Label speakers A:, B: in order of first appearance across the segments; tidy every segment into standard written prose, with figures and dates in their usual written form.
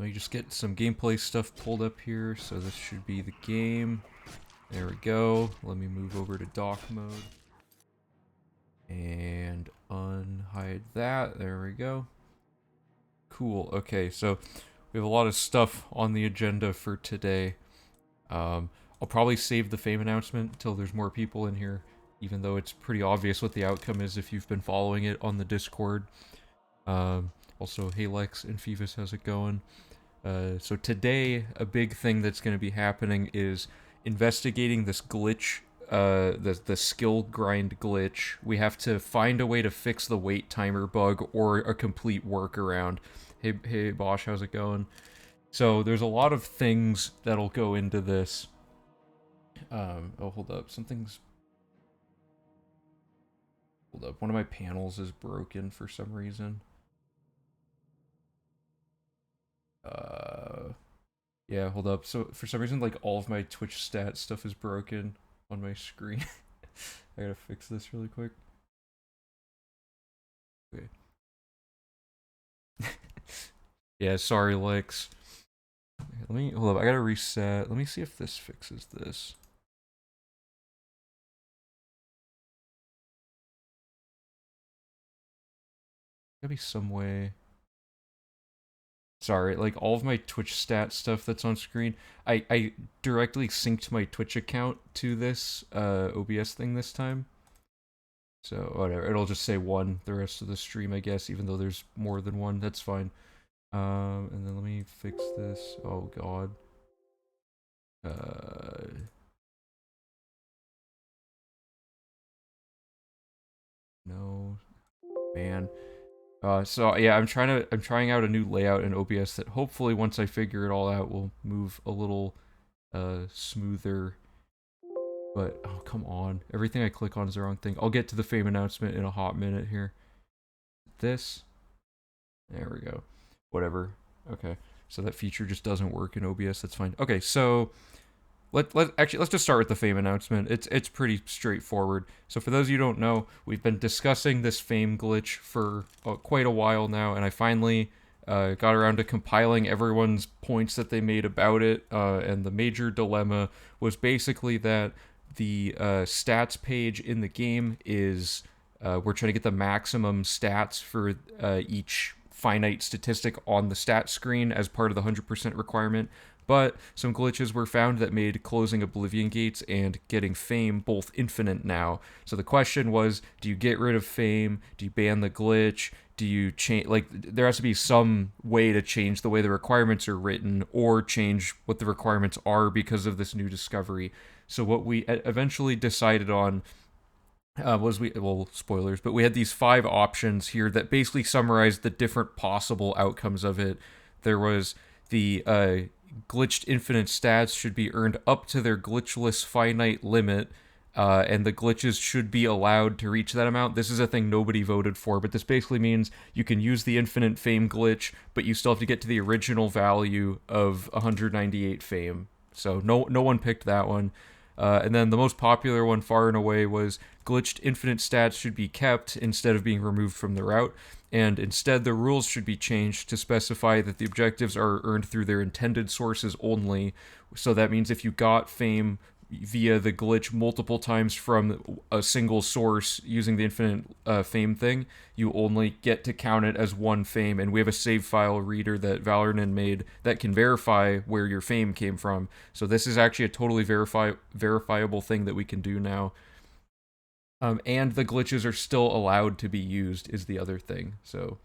A: let me just get some gameplay stuff pulled up here. So this should be the game. There we go. Let me move over to dock mode. And unhide that. There we go. Cool. Okay, so we have a lot of stuff on the agenda for today. I'll probably save the fame announcement until there's more people in here, even though it's pretty obvious what the outcome is if you've been following it on the Discord. Also, hey Lex and Phoebus, how's it going? So today, a big thing that's going to be happening is investigating this glitch, the skill grind glitch. We have to find a way to fix the wait timer bug or a complete workaround. Hey Bosch, how's it going? So there's a lot of things that'll go into this. Oh, hold up. Hold up. One of my panels is broken for some reason. Yeah, hold up. So for some reason, like, all of my Twitch stat stuff is broken on my screen. I gotta fix this really quick. Okay. Yeah, sorry, Lex. Hold up. I gotta reset. Let me see if this fixes this. Gotta be some way. Sorry, like, all of my Twitch stat stuff that's on screen, I directly synced my Twitch account to this OBS thing this time. So, whatever, it'll just say one the rest of the stream, I guess, even though there's more than one, that's fine. And then let me fix this. Oh, God. No. Man. So yeah, I'm trying out a new layout in OBS that hopefully once I figure it all out will move a little smoother. But oh, come on. Everything I click on is the wrong thing. I'll get to the fame announcement in a hot minute here. This. There we go. Whatever. Okay. So that feature just doesn't work in OBS. That's fine. Okay, so let's just start with the fame announcement. It's pretty straightforward. So for those of you who don't know, we've been discussing this fame glitch for quite a while now, and I finally got around to compiling everyone's points that they made about it. And the major dilemma was basically that the stats page in the game is we're trying to get the maximum stats for each finite statistic on the stat screen as part of the 100% requirement. But some glitches were found that made closing Oblivion gates and getting fame both infinite now. So the question was, do you get rid of fame? Do you ban the glitch? Do you change, like, there has to be some way to change the way the requirements are written or change what the requirements are because of this new discovery. So what we eventually decided on well, spoilers, but we had these 5 options here that basically summarized the different possible outcomes of it. There was the glitched infinite stats should be earned up to their glitchless finite limit, and the glitches should be allowed to reach that amount. This is a thing nobody voted for, but this basically means you can use the infinite fame glitch, but you still have to get to the original value of 198 fame. So no one picked that one. And then the most popular one far and away was glitched infinite stats should be kept instead of being removed from the route, and instead the rules should be changed to specify that the objectives are earned through their intended sources only. So that means if you got fame via the glitch multiple times from a single source using the infinite fame thing, you only get to count it as one fame. And we have a save file reader that Valorant made that can verify where your fame came from. So this is actually a totally verifiable thing that we can do now. And the glitches are still allowed to be used is the other thing. So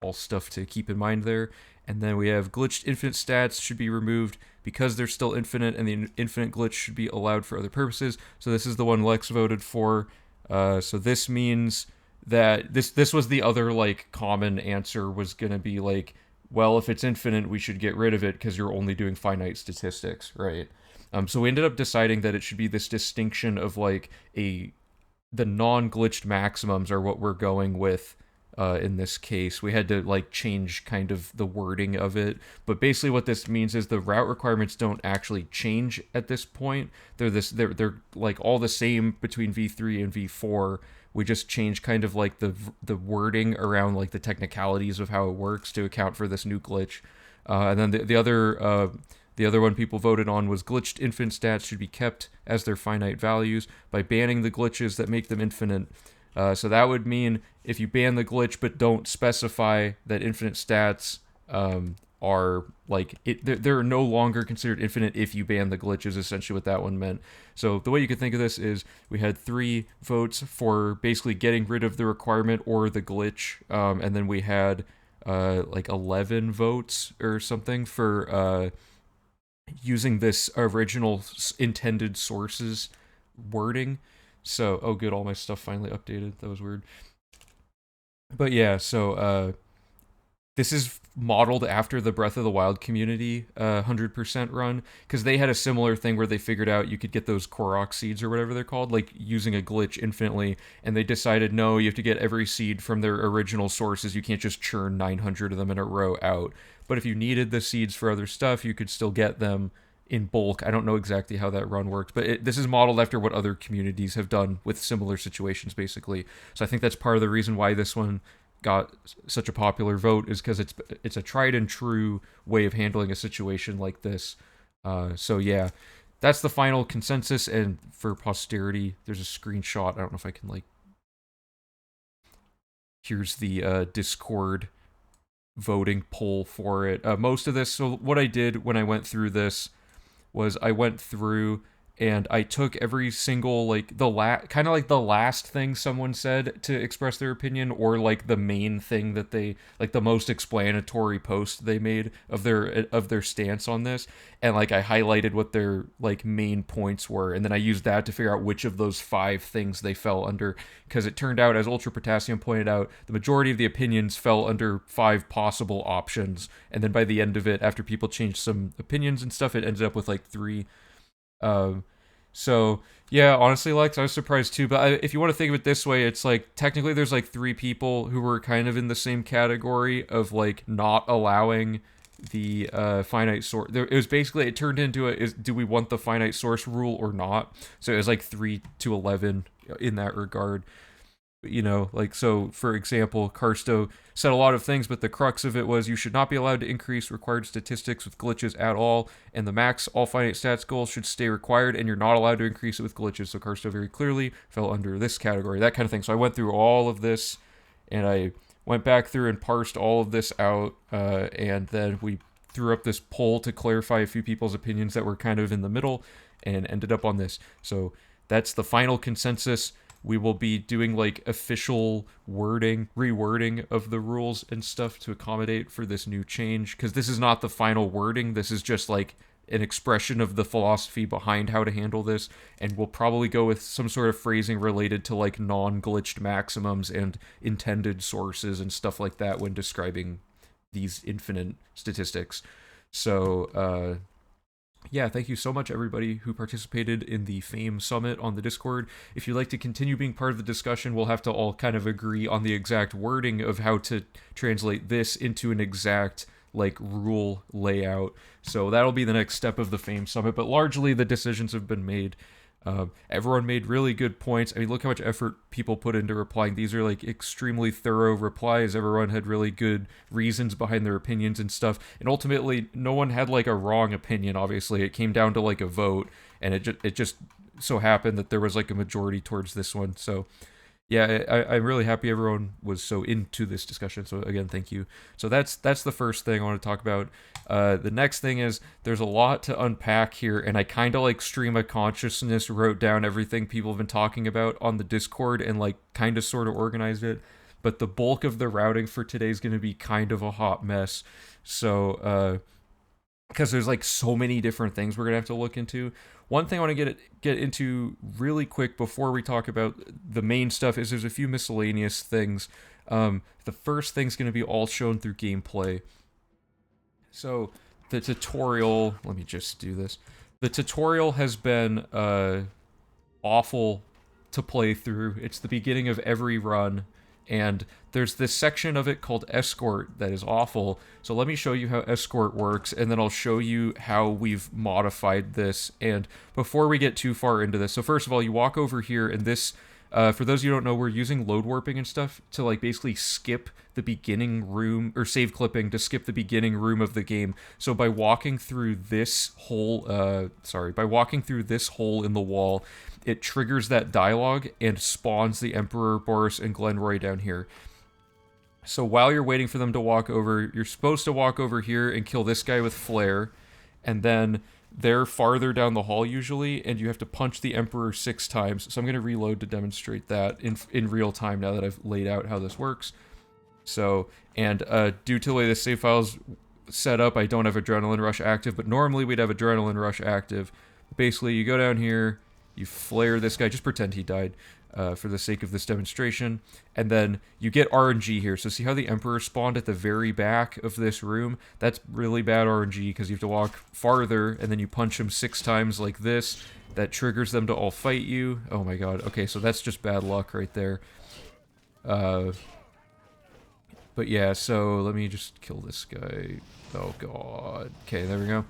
A: all stuff to keep in mind there. And then we have glitched infinite stats should be removed because they're still infinite, and the infinite glitch should be allowed for other purposes. So this is the one Lex voted for. So this means that this was the other, like, common answer was going to be like, well, if it's infinite, we should get rid of it because you're only doing finite statistics, right? So we ended up deciding that it should be this distinction of, like, the non-glitched maximums are what we're going with. In this case, we had to, like, change kind of the wording of it, but basically what this means is the route requirements don't actually change at this point. They're like all the same between V3 and V4. We just change kind of like the wording around, like, the technicalities of how it works to account for this new glitch. And then the other one people voted on was glitched infinite stats should be kept as their finite values by banning the glitches that make them infinite. So that would mean if you ban the glitch but don't specify that infinite stats are like they're no longer considered infinite if you ban the glitch is essentially what that one meant. So the way you could think of this is we had 3 votes for basically getting rid of the requirement or the glitch, and then we had like 11 votes or something for using this original intended sources wording. So, oh good, all my stuff finally updated. That was weird. But yeah, so this is modeled after the Breath of the Wild community 100% run, because they had a similar thing where they figured out you could get those Korok seeds or whatever they're called, like using a glitch infinitely, and they decided no, you have to get every seed from their original sources. You can't just churn 900 of them in a row out. But if you needed the seeds for other stuff, you could still get them in bulk. I don't know exactly how that run worked, but this is modeled after what other communities have done with similar situations, basically. So I think that's part of the reason why this one got such a popular vote, is because it's a tried and true way of handling a situation like this. So yeah, that's the final consensus, and for posterity, there's a screenshot. I don't know if I can like. Here's the Discord voting poll for it. Most of this. So what I did when I went through this was I went through and I took every single like kind of like the last thing someone said to express their opinion, or like the main thing that they like, the most explanatory post they made of their stance on this, and like I highlighted what their like main points were, and then I used that to figure out which of those 5 things they fell under, because it turned out, as Ultra Potassium pointed out, the majority of the opinions fell under 5 possible options, and then by the end of it, after people changed some opinions and stuff, it ended up with like 3. So yeah, honestly, Lex, I was surprised too. But if you want to think of it this way, it's like technically there's like 3 people who were kind of in the same category of like not allowing the finite source. It was basically, it turned into do we want the finite source rule or not? So it was like 3 to 11 in that regard. You know, like, so for example, Karsto said a lot of things, but the crux of it was you should not be allowed to increase required statistics with glitches at all, and the max all finite stats goal should stay required, and you're not allowed to increase it with glitches. So Karsto very clearly fell under this category, that kind of thing. So I went through all of this, and I went back through and parsed all of this out, and then we threw up this poll to clarify a few people's opinions that were kind of in the middle, and ended up on this. So that's the final consensus. We will be doing like official rewording of the rules and stuff to accommodate for this new change, because this is not the final wording. This is just like an expression of the philosophy behind how to handle this, and we'll probably go with some sort of phrasing related to like non-glitched maximums and intended sources and stuff like that when describing these infinite statistics. So yeah, thank you so much, everybody who participated in the Fame Summit on the Discord. If you'd like to continue being part of the discussion, we'll have to all kind of agree on the exact wording of how to translate this into an exact, like, rule layout. So that'll be the next step of the Fame Summit, but largely the decisions have been made. Everyone made really good points. I mean, look how much effort people put into replying. These are like extremely thorough replies. Everyone had really good reasons behind their opinions and stuff. And ultimately, no one had like a wrong opinion, obviously. It came down to like a vote, and it just so happened that there was like a majority towards this one. So yeah, I'm really happy everyone was so into this discussion. So again, thank you. So that's the first thing I want to talk about. The next thing is there's a lot to unpack here, and I kind of like stream of consciousness wrote down everything people have been talking about on the Discord and like kind of sort of organized it. But the bulk of the routing for today is going to be kind of a hot mess. So because there's like so many different things we're gonna have to look into. One thing I want to get into really quick before we talk about the main stuff is there's a few miscellaneous things. The first thing's going to be all shown through gameplay. So the tutorial, let me just do this. The tutorial has been awful to play through. It's the beginning of every run, and there's this section of it called Escort that is awful. So let me show you how Escort works, and then I'll show you how we've modified this. And before we get too far into this, so first of all, you walk over here, and this For those of you who don't know, we're using load warping and stuff to like basically skip the beginning room, or save clipping to skip the beginning room of the game. So by walking through this hole, by walking through this hole in the wall, it triggers that dialogue and spawns the Emperor, Baurus, and Glenroy down here. So while you're waiting for them to walk over, you're supposed to walk over here and kill this guy with flare, and then they're farther down the hall usually, and you have to punch the Emperor 6 times. So I'm going to reload to demonstrate that in real time now that I've laid out how this works. So, and due to the way the save file's set up, I don't have Adrenaline Rush active, but normally we'd have Adrenaline Rush active. Basically, you go down here, you flare this guy, just pretend he died. For the sake of this demonstration, and then you get RNG here. So see how the Emperor spawned at the very back of this room? That's really bad RNG because you have to walk farther, and then you punch him 6 times like this. That triggers them to all fight you. Oh my god. Okay, so that's just bad luck right there. But yeah, so let me just kill this guy. Oh god. Okay, there we go.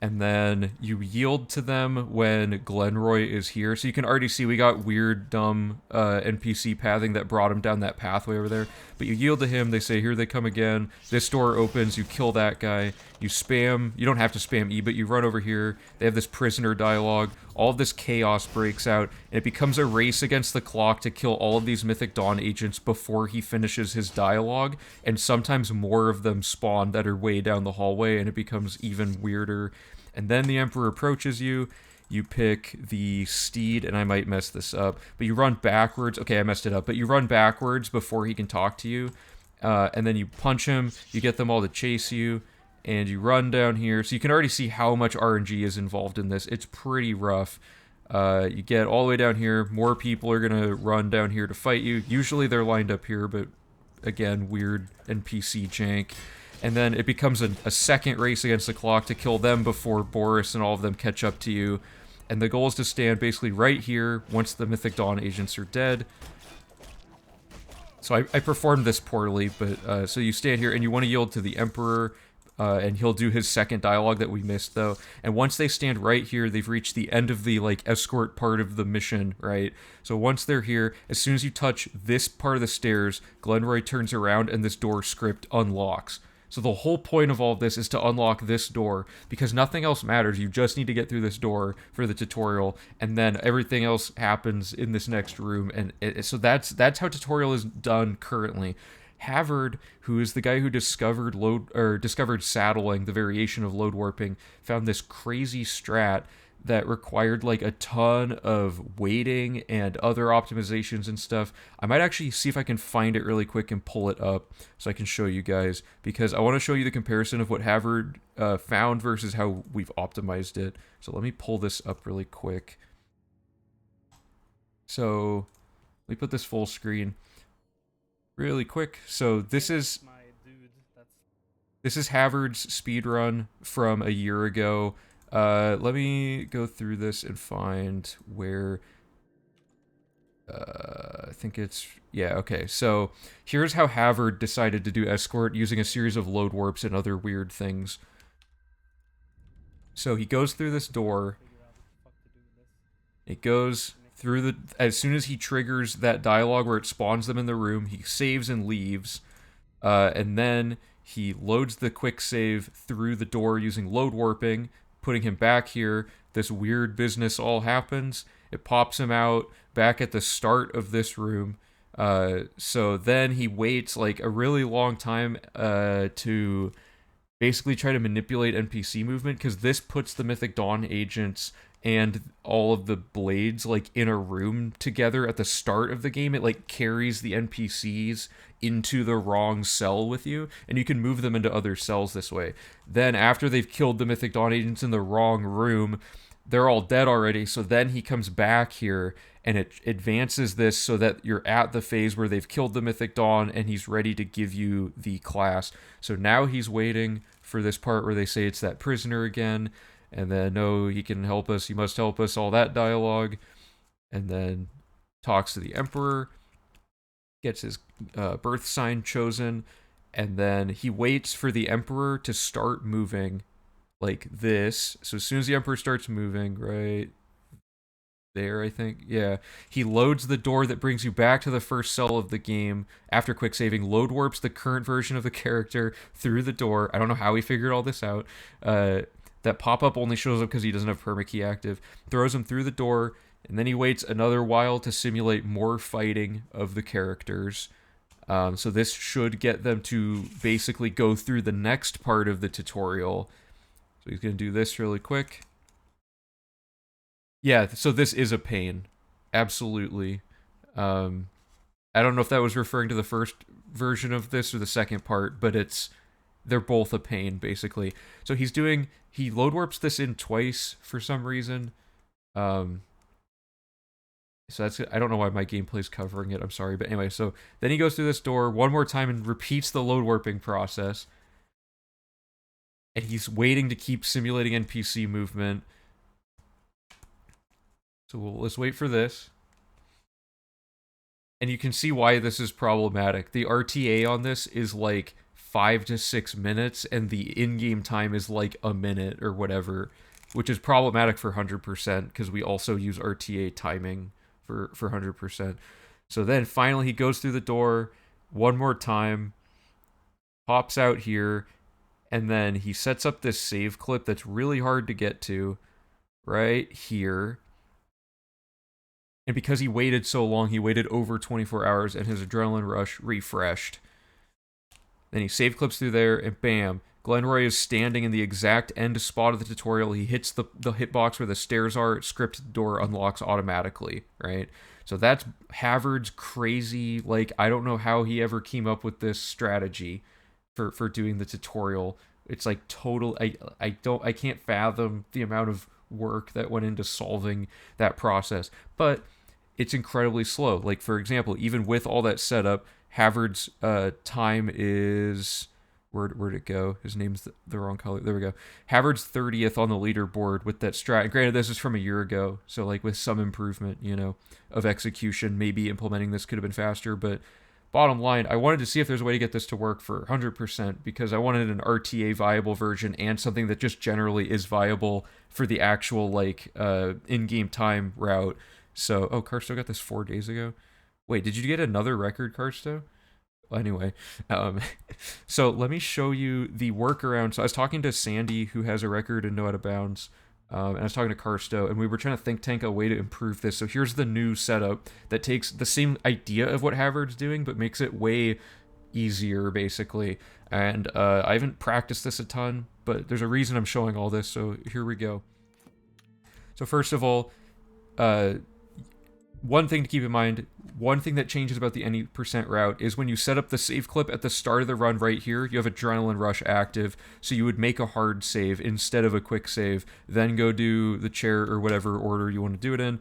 A: And then you yield to them when Glenroy is here. So you can already see we got weird, dumb NPC pathing that brought him down that pathway over there. But you yield to him, they say, here they come again. This door opens, you kill that guy. You spam, you don't have to spam E, but you run over here. They have this prisoner dialogue. All of this chaos breaks out, and it becomes a race against the clock to kill all of these Mythic Dawn agents before he finishes his dialogue. And sometimes more of them spawn that are way down the hallway, and it becomes even weirder. And then the Emperor approaches you, you pick the steed, and I might mess this up, but you run backwards. Okay, I messed it up, but you run backwards before he can talk to you, and then you punch him, you get them all to chase you, and you run down here. So you can already see how much RNG is involved in this. It's pretty rough. You get all the way down here, more people are going to run down here to fight you. Usually they're lined up here, but again, weird NPC jank. And then it becomes a second race against the clock to kill them before Baurus and all of them catch up to you. And the goal is to stand basically right here once the Mythic Dawn agents are dead. So I performed this poorly, but so you stand here and you want to yield to the Emperor, and he'll do his second dialogue that we missed though. And once they stand right here, they've reached the end of the like escort part of the mission, right? So once they're here, as soon as you touch this part of the stairs, Glenroy turns around and this door script unlocks. So the whole point of all of this is to unlock this door, because nothing else matters. You just need to get through this door for the tutorial, and then everything else happens in this next room. And so that's how tutorial is done currently. Havard, who is the guy who discovered saddling, the variation of load warping, found this crazy strat that required like a ton of waiting and other optimizations and stuff. I might actually see if I can find it really quick and pull it up so I can show you guys, because I want to show you the comparison of what Havard found versus how we've optimized it. So let me pull this up really quick. So let me put this full screen really quick. So this is Havard's speedrun from a year ago. Let me go through this and find where, I think it's, yeah, okay. So here's how Havard decided to do escort using a series of load warps and other weird things. So he goes through this door. It goes through as soon as he triggers that dialogue where it spawns them in the room, he saves and leaves. And then he loads the quick save through the door using load warping, putting him back here. This weird business all happens. It pops him out back at the start of this room. So then he waits like a really long time to basically try to manipulate NPC movement, because this puts the Mythic Dawn agents and all of the blades like in a room together at the start of the game. It like carries the NPCs into the wrong cell with you, and you can move them into other cells this way. Then after they've killed the Mythic Dawn agents in the wrong room, they're all dead already, so then he comes back here and it advances this so that you're at the phase where they've killed the Mythic Dawn and he's ready to give you the class. So now he's waiting for this part where they say it's that prisoner again, and then, no, he can help us, he must help us, all that dialogue, and then talks to the Emperor, gets his birth sign chosen, and then he waits for the Emperor to start moving like this. So as soon as the Emperor starts moving, right there, I think. Yeah. He loads the door that brings you back to the first cell of the game after quick saving, load warps the current version of the character through the door. I don't know how he figured all this out. That pop-up only shows up because he doesn't have permakey active. Throws him through the door, and then he waits another while to simulate more fighting of the characters. So this should get them to basically go through the next part of the tutorial. So he's going to do this really quick. Yeah, so this is a pain. Absolutely. I don't know if that was referring to the first version of this or the second part, but they're both a pain, basically. So he load warps this in twice for some reason. So I don't know why my gameplay's covering it, I'm sorry, but anyway, so then he goes through this door one more time and repeats the load warping process. And he's waiting to keep simulating NPC movement. So let's wait for this. And you can see why this is problematic. The RTA on this is like 5 to 6 minutes, and the in-game time is like a minute or whatever, which is problematic for 100% because we also use RTA timing for 100%. So then finally he goes through the door one more time, pops out here, and then he sets up this save clip that's really hard to get to right here. And because he waited so long, he waited over 24 hours, and his adrenaline rush refreshed. Then he save clips through there, and bam, Glenroy is standing in the exact end spot of the tutorial. He hits the hitbox where the stairs are, script door unlocks automatically, right? So that's Havard's crazy, like, I don't know how he ever came up with this strategy for doing the tutorial. It's like total, I can't fathom the amount of work that went into solving that process. But it's incredibly slow. Like, for example, even with all that setup, Havard's time is... Where'd it go? His name's the wrong color. There we go. Havard's 30th on the leaderboard with that strat. Granted, this is from a year ago, so like with some improvement, of execution, maybe implementing this could have been faster. But bottom line, I wanted to see if there's a way to get this to work for 100% because I wanted an RTA viable version and something that just generally is viable for the actual like in-game time route. So, Karsto got this 4 days ago. Wait, did you get another record, Karsto? Anyway, so let me show you the workaround. So I was talking to Sandy, who has a record in No Out of Bounds, and I was talking to Karsto, and we were trying to think tank a way to improve this. So here's the new setup that takes the same idea of what Havard's doing, but makes it way easier, basically. And I haven't practiced this a ton, but there's a reason I'm showing all this, so here we go. So first of all, one thing to keep in mind, one thing that changes about the any percent route is when you set up the save clip at the start of the run right here, you have Adrenaline Rush active, so you would make a hard save instead of a quick save, then go do the chair or whatever order you want to do it in.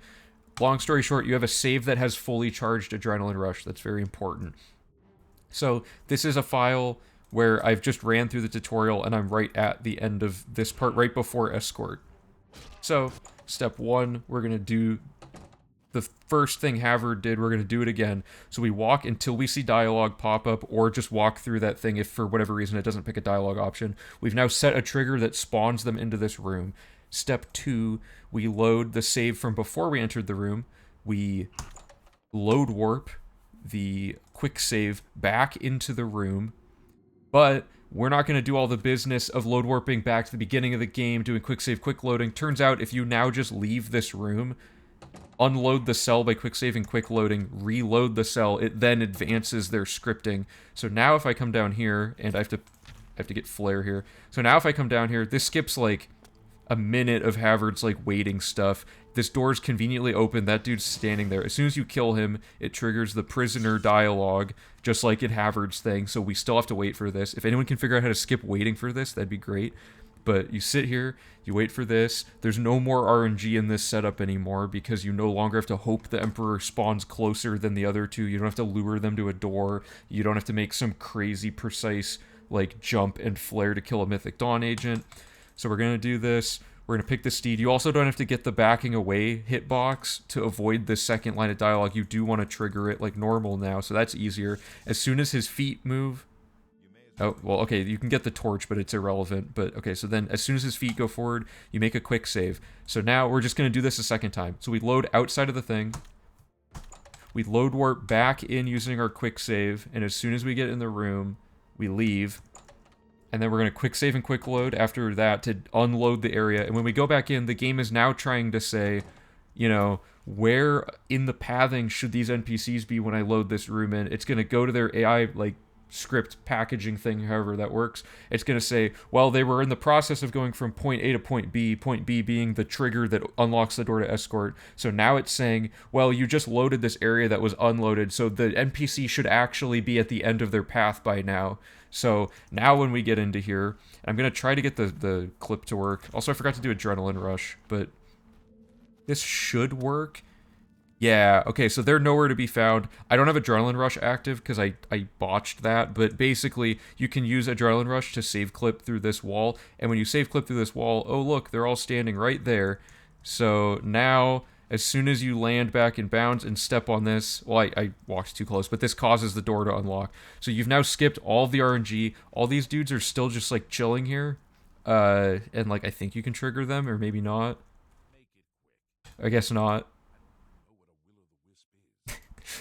A: Long story short, you have a save that has fully charged Adrenaline Rush. That's very important. So this is a file where I've just ran through the tutorial and I'm right at the end of this part, right before Escort. So step 1, we're going to do the first thing Havard did, we're going to do it again. So we walk until we see dialogue pop up, or just walk through that thing if for whatever reason it doesn't pick a dialogue option. We've now set a trigger that spawns them into this room. Step 2, we load the save from before we entered the room. We load warp the quick save back into the room, but we're not going to do all the business of load warping back to the beginning of the game, doing quick save, quick loading. Turns out if you now just leave this room, unload the cell by quick saving, quick loading, reload the cell, it then advances their scripting. So now if I come down here, and I have to get flare here. So now if I come down here, this skips like a minute of Havard's like waiting stuff. This door's conveniently open, that dude's standing there. As soon as you kill him, it triggers the prisoner dialogue, just like in Havard's thing, so we still have to wait for this. If anyone can figure out how to skip waiting for this, that'd be great. But you sit here, you wait for this. There's no more RNG in this setup anymore because you no longer have to hope the Emperor spawns closer than the other two. You don't have to lure them to a door. You don't have to make some crazy precise like jump and flare to kill a Mythic Dawn agent. So we're going to do this. We're going to pick the steed. You also don't have to get the backing away hitbox to avoid the second line of dialogue. You do want to trigger it like normal now, so that's easier. As soon as his feet move, Oh, well, okay, you can get the torch, but it's irrelevant. But, okay, so then as soon as his feet go forward, you make a quick save. So now we're just going to do this a second time. So we load outside of the thing. We load warp back in using our quick save. And as soon as we get in the room, we leave. And then we're going to quick save and quick load after that to unload the area. And when we go back in, the game is now trying to say, you know, where in the pathing should these NPCs be when I load this room in? It's going to go to their AI, like, script packaging thing, however that works. It's going to say, well, they were in the process of going from point A to point B being the trigger that unlocks the door to escort. So now it's saying, well, you just loaded this area that was unloaded, so the NPC should actually be at the end of their path by now. So now when we get into here, I'm going to try to get the clip to work. Also, I forgot to do Adrenaline Rush, but this should work. Yeah, okay, so they're nowhere to be found. I don't have Adrenaline Rush active because I botched that, but basically, you can use Adrenaline Rush to save clip through this wall, and when you save clip through this wall, oh look, they're all standing right there. So now, as soon as you land back in bounds and step on this, well, I walked too close, but this causes the door to unlock. So you've now skipped all of the RNG. All these dudes are still just, like, chilling here. And, like, I think you can trigger them, or maybe not. I guess not.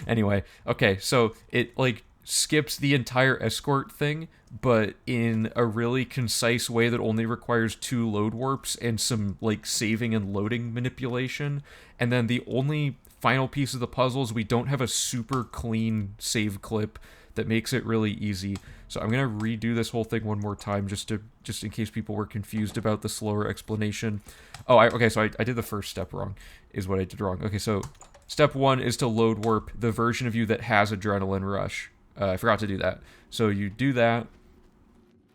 A: Anyway, okay, so it, like, skips the entire escort thing, but in a really concise way that only requires 2 load warps and some, like, saving and loading manipulation. And then the only final piece of the puzzle is we don't have a super clean save clip that makes it really easy. So I'm gonna redo this whole thing one more time just in case people were confused about the slower explanation. Oh, okay, so I did the first step wrong, is what I did wrong. Okay, so step 1 is to load warp the version of you that has Adrenaline Rush. I forgot to do that. So you do that.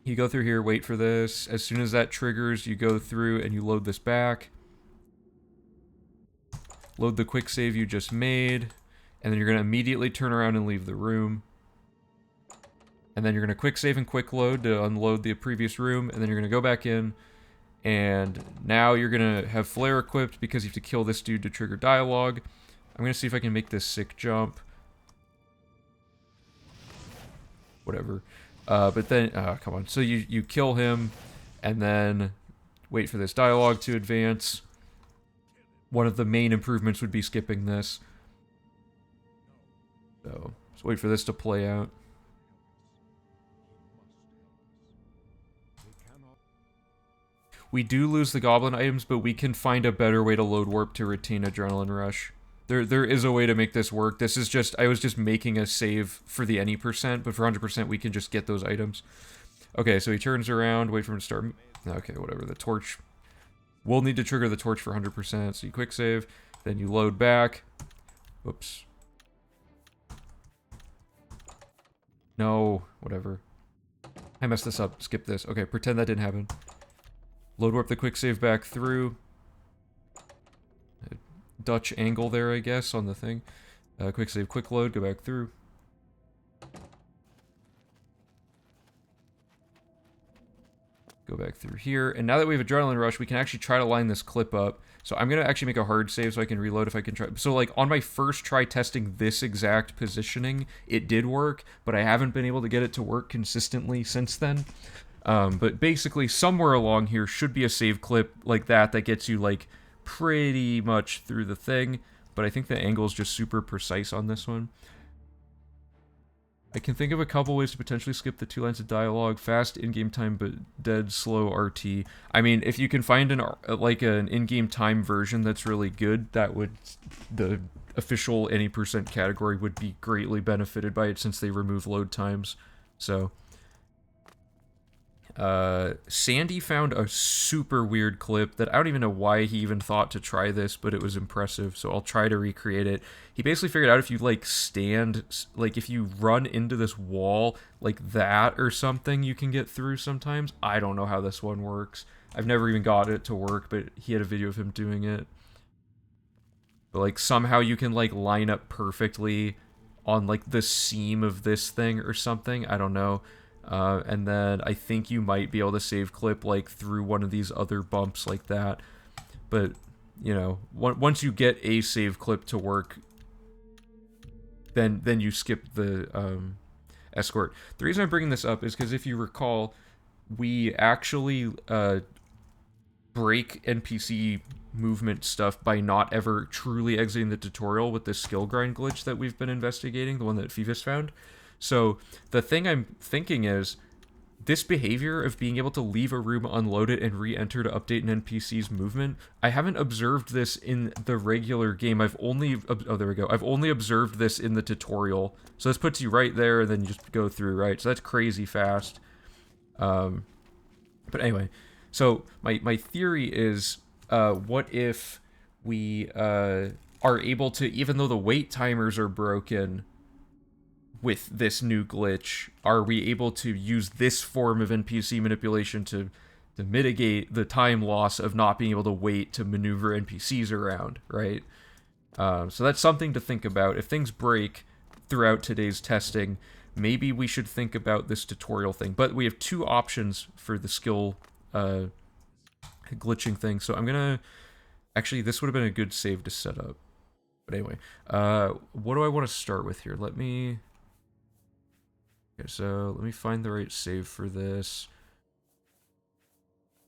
A: You go through here, wait for this. As soon as that triggers, you go through and you load this back. Load the quick save you just made. And then you're going to immediately turn around and leave the room. And then you're going to quick save and quick load to unload the previous room. And then you're going to go back in. And now you're going to have flare equipped because you have to kill this dude to trigger dialogue. I'm going to see if I can make this sick jump. Whatever. But then, come on. So you kill him, and then wait for this dialogue to advance. One of the main improvements would be skipping this. So, just wait for this to play out. We do lose the goblin items, but we can find a better way to load warp to retain Adrenaline Rush. There is a way to make this work. This is just, I was just making a save for the any %, but for 100% we can just get those items. Okay, so he turns around, wait for him to start. Okay, whatever, the torch. We'll need to trigger the torch for 100%, so you quick save, then you load back. Whoops. No, whatever. I messed this up, skip this. Okay, pretend that didn't happen. Load warp the quick save back through. Dutch angle there, I guess, on the thing. Quick save, quick load, go back through. Go back through here. And now that we have Adrenaline Rush, we can actually try to line this clip up. So I'm going to actually make a hard save so I can reload if I can try. So, like, on my first try testing this exact positioning, it did work, but I haven't been able to get it to work consistently since then. But basically, somewhere along here should be a save clip like that gets you, like, pretty much through the thing, but I think the angle is just super precise on this one. I can think of a couple ways to potentially skip the 2 lines of dialogue. Fast in-game time, but dead slow RT. I mean, if you can find an in-game time version that's really good, that would, the official any % category would be greatly benefited by it since they remove load times. So Sandy found a super weird clip that I don't even know why he even thought to try this, but it was impressive, so I'll try to recreate it. He basically figured out if you, like, stand, like, if you run into this wall like that or something, you can get through sometimes. I don't know how this one works. I've never even got it to work, but he had a video of him doing it. But, like, somehow you can, like, line up perfectly on, like, the seam of this thing or something. I don't know. And then I think you might be able to save clip, like, through one of these other bumps like that. But, you know, once you get a save clip to work, then you skip the, escort. The reason I'm bringing this up is because if you recall, we actually break NPC movement stuff by not ever truly exiting the tutorial with this skill grind glitch that we've been investigating, the one that Phoebus found. So the thing I'm thinking is, this behavior of being able to leave a room unloaded and re-enter to update an NPC's movement, I haven't observed this in the regular game. I've only observed this in the tutorial. So this puts you right there, and then you just go through, right? So that's crazy fast. But anyway, so my theory is, what if we are able to, even though the wait timers are broken with this new glitch, are we able to use this form of NPC manipulation to mitigate the time loss of not being able to wait to maneuver NPCs around, right? So that's something to think about. If things break throughout today's testing, maybe we should think about this tutorial thing. But we have two options for the skill glitching thing. So I'm gonna... Actually, this would have been a good save to set up. But anyway, what do I want to start with here? Let me... Okay, so let me find the right save for this.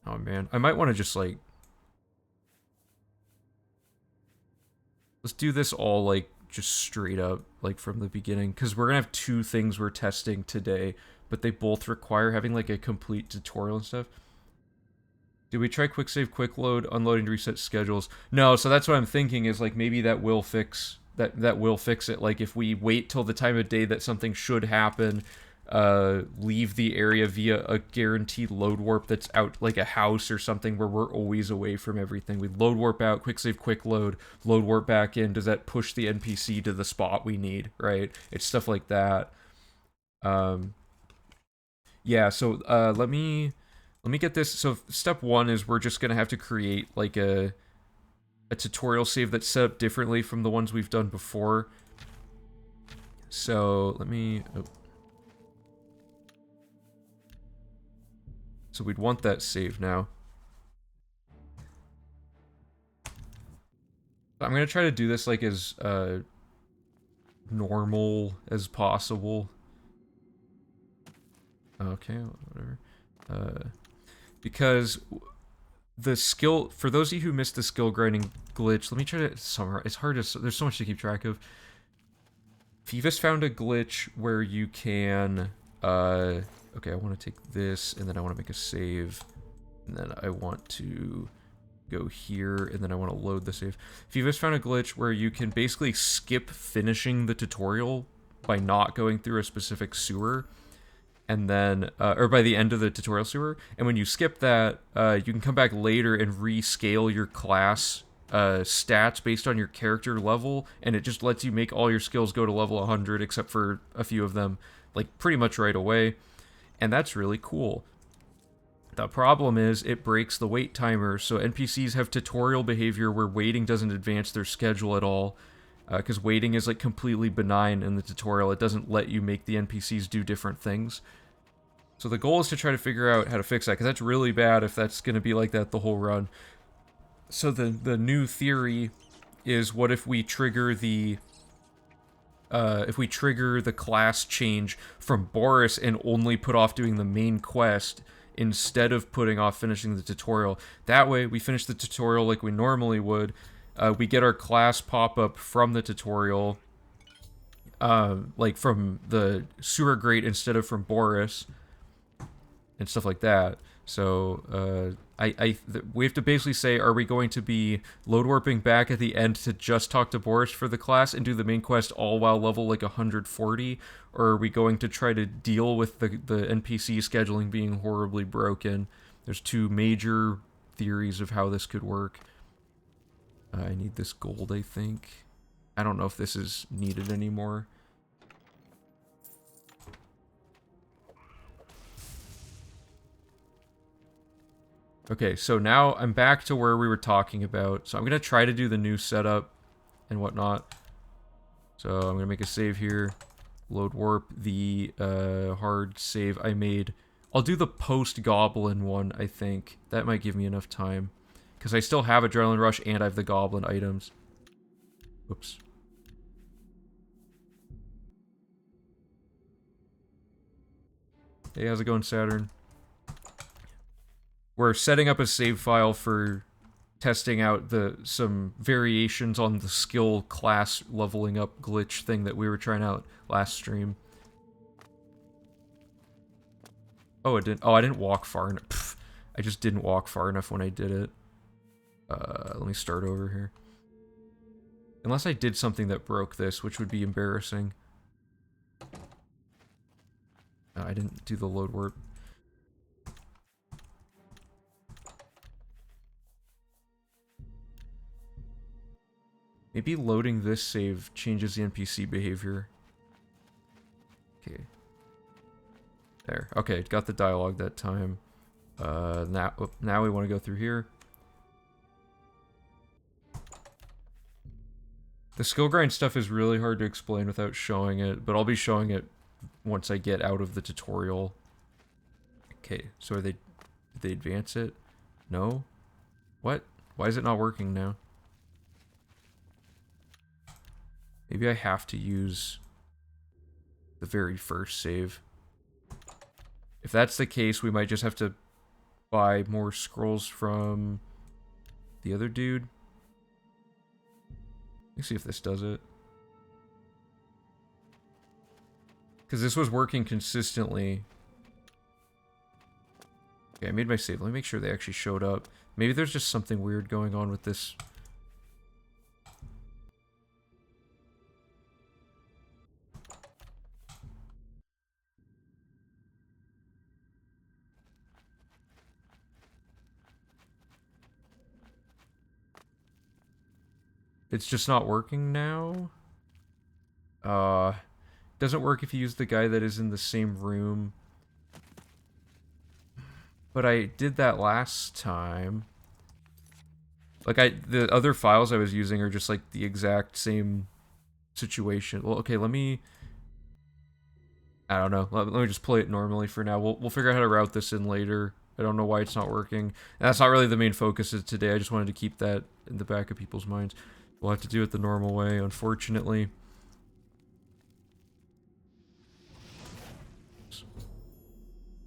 A: Oh man, I might want to just like... Let's do this all like just straight up, like from the beginning, because we're gonna have two things we're testing today, but they both require having like a complete tutorial and stuff. Did we try quick save, quick load, unloading to reset schedules? No, so that's what I'm thinking is like maybe that will fix that will fix it. Like if we wait till the time of day that something should happen, leave the area via a guaranteed load warp that's out like a house or something where we're always away from everything. We load warp out, quick save, quick load warp back in. Does that push the NPC to the spot we need, right? It's stuff like that. Yeah, so let me get this. So step one is we're just gonna have to create like a tutorial save that's set up differently from the ones we've done before. So let me... Oh. So we'd want that save now. I'm gonna try to do this like as normal as possible. Okay, whatever. Because the skill, for those of you who missed the skill grinding glitch, let me try to summarize. It's hard to, there's so much to keep track of. Phoebus found a glitch where you can, okay, I want to take this, and then I want to make a save, and then I want to go here, and then I want to load the save. Phoebus found a glitch where you can basically skip finishing the tutorial by not going through a specific sewer, and then, or by the end of the tutorial sewer, and when you skip that, you can come back later and rescale your class stats based on your character level, and it just lets you make all your skills go to level 100, except for a few of them, like, pretty much right away, and that's really cool. The problem is, it breaks the wait timer, so NPCs have tutorial behavior where waiting doesn't advance their schedule at all, because waiting is, like, completely benign in the tutorial. It doesn't let you make the NPCs do different things. So the goal is to try to figure out how to fix that, because that's really bad if that's going to be like that the whole run. So the new theory is, what if we trigger the class change from Baurus and only put off doing the main quest instead of putting off finishing the tutorial. That way, we finish the tutorial like we normally would. We get our class pop-up from the tutorial, like from the sewer grate instead of from Baurus, and stuff like that. So, we have to basically say, are we going to be load warping back at the end to just talk to Baurus for the class and do the main quest all while level like 140? Or are we going to try to deal with the NPC scheduling being horribly broken? There's two major theories of how this could work. I need this gold, I think. I don't know if this is needed anymore. Okay, so now I'm back to where we were talking about. So I'm going to try to do the new setup and whatnot. So I'm going to make a save here. Load warp the hard save I made. I'll do the post-goblin one, I think. That might give me enough time. Because I still have Adrenaline Rush and I have the goblin items. Oops. Hey, how's it going, Saturn? We're setting up a save file for testing out some variations on the skill class leveling up glitch thing that we were trying out last stream. Oh, it didn't. Oh, I didn't walk far enough. I just didn't walk far enough when I did it. Let me start over here. Unless I did something that broke this, which would be embarrassing. I didn't do the load warp. Maybe loading this save changes the NPC behavior. Okay. There. Okay, got the dialogue that time. Now we want to go through here. The skill grind stuff is really hard to explain without showing it, but I'll be showing it once I get out of the tutorial. Okay, so did they advance it? No? What? Why is it not working now? Maybe I have to use the very first save. If that's the case, we might just have to buy more scrolls from the other dude. Let's see if this does it. Because this was working consistently. Okay, I made my save. Let me make sure they actually showed up. Maybe there's just something weird going on with this. It's just not working now. Doesn't work if you use the guy that is in the same room. But I did that last time. Like, the other files I was using are just like the exact same situation. Well, okay, let me... I don't know. Let me just play it normally for now. We'll figure out how to route this in later. I don't know why it's not working. And that's not really the main focus of today. I just wanted to keep that in the back of people's minds. We'll have to do it the normal way, unfortunately.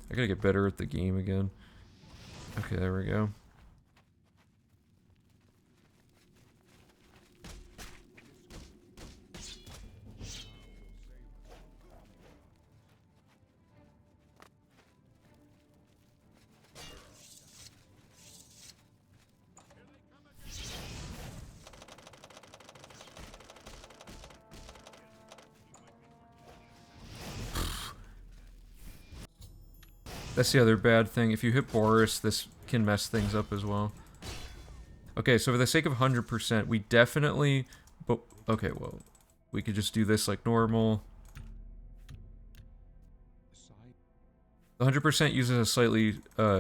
A: I gotta get better at the game again. Okay, there we go. That's the other bad thing. If you hit Baurus, this can mess things up as well. Okay, so for the sake of 100%, we definitely... But okay, well, we could just do this like normal. 100% uses a slightly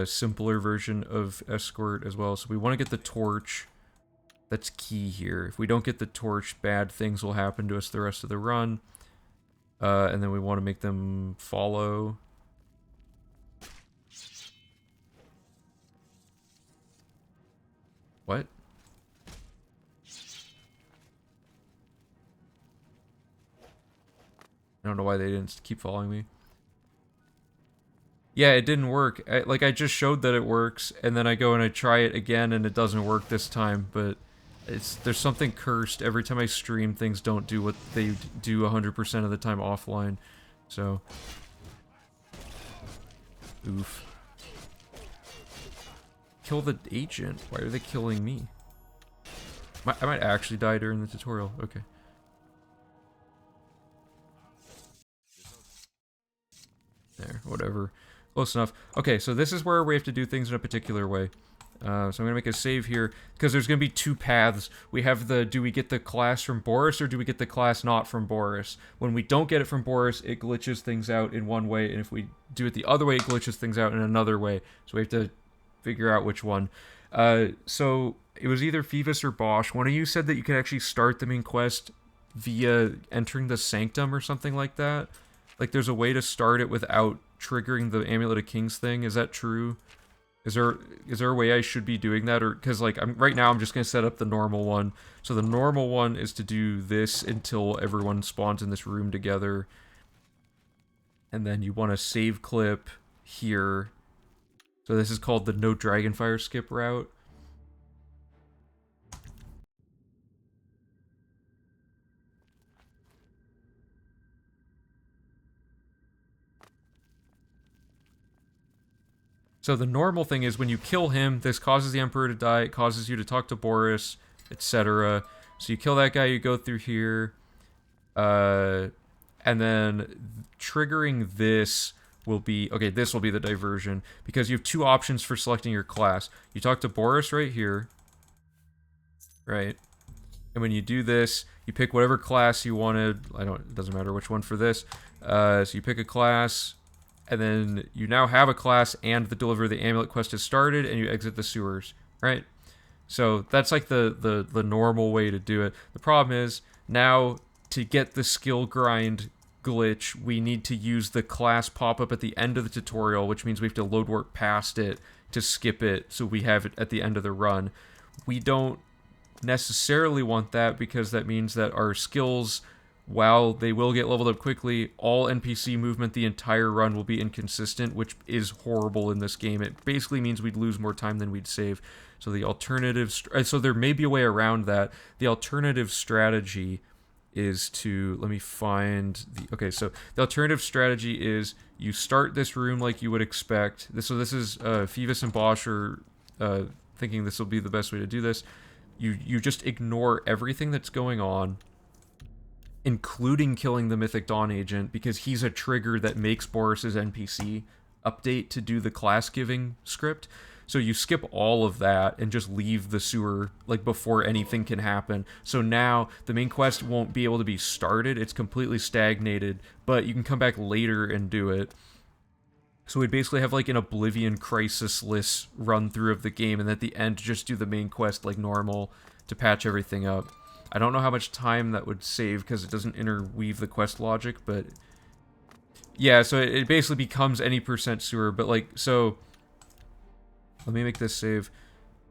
A: simpler version of Escort as well, so we want to get the torch. That's key here. If we don't get the torch, bad things will happen to us the rest of the run. And then we want to make them follow... What? I don't know why they didn't keep following me. Yeah, it didn't work. I just showed that it works, and then I go and I try it again, and it doesn't work this time, but there's something cursed. Every time I stream, things don't do what they do 100% of the time offline. So... Oof. Kill the agent. Why are they killing me? I might actually die during the tutorial. Okay. There, whatever. Close enough. Okay, so this is where we have to do things in a particular way. So I'm going to make a save here, because there's going to be two paths. We have the, do we get the class from Baurus, or do we get the class not from Baurus? When we don't get it from Baurus, it glitches things out in one way, and if we do it the other way, it glitches things out in another way. So we have to figure out which one. So it was either Phoebus or Bosch. One of you said that you could actually start the main quest via entering the Sanctum or something like that. Like there's a way to start it without triggering the Amulet of Kings thing. Is that true? Is there a way I should be doing that? Or because like right now I'm just gonna set up the normal one. So the normal one is to do this until everyone spawns in this room together. And then you want to save clip here. So this is called the no dragonfire skip route. So the normal thing is when you kill him, this causes the Emperor to die, it causes you to talk to Baurus, etc. So you kill that guy, you go through here, and then triggering this will be, okay, this will be the diversion, because you have two options for selecting your class. You talk to Baurus right here, right? And when you do this, you pick whatever class you wanted. It doesn't matter which one for this. So you pick a class, and then you now have a class, and the Deliver the Amulet quest has started, and you exit the sewers, right? So that's like the normal way to do it. The problem is, now, to get the skill grind glitch, we need to use the class pop-up at the end of the tutorial, which means we have to load work past it to skip it, so we have it at the end of the run. We don't necessarily want that, because that means that our skills, while they will get leveled up quickly, all NPC movement the entire run will be inconsistent, which is horrible in this game. It basically means we'd lose more time than we'd save. So the alternative, so there may be a way around that. The alternative strategy is to, let me find the, okay, so the alternative strategy is you start this room like you would expect. So this is, Phoebus and Bosch are thinking this will be the best way to do this. You just ignore everything that's going on, including killing the Mythic Dawn agent, because he's a trigger that makes Baurus's NPC update to do the class giving script. So you skip all of that and just leave the sewer like before anything can happen. So now the main quest won't be able to be started. It's completely stagnated, but you can come back later and do it. So we basically have like an Oblivion crisis-less run through of the game, and at the end just do the main quest like normal to patch everything up. I don't know how much time that would save because it doesn't interweave the quest logic, but yeah, so it basically becomes any percent sewer, but like, so let me make this save.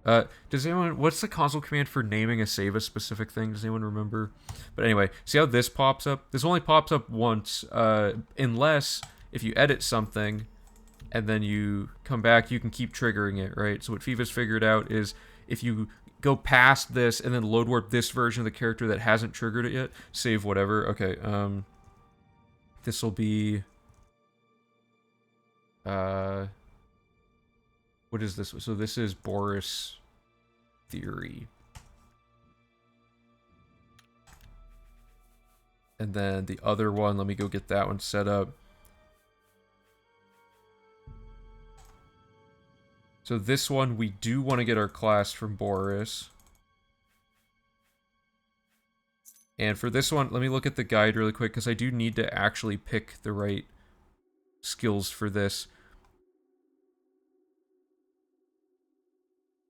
A: Does anyone, what's the console command for naming a save a specific thing? Does anyone remember? But anyway, see how this pops up? This only pops up once, unless if you edit something and then you come back, you can keep triggering it, right? So what Phoebus figured out is if you go past this and then load warp this version of the character that hasn't triggered it yet, save whatever. Okay, this will be, what is this? So this is Baurus Theory. And then the other one, let me go get that one set up. So this one, we do want to get our class from Baurus. And for this one, let me look at the guide really quick, because I do need to actually pick the right skills for this.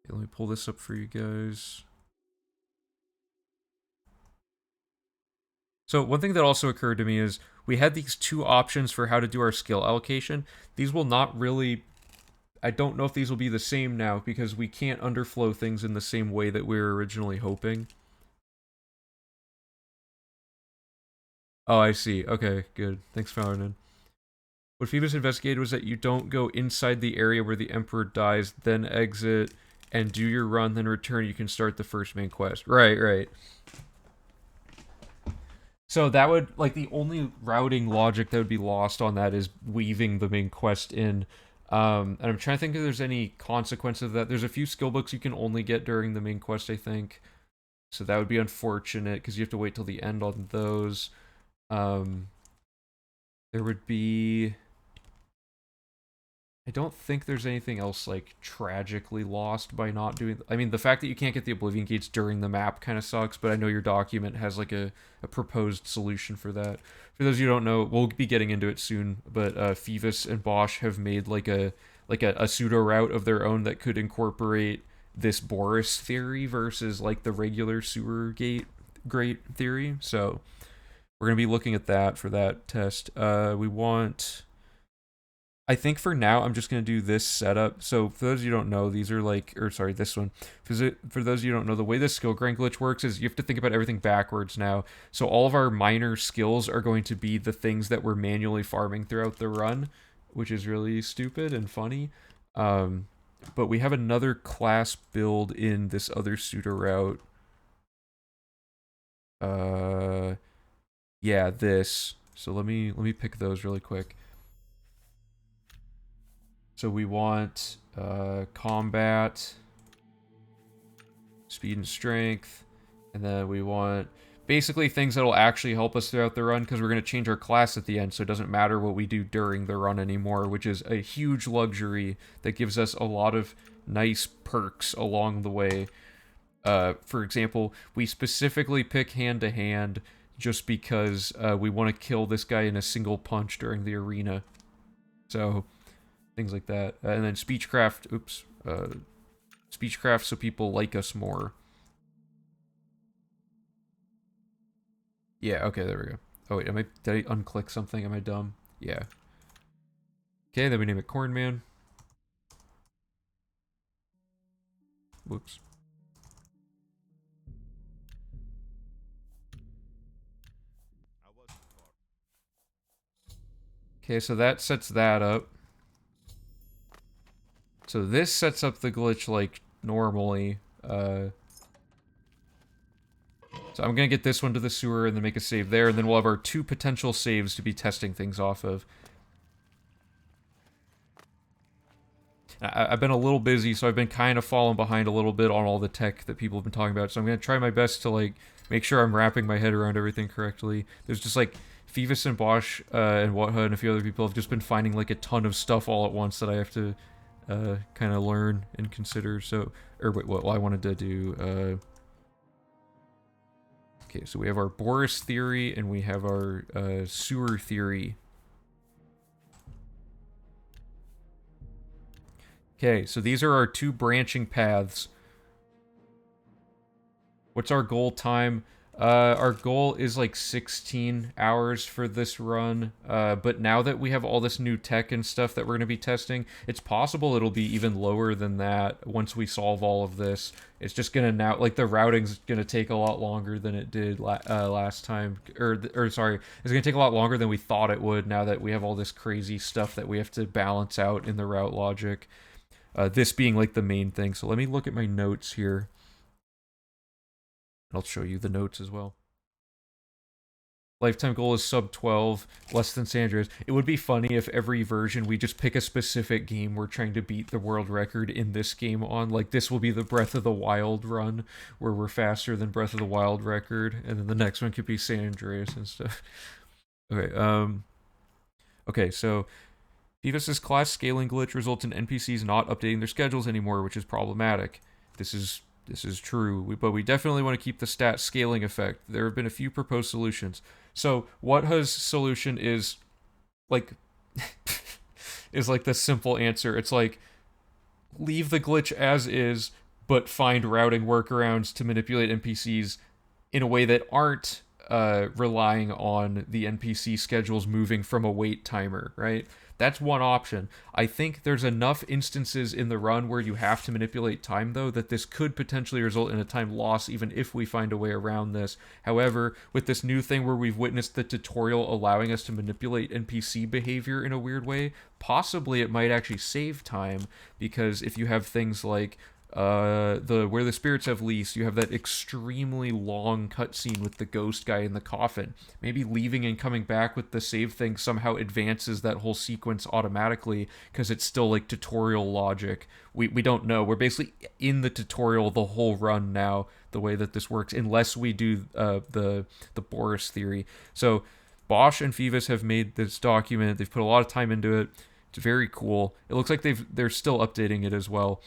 A: Okay, let me pull this up for you guys. So one thing that also occurred to me is we had these two options for how to do our skill allocation. These will not really, I don't know if these will be the same now, because we can't underflow things in the same way that we were originally hoping. Oh, I see. Okay, good. Thanks, Fountain. What Phoebus investigated was that you don't go inside the area where the Emperor dies, then exit and do your run, then return. You can start the first main quest. Right, right. So that would, like, the only routing logic that would be lost on that is weaving the main quest in. And I'm trying to think if there's any consequence of that. There's a few skill books you can only get during the main quest, I think. So that would be unfortunate, because you have to wait till the end on those. There would be, I don't think there's anything else like tragically lost by not doing, I mean, the fact that you can't get the Oblivion gates during the map kind of sucks, but I know your document has like a proposed solution for that. For those of you who don't know, we'll be getting into it soon, but Phoebus and Bosch have made like a pseudo route of their own that could incorporate this Baurus theory versus like the regular sewer gate great theory. So we're going to be looking at that for that test. We want, I think for now, I'm just going to do this setup. So for those of you who don't know, these are like, or sorry, this one. For those of you who don't know, the way this skill grind glitch works is you have to think about everything backwards now. So all of our minor skills are going to be the things that we're manually farming throughout the run. which is really stupid and funny. But we have another class build in this other pseudo route. Yeah, this. So let me pick those really quick. So we want combat, speed and strength, and then we want basically things that'll actually help us throughout the run, because we're going to change our class at the end, so it doesn't matter what we do during the run anymore, which is a huge luxury that gives us a lot of nice perks along the way. For example, we specifically pick hand-to-hand just because we want to kill this guy in a single punch during the arena. So, things like that. And then speechcraft, speechcraft so people like us more. Yeah, okay, there we go. Oh wait, did I unclick something? Am I dumb? Yeah. Okay, then we name it Cornman. Whoops. Okay, so that sets that up. So this sets up the glitch like normally. So I'm gonna get this one to the sewer and then make a save there, and then we'll have our 2 potential saves to be testing things off of. I've been a little busy, so I've been kind of falling behind a little bit on all the tech that people have been talking about, so I'm gonna try my best to, like, make sure I'm wrapping my head around everything correctly. There's just, like, Phoebus and Bosch and Whatha and a few other people have just been finding, like, a ton of stuff all at once that I have to kind of learn and consider, so... Or, wait, what I wanted to do, Okay, so we have our Baurus theory, and we have our sewer theory. Okay, so these are our 2 branching paths. What's our goal time? Our goal is like 16 hours for this run, but now that we have all this new tech and stuff that we're going to be testing, it's possible it'll be even lower than that once we solve all of this. It's just going to now, like, the routing's going to take a lot longer than it did last time, or sorry, it's going to take a lot longer than we thought it would now that we have all this crazy stuff that we have to balance out in the route logic. This being, like, the main thing. So let me look at my notes here. I'll show you the notes as well. Lifetime goal is sub 12, less than San Andreas. It would be funny if every version we just pick a specific game we're trying to beat the world record in this game on. Like, this will be the Breath of the Wild run, where we're faster than Breath of the Wild record, and then the next one could be San Andreas and stuff. Okay, okay, so Beavis's class scaling glitch results in NPCs not updating their schedules anymore, which is problematic. This is true, but we definitely want to keep the stat scaling effect. There have been a few proposed solutions. So Whatha's solution is like is like the simple answer. It's like, leave the glitch as is, but find routing workarounds to manipulate NPCs in a way that aren't relying on the NPC schedules moving from a wait timer, right? That's one option. I think there's enough instances in the run where you have to manipulate time, though, that this could potentially result in a time loss, even if we find a way around this. However, with this new thing where we've witnessed the tutorial allowing us to manipulate NPC behavior in a weird way, possibly it might actually save time, because if you have things like where the spirits have leased, you have that extremely long cutscene with the ghost guy in the coffin. Maybe leaving and coming back with the save thing somehow advances that whole sequence automatically, because it's still like tutorial logic. We don't know. We're basically in the tutorial the whole run now, the way that this works, unless we do the Baurus theory. So Bosch and Phoebus have made this document. They've put a lot of time into it. It's very cool. It looks like they're still updating it as well.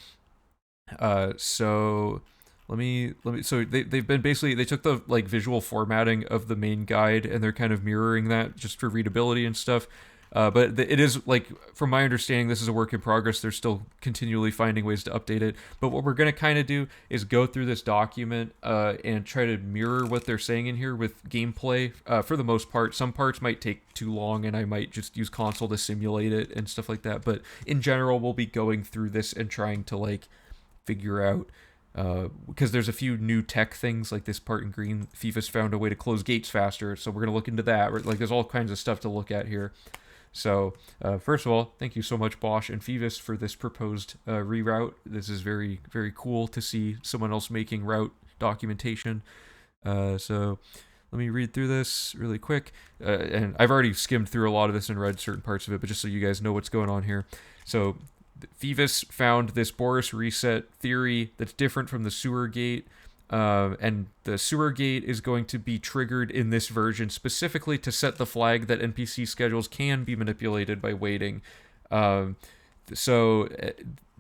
A: So so they've been basically, they took the like visual formatting of the main guide and they're kind of mirroring that just for readability and stuff. But it is, like, from my understanding, this is a work in progress. They're still continually finding ways to update it. But what we're going to kind of do is go through this document and try to mirror what they're saying in here with gameplay. For the most part, some parts might take too long and I might just use console to simulate it and stuff like that. But in general, we'll be going through this and trying to, like, figure out, because there's a few new tech things, like this part in green. Phoebus found a way to close gates faster, so we're going to look into that. Like, there's all kinds of stuff to look at here. So, first of all, thank you so much, Bosch and Phoebus, for this proposed reroute. This is very, very cool to see someone else making route documentation. So, let me read through this really quick. And I've already skimmed through a lot of this and read certain parts of it, but just so you guys know what's going on here. So, Phoebus found this Baurus reset theory that's different from the sewer gate. And the sewer gate is going to be triggered in this version specifically to set the flag that NPC schedules can be manipulated by waiting. So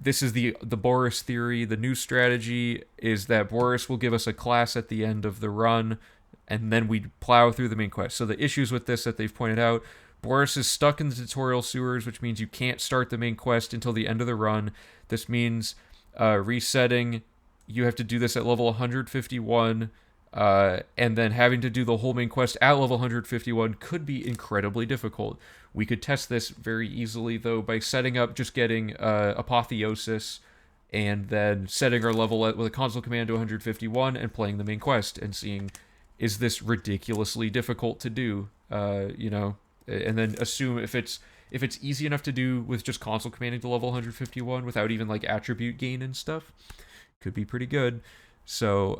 A: this is the Baurus theory. The new strategy is that Baurus will give us a class at the end of the run, and then we plow through the main quest. So the issues with this that they've pointed out: Baurus is stuck in the tutorial sewers, which means you can't start the main quest until the end of the run. This means resetting. You have to do this at level 151, and then having to do the whole main quest at level 151 could be incredibly difficult. We could test this very easily, though, by setting up just getting Apotheosis and then setting our level with a console command to 151 and playing the main quest and seeing, is this ridiculously difficult to do? And then assume if it's easy enough to do with just console commanding to level 151 without even like attribute gain and stuff, could be pretty good. So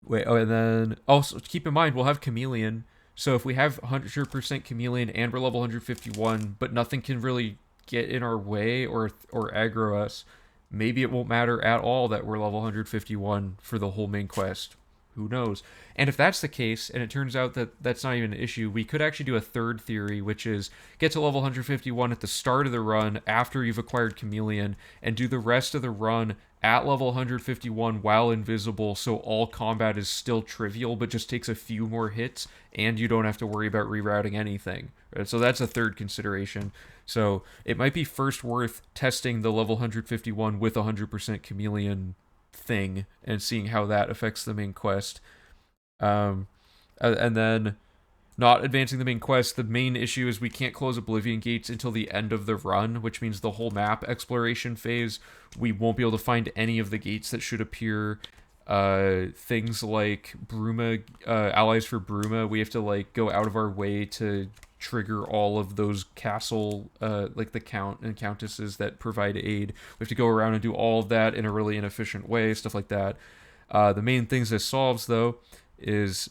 A: and then also keep in mind we'll have Chameleon. So if we have 100% Chameleon and we're level 151, but nothing can really get in our way or aggro us, maybe it won't matter at all that we're level 151 for the whole main quest. Who knows? And if that's the case, and it turns out that that's not even an issue, we could actually do a third theory, which is get to level 151 at the start of the run after you've acquired Chameleon, and do the rest of the run at level 151 while invisible, so all combat is still trivial, but just takes a few more hits, and you don't have to worry about rerouting anything. Right? So that's a third consideration. So it might be first worth testing the level 151 with 100% Chameleon thing and seeing how that affects the main quest, and then not advancing the main quest. The main issue is we can't close Oblivion gates until the end of the run, which means the whole map exploration phase we won't be able to find any of the gates that should appear. Things like Bruma, allies for Bruma, we have to like go out of our way to trigger all of those castle, like the count and countesses that provide aid. We have to go around and do all of that in a really inefficient way, stuff like that. The main things this solves, though, is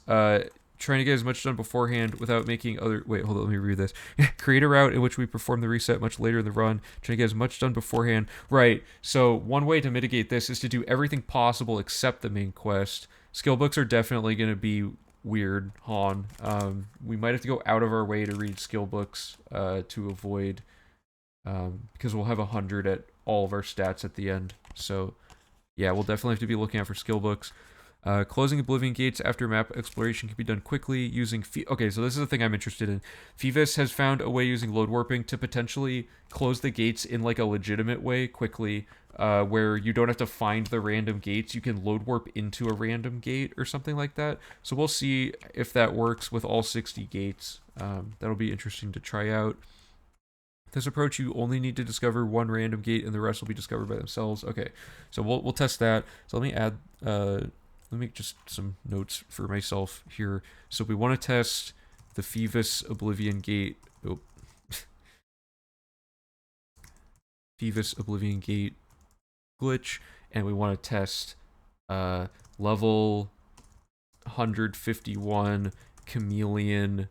A: trying to get as much done beforehand without making other... Wait, hold on, let me read this. Create a route in which we perform the reset much later in the run. Trying to get as much done beforehand. Right, so one way to mitigate this is to do everything possible except the main quest. Skill books are definitely going to be weird, Han. We might have to go out of our way to read skill books to avoid... because we'll have 100 at all of our stats at the end. So, yeah, we'll definitely have to be looking out for skill books. Closing Oblivion gates after map exploration can be done quickly using... Okay, so this is the thing I'm interested in. Phoebus has found a way using load warping to potentially close the gates in like a legitimate way quickly, where you don't have to find the random gates. You can load warp into a random gate or something like that. So we'll see if that works with all 60 gates. That'll be interesting to try out. This approach, you only need to discover one random gate and the rest will be discovered by themselves. Okay, so we'll test that. So let me add... let me make just some notes for myself here. So we want to test the Phoebus Oblivion Gate. Oh. Phoebus Oblivion Gate glitch, and we want to test level 151 Chameleon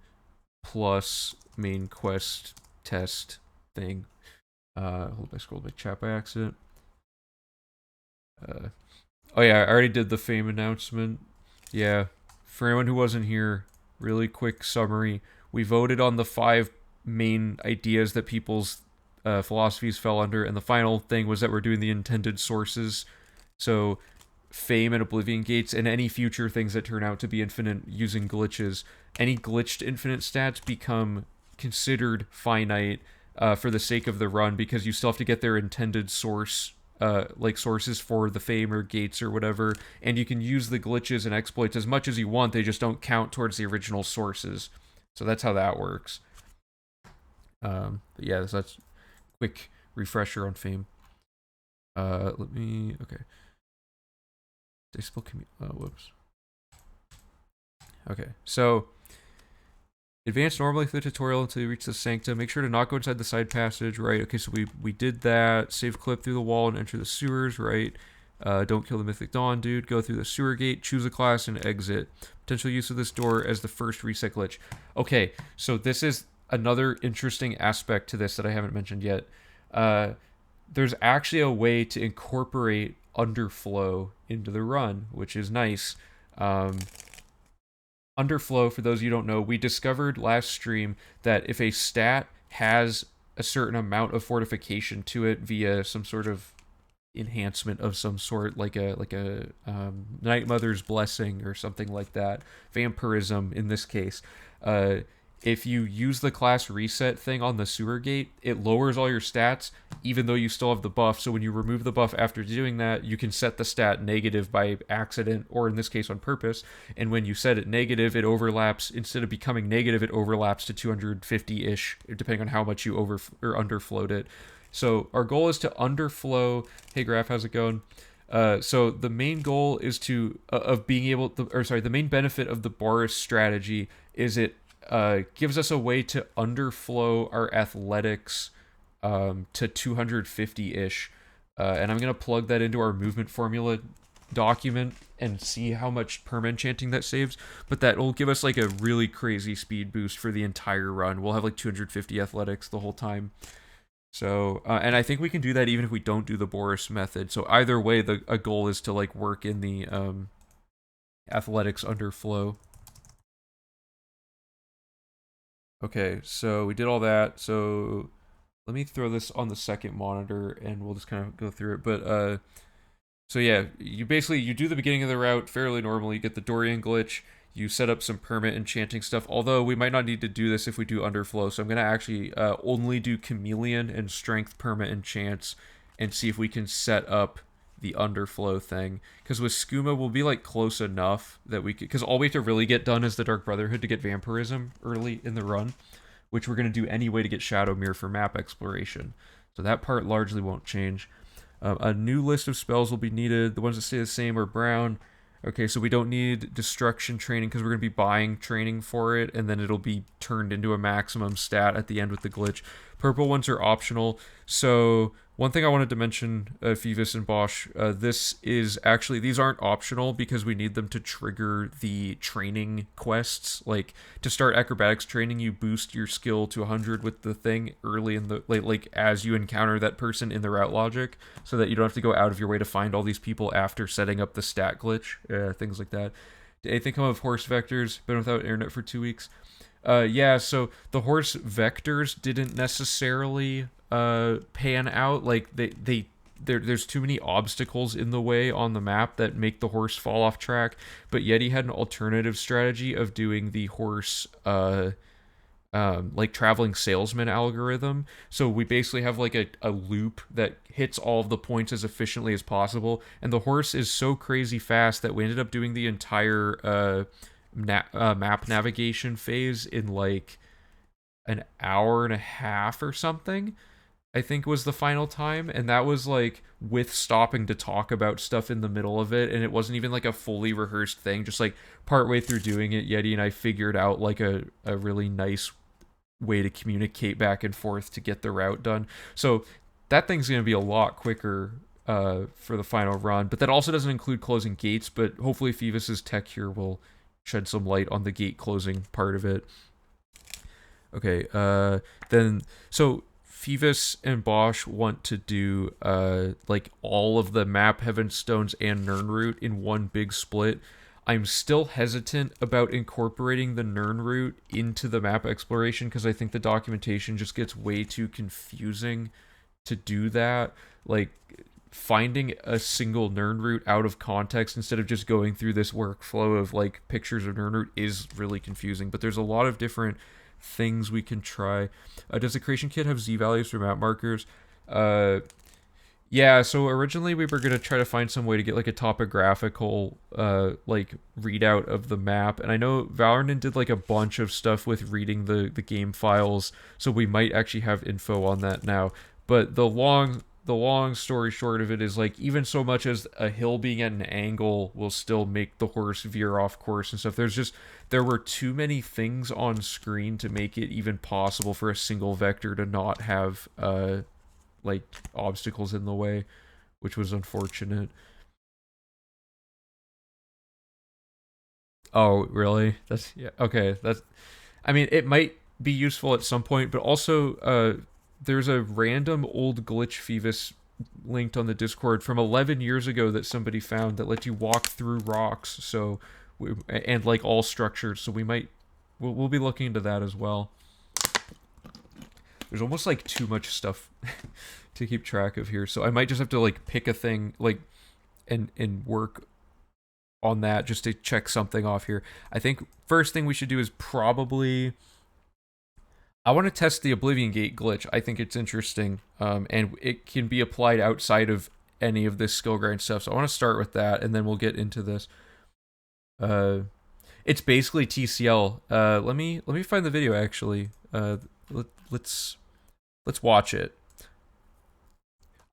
A: plus main quest test thing. Hold on, I scrolled my chat by accident. Oh yeah, I already did the fame announcement. Yeah, for anyone who wasn't here, really quick summary. We voted on the 5 main ideas that people's philosophies fell under, and the final thing was that we're doing the intended sources. So, fame and Oblivion gates, and any future things that turn out to be infinite using glitches. Any glitched infinite stats become considered finite for the sake of the run, because you still have to get their intended source, like sources for the fame or gates or whatever, and you can use the glitches and exploits as much as you want. They just don't count towards the original sources. So that's how that works. But yeah, so that's a quick refresher on fame. Let me... Okay. Did I spell whoops. Okay, so Advance normally through the tutorial until you reach the sanctum. Make sure to not go inside the side passage, right? Okay, so we did that. Save clip through the wall and enter the sewers, right? Don't kill the Mythic Dawn dude. Go through the sewer gate, choose a class, and exit. Potential use of this door as the first reset glitch. Okay, so this is another interesting aspect to this that I haven't mentioned yet. There's actually a way to incorporate underflow into the run, which is nice. Underflow, for those of you who don't know, we discovered last stream that if a stat has a certain amount of fortification to it via some sort of enhancement of some sort, like a Night Mother's Blessing or something like that, vampirism in this case, if you use the class reset thing on the sewer gate, it lowers all your stats, even though you still have the buff. So when you remove the buff after doing that, you can set the stat negative by accident, or in this case on purpose. And when you set it negative, it overlaps. Instead of becoming negative, it overlaps to 250-ish, depending on how much you over or underflowed it. So our goal is to underflow. Hey Graph, how's it going? So the main goal is to of being able to, or sorry, the main benefit of the Baurus strategy is it gives us a way to underflow our athletics to 250-ish. And I'm going to plug that into our movement formula document and see how much perma-enchanting that saves. But that will give us like a really crazy speed boost for the entire run. We'll have like 250 athletics the whole time. So, and I think we can do that even if we don't do the Baurus method. So either way, a goal is to like work in the athletics underflow. Okay, so we did all that. So let me throw this on the second monitor and we'll just kind of go through it. But so yeah, you do the beginning of the route fairly normally. You get the Dorian glitch. You set up some permit enchanting stuff. Although we might not need to do this if we do underflow. So I'm gonna actually only do chameleon and strength permit enchants and see if we can set up the underflow thing, because with skooma we'll be like close enough that we could, because all we have to really get done is the Dark Brotherhood to get vampirism early in the run, which we're going to do anyway to get Shadow Mirror for map exploration, so that part largely won't change. A new list of spells will be needed. The ones that stay the same are brown. Okay, so we don't need destruction training because we're going to be buying training for it, and then it'll be turned into a maximum stat at the end with the glitch. Purple ones are optional. So one thing I wanted to mention, Phoebus and Bosch, these aren't optional because we need them to trigger the training quests. Like, to start acrobatics training, you boost your skill to 100 with the thing early in the, like as you encounter that person in the route logic, so that you don't have to go out of your way to find all these people after setting up the stat glitch, things like that. Did anything come of horse vectors? Been without internet for 2 weeks. Yeah, so the horse vectors didn't necessarily pan out. Like there's too many obstacles in the way on the map that make the horse fall off track. But Yeti had an alternative strategy of doing the horse like traveling salesman algorithm. So we basically have like a loop that hits all of the points as efficiently as possible, and the horse is so crazy fast that we ended up doing the entire map navigation phase in like an hour and a half or something, I think was the final time. And that was like with stopping to talk about stuff in the middle of it, and it wasn't even like a fully rehearsed thing. Just like partway through doing it, Yeti and I figured out like a really nice way to communicate back and forth to get the route done. So that thing's going to be a lot quicker for the final run, but that also doesn't include closing gates. But hopefully Phoebus's tech here will shed some light on the gate closing part of it. Okay, then, so Phoebus and Bosch want to do like all of the map Heaven Stones and Nirnroot in one big split. I'm still hesitant about incorporating the Nirnroot into the map exploration because I think the documentation just gets way too confusing to do that. Like, finding a single Nirnroot out of context instead of just going through this workflow of like pictures of Nirnroot is really confusing. But there's a lot of different things we can try. Does the creation kit have Z values for map markers? Yeah, so originally we were going to try to find some way to get like a topographical like readout of the map, and I know Valorant did like a bunch of stuff with reading the game files, so we might actually have info on that now. But the long the long story short of it is like even so much as a hill being at an angle will still make the horse veer off course and stuff. There were too many things on screen to make it even possible for a single vector to not have like obstacles in the way, which was unfortunate. Oh, really? That's yeah. Okay, that's I mean, it might be useful at some point, but also there's a random old glitch Phoebus linked on the Discord from 11 years ago that somebody found that lets you walk through rocks, so and like all structures. So we'll be looking into that as well. There's almost like too much stuff to keep track of here, so I might just have to like pick a thing like and work on that just to check something off here. I think first thing we should do is probably I want to test the Oblivion Gate glitch. I think it's interesting, and it can be applied outside of any of this skill grind stuff. So I want to start with that, and then we'll get into this. It's basically TCL. Let me find the video actually. Let's watch it.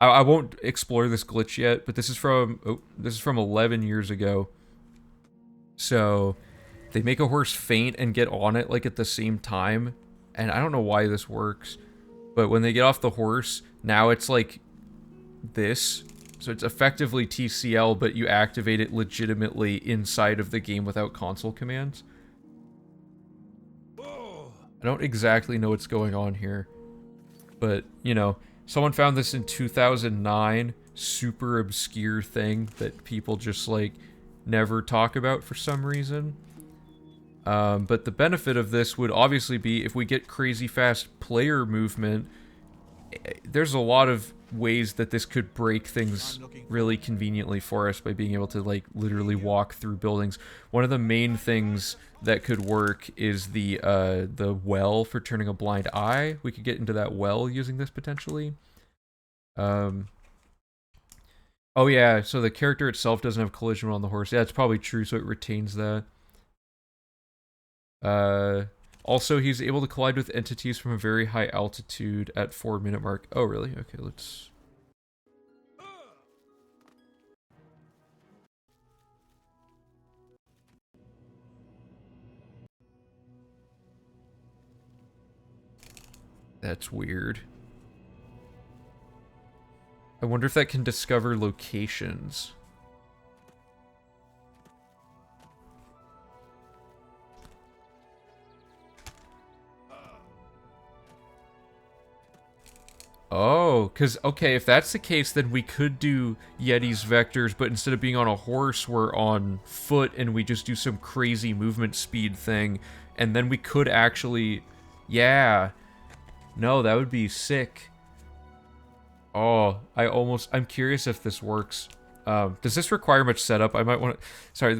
A: I won't explore this glitch yet, but this is from 11 years ago. So they make a horse faint and get on it like at the same time. And I don't know why this works, but when they get off the horse, now it's like this. So it's effectively TCL, but you activate it legitimately inside of the game without console commands. I don't exactly know what's going on here, but, you know, someone found this in 2009, super obscure thing that people just, like, never talk about for some reason. But the benefit of this would obviously be if we get crazy fast player movement, there's a lot of ways that this could break things really conveniently for us by being able to like literally walk through buildings. One of the main things that could work is the well for turning a blind eye. We could get into that well using this potentially. Oh yeah, so the character itself doesn't have collision on the horse. Yeah, it's probably true, so it retains that. Also, he's able to collide with entities from a very high altitude at 4-minute mark. Oh, really? Okay, let's... That's weird. I wonder if that can discover locations. Oh, because, okay, if that's the case, then we could do Yeti's vectors, but instead of being on a horse, we're on foot, and we just do some crazy movement speed thing, and then we could actually... Yeah. No, that would be sick. Oh, I'm curious if this works. Does this require much setup? I might want to... Sorry,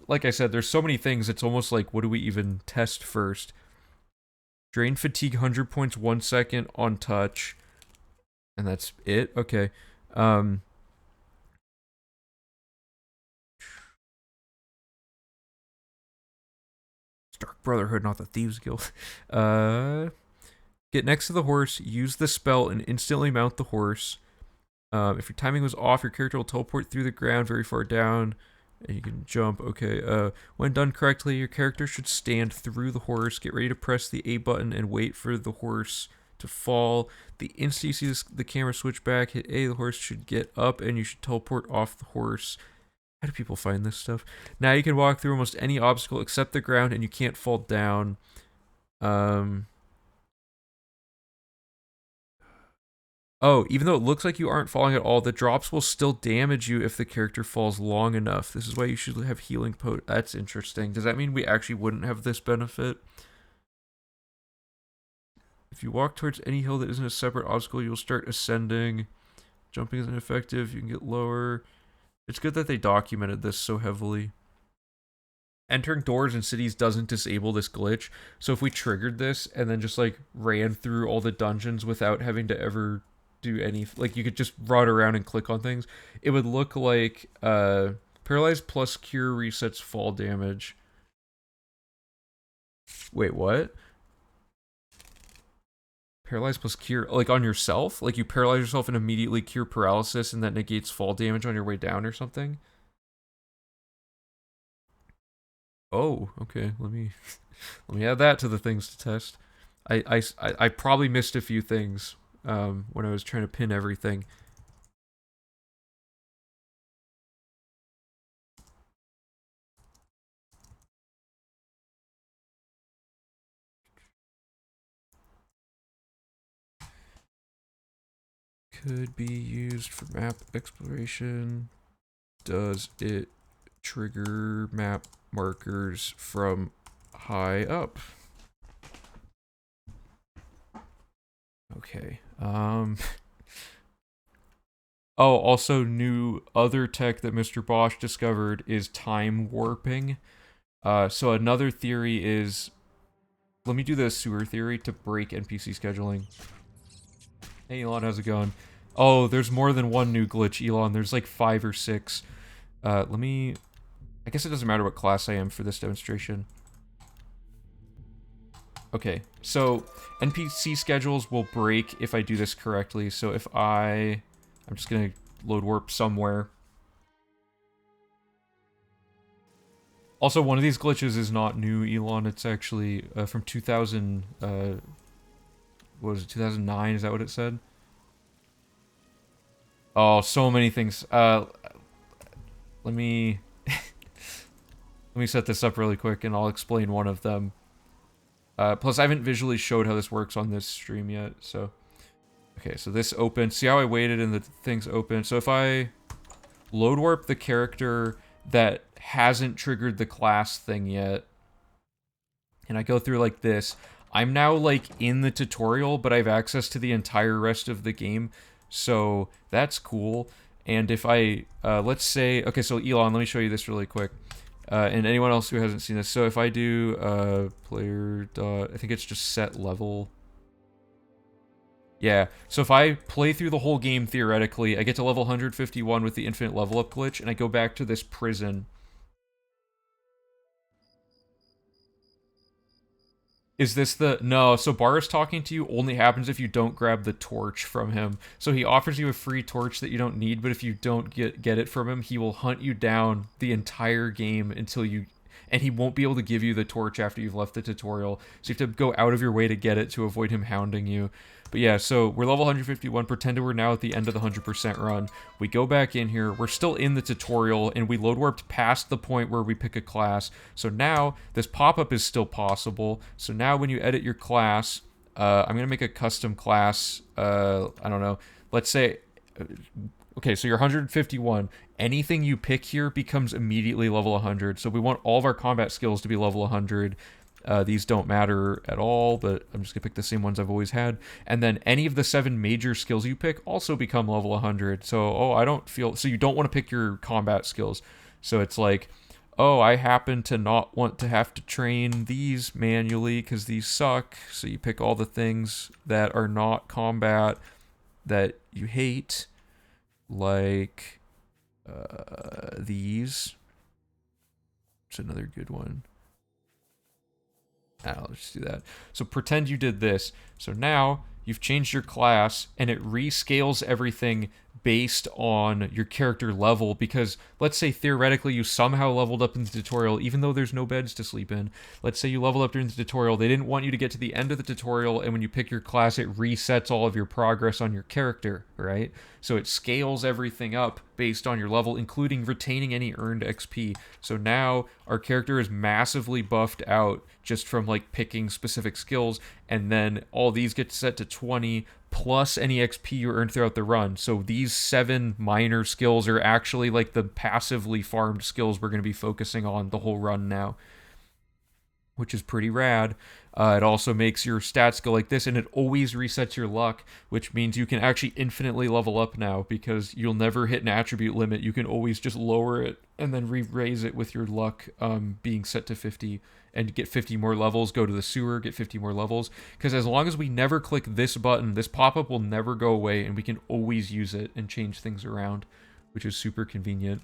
A: like I said, there's so many things, it's almost like, what do we even test first? Drain fatigue 100 points 1 second on touch. And that's it? Okay. Dark Brotherhood, not the Thieves Guild. Get next to the horse, use the spell, and instantly mount the horse. If your timing was off, your character will teleport through the ground very far down, and you can jump. Okay, when done correctly, your character should stand through the horse. Get ready to press the A button and wait for the horse to fall. The instant you see the camera switch back, hit A, the horse should get up, and you should teleport off the horse. How do people find this stuff? Now you can walk through almost any obstacle except the ground, and you can't fall down. Oh, even though it looks like you aren't falling at all, the drops will still damage you if the character falls long enough. This is why you should have healing pot. That's interesting. Does that mean we actually wouldn't have this benefit? If you walk towards any hill that isn't a separate obstacle, you'll start ascending. Jumping is ineffective. You can get lower. It's good that they documented this so heavily. Entering doors in cities doesn't disable this glitch. So if we triggered this and then just like ran through all the dungeons without having to ever do any, like you could just run around and click on things, it would look like paralyzed plus cure resets fall damage. Wait, what? Paralyze plus cure, like on yourself? Like you paralyze yourself and immediately cure paralysis and that negates fall damage on your way down or something? Oh, okay. Let me add that to the things to test. I probably missed a few things when I was trying to pin everything. Could be used for map exploration. Does it trigger map markers from high up? Okay. Oh, also new other tech that Mr. Bosch discovered is time warping. So another theory is, let me do the sewer theory to break NPC scheduling. Hey Elon, how's it going? Oh, there's more than one new glitch, Elon. There's like 5 or 6. I guess it doesn't matter what class I am for this demonstration. Okay, so NPC schedules will break if I do this correctly. So if I'm just gonna load warp somewhere. Also, one of these glitches is not new, Elon. It's actually from 2000, what was it, 2009? Is that what it said? Oh, so many things. Let me let me set this up really quick, and I'll explain one of them. Plus, I haven't visually showed how this works on this stream yet, so... Okay, so this opens. See how I waited and the thing's open? So if I load warp the character that hasn't triggered the class thing yet, and I go through like this, I'm now like in the tutorial, but I have access to the entire rest of the game, so that's cool. And if I, let's say, okay, so Elon, let me show you this really quick. And anyone else who hasn't seen this. So if I do player dot, I think it's just set level. Yeah, so if I play through the whole game theoretically, I get to level 151 with the infinite level up glitch, and I go back to this prison. Is this the... No, so Baurus talking to you only happens if you don't grab the torch from him. So he offers you a free torch that you don't need, but if you don't get it from him, he will hunt you down the entire game until you... And he won't be able to give you the torch after you've left the tutorial. So you have to go out of your way to get it to avoid him hounding you. But yeah, so we're level 151. Pretend we're now at the end of the 100% run. We go back in here. We're still in the tutorial, and we load warped past the point where we pick a class. So now this pop-up is still possible. So now when you edit your class, I'm going to make a custom class. I don't know. Let's say... Okay, so you're 151. Anything you pick here becomes immediately level 100. So we want all of our combat skills to be level 100. These don't matter at all, but I'm just going to pick the same ones I've always had. And then any of the 7 major skills you pick also become level 100. So, oh, I don't feel... So you don't want to pick your combat skills. So it's like, oh, I happen to not want to have to train these manually because these suck. So you pick all the things that are not combat that you hate. Like these. It's another good one. Let's do that. So pretend you did this. So now you've changed your class and it rescales everything based on your character level, because let's say theoretically you somehow leveled up in the tutorial even though there's no beds to sleep in. Let's say you leveled up during the tutorial, they didn't want you to get to the end of the tutorial, and when you pick your class it resets all of your progress on your character, right? So it scales everything up based on your level, including retaining any earned XP. So now our character is massively buffed out just from like picking specific skills, and then all these get set to 20 plus any XP you earned throughout the run. So these 7 minor skills are actually like the passively farmed skills we're going to be focusing on the whole run now, which is pretty rad. It also makes your stats go like this, and it always resets your luck, which means you can actually infinitely level up now because you'll never hit an attribute limit. You can always just lower it and then re-raise it with your luck being set to 50, and get 50 more levels, go to the sewer, get 50 more levels. Because as long as we never click this button, this pop-up will never go away, and we can always use it and change things around, which is super convenient.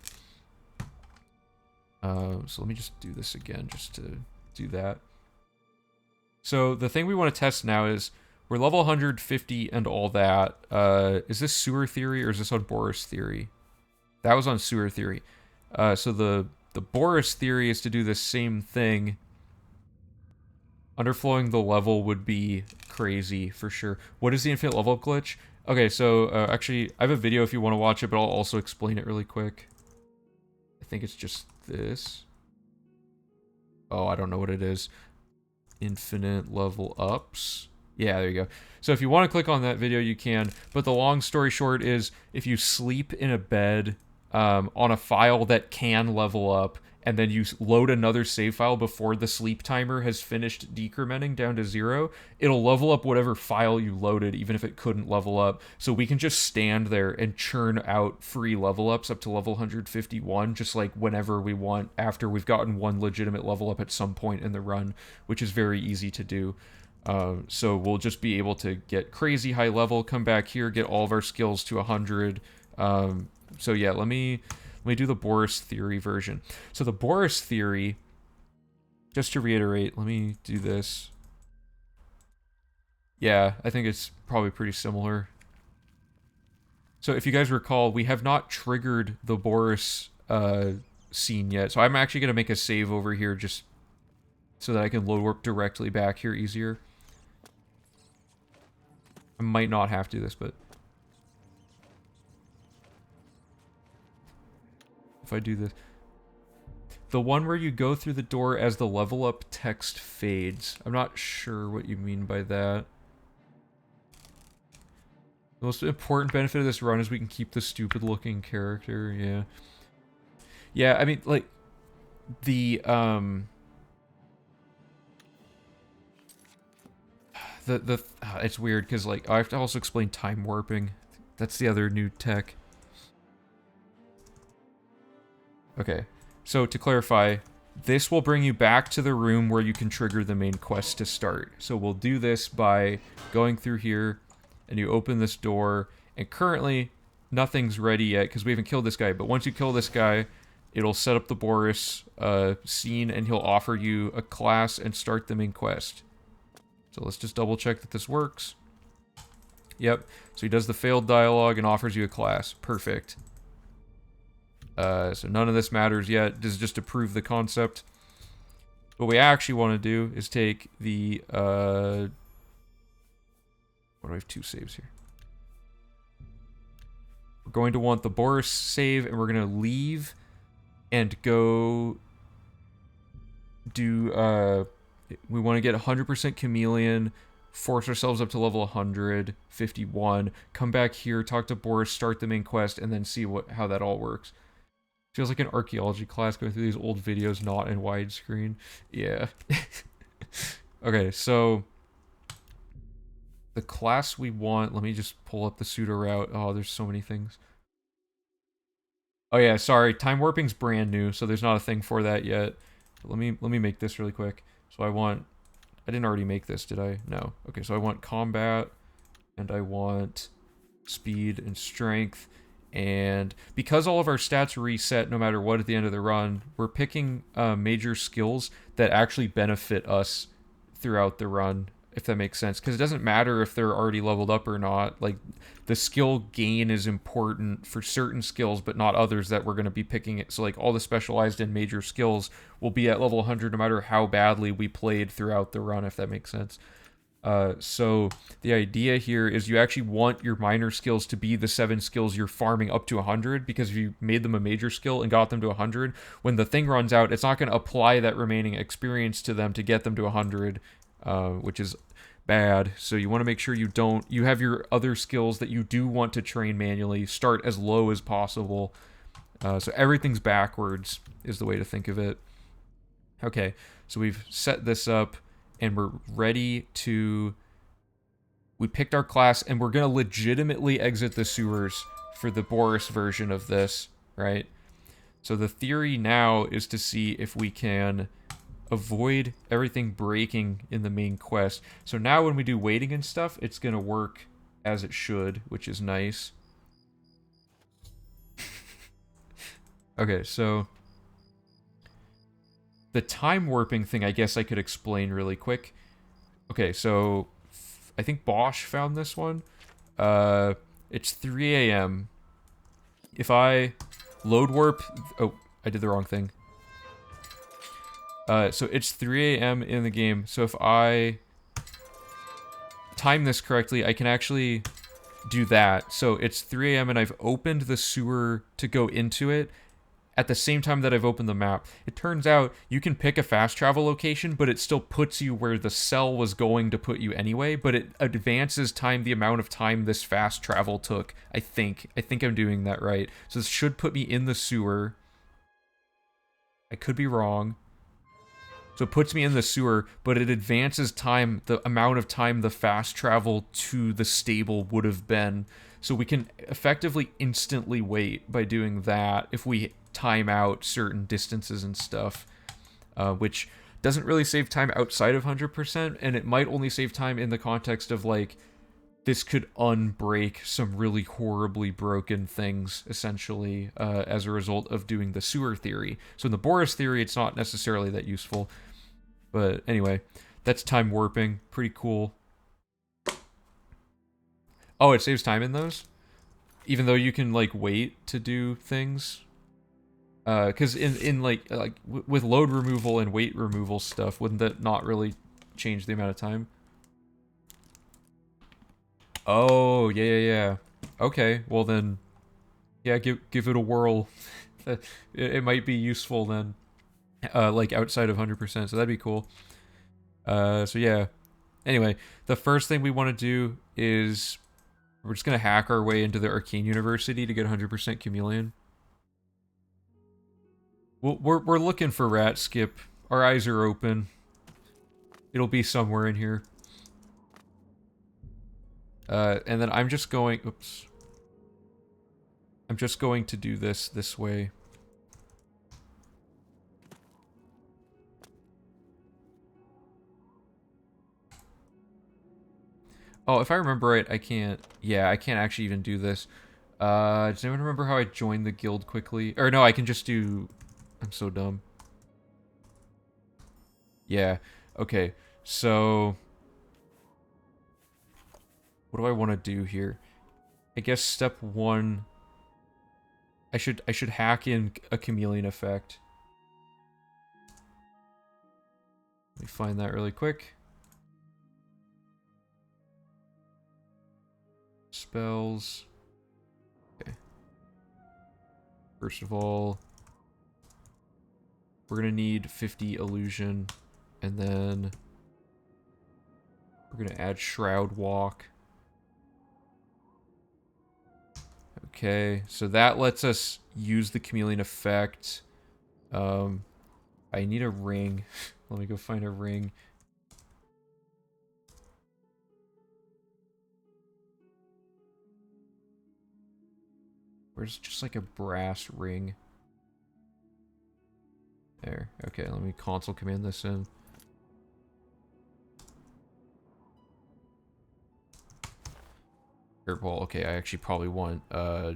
A: So let me just do this again just to do that. So the thing we want to test now is we're level 150 and all that. Is this sewer theory or is this on Baurus theory? That was on sewer theory. So the Baurus theory is to do the same thing. Underflowing the level would be crazy for sure. What is the infinite level up glitch? Okay, so actually, I have a video if you want to watch it, but I'll also explain it really quick. I think it's just this. Oh, I don't know what it is. Infinite level ups. Yeah, there you go. So if you want to click on that video, you can. But the long story short is, if you sleep in a bed on a file that can level up, and then you load another save file before the sleep timer has finished decrementing down to 0, it'll level up whatever file you loaded, even if it couldn't level up. So we can just stand there and churn out free level ups up to level 151, just like whenever we want, after we've gotten one legitimate level up at some point in the run, which is very easy to do. So we'll just be able to get crazy high level, come back here, get all of our skills to 100. So yeah, let me do the Baurus theory version. So the Baurus theory, just to reiterate, let me do this. Yeah, I think it's probably pretty similar. So if you guys recall, we have not triggered the Baurus scene yet. So I'm actually going to make a save over here just so that I can load warp directly back here easier. I might not have to do this, but if I do this, the one where you go through the door as the level up text fades. I'm not sure what you mean by that. The most important benefit of this run is we can keep the stupid looking character. Yeah. Yeah, I mean, like, the it's weird because, like, I have to also explain time warping. That's the other new tech. Okay, so to clarify, this will bring you back to the room where you can trigger the main quest to start. So we'll do this by going through here, and you open this door, and currently nothing's ready yet because we haven't killed this guy, but once you kill this guy, it'll set up the Baurus scene, and he'll offer you a class and start the main quest. So let's just double check that this works. Yep, so he does the failed dialogue and offers you a class. Perfect. So none of this matters yet. This is just to prove the concept. What we actually want to do is take the... what do I have? 2 saves here. We're going to want the Baurus save, and we're going to leave and go do... we want to get 100% chameleon, force ourselves up to level 100, 51, come back here, talk to Baurus, start the main quest, and then see how that all works. Feels like an archaeology class going through these old videos not in widescreen. Yeah. Okay, so the class we want, let me just pull up the pseudo route. Oh, there's so many things. Oh yeah, sorry, time warping's brand new, so there's not a thing for that yet. But let me make this really quick. So I didn't already make this, did I? No. Okay, so I want combat, and I want speed and strength. And because all of our stats reset no matter what at the end of the run, we're picking major skills that actually benefit us throughout the run, if that makes sense. Because it doesn't matter if they're already leveled up or not. Like, the skill gain is important for certain skills, but not others that we're going to be picking it. So, like, all the specialized and major skills will be at level 100 no matter how badly we played throughout the run, if that makes sense. So the idea here is you actually want your minor skills to be the 7 skills you're farming up to 100, because if you made them a major skill and got them to 100, when the thing runs out, it's not going to apply that remaining experience to them to get them to 100, which is bad. So you want to make sure you have your other skills that you do want to train manually start as low as possible. So everything's backwards is the way to think of it. Okay, so we've set this up. And we're ready to... We picked our class, and we're going to legitimately exit the sewers for the Baurus version of this, right? So the theory now is to see if we can avoid everything breaking in the main quest. So now when we do waiting and stuff, it's going to work as it should, which is nice. Okay, so... The time warping thing, I guess I could explain really quick. Okay, so I think Bosch found this one. It's 3 a.m. If I load warp... Oh, I did the wrong thing. So it's 3 a.m. in the game. So if I time this correctly, I can actually do that. So it's 3 a.m. and I've opened the sewer to go into it at the same time that I've opened the map. It turns out you can pick a fast travel location, but it still puts you where the cell was going to put you anyway, but it advances the amount of time this fast travel took, I think. I think I'm doing that right. So this should put me in the sewer. I could be wrong. So it puts me in the sewer, but it advances the amount of time the fast travel to the stable would have been. So we can effectively instantly wait by doing that if we time out certain distances and stuff, which doesn't really save time outside of 100%, and it might only save time in the context of, like, this could unbreak some really horribly broken things, essentially, as a result of doing the sewer theory. So in the Baurus theory, it's not necessarily that useful. But anyway, that's time warping. Pretty cool. Oh, it saves time in those? Even though you can, like, wait to do things? Because in with load removal and weight removal stuff, wouldn't that not really change the amount of time? Oh, yeah. Okay, well then, yeah, give it a whirl. It might be useful then, like outside of 100%, so that'd be cool. So yeah. Anyway, the first thing we want to do is we're just gonna hack our way into the Arcane University to get 100% Chameleon. We're looking for Rat Skip. Our eyes are open. It'll be somewhere in here. And then I'm just going... Oops. I'm just going to do this way. Oh, if I remember right, I can't... Yeah, I can't actually even do this. Does anyone remember how I joined the guild quickly? Or no, I can just do... I'm so dumb. Yeah, okay. So... What do I want to do here? I guess step one... I should hack in a chameleon effect. Let me find that really quick. Spells. Okay. First of all, we're gonna need 50 illusion, and then we're gonna add Shroud Walk. Okay, so that lets us use the chameleon effect. I need a ring. Let me go find a ring. Where's just like a brass ring? There. Okay, let me console command this in. Well, okay, I actually probably want, I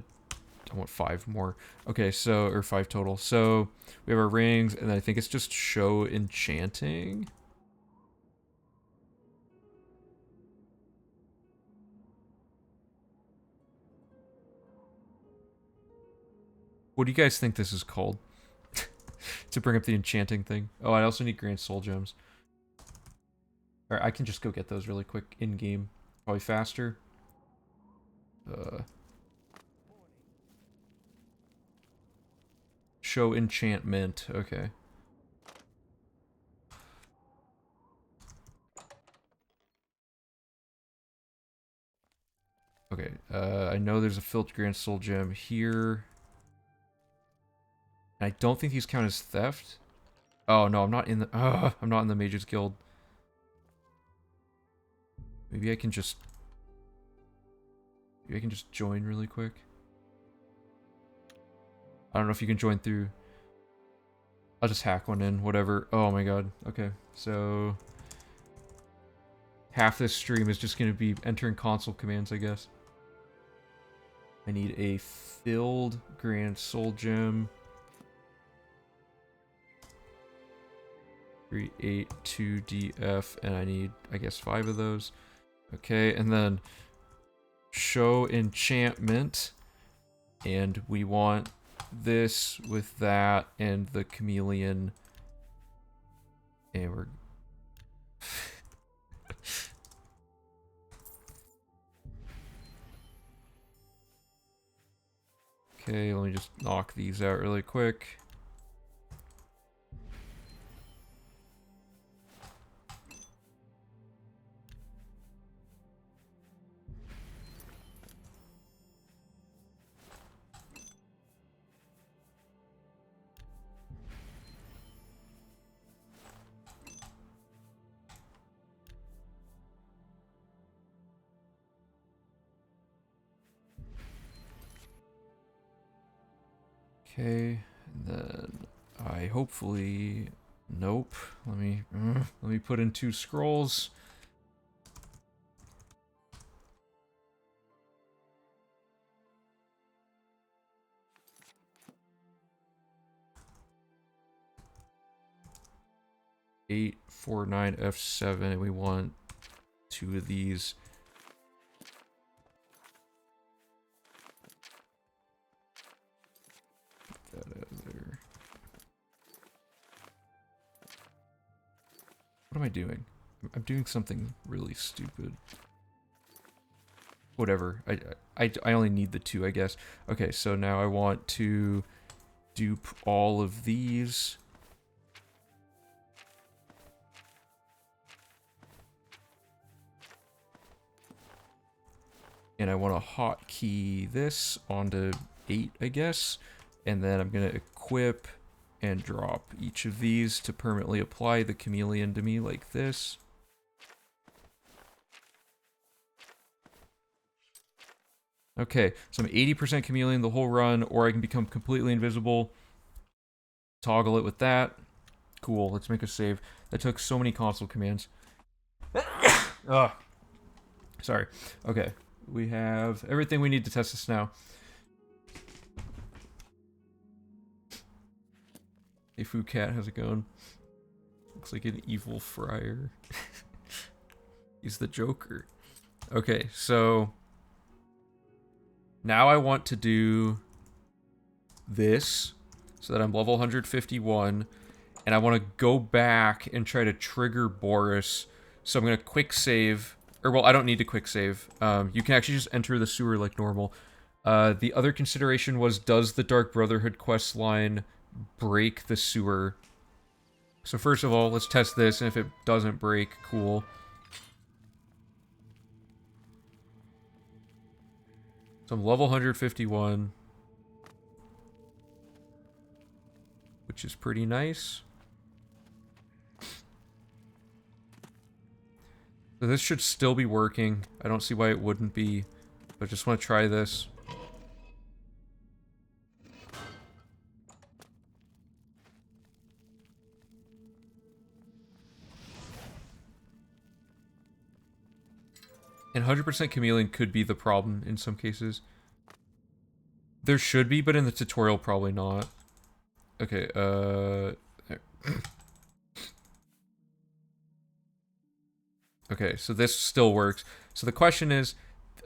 A: want 5 more. Okay, so, or 5 total. So, we have our rings, and I think it's just show enchanting. What do you guys think this is called? To bring up the enchanting thing. Oh, I also need Grand Soul Gems. Alright, I can just go get those really quick in-game. Probably faster. Show enchantment. Okay. Okay, I know there's a filtered Grand Soul Gem here. I don't think these count as theft. Oh no, I'm not in the I'm not in the Mages Guild. Maybe I can just join really quick. I don't know if you can join through. I'll just hack one in, whatever. Oh my god. Okay. So half this stream is just going to be entering console commands, I guess. I need a filled Grand Soul Gem. 382 DF, and I need, I guess, 5 of those. Okay, and then show enchantment. And we want this with that and the chameleon. And we're... Okay, let me just knock these out really quick. Okay, and then I hopefully... Nope. Let me put in 2 scrolls. Eight, 4, 9, F7, and we want 2 of these. Get that out of there. What am I doing? I'm doing something really stupid. Whatever. I only need the 2, I guess. Okay, so now I want to dupe all of these. And I want to hotkey this onto 8, I guess. And then I'm going to equip and drop each of these to permanently apply the chameleon to me like this. Okay, so I'm 80% chameleon the whole run, or I can become completely invisible. Toggle it with that. Cool, let's make a save. That took so many console commands. Ugh. Sorry. Okay, we have everything we need to test this now. Hey, Foo Cat, how's it going? Looks like an evil friar. He's the Joker. Okay, so now I want to do this so that I'm level 151, and I want to go back and try to trigger Baurus. So I'm going to quick save, or well, I don't need to quick save. You can actually just enter the sewer like normal. The other consideration was, does the Dark Brotherhood quest line break the sewer? So first of all, let's test this, and if it doesn't break, cool. So I'm level 151, which is pretty nice. So this should still be working. I don't see why it wouldn't be, but I just want to try this. And 100% chameleon could be the problem in some cases. There should be, but in the tutorial probably not. Okay, okay, so this still works. So the question is,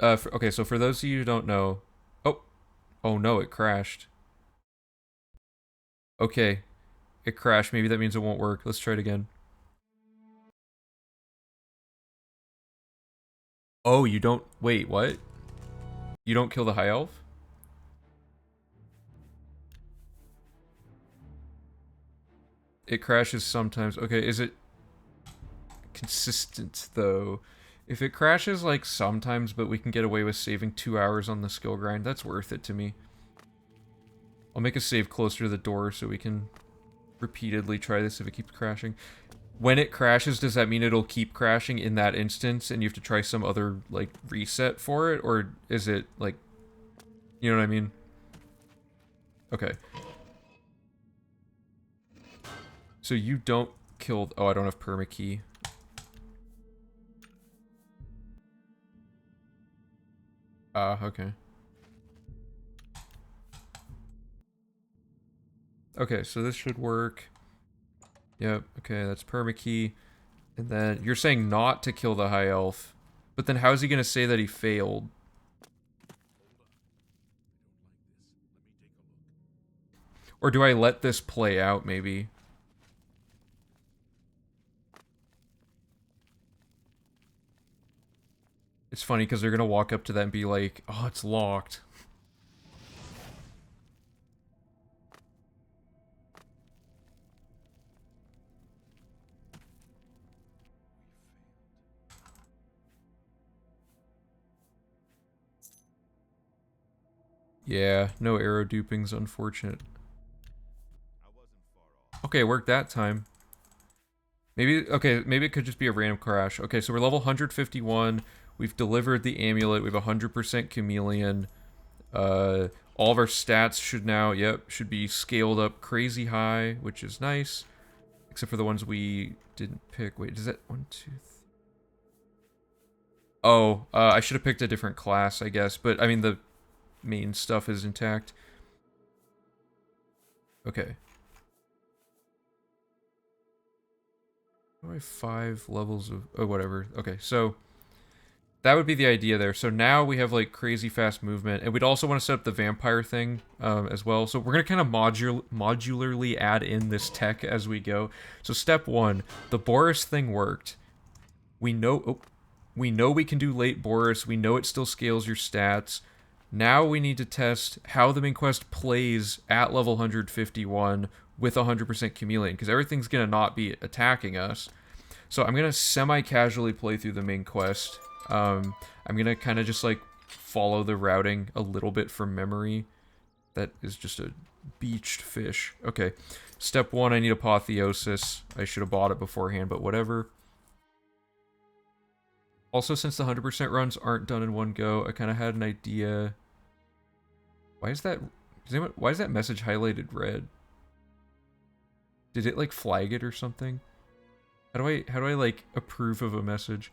A: okay, so for those of you who don't know... Oh no, it crashed. Okay, it crashed. Maybe that means it won't work. Let's try it again. Oh, you don't... Wait, what? You don't kill the high elf? It crashes sometimes. Okay, is it consistent, though? If it crashes, like, sometimes, but we can get away with saving 2 hours on the skill grind, that's worth it to me. I'll make a save closer to the door so we can repeatedly try this if it keeps crashing. When it crashes, does that mean it'll keep crashing in that instance and you have to try some other, like, reset for it? Or is it, like... You know what I mean? Okay. So you don't kill... Oh, I don't have permakey. Okay. Okay, so this should work. Yep, okay, that's permakey. And then you're saying not to kill the high elf. But then how is he going to say that he failed? Or do I let this play out, maybe? It's funny because they're going to walk up to that and be like, oh, it's locked. Yeah, no arrow duping's unfortunate. Okay, it worked that time. Maybe, okay, maybe it could just be a random crash. Okay, so we're level 151. We've delivered the amulet. We have 100% chameleon. All of our stats should now, yep, should be scaled up crazy high, which is nice. Except for the ones we didn't pick. Wait, is that 1, 2, 3? Oh, I should have picked a different class, I guess. But, I mean, the main stuff is intact. Okay. I have 5 levels of... Oh, whatever. Okay, so... That would be the idea there. So now we have, like, crazy fast movement. And we'd also want to set up the vampire thing as well. So we're going to kind of modularly add in this tech as we go. So step 1, the Baurus thing worked. We know... Oh, we know we can do late Baurus. We know it still scales your stats. Now we need to test how the main quest plays at level 151 with 100% chameleon, because everything's going to not be attacking us. So I'm going to semi-casually play through the main quest. I'm going to kind of just, like, follow the routing a little bit from memory. That is just a beached fish. Okay. Step 1, I need Apotheosis. I should have bought it beforehand, but whatever. Also, since the 100% runs aren't done in one go, I kind of had an idea. Why is that... Why is that message highlighted red? Did it, like, flag it or something? How do I like, approve of a message?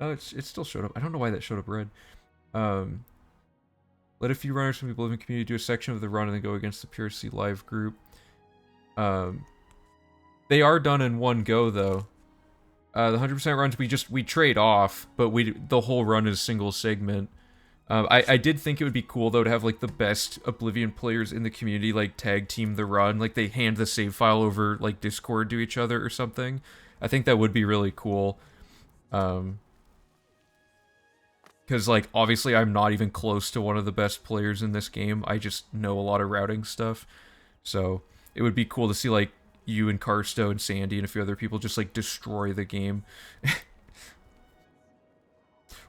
A: Oh, it still showed up. I don't know why that showed up red. Let a few runners from the Oblivion community do a section of the run and then go against the PRC live group. They are done in one go, though. The 100% runs we trade off, but the whole run is single segment. I did think it would be cool, though, to have, like, the best Oblivion players in the community, like, tag team the run. Like, they hand the save file over, like, Discord to each other or something. I think that would be really cool. Because, like, obviously I'm not even close to one of the best players in this game. I just know a lot of routing stuff. So, it would be cool to see, like, you and Karsto and Sandy and a few other people just, like, destroy the game.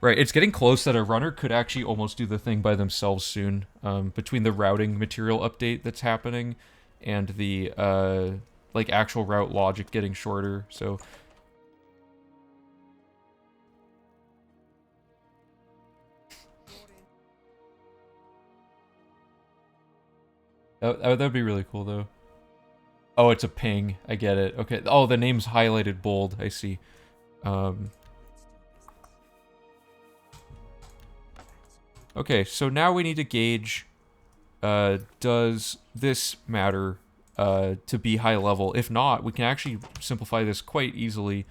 A: Right, it's getting close that a runner could actually almost do the thing by themselves soon. Between the routing material update that's happening and the, like, actual route logic getting shorter, so... That'd be really cool, though. Oh, it's a ping. I get it. Okay. Oh, the name's highlighted bold. I see. Okay, so now we need to gauge, does this matter to be high level? If not, we can actually simplify this quite easily.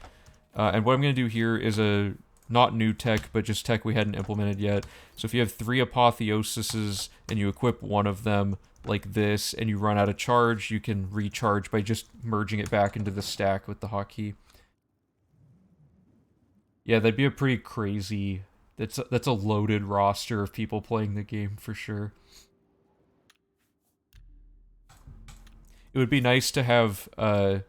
A: And what I'm going to do here is a not new tech, but just tech we hadn't implemented yet. So if you have 3 apotheoses and you equip one of them like this, and you run out of charge, you can recharge by just merging it back into the stack with the hotkey. Yeah, that'd be a pretty crazy... That's a loaded roster of people playing the game for sure. It would be nice to have it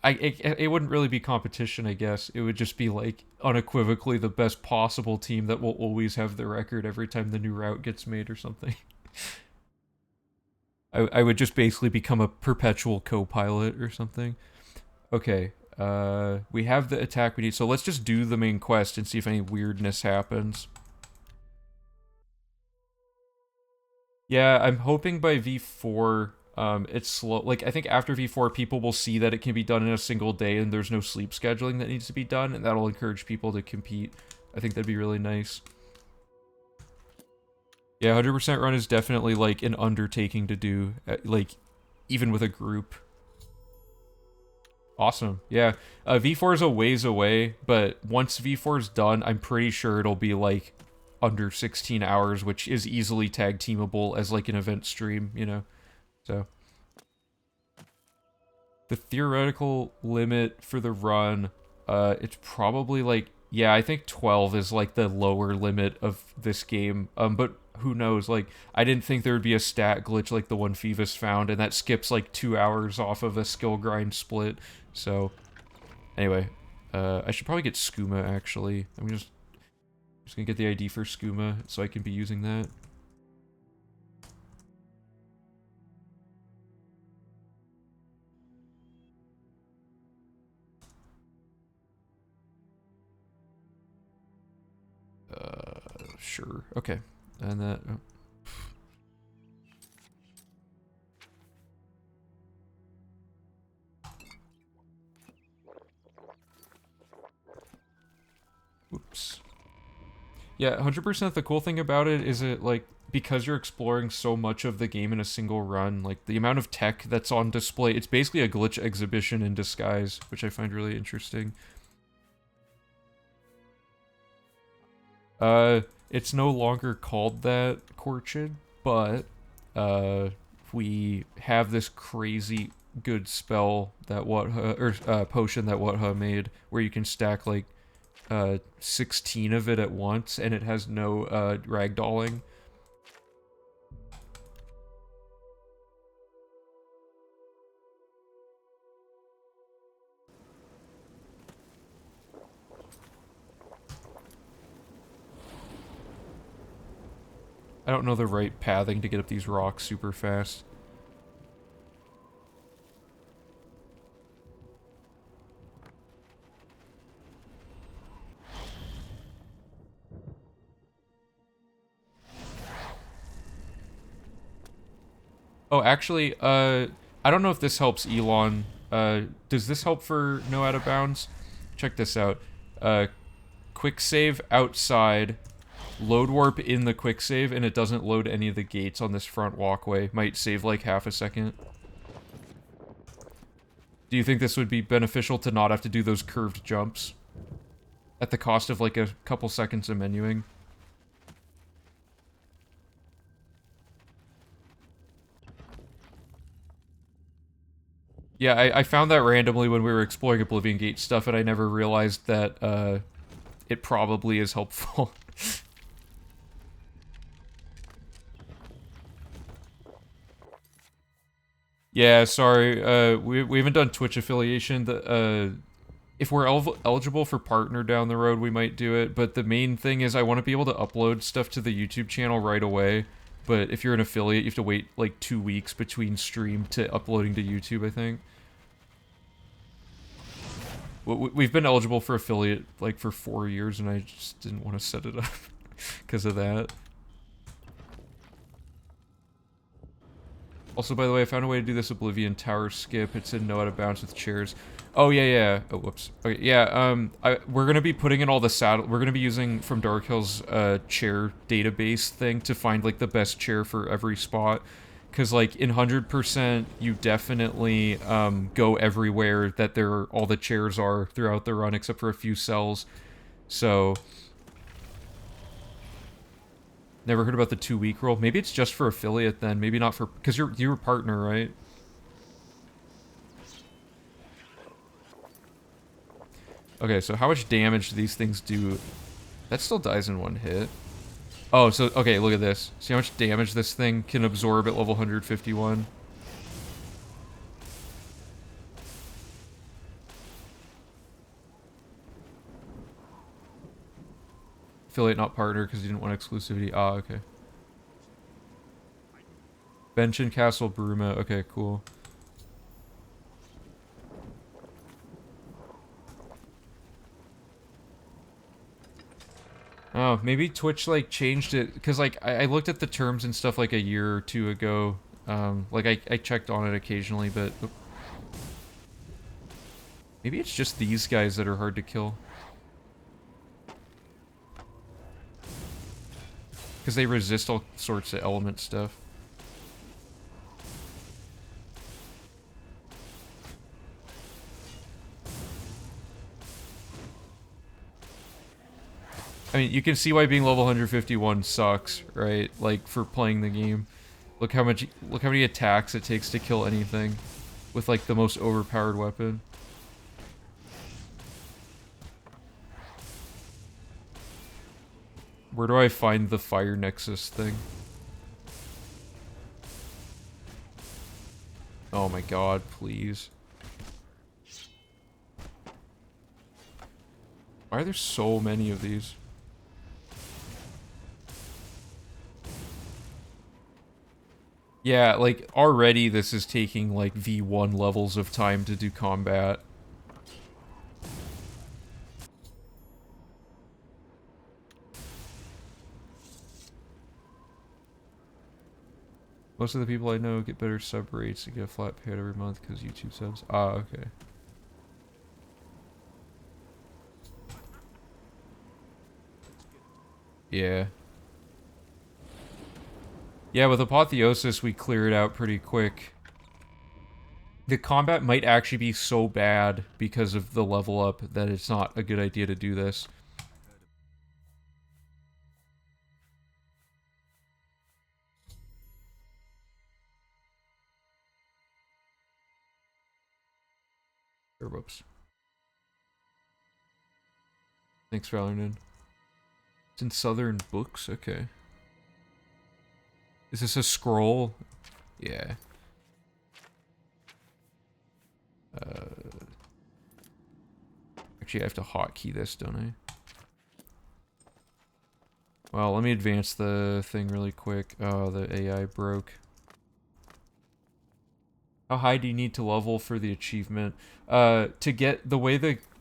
A: wouldn't really be competition, I guess. It would just be like unequivocally the best possible team that will always have the record every time the new route gets made or something. I would just basically become a perpetual co-pilot or something. Okay. We have the attack we need, so let's just do the main quest and see if any weirdness happens. Yeah, I'm hoping by V4, it's slow. Like, I think after V4, people will see that it can be done in a single day and there's no sleep scheduling that needs to be done, and that'll encourage people to compete. I think that'd be really nice. Yeah, 100% run is definitely, like, an undertaking to do, like, even with a group. Awesome. Yeah. V4 is a ways away, but once V4 is done, I'm pretty sure it'll be like under 16 hours, which is easily tag teamable as like an event stream, you know? So the theoretical limit for the run, it's probably like, yeah, I think 12 is like the lower limit of this game. But who knows? Like, I didn't think there would be a stat glitch like the one Phoebus found, and that skips like 2 hours off of a skill grind split. So, anyway, I should probably get Skooma actually. I'm just gonna get the ID for Skooma so I can be using that. Sure. Okay. And that... Oh. Oops. Yeah, 100% the cool thing about it is it, like, because you're exploring so much of the game in a single run, like, the amount of tech that's on display, it's basically a glitch exhibition in disguise, which I find really interesting. It's no longer called that, Corchid, but, we have this crazy good spell that potion that Watha made, where you can stack, like, 16 of it at once, and it has no, ragdolling. I don't know the right pathing to get up these rocks super fast. Oh, actually, I don't know if this helps Elon. Does this help for no out of bounds? Check this out. Quick save outside, load warp in the quick save, and it doesn't load any of the gates on this front walkway. Might save like half a second. Do you think this would be beneficial to not have to do those curved jumps? At the cost of like a couple seconds of menuing? Yeah, I found that randomly when we were exploring Oblivion Gate stuff, and I never realized that, it probably is helpful. Yeah, sorry, we haven't done Twitch affiliation. If we're eligible for partner down the road, we might do it, but the main thing is I want to be able to upload stuff to the YouTube channel right away. But if you're an affiliate, you have to wait like 2 weeks between stream to uploading to YouTube, I think. We've been eligible for affiliate like for 4 years, and I just didn't want to set it up because of that. Also, by the way, I found a way to do this Oblivion tower skip. It's in no out of bounds with chairs. Oh yeah, yeah. Oh whoops. Okay, yeah. We're gonna be putting in all the we're gonna be using from Dark Hills chair database thing to find like the best chair for every spot. Cause like in 100%, you definitely go everywhere that all the chairs are throughout the run, except for a few cells. So. Never heard about the 2-week rule. Maybe it's just for affiliate then. Maybe not for... Because you're a partner, right? Okay, so how much damage do these things do? That still dies in 1 hit. Oh, so... Okay, look at this. See how much damage this thing can absorb at level 151? Affiliate, not partner, because you didn't want exclusivity. Ah, okay. Bench and Castle Bruma. Okay, cool. Oh, maybe Twitch, like, changed it. Because, like, I looked at the terms and stuff, like, a year or 2 ago. Like, I checked on it occasionally, but... Maybe it's just these guys that are hard to kill. Because they resist all sorts of element stuff. I mean, you can see why being level 151 sucks, right? Like, for playing the game. Look how many attacks it takes to kill anything with, like, the most overpowered weapon. Where do I find the fire nexus thing? Oh my god, please. Why are there so many of these? Yeah, like, already this is taking, like, V1 levels of time to do combat. Most of the people I know get better sub rates and get a flat payout every month because YouTube subs. Ah, okay. Yeah. Yeah, with Apotheosis, we clear it out pretty quick. The combat might actually be so bad because of the level up that it's not a good idea to do this. Whoops. Thanks for Valorant. It's in Southern Books? Okay. Is this a scroll? Yeah. Actually, I have to hotkey this, don't I? Well, let me advance the thing really quick. Oh, the AI broke. How high do you need to level for the achievement? To get the way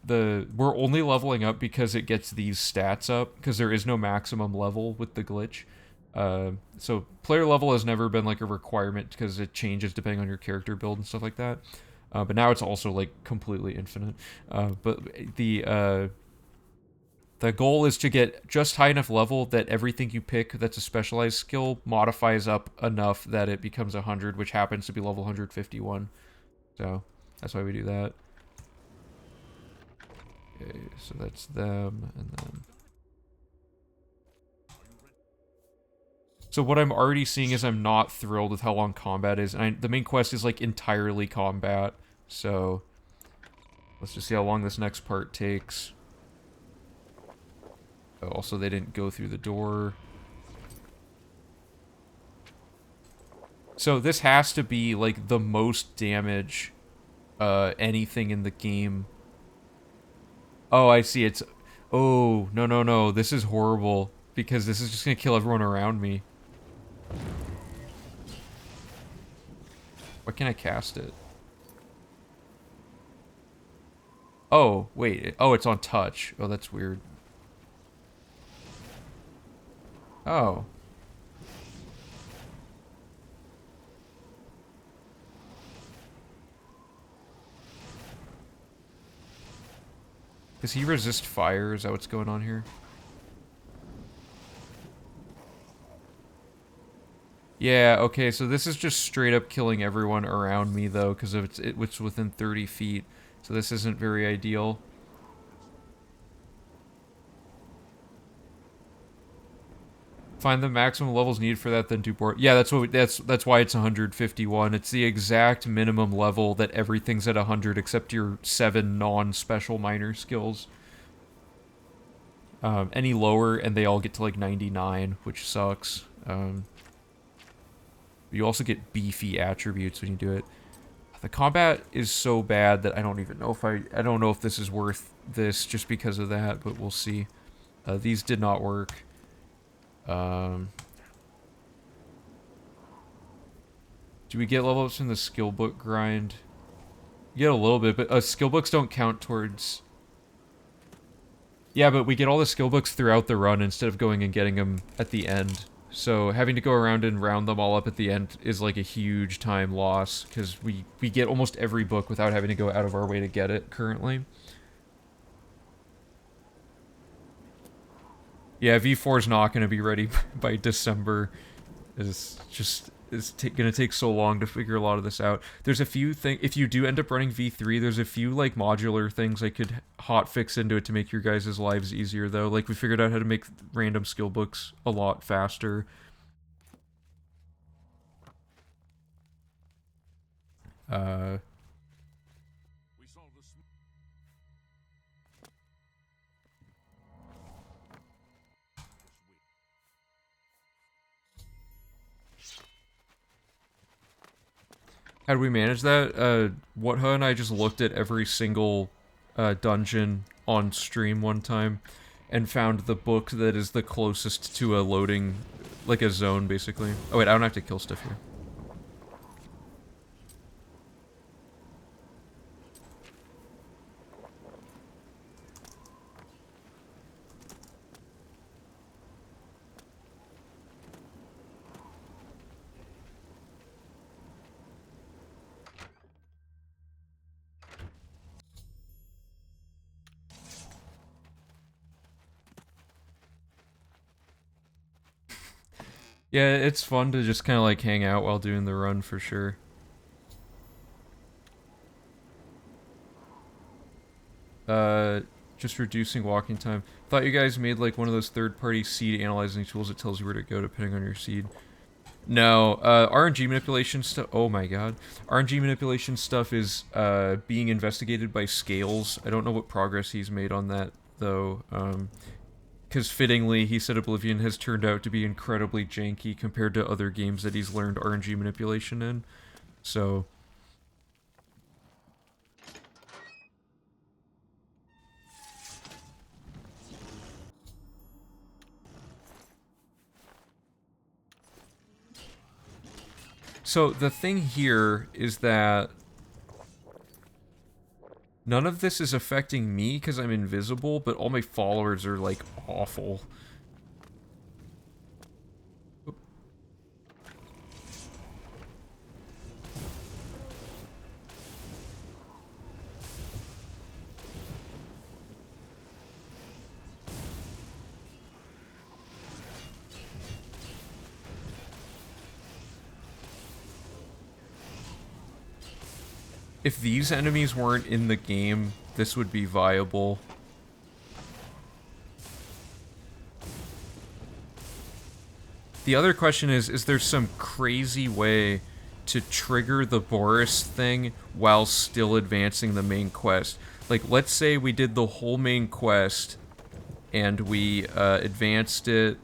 A: we're only leveling up because it gets these stats up, because there is no maximum level with the glitch. So player level has never been like a requirement because it changes depending on your character build and stuff like that. But now it's also like completely infinite. But the goal is to get just high enough level that everything you pick that's a specialized skill modifies up enough that it becomes 100, which happens to be level 151. So that's why we do that. Okay, so that's them, and then... So what I'm already seeing is I'm not thrilled with how long combat is, and the main quest is like entirely combat, so... Let's just see how long this next part takes. Oh, also, they didn't go through the door. So this has to be, like, the most damage anything in the game. Oh, I see, it's... Oh, no, no, no, this is horrible. Because this is just gonna kill everyone around me. Why can't I cast it? Oh, wait. Oh, it's on touch. Oh, that's weird. Oh. Does he resist fire? Is that what's going on here? Yeah, okay, so this is just straight up killing everyone around me, though, because it's within 30 feet. So this isn't very ideal. Find the maximum levels needed for that, then do board. Yeah, that's why it's 151. It's the exact minimum level that everything's at 100 except your 7 non-special minor skills. Any lower and they all get to like 99, which sucks. You also get beefy attributes when you do it. The combat is so bad that I don't even know if I don't know if this is worth this just because of that, but we'll see. These did not work. Do we get level ups from the skill book grind? You get a little bit, but skill books don't count towards... Yeah, but we get all the skill books throughout the run instead of going and getting them at the end. So having to go around and round them all up at the end is like a huge time loss, because we get almost every book without having to go out of our way to get it currently. Yeah, V4 is not going to be ready by December. It's just is gonna take so long to figure a lot of this out. There's a few things, if you do end up running V3, there's a few like modular things I could hot fix into it to make your guys' lives easier though. Like we figured out how to make random skill books a lot faster. Uh, how do we manage that? Whatha and I just looked at every single dungeon on stream one time and found the book that is the closest to a loading, like a zone, basically. Oh wait, I don't have to kill stuff here. Yeah, it's fun to just kind of like hang out while doing the run for sure. Just reducing walking time. Thought you guys made like one of those third-party seed analyzing tools that tells you where to go depending on your seed. No, RNG manipulation stuff. Oh my god, RNG manipulation stuff is being investigated by Scales. I don't know what progress he's made on that though. Because fittingly, he said Oblivion has turned out to be incredibly janky compared to other games that he's learned RNG manipulation in. So. So the thing here is that none of this is affecting me because I'm invisible, but all my followers are like awful. If these enemies weren't in the game, this would be viable. The other question is there some crazy way to trigger the Baurus thing while still advancing the main quest? Like, let's say we did the whole main quest and we advanced it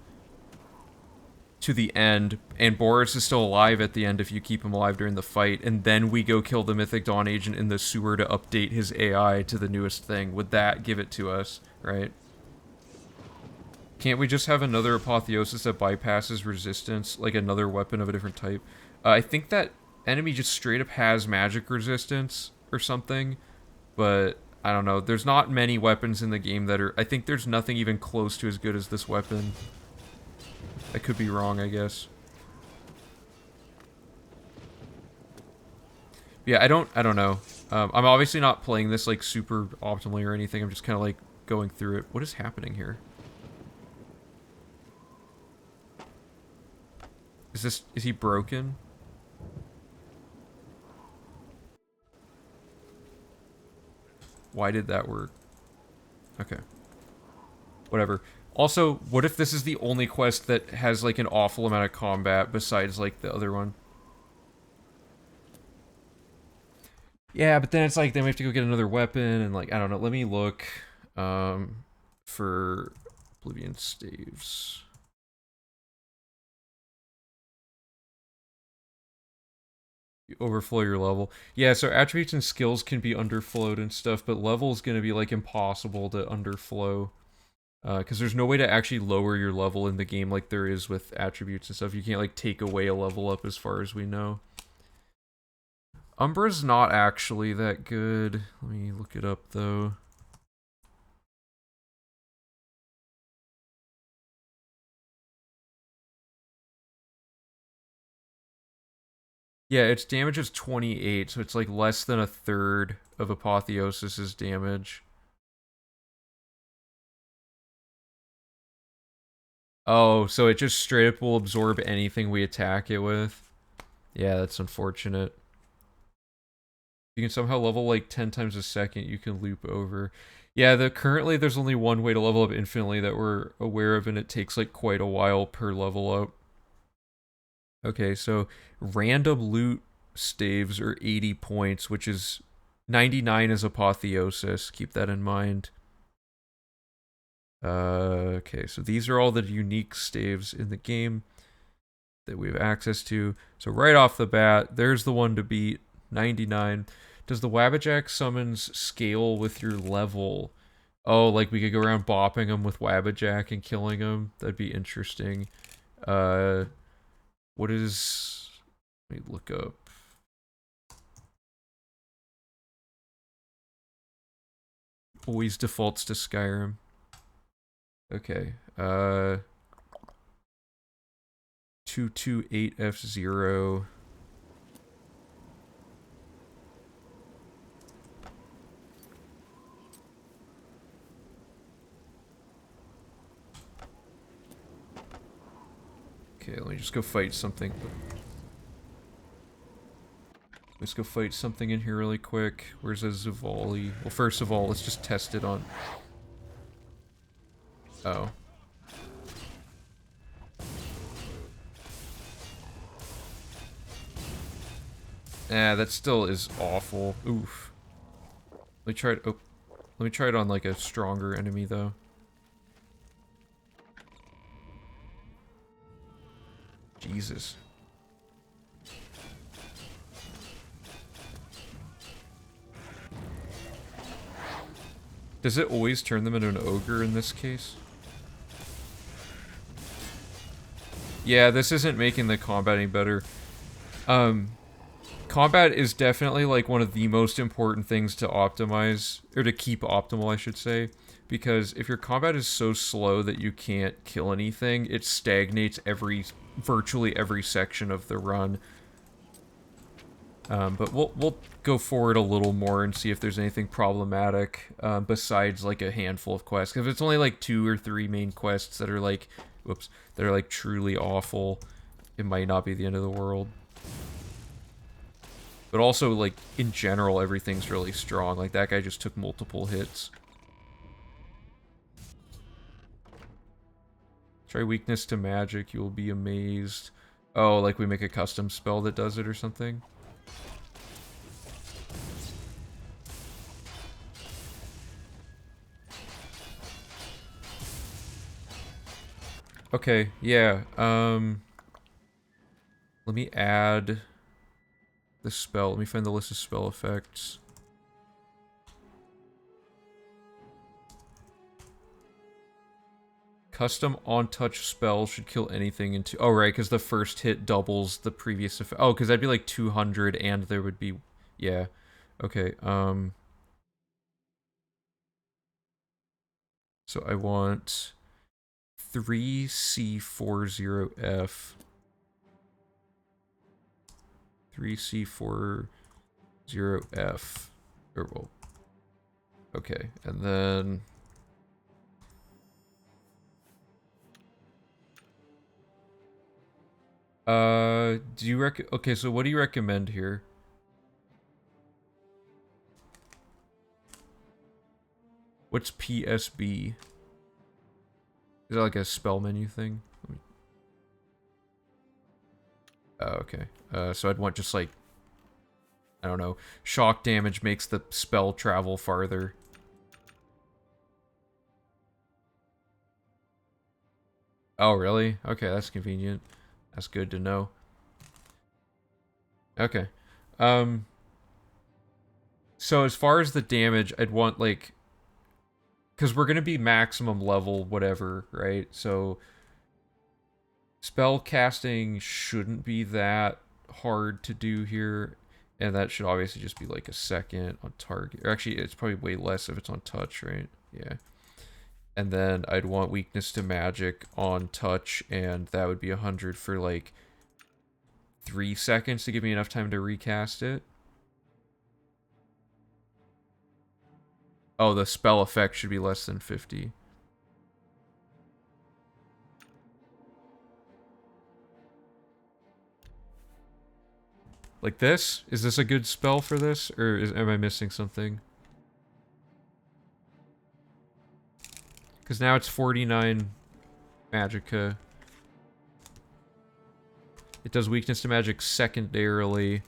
A: to the end, and Baurus is still alive at the end if you keep him alive during the fight, and then we go kill the Mythic Dawn agent in the sewer to update his AI to the newest thing. Would that give it to us, right? Can't we just have another Apotheosis that bypasses resistance, like another weapon of a different type? I think that enemy just straight up has magic resistance or something, but I don't know. There's not many weapons in the game that are... I think there's nothing even close to as good as this weapon. I could be wrong, I guess. Yeah, I don't know. I'm obviously not playing this like super optimally or anything. I'm just kind of like going through it. What is happening here? Is he broken? Why did that work? Okay. Whatever. Also, what if this is the only quest that has like an awful amount of combat besides like the other one? Yeah, but then it's like, then we have to go get another weapon, and like, I don't know, let me look, for Oblivion staves. You overflow your level. Yeah, so attributes and skills can be underflowed and stuff, but level is going to be like impossible to underflow. Because there's no way to actually lower your level in the game like there is with attributes and stuff. You can't like take away a level up as far as we know. Umbra's not actually that good. Let me look it up though. Yeah, its damage is 28, so it's like less than a third of Apotheosis's damage. Oh, so it just straight up will absorb anything we attack it with. Yeah, that's unfortunate. You can somehow level like 10 times a second, you can loop over. Yeah, currently there's only one way to level up infinitely that we're aware of, and it takes like quite a while per level up. Okay, so random loot staves are 80 points, which is 99 is apotheosis. Keep that in mind. Okay, so these are all the unique staves in the game that we have access to. So right off the bat, there's the one to beat, 99. Does the Wabbajack summons scale with your level? Oh, like we could go around bopping them with Wabbajack and killing them? That'd be interesting. What is... Let me look up. Always defaults to Skyrim. Okay, 228F0. Okay, let me just go fight something. Let's go fight something in here really quick. Where's a Zivali? Well, first of all, let's just test it on... Oh. That still is awful. Oof. Let me try it. Oh, let me try it on like a stronger enemy though. Jesus. Does it always turn them into an ogre in this case? Yeah, this isn't making the combat any better. Combat is definitely like one of the most important things to optimize, or to keep optimal, I should say. Because if your combat is so slow that you can't kill anything, it stagnates virtually every section of the run. But we'll go forward a little more and see if there's anything problematic besides like a handful of quests. Because if it's only like 2 or 3 main quests that are like, whoops, that are like truly awful, it might not be the end of the world. But also, like, in general, everything's really strong. Like, that guy just took multiple hits. Try weakness to magic, you'll be amazed. Oh, like we make a custom spell that does it or something? Okay, yeah, let me add the spell. Let me find the list of spell effects. Custom on-touch spell should kill anything into... Oh, right, because the first hit doubles the previous effect. Oh, because that'd be like 200 and there would be... Yeah. Okay, so I want 3C40F. 3C40F. Or, well... Okay, and then... do you okay, so what do you recommend here? What's PSB? Is that like a spell menu thing? Oh, okay. So I'd want just like, I don't know, shock damage makes the spell travel farther. Oh, really? Okay, that's convenient. That's good to know. Okay. So as far as the damage, I'd want like, because we're gonna be maximum level whatever, right? So spell casting shouldn't be that hard to do here, and that should obviously just be like a second on target. Or actually, it's probably way less if it's on touch, right? Yeah. And then I'd want weakness to magic on touch, and that would be 100 for like 3 seconds to give me enough time to recast it. Oh, the spell effect should be less than 50. Like this? Is this a good spell for this? Or am I missing something? Because now it's 49 magicka. It does weakness to magic secondarily,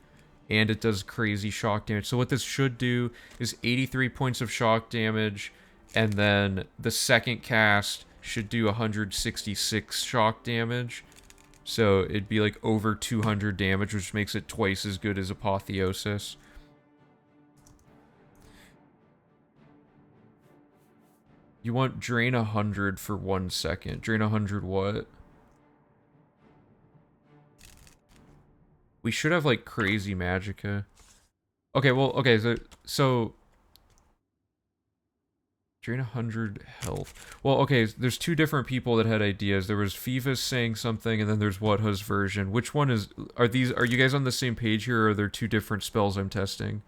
A: and it does crazy shock damage. So what this should do is 83 points of shock damage, and then the second cast should do 166 shock damage. So it'd be like over 200 damage, which makes it twice as good as Apotheosis. You want drain 100 for 1 second. Drain 100 what? We should have, like, crazy magicka. Okay, well, okay, so drain 100 health. Well, okay, there's two different people that had ideas. There was Fivas saying something, and then there's Whatha's version. Which one is... Are you guys on the same page here, or are there two different spells I'm testing?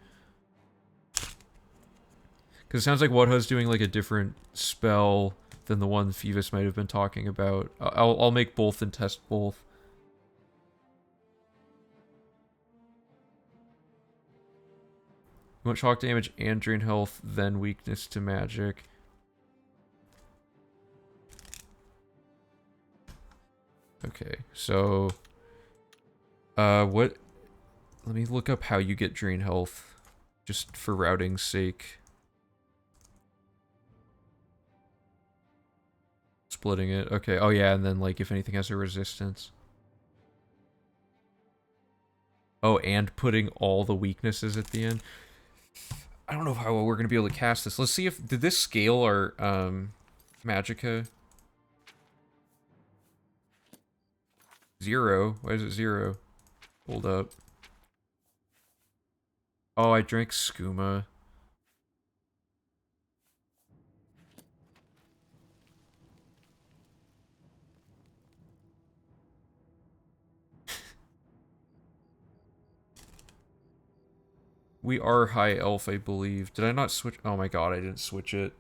A: Because it sounds like Whatha's doing, like, a different spell than the one Fivas might have been talking about. I'll make both and test both. You want shock damage and drain health, then weakness to magic. Okay, so... what... Let me look up how you get drain health, just for routing's sake. Splitting it, okay. Oh yeah, and then, like, if anything has a resistance. Oh, and putting all the weaknesses at the end. I don't know how well we're going to be able to cast this. Let's see if... Did this scale our, magicka? 0? Why is it 0? Hold up. Oh, I drank skooma. We are high elf, I believe. Did I not switch? Oh my god, I didn't switch it.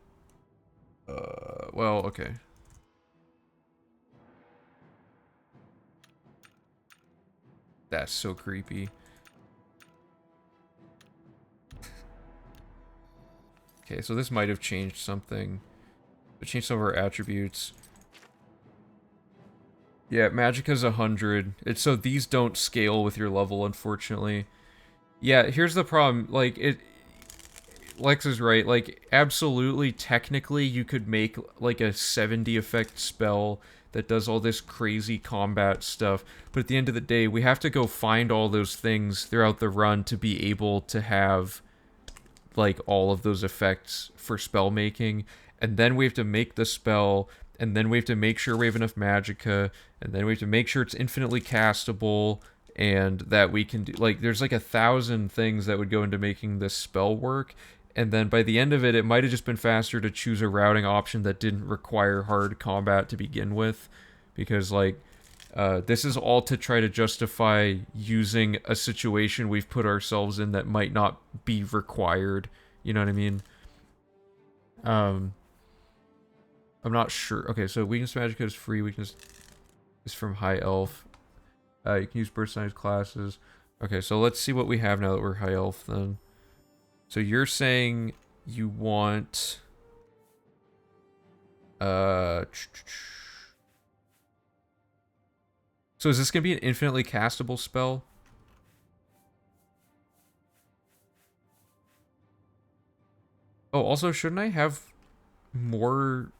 A: Well, okay. That's so creepy. Okay, so this might have changed something. It changed some of our attributes. Yeah, Magicka's 100. It's so these don't scale with your level, unfortunately. Yeah, here's the problem. Like, Lex is right. Like, absolutely, technically, you could make, like, a 70 effect spell that does all this crazy combat stuff. But at the end of the day, we have to go find all those things throughout the run to be able to have, like, all of those effects for spell making. And then we have to make the spell, and then we have to make sure we have enough magicka, and then we have to make sure it's infinitely castable, and that we can do, like, there's like 1,000 things that would go into making this spell work. And then by the end of it, it might have just been faster to choose a routing option that didn't require hard combat to begin with. Because, like, this is all to try to justify using a situation we've put ourselves in that might not be required. You know what I mean? I'm not sure. Okay, so weakness magic is free. Weakness is from high elf. You can use burst size classes. Okay, so let's see what we have now that we're high elf then. So you're saying you want... So is this going to be an infinitely castable spell? Oh, also, shouldn't I have more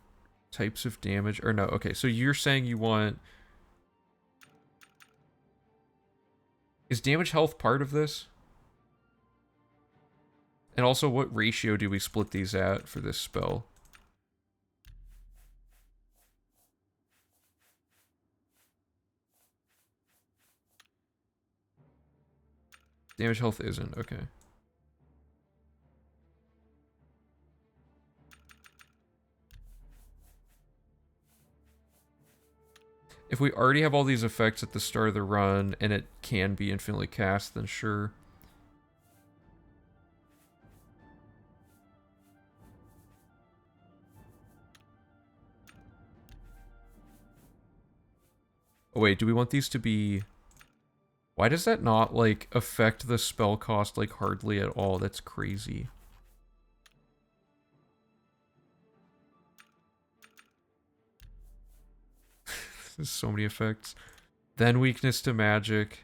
A: types of damage? Or no, okay, so you're saying you want... Is damage health part of this? And also, what ratio do we split these at for this spell? Damage health isn't, okay. If we already have all these effects at the start of the run, and it can be infinitely cast, then sure. Oh wait, do we want these to be Why does that not, like, affect the spell cost, like, hardly at all? That's crazy. There's so many effects. Then weakness to magic.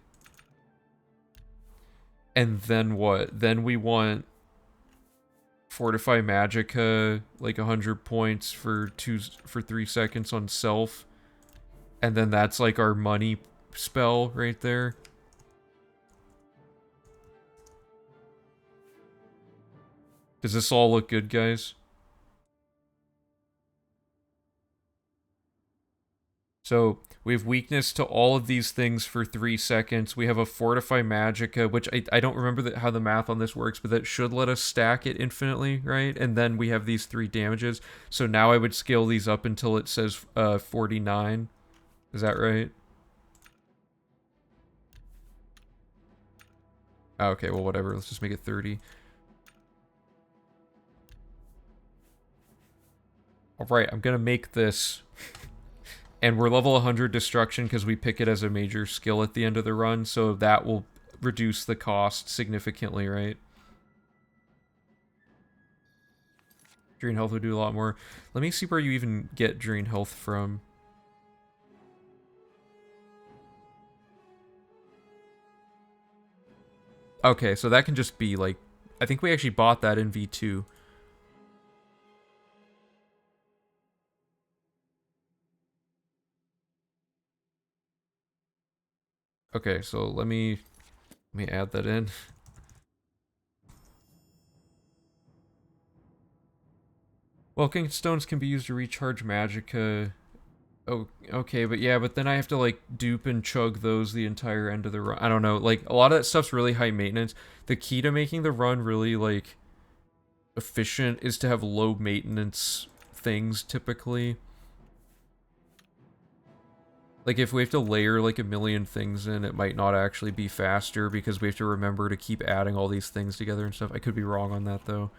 A: And then what? Then we want Fortify Magicka, like 100 points for 3 seconds on self. And then that's like our money spell right there. Does this all look good, guys? So we have weakness to all of these things for 3 seconds. We have a Fortify Magicka, which I don't remember how the math on this works, but that should let us stack it infinitely, right? And then we have these 3 damages. So now I would scale these up until it says 49. Is that right? Oh, okay, well, whatever. Let's just make it 30. Alright, I'm gonna make this... And we're level 100 destruction because we pick it as a major skill at the end of the run, so that will reduce the cost significantly, right? Drain health would do a lot more. Let me see where you even get drain health from. Okay, so that can just be like... I think we actually bought that in V2. Okay, so let me add that in. Welking stones can be used to recharge magicka. Oh, okay, but yeah, but then I have to like dupe and chug those the entire end of the run. I don't know, like a lot of that stuff's really high maintenance. The key to making the run really like efficient is to have low maintenance things typically. Like, if we have to layer, like, a million things in, it might not actually be faster because we have to remember to keep adding all these things together and stuff. I could be wrong on that, though.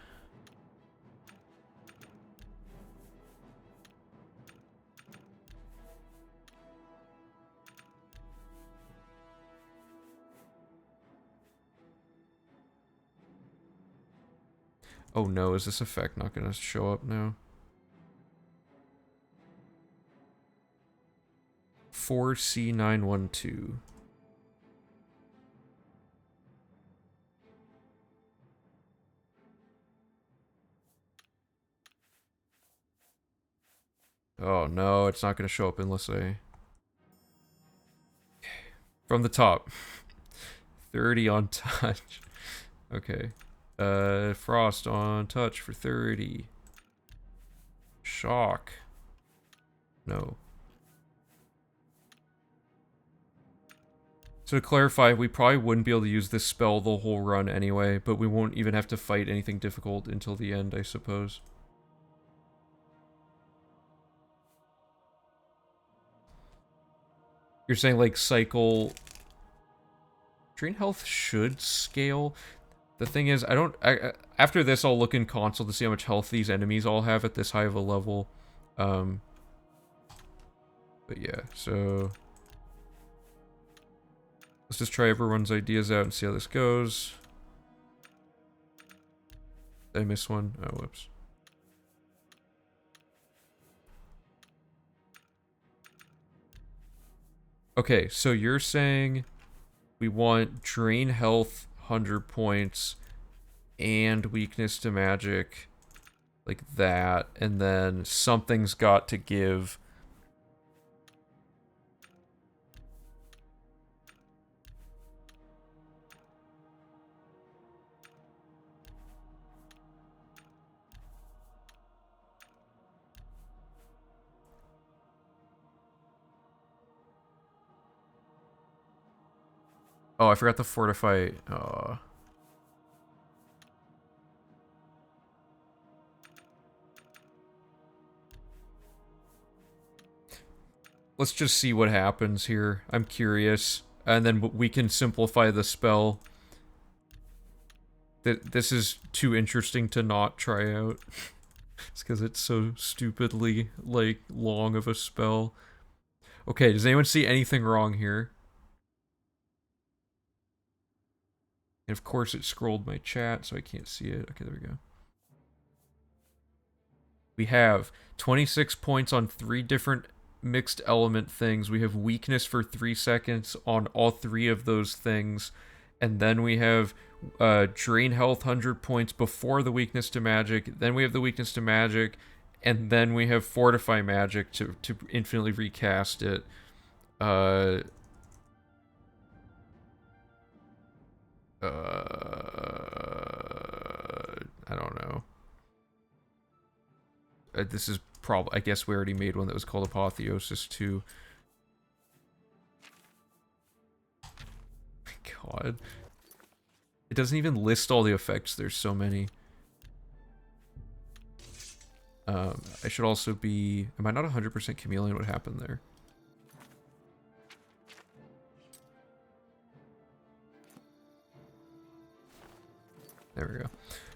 A: Oh no, is this effect not gonna show up now? 4C912. Oh no, it's not gonna show up unless I... From the top. 30 on touch. Okay. Frost on touch for 30. Shock. No. So to clarify, we probably wouldn't be able to use this spell the whole run anyway, but we won't even have to fight anything difficult until the end, I suppose. You're saying, like, cycle... Drain health should scale. The thing is, after this, I'll look in console to see how much health these enemies all have at this high of a level. But yeah, so... Let's just try everyone's ideas out and see how this goes. Did I miss one? Oh, whoops. Okay, so you're saying we want drain health 100 points and weakness to magic like that, and then something's got to give. Oh, I forgot to fortify. Let's just see what happens here. I'm curious. And then we can simplify the spell. This is too interesting to not try out. It's because it's so stupidly, like, long of a spell. Okay, does anyone see anything wrong here? And of course it scrolled my chat, so I can't see it. Okay, there we go. We have 26 points on 3 different mixed element things. We have weakness for 3 seconds on all 3 of those things. And then we have drain health 100 points before the weakness to magic. Then we have the weakness to magic. And then we have fortify magic to infinitely recast it. I don't know. This is probably... I guess we already made one that was called Apotheosis too. God. It doesn't even list all the effects. There's so many. I should also be... Am I not 100% chameleon? What happened there? There we go.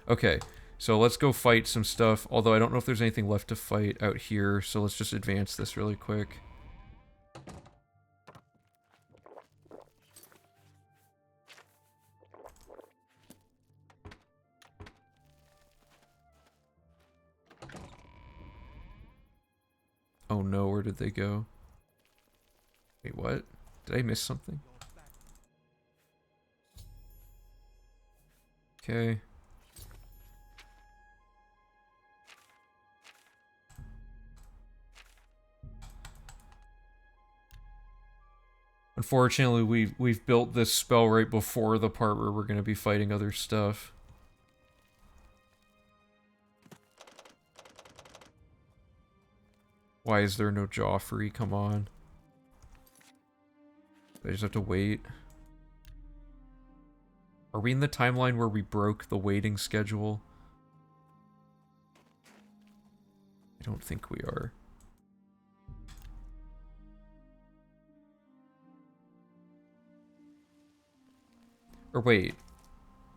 A: Okay, so let's go fight some stuff. Although I don't know if there's anything left to fight out here, so let's just advance this really quick. Oh no, where did they go? Wait, what? Did I miss something? Okay. Unfortunately, we've built this spell right before the part where we're going to be fighting other stuff. Why is there no Joffrey? Come on. I just have to wait. Are we in the timeline where we broke the waiting schedule? I don't think we are. Or wait,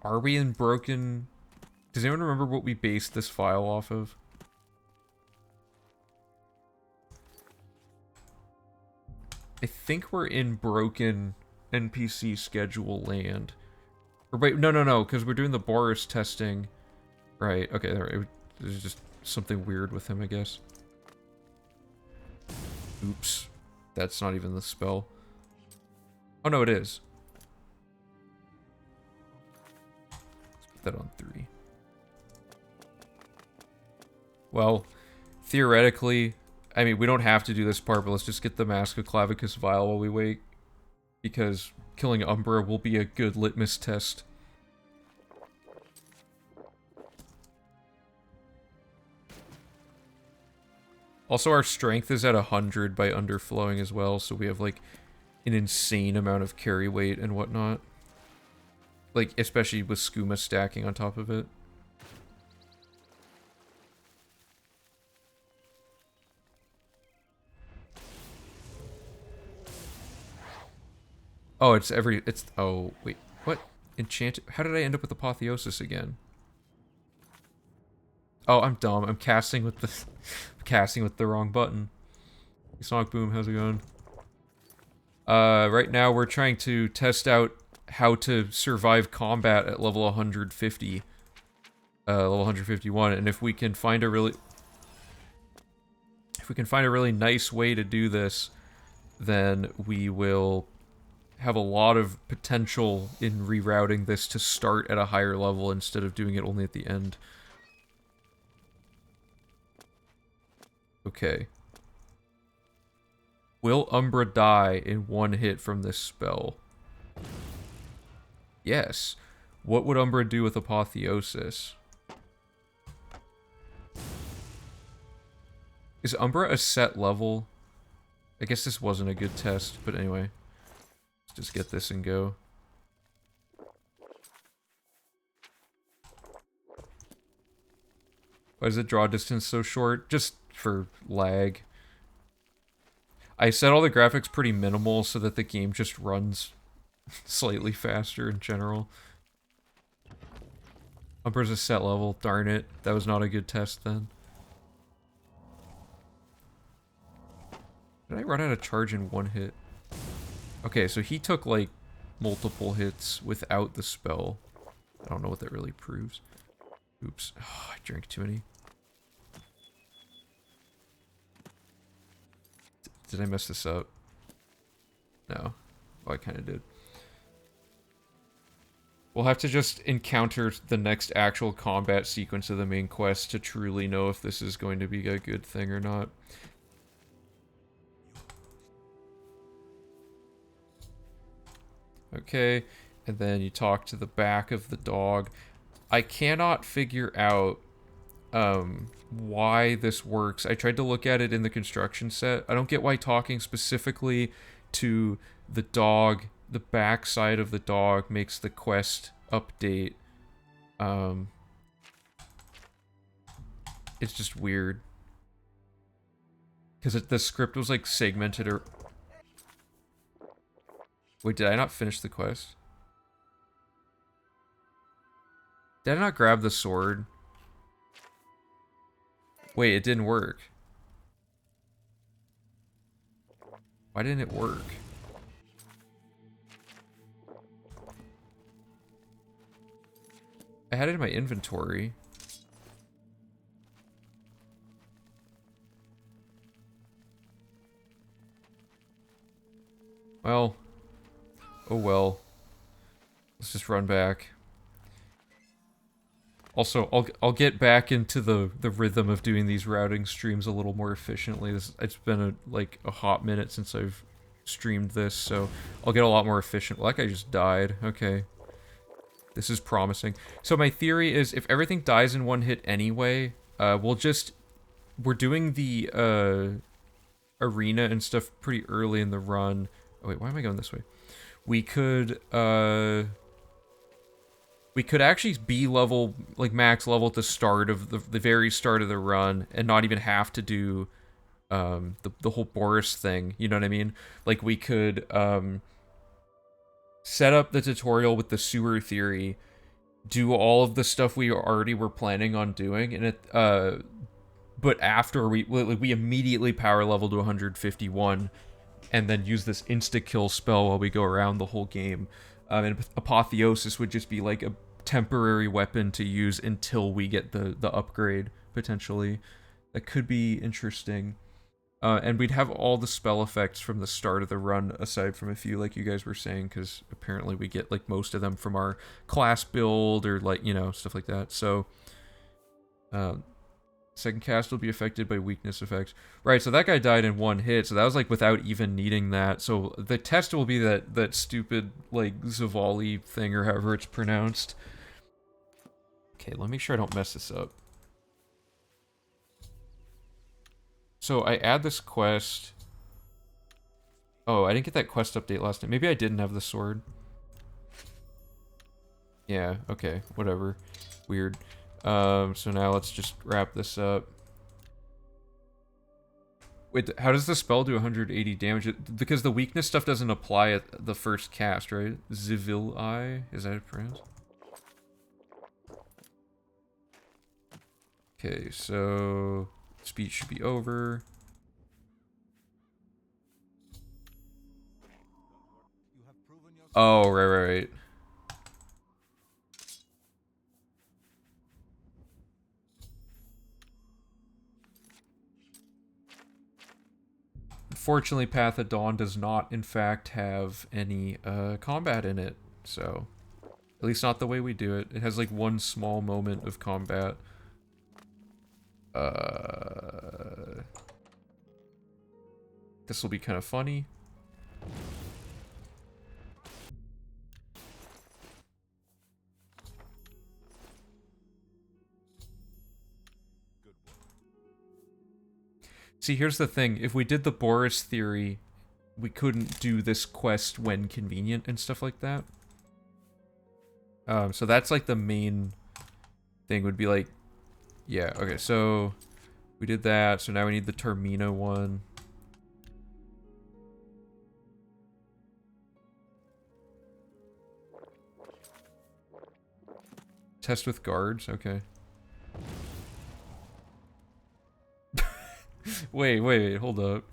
A: are we in broken... Does anyone remember what we based this file off of? I think we're in broken NPC schedule land. Or wait, no, because we're doing the Baurus testing. Right, okay, there's just something weird with him, I guess. Oops. That's not even the spell. Oh no, it is. Let's put that on 3. Well, theoretically... I mean, we don't have to do this part, but let's just get the Mask of Clavicus Vial while we wait. Because killing Umbra will be a good litmus test. Also, our strength is at 100 by underflowing as well, so we have, like, an insane amount of carry weight and whatnot. Like, especially with skooma stacking on top of it. Oh, oh, wait, what? Enchanted? How did I end up with Apotheosis again? Oh, I'm dumb. I'm casting with the wrong button. Sonic Boom, how's it going? Right now we're trying to test out how to survive combat at level 150. Level 151, and if we can find a really nice way to do this, then we will have a lot of potential in rerouting this to start at a higher level instead of doing it only at the end. Okay. Will Umbra die in 1 hit from this spell? Yes. What would Umbra do with Apotheosis? Is Umbra a set level? I guess this wasn't a good test, but anyway. Let's just get this and go. Why is the draw distance so short? Just for lag. I set all the graphics pretty minimal so that the game just runs slightly faster in general. Umbra's a set level, darn it. That was not a good test then. Did I run out of charge in 1 hit? Okay, so he took like multiple hits without the spell. I don't know what that really proves. Oops. Oh, I drank too many. Did I mess this up? No. Oh, I kind of did. We'll have to just encounter the next actual combat sequence of the main quest to truly know if this is going to be a good thing or not. Okay, and then you talk to the back of the dog. I cannot figure out why this works. I tried to look at it in the construction set. I don't get why talking specifically to the dog, the back side of the dog, makes the quest update. It's just weird. Because the script was like segmented or... Wait, did I not finish the quest? Did I not grab the sword? Wait, it didn't work. Why didn't it work? I had it in my inventory. Well. Oh well. Let's just run back. Also, I'll get back into the rhythm of doing these routing streams a little more efficiently. It's been like a hot minute since I've streamed this, so I'll get a lot more efficient. Well, that guy just died. Okay. This is promising. So my theory is if everything dies in one hit anyway, we're doing the arena and stuff pretty early in the run. Oh wait, why am I going this way? We could actually be level, like max level at the start of the very start of the run and not even have to do the whole Baurus thing, you know what I mean? Like we could set up the tutorial with the sewer theory, do all of the stuff we already were planning on doing, and but after we immediately power level to 151 and then use this insta-kill spell while we go around the whole game. And Apotheosis would just be like a temporary weapon to use until we get the upgrade, potentially. That could be interesting. And we'd have all the spell effects from the start of the run, aside from a few, like you guys were saying, because apparently we get, like, most of them from our class build, or, like, you know, stuff like that. So, second cast will be affected by weakness effects. Right, so that guy died in one hit, so that was, like, without even needing that. So the test will be that stupid, like, Zavali thing, or however it's pronounced. Okay, let me make sure I don't mess this up. So I add this quest. Oh, I didn't get that quest update last time. Maybe I didn't have the sword. Yeah, okay, whatever. Weird. So now let's just wrap this up. Wait, how does the spell do 180 damage? Because the weakness stuff doesn't apply at the first cast, right? Zivil Eye? Is that it pronounced? Okay, so speech should be over. Oh, right. Unfortunately, Path of Dawn does not, in fact, have any combat in it, so... At least not the way we do it. It has, like, one small moment of combat. This will be kind of funny. See, here's the thing. If we did the Baurus theory, we couldn't do this quest when convenient and stuff like that. So that's like the main thing would be like, yeah, okay, so we did that, so now we need the Termina one. Test with guards, okay. wait, hold up.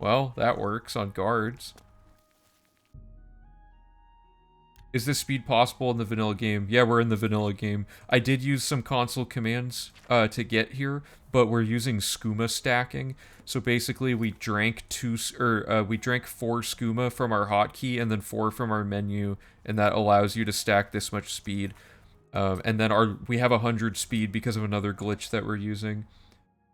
A: Well, that works on guards. Is this speed possible in the vanilla game? Yeah, we're in the vanilla game. I did use some console commands to get here, but we're using skooma stacking. So basically, we drank we drank 4 skooma from our hotkey and then 4 from our menu, and that allows you to stack this much speed. And then we have 100 speed because of another glitch that we're using.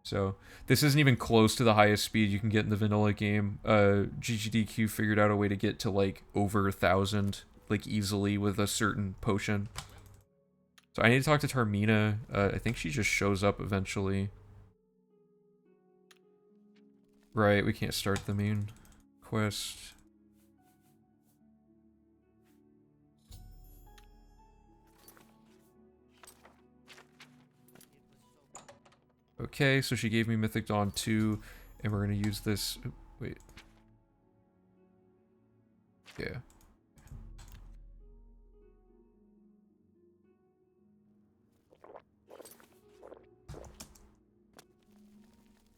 A: So this isn't even close to the highest speed you can get in the vanilla game. GGDQ figured out a way to get to like over 1,000 like easily with a certain potion. So I need to talk to Tarmina. I think she just shows up eventually. Right, we can't start the main quest. Okay, so she gave me Mythic Dawn 2, and we're gonna use this. Ooh, wait. Yeah.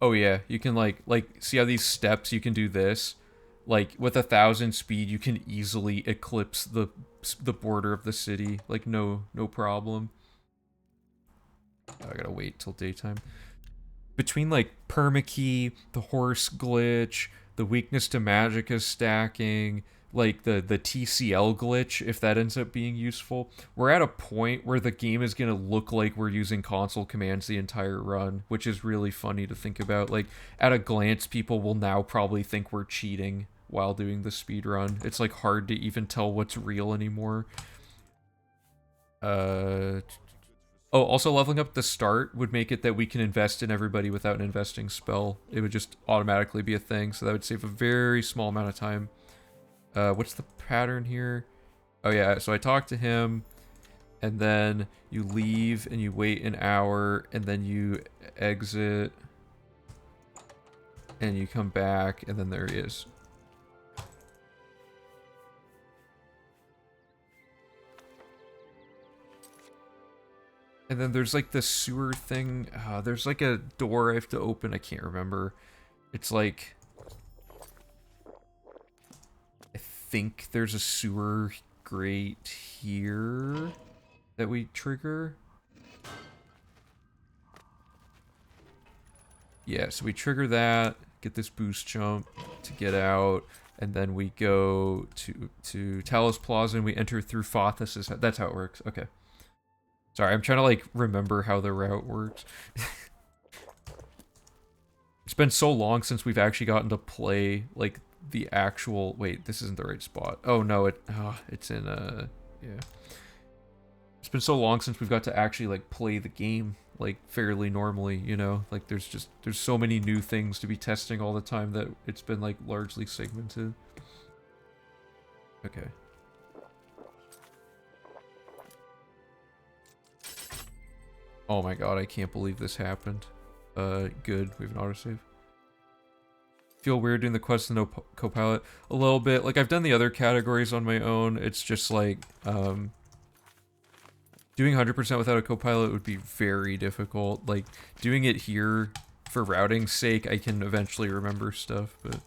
A: Oh yeah, you can like see how these steps you can do this, like with 1,000 speed you can easily eclipse the border of the city, like no problem. I gotta wait till daytime. Between like permakey, the horse glitch, the weakness to magicka stacking, like the TCL glitch, if that ends up being useful, we're at a point where the game is gonna look like we're using console commands the entire run, which is really funny to think about. Like at a glance, people will now probably think we're cheating while doing the speed run. It's like hard to even tell what's real anymore. Oh, also leveling up the start would make it that we can invest in everybody without an investing spell. It would just automatically be a thing, so that would save a very small amount of time. What's the pattern here? Oh yeah, so I talk to him, and then you leave and you wait an hour, and then you exit, and you come back, and then there he is. And then there's like the sewer thing. There's like a door I have to open. I can't remember. It's like... I think there's a sewer grate here that we trigger. Yeah, so we trigger that, get this boost jump to get out, and then we go to Talos Plaza and we enter through Fothis'. That's how it works. Okay. Sorry, I'm trying to like remember how the route works. It's been so long since we've actually gotten to play like the actual. Wait, this isn't the right spot. Oh no, it's in yeah. It's been so long since we've got to actually like play the game like fairly normally, you know? Like there's so many new things to be testing all the time that it's been like largely segmented. Okay. Oh my god, I can't believe this happened. Good. We have an autosave. Feel weird doing the quest with no co-pilot? A little bit. Like, I've done the other categories on my own. It's just like, doing 100% without a co-pilot would be very difficult. Like, doing it here for routing's sake, I can eventually remember stuff, but...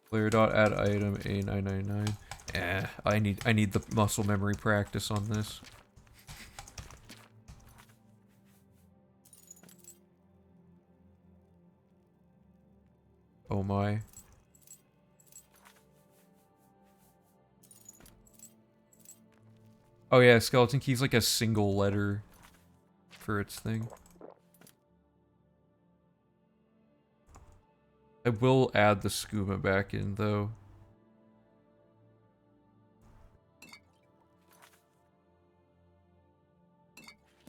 A: Player dot add item A999. I need the muscle memory practice on this. Oh my. Oh yeah, skeleton key's like a single letter for its thing. I will add the skooma back in though.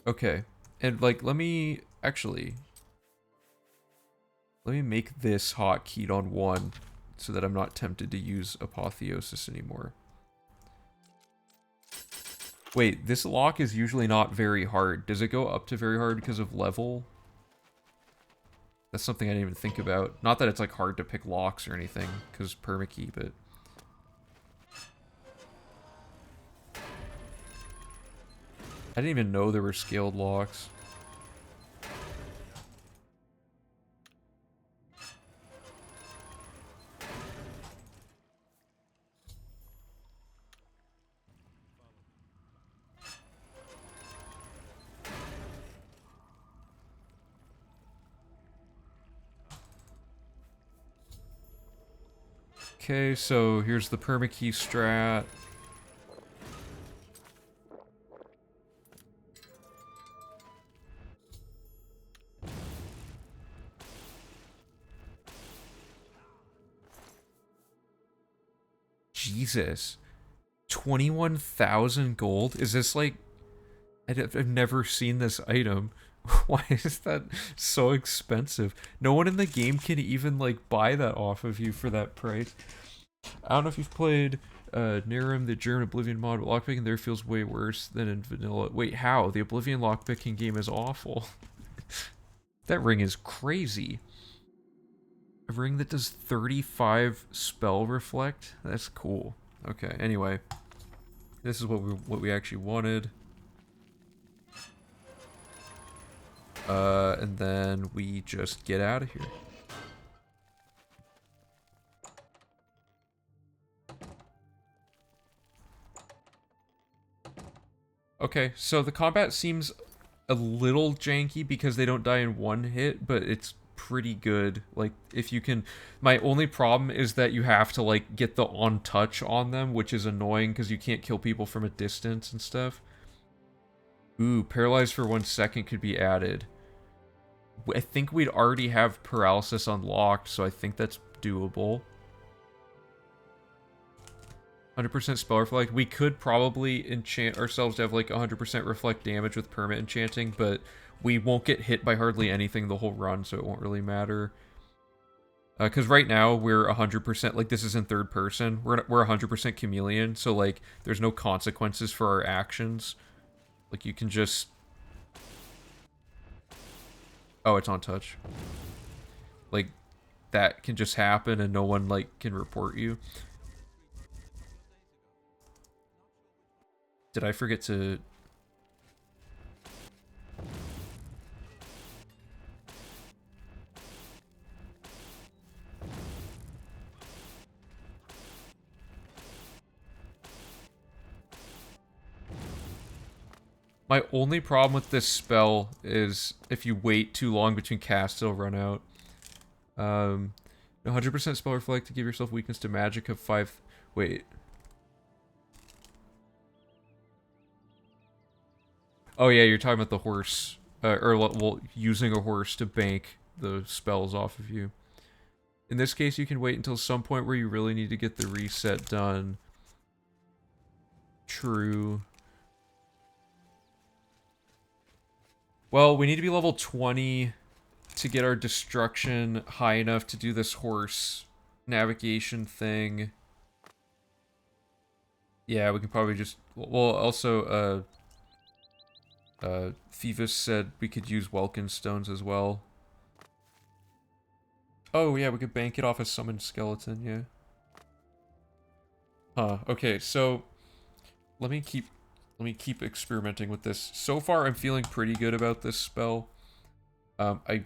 A: Okay, and like let me make this hotkeyed on 1 so that I'm not tempted to use apotheosis anymore. Wait, this lock is usually not very hard. Does it go up to very hard because of level? That's something I didn't even think about. Not that it's like hard to pick locks or anything, because permakey, but... I didn't even know there were scaled locks. Okay, so here's the permakey strat. Jesus. 21,000 gold? Is this like... I've never seen this item. Why is that so expensive? No one in the game can even like buy that off of you for that price. I don't know if you've played Nirim, the German Oblivion mod, but lockpicking there feels way worse than in vanilla. Wait, how? The Oblivion lockpicking game is awful. That ring is crazy. A ring that does 35 spell reflect? That's cool. Okay, anyway. This is what we actually wanted. And then we just get out of here. Okay, so the combat seems a little janky because they don't die in one hit, but it's pretty good. Like, if you can... My only problem is that you have to, like, get the on-touch on them, which is annoying because you can't kill people from a distance and stuff. Ooh, paralyzed for 1 second could be added. I think we'd already have paralysis unlocked, so I think that's doable. 100% spell reflect. We could probably enchant ourselves to have like 100% reflect damage with permit enchanting, but we won't get hit by hardly anything the whole run, so it won't really matter. Because right now we're 100%, like this is in third person, we're 100% chameleon, so like there's no consequences for our actions. Like you can just... Oh, it's on touch. Like, that can just happen and no one, like, can report you. Did I forget to... My only problem with this spell is if you wait too long between casts, it'll run out. 100% spell reflect to give yourself weakness to magic of 5... Wait. Oh yeah, you're talking about the horse. Well, using a horse to bank the spells off of you. In this case, you can wait until some point where you really need to get the reset done. True. Well, we need to be level 20 to get our destruction high enough to do this horse navigation thing. Yeah, we can probably just... Well, also, Phoebus said we could use Welkin stones as well. Oh, yeah, we could bank it off a summoned skeleton, yeah. Huh, okay, so... Let me keep experimenting with this. So far, I'm feeling pretty good about this spell. I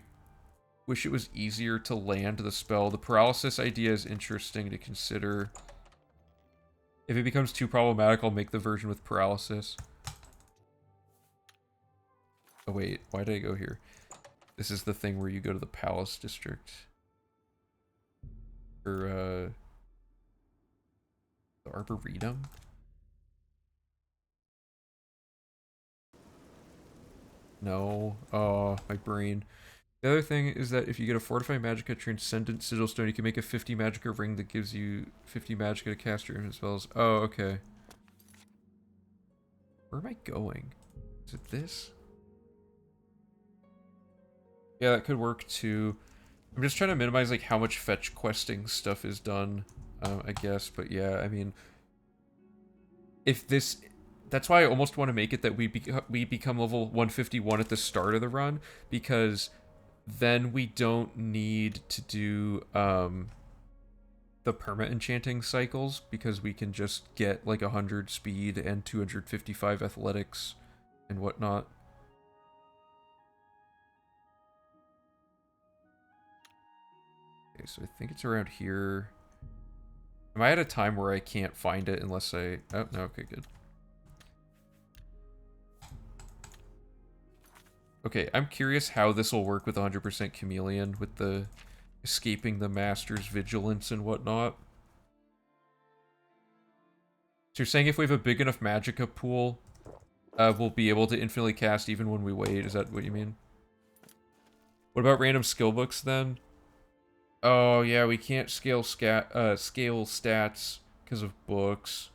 A: wish it was easier to land the spell. The paralysis idea is interesting to consider. If it becomes too problematic, I'll make the version with paralysis. Oh wait, why did I go here? This is the thing where you go to the palace district. Or, the Arboretum? No. Oh, my brain. The other thing is that if you get a Fortify Magicka Transcendent Sigil Stone, you can make a 50 Magicka ring that gives you 50 Magicka to cast your spells. Oh, okay. Where am I going? Is it this? Yeah, that could work too. I'm just trying to minimize like how much fetch questing stuff is done, I guess. But yeah, I mean, if this... That's why I almost want to make it that we become level 151 at the start of the run, because then we don't need to do the perma enchanting cycles, because we can just get like 100 speed and 255 athletics and whatnot. Okay, so I think it's around here. Am I at a time where I can't find it unless I... Oh, no, okay, good. Okay, I'm curious how this will work with 100% chameleon, with the escaping the master's vigilance and whatnot. So you're saying if we have a big enough magicka pool, we'll be able to infinitely cast even when we wait? Is that what you mean? What about random skill books then? Oh yeah, we can't scale scale stats because of books.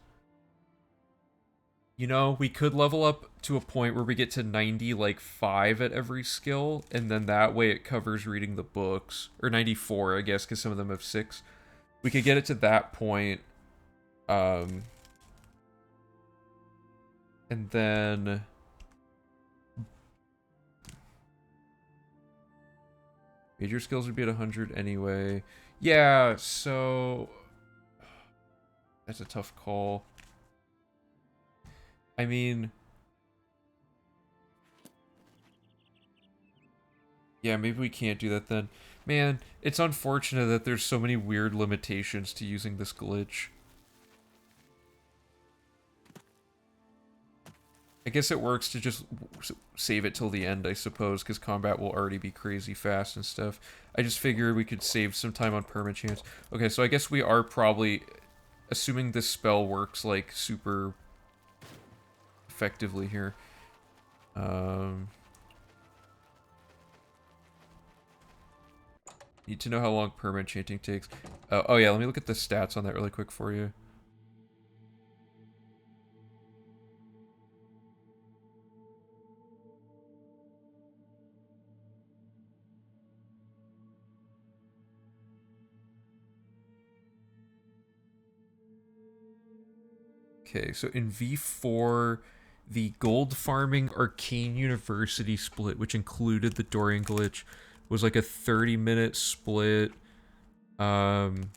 A: You know, we could level up to a point where we get to 90, like 5 at every skill, and then that way it covers reading the books. Or 94, I guess, because some of them have 6. We could get it to that point. And then... Major skills would be at 100 anyway. Yeah, so... That's a tough call. I mean... Yeah, maybe we can't do that then. Man, it's unfortunate that there's so many weird limitations to using this glitch. I guess it works to just save it till the end, I suppose, because combat will already be crazy fast and stuff. I just figured we could save some time on permachance. Okay, so I guess we are probably... Assuming this spell works, like, super effectively here. Need to know how long permaenchanting takes. Oh yeah, let me look at the stats on that really quick for you. Okay, so in V4, the gold farming Arcane University split, which included the Dorian glitch, was like a 30-minute split. And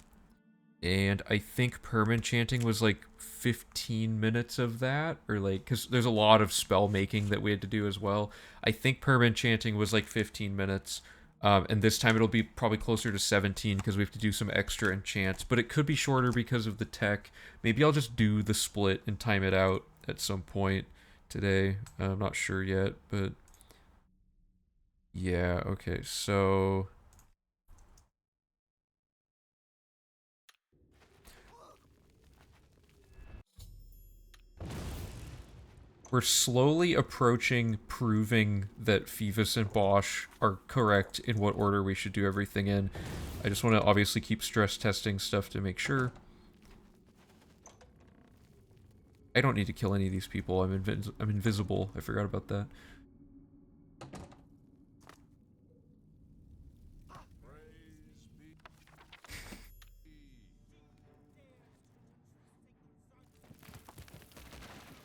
A: I think permaenchanting was like 15 minutes of that, or like, because there's a lot of spell making that we had to do as well. I think permaenchanting was like 15 minutes, and this time it'll be probably closer to 17 because we have to do some extra enchants, but it could be shorter because of the tech. Maybe I'll just do the split and time it out at some point today. I'm not sure yet, but yeah, okay, so... We're slowly approaching proving that Phoebus and Bosch are correct in what order we should do everything in. I just want to obviously keep stress testing stuff to make sure. I don't need to kill any of these people. I'm invisible. I forgot about that.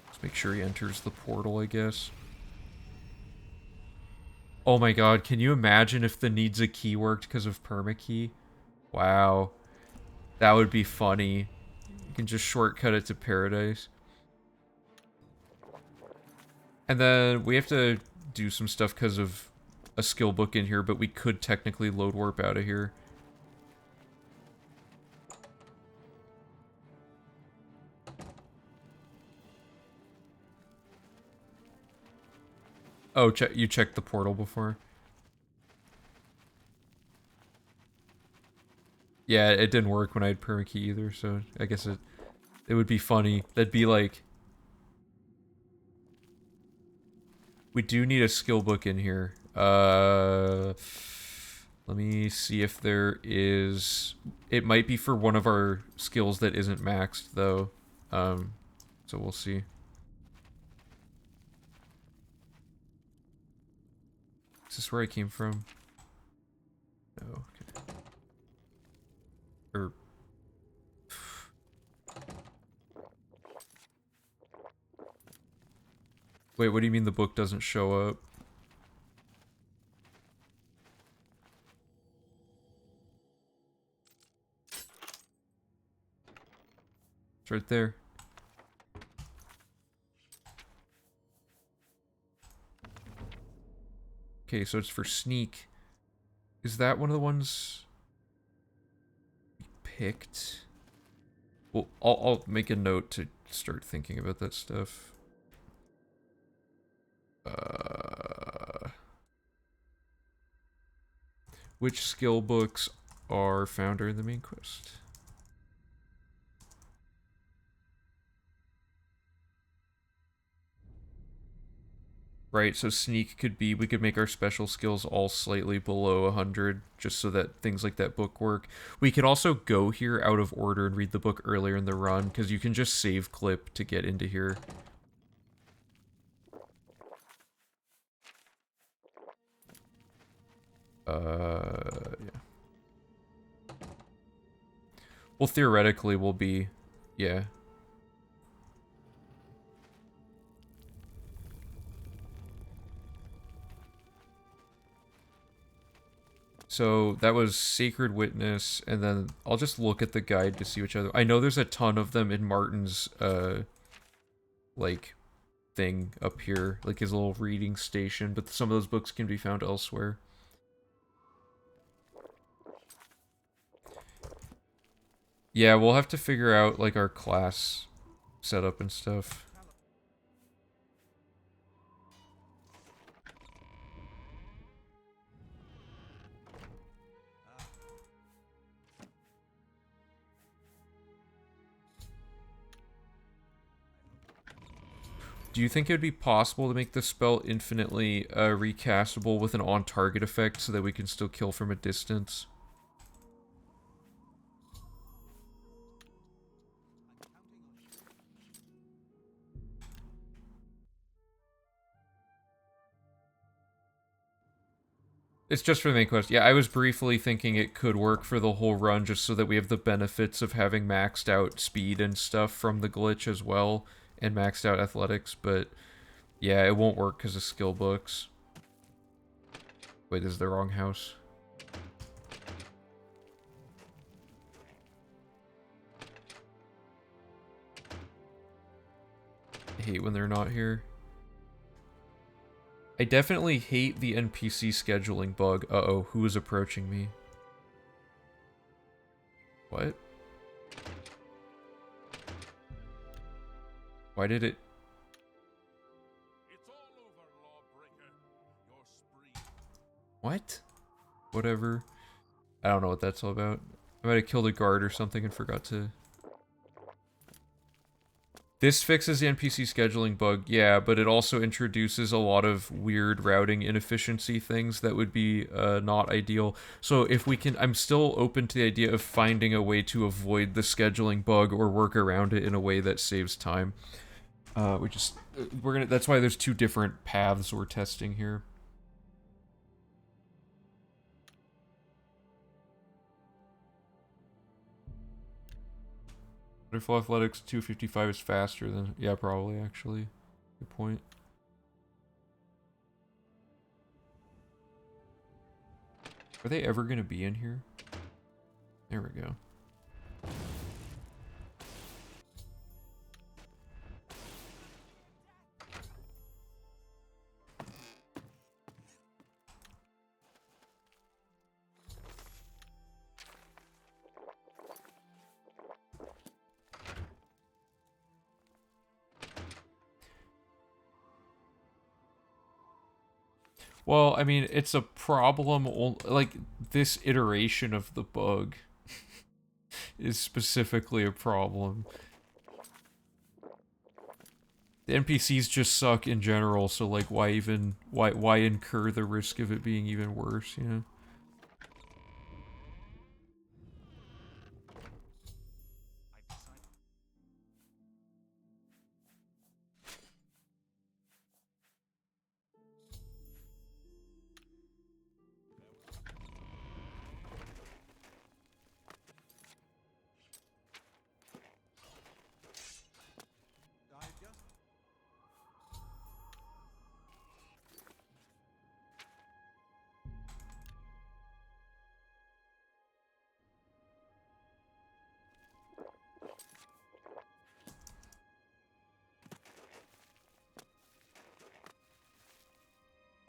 A: Let's make sure he enters the portal, I guess. Oh my god, can you imagine if the needs a key worked because of permakey? Wow. That would be funny. You can just shortcut it to paradise. And then we have to do some stuff because of a skill book in here, but we could technically load warp out of here. Oh, you checked the portal before? Yeah, it didn't work when I had permakey either, so I guess it would be funny. That'd be like... We do need a skill book in here. Let me see if there is... It might be for one of our skills that isn't maxed, though. So we'll see. Is this where I came from? No, okay. Or... Wait, what do you mean the book doesn't show up? It's right there. Okay, so it's for sneak. Is that one of the ones we picked? Well, I'll make a note to start thinking about that stuff. Which skill books are found during the main quest? Right, so sneak could be, we could make our special skills all slightly below 100, just so that things like that book work. We could also go here out of order and read the book earlier in the run, because you can just save clip to get into here. Yeah. Well, theoretically, we'll be, yeah. So that was Sacred Witness, and then I'll just look at the guide to see which other... I know there's a ton of them in Martin's, like, thing up here, like his little reading station, but some of those books can be found elsewhere. Yeah, we'll have to figure out, like, our class setup and stuff. Do you think it would be possible to make the spell infinitely recastable with an on-target effect so that we can still kill from a distance? It's just for the main quest. Yeah, I was briefly thinking it could work for the whole run just so that we have the benefits of having maxed out speed and stuff from the glitch as well, and maxed out athletics, but yeah, it won't work because of skill books. Wait, this is the wrong house. I hate when they're not here. I definitely hate the NPC scheduling bug. Uh-oh, who is approaching me? What? Why did it... What? Whatever. I don't know what that's all about. I might have killed a guard or something and forgot to... This fixes the NPC scheduling bug, yeah, but it also introduces a lot of weird routing inefficiency things that would be not ideal. So if we can, I'm still open to the idea of finding a way to avoid the scheduling bug or work around it in a way that saves time. That's why there's two different paths we're testing here. Butterfly Athletics 255 is faster than... Yeah, probably, actually. Good point. Are they ever going to be in here? There we go. Well, I mean, it's a problem, like, this iteration of the bug is specifically a problem. The NPCs just suck in general, so, like, why incur the risk of it being even worse, you know?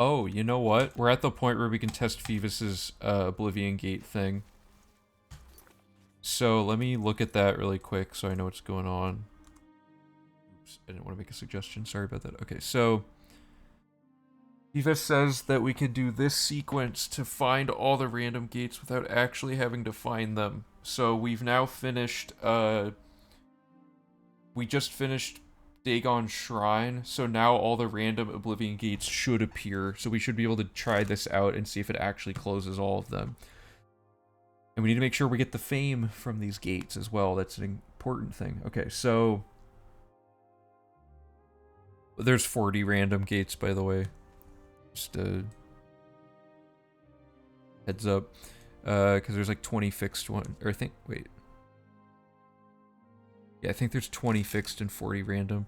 A: Oh, you know what? We're at the point where we can test Phoebus's Oblivion Gate thing. So let me look at that really quick so I know what's going on. Oops, I didn't want to make a suggestion. Sorry about that. Okay, so Phoebus says that we can do this sequence to find all the random gates without actually having to find them. So we've now finished, we just finished Dagon Shrine, so now all the random Oblivion gates should appear, so we should be able to try this out and see if it actually closes all of them. And we need to make sure we get the fame from these gates as well. That's an important thing. Okay, so there's 40 random gates, by the way. Just a heads up. Because there's like 20 fixed one, or I think, wait. Yeah, I think there's 20 fixed and 40 random.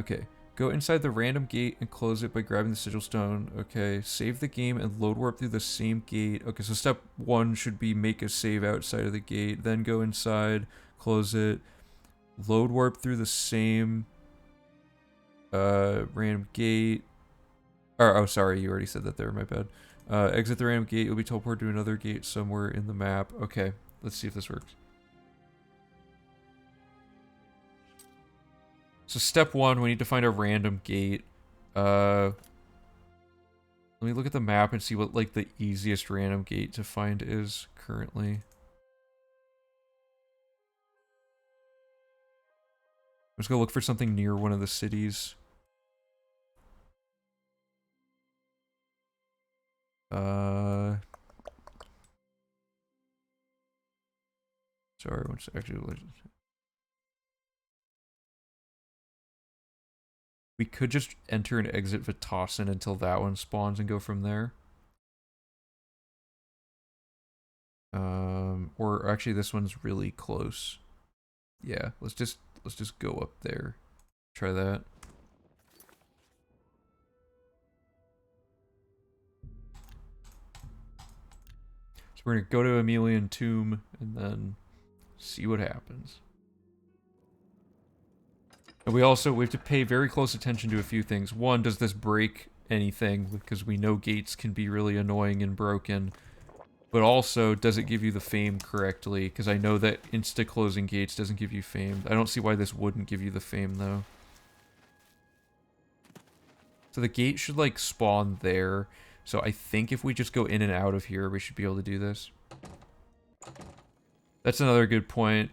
A: Okay, go inside the random gate and close it by grabbing the sigil stone. Okay, save the game and load warp through the same gate. Okay, so step 1 should be make a save outside of the gate, then go inside, close it, load warp through the same random gate. Or, oh, sorry, you already said that there, my bad. Exit the random gate, you'll be teleported to another gate somewhere in the map. Okay, let's see if this works. So step 1, we need to find a random gate. Let me look at the map and see what like the easiest random gate to find is currently. I'm just gonna look for something near one of the cities. Sorry, what's actually. We could just enter and exit Vitassin until that one spawns and go from there. Or actually this one's really close. Yeah, let's just go up there. Try that. So we're gonna go to Emelian Tomb and then see what happens. And we have to pay very close attention to a few things. One, does this break anything? Because we know gates can be really annoying and broken. But also, does it give you the fame correctly? Because I know that insta-closing gates doesn't give you fame. I don't see why this wouldn't give you the fame, though. So the gate should, like, spawn there. So I think if we just go in and out of here, we should be able to do this. That's another good point.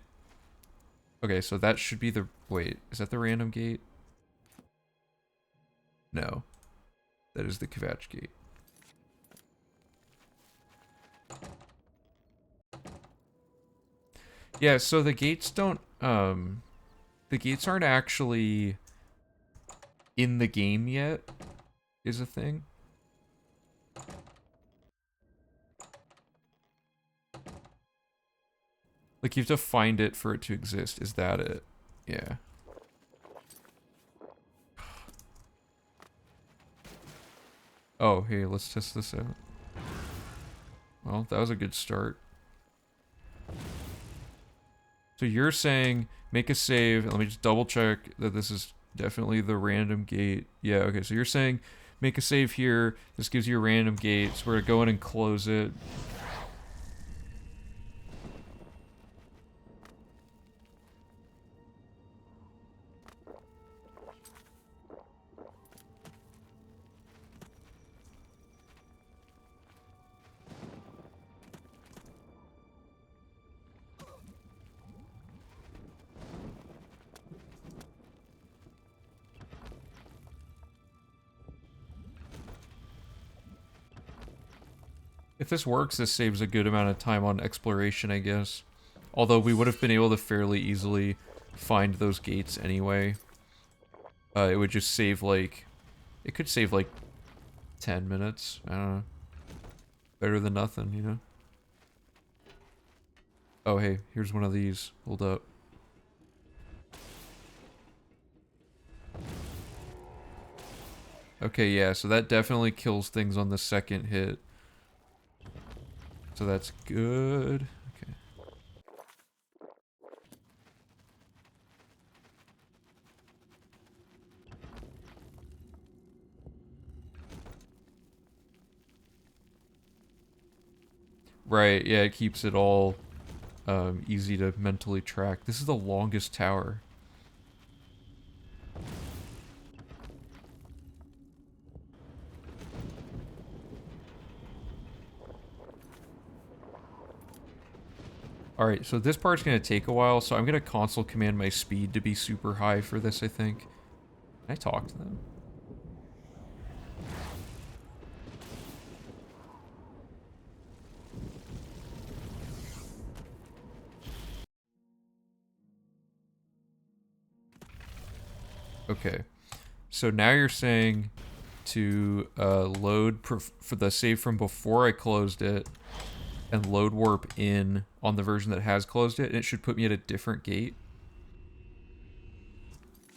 A: Okay, so that should be the... Wait, is that the random gate? No. That is the Kvatch gate. Yeah, so the gates don't, the gates aren't actually in the game yet, is a thing. Like, you have to find it for it to exist. Is that it? Yeah. Oh, hey, let's test this out. Well, that was a good start. So you're saying make a save. Let me just double check that this is definitely the random gate. Yeah, okay, so you're saying make a save here. This gives you a random gate. So we're gonna go in and close it. If this works, this saves a good amount of time on exploration, I guess. Although we would have been able to fairly easily find those gates anyway. It would just save, like... It could save, like, 10 minutes. I don't know. Better than nothing, you know? Oh, hey, here's one of these. Hold up. Okay, yeah, so that definitely kills things on the second hit. So that's good. Okay. Right, yeah, it keeps it all easy to mentally track. This is the longest tower. Alright, so this part's gonna take a while, so I'm gonna console command my speed to be super high for this, I think. Can I talk to them? Okay. So now you're saying to load for the save from before I closed it and load warp in on the version that has closed it, and it should put me at a different gate.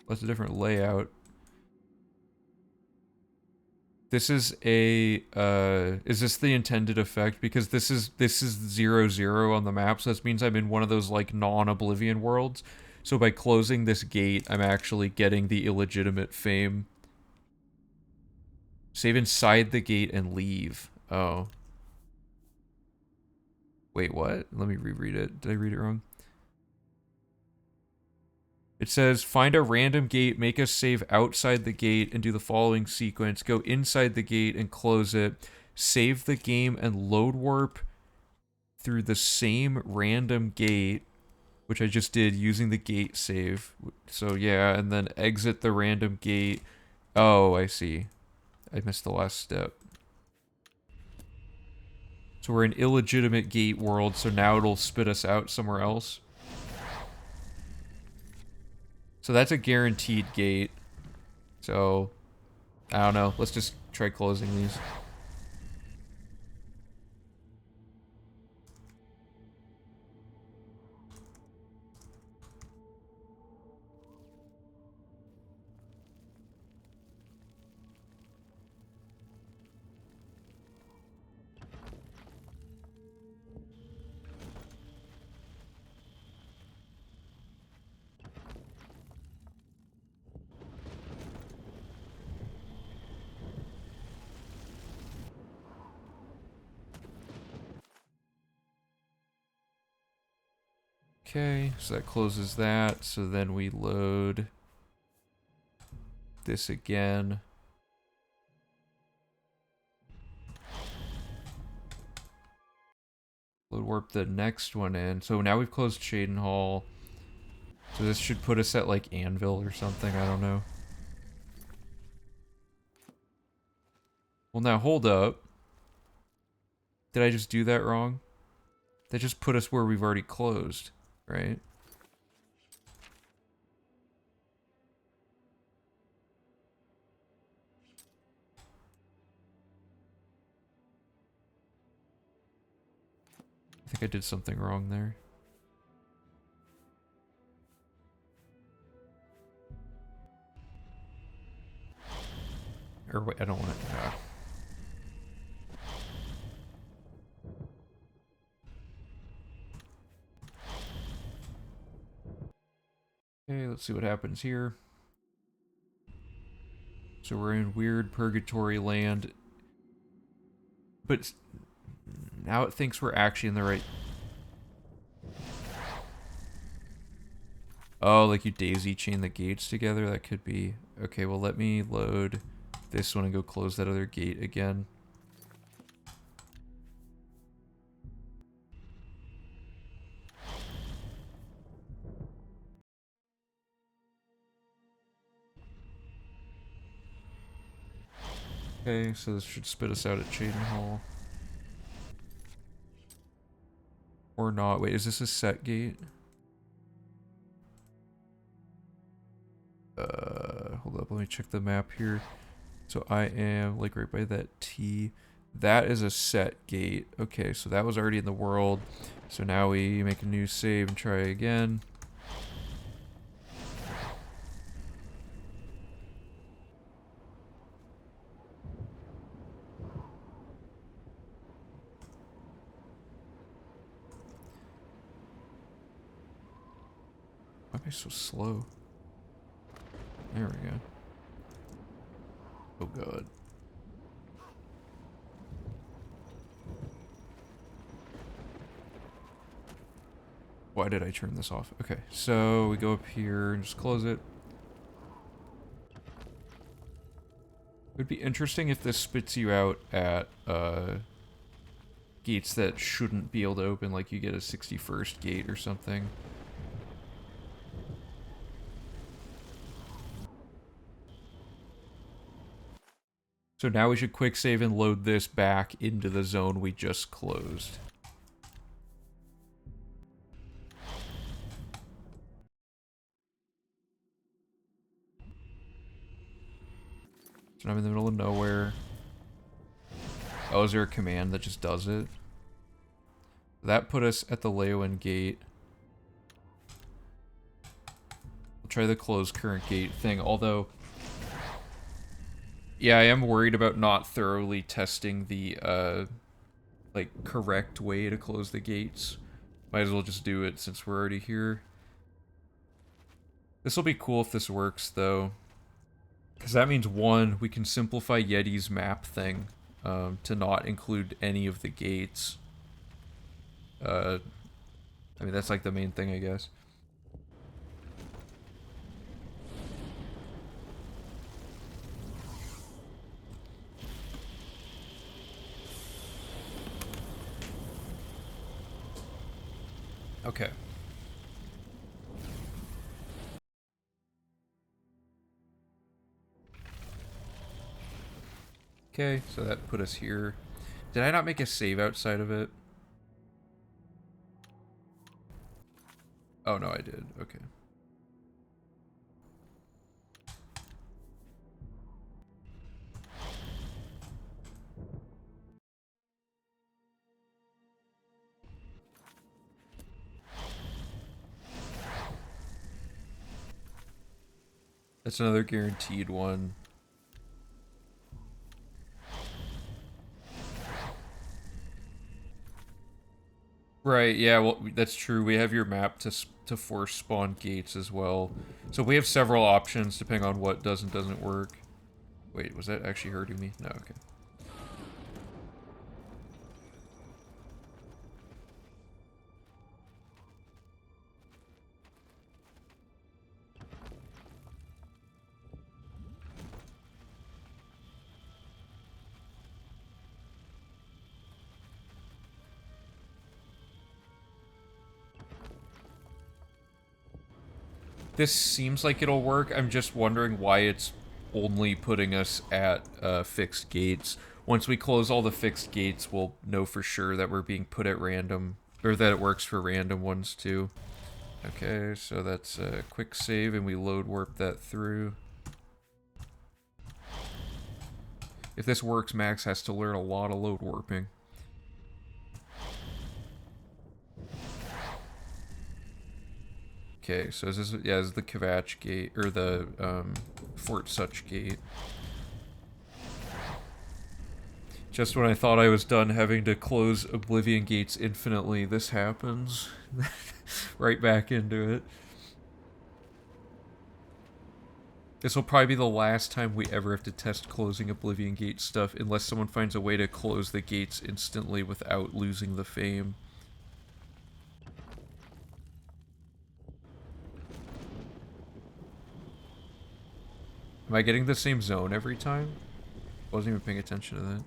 A: That's a different layout. This is a is this the intended effect? Because this is 0, 0 on the map, so this means I'm in one of those like non-Oblivion worlds. So by closing this gate, I'm actually getting the illegitimate fame. Save inside the gate and leave. Oh. Wait, what? Let me reread it. Did I read it wrong? It says, find a random gate, make a save outside the gate, and do the following sequence. Go inside the gate and close it. Save the game and load warp through the same random gate, which I just did using the gate save. So yeah, and then exit the random gate. Oh, I see. I missed the last step. So we're in illegitimate gate world, so now it'll spit us out somewhere else. So that's a guaranteed gate. So, I don't know. Let's just try closing these. Okay, so that closes that. So then we load this again. Load warp the next one in. So now we've closed Shaden Hall. So this should put us at like Anvil or something, I don't know. Well now hold up. Did I just do that wrong? That just put us where we've already closed, right? I think I did something wrong there. Or wait, I don't want it. Okay, let's see what happens here. So we're in weird purgatory land. But now it thinks we're actually in the right... Oh, like you daisy chain the gates together? That could be... Okay, well let me load this one and go close that other gate again. Okay, so this should spit us out at Shaden Hall. Or not. Wait, is this a set gate? Hold up, let me check the map here. So I am, like, right by that T. That is a set gate. Okay, so that was already in the world. So now we make a new save and try again. Why am I so slow? There we go. Oh god. Why did I turn this off? Okay, so we go up here and just close it. It would be interesting if this spits you out at, gates that shouldn't be able to open, like you get a 61st gate or something. So now we should quick save and load this back into the zone we just closed. So I'm in the middle of nowhere. Oh, is there a command that just does it? That put us at the Leowen gate. We'll try the close current gate thing, although... Yeah, I am worried about not thoroughly testing the, like, correct way to close the gates. Might as well just do it since we're already here. This will be cool if this works, though. Because that means, one, we can simplify Yeti's map thing to not include any of the gates. I mean, that's like the main thing, I guess. Okay. Okay, so that put us here. Did I not make a save outside of it? Oh, no, I did. Okay. That's another guaranteed one. Right, yeah, well, that's true. We have your map to force spawn gates as well. So we have several options depending on what does and doesn't work. Wait, was that actually hurting me? No, okay. This seems like it'll work. I'm just wondering why it's only putting us at fixed gates. Once we close all the fixed gates, we'll know for sure that we're being put at random, or that it works for random ones too. Okay, so that's a quick save, and we load warp that through. If this works, Max has to learn a lot of load warping. Okay, so this is, yeah, this is the Kvatch gate, or the Fort Such gate. Just when I thought I was done having to close Oblivion gates infinitely, this happens. Right back into it. This will probably be the last time we ever have to test closing Oblivion gate stuff, unless someone finds a way to close the gates instantly without losing the fame. Am I getting the same zone every time? Wasn't even paying attention to that.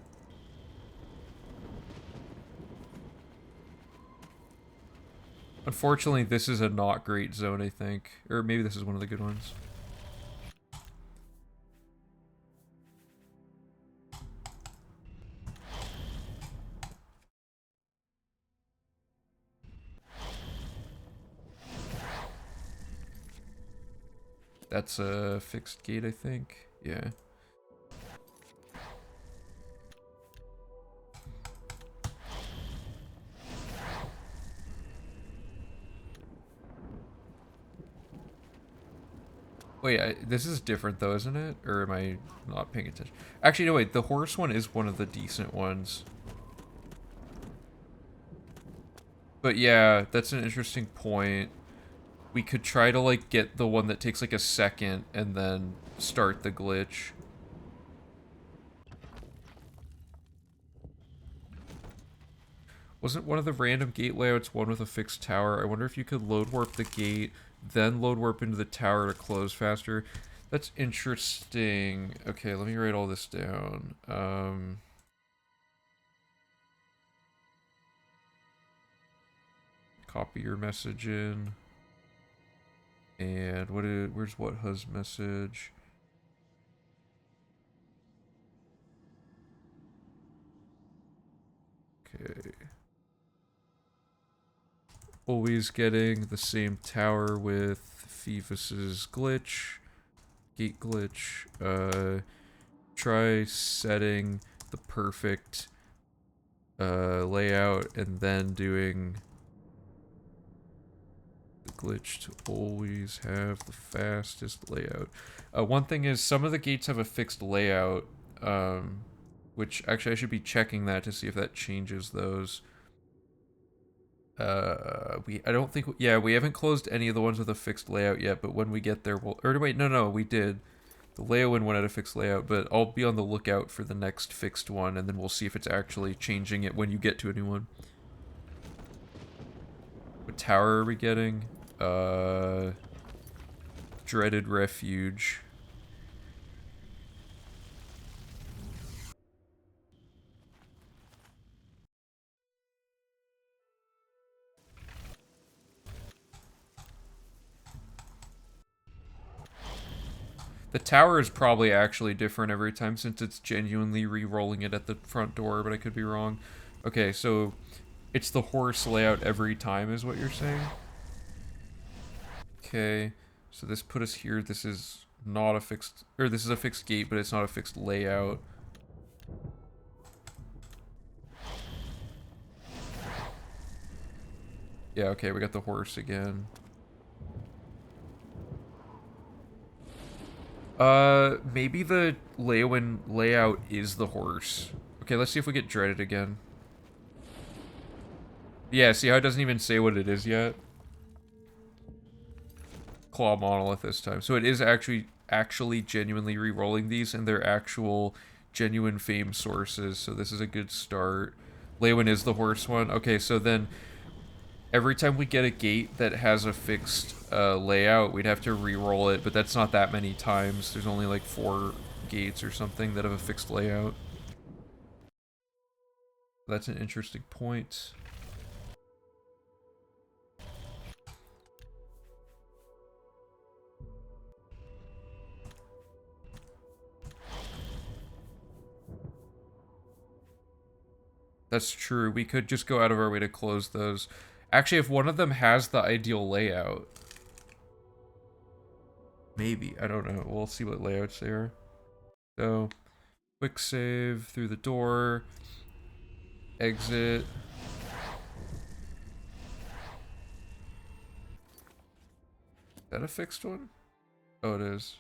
A: Unfortunately, this is a not great zone, I think. Or maybe this is one of the good ones. That's a fixed gate, I think. Yeah. Wait, this is different though, isn't it? Or am I not paying attention? Actually, no, wait, the horse one is one of the decent ones. But yeah, that's an interesting point. We could try to, like, get the one that takes, like, a second and then start the glitch. Wasn't one of the random gate layouts one with a fixed tower? I wonder if you could load warp the gate, then load warp into the tower to close faster. That's interesting. Okay, let me write all this down. copy your message in. And where's what hus message? Okay. Always getting the same tower with Phoebus's glitch. Gate glitch. Try setting the perfect layout and then doing the glitch to always have the fastest layout. One thing is some of the gates have a fixed layout, which actually I should be checking that to see if that changes those. I don't think, yeah, we haven't closed any of the ones with a fixed layout yet, but when we get there, we'll, or wait, no, we did. The layout one had a fixed layout, but I'll be on the lookout for the next fixed one, and then we'll see if it's actually changing it when you get to a new one. What tower are we getting? Dreaded Refuge. The tower is probably actually different every time since it's genuinely re-rolling it at the front door, but I could be wrong. Okay, so it's the horse layout every time is what you're saying? Okay, so this put us here. This is not a fixed, or this is a fixed gate, but it's not a fixed layout. Yeah, okay, we got the horse again. Maybe the Leowin layout is the horse. Okay, let's see if we get dreaded again. Yeah, see how it doesn't even say what it is yet? Claw monolith this time. So it is actually genuinely re-rolling these, and they're actual genuine fame sources, so this is a good start. Leowin is the horse one. Okay, so then every time we get a gate that has a fixed layout, we'd have to re-roll it, but that's not that many times. There's only like 4 gates or something that have a fixed layout. That's an interesting point. That's true. We could just go out of our way to close those. Actually, if one of them has the ideal layout, maybe. I don't know. We'll see what layouts they are. So, quick save through the door. Exit. Is that a fixed one? Oh, it is.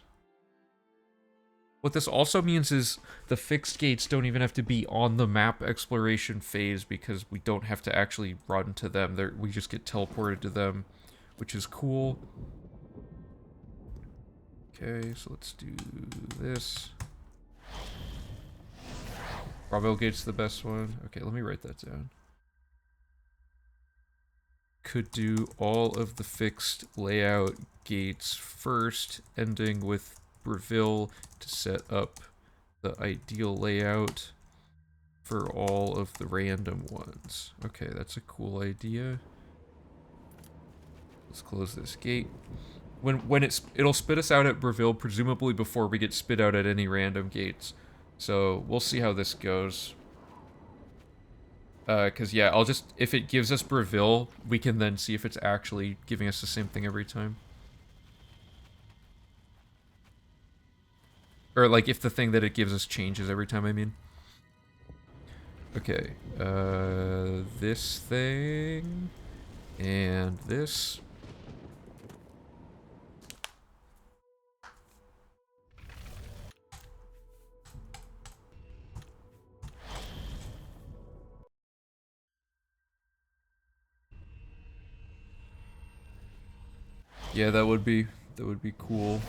A: What this also means is the fixed gates don't even have to be on the map exploration phase because we don't have to actually run to them. We just get teleported to them, which is cool. Okay, so let's do this. Bravo gate's the best one. Okay, let me write that down. Could do all of the fixed layout gates first, ending with Breville to set up the ideal layout for all of the random ones. Okay, that's a cool idea. Let's close this gate. When it'll spit us out at Breville, presumably before we get spit out at any random gates. So we'll see how this goes. Cause yeah, if it gives us Breville, we can then see if it's actually giving us the same thing every time. Or like if the thing that it gives us changes every time, I mean. Okay, this thing, and this. Yeah, that would be cool.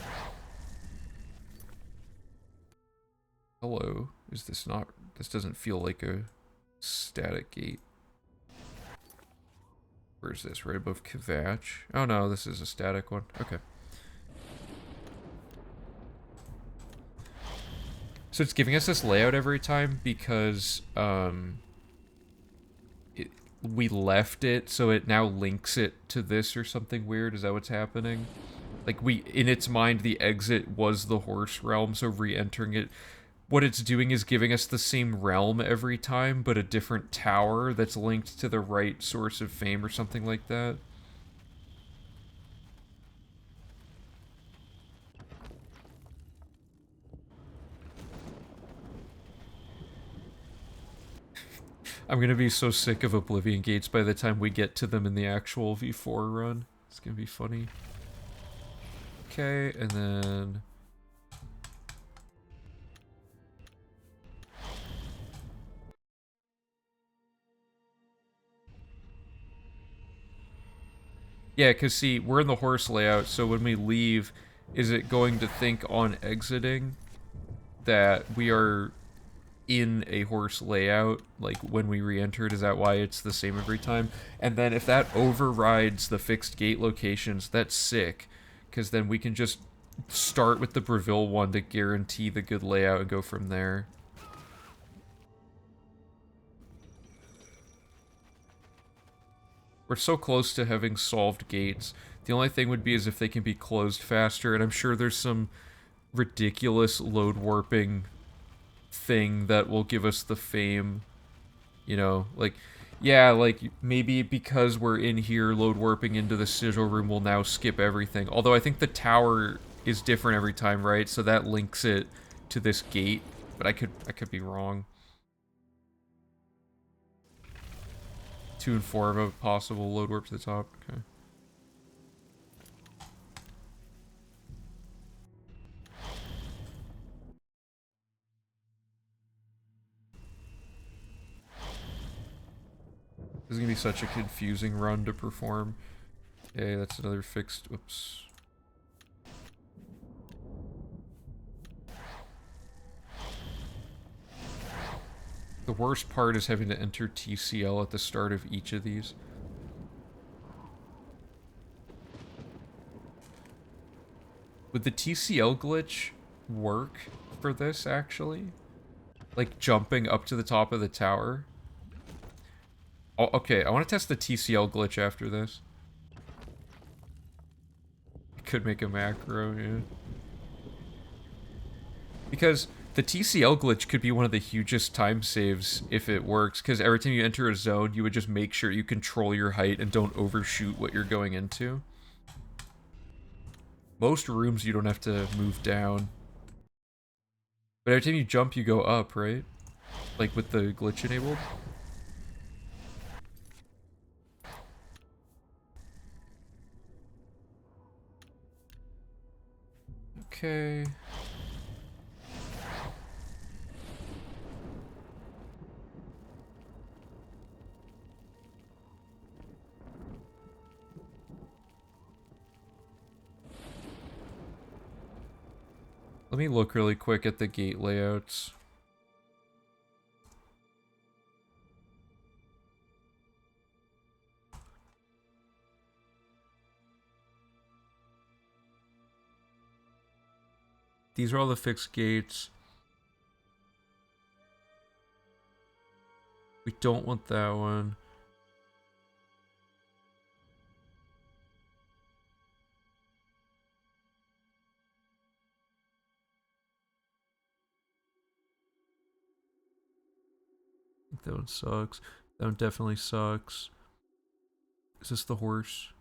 A: Hello, is this not, this doesn't feel like a static gate. Where is this? Right above Kvatch? Oh no, this is a static one. Okay. So it's giving us this layout every time because we left it, so it now links it to this or something weird. Is that what's happening? Like, in its mind, the exit was the horse realm, so re-entering it, what it's doing is giving us the same realm every time, but a different tower that's linked to the right source of fame or something like that. I'm gonna be so sick of Oblivion gates by the time we get to them in the actual V4 run. It's gonna be funny. Okay, and then... yeah, because see, we're in the horse layout, so when we leave, is it going to think on exiting that we are in a horse layout, like when we re-enter it? Is that why it's the same every time? And then if that overrides the fixed gate locations, that's sick, because then we can just start with the Breville one to guarantee the good layout and go from there. We're so close to having solved gates. The only thing would be is if they can be closed faster, and I'm sure there's some ridiculous load warping thing that will give us the fame, you know, like, yeah, like, maybe because we're in here load warping into the sigil room, we'll now skip everything. Although I think the tower is different every time, right? So that links it to this gate, but I could be wrong. 2 and 4 of a possible load warp to the top. Okay. This is gonna be such a confusing run to perform. Okay, that's another fixed. Whoops. The worst part is having to enter TCL at the start of each of these. Would the TCL glitch work for this, actually? Like, jumping up to the top of the tower? Oh, okay, I want to test the TCL glitch after this. I could make a macro, yeah. Because the TCL glitch could be one of the hugest time saves if it works, because every time you enter a zone, you would just make sure you control your height and don't overshoot what you're going into. Most rooms you don't have to move down. But every time you jump, you go up, right? Like with the glitch enabled. Okay. Let me look really quick at the gate layouts. These are all the fixed gates. We don't want that one. That one sucks. That one definitely sucks. Is this the horse?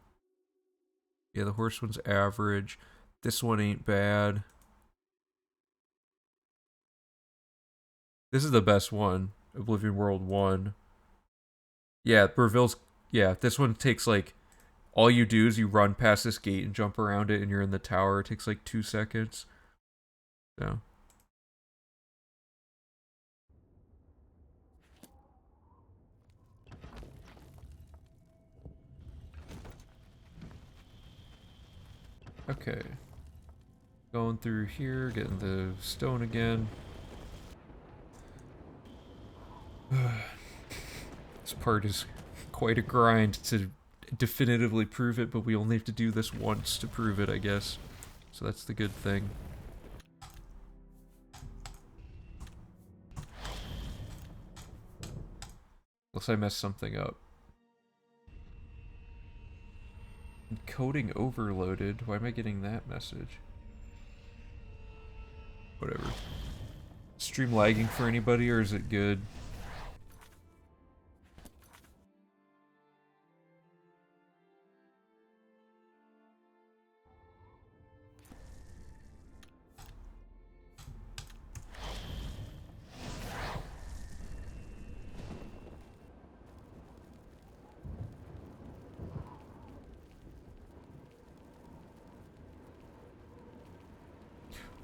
A: Yeah, the horse one's average. This one ain't bad. This is the best one. Oblivion World 1. Yeah, Breville's... yeah, this one takes like... all you do is you run past this gate and jump around it and you're in the tower. It takes like 2 seconds. So... okay. Going through here, getting the stone again. This part is quite a grind to definitively prove it, but we only have to do this once to prove it, I guess. So that's the good thing. Unless I messed something up. encoding overloaded. Why am I getting that message? Whatever. Stream lagging for anybody, or is it good?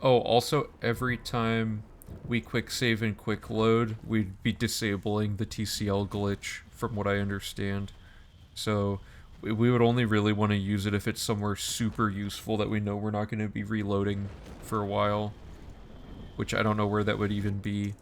A: Oh, also, every time we quick save and quick load, we'd be disabling the TCL glitch, from what I understand. So, we would only really want to use it if it's somewhere super useful that we know we're not going to be reloading for a while. Which I don't know where that would even be.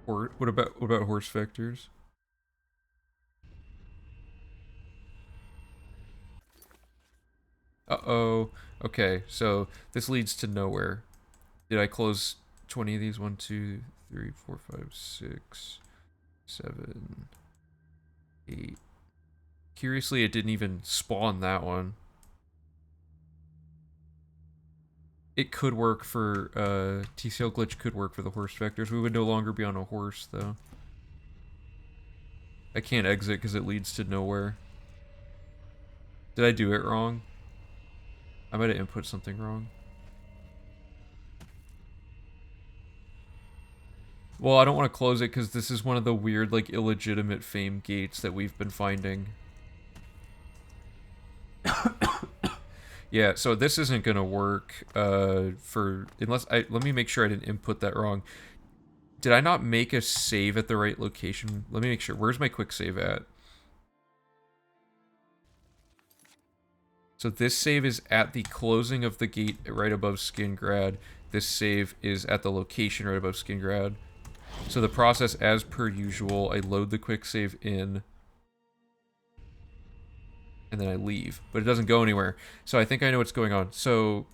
A: Or what about horse vectors? Uh-oh. Okay, so this leads to nowhere. Did I close 20 of these? 1, 2, 3, 4, 5, 6, 7, 8. Curiously, it didn't even spawn that one. It could work for, TCL glitch could work for the horse vectors. We would no longer be on a horse, though. I can't exit because it leads to nowhere. Did I do it wrong? I might have input something wrong. Well, I don't want to close it because this is one of the weird, like, illegitimate fame gates that we've been finding. Yeah, so this isn't gonna work, let me make sure I didn't input that wrong. Did I not make a save at the right location? Let me make sure. Where's my quick save at? So this save is at the closing of the gate right above Skingrad. This save is at the location right above Skingrad. So the process, as per usual, I load the quick save in, and then I leave. But it doesn't go anywhere. So I think I know what's going on. So,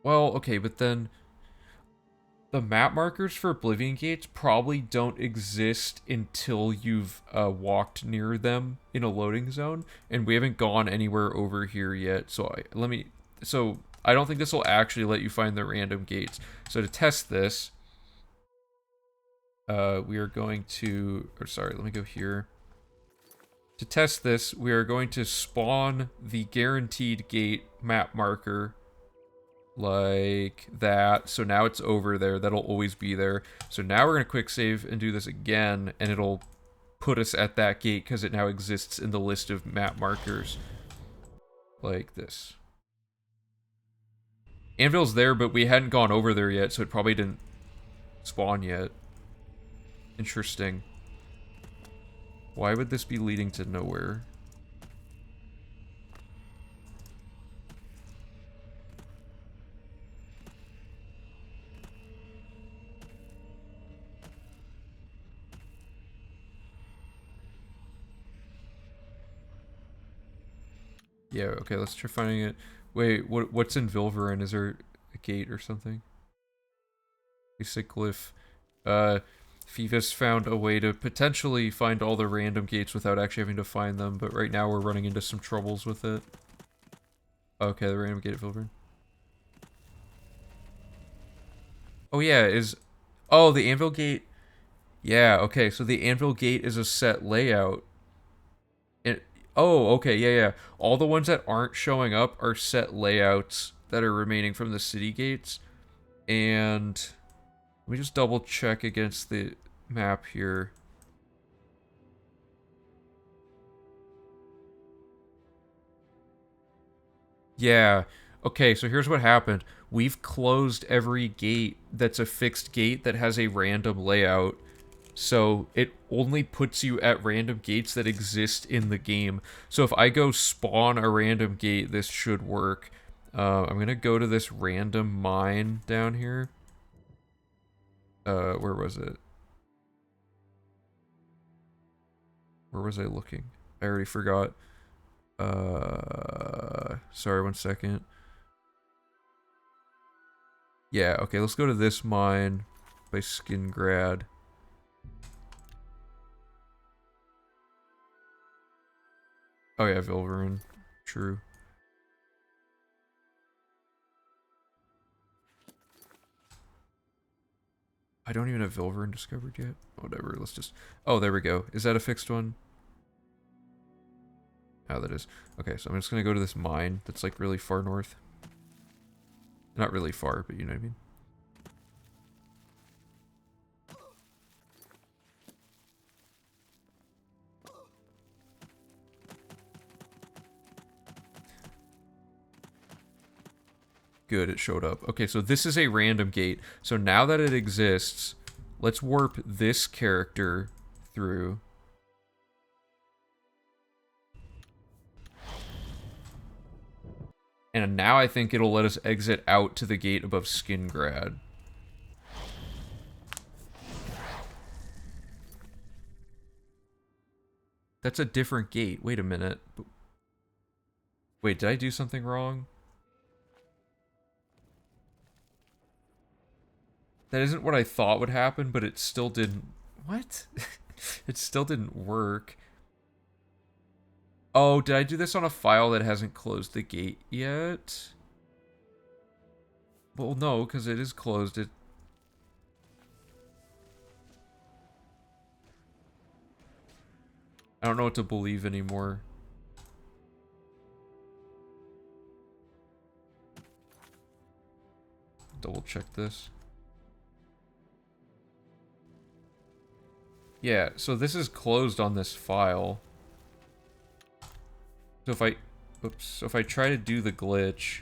A: well, okay, but then the map markers for Oblivion gates probably don't exist until you've walked near them in a loading zone, and we haven't gone anywhere over here yet. So I don't think this will actually let you find the random gates. So to test this, we are going to, or sorry, let me go here. To test this, we are going to spawn the guaranteed gate map marker like that. So now it's over there. That'll always be there. So now we're going to quick save and do this again, and it'll put us at that gate because it now exists in the list of map markers. Like this. Anvil's there, but we hadn't gone over there yet, so it probably didn't spawn yet. Interesting. Why would this be leading to nowhere? Yeah, okay, let's try finding it. Wait, what's in Vilverin? Is there a gate or something? Basic glyph. Phoebus found a way to potentially find all the random gates without actually having to find them, but right now we're running into some troubles with it. Okay, the random gate at Vilverin. Oh yeah, oh, the Anvil Gate. Yeah, okay, so the Anvil Gate is a set layout. Oh, okay, yeah. All the ones that aren't showing up are set layouts that are remaining from the city gates. And let me just double check against the map here. Yeah. Okay, so here's what happened. We've closed every gate that's a fixed gate that has a random layout. So it only puts you at random gates that exist in the game. So if I go spawn a random gate, this should work. I'm going to go to this random mine down here. Where was it? Where was I looking? I already forgot. Sorry, 1 second. Yeah, okay, let's go to this mine by Skingrad. Oh yeah, Vilverin. True. I don't even have Vilverin discovered yet. Whatever, let's just... Oh, there we go. Is that a fixed one? Oh, that is. Okay, so I'm just gonna go to this mine that's like really far north. Not really far, but you know what I mean. Good, it showed up. Okay, so this is a random gate. So now that it exists, let's warp this character through. And now I think it'll let us exit out to the gate above Skingrad. That's a different gate. Wait a minute. Wait, did I do something wrong? That isn't what I thought would happen, but it still didn't... What? It still didn't work. Oh, did I do this on a file that hasn't closed the gate yet? Well, no, because it is closed. I don't know what to believe anymore. Double check this. Yeah, so this is closed on this file. So if I... Oops. So if I try to do the glitch...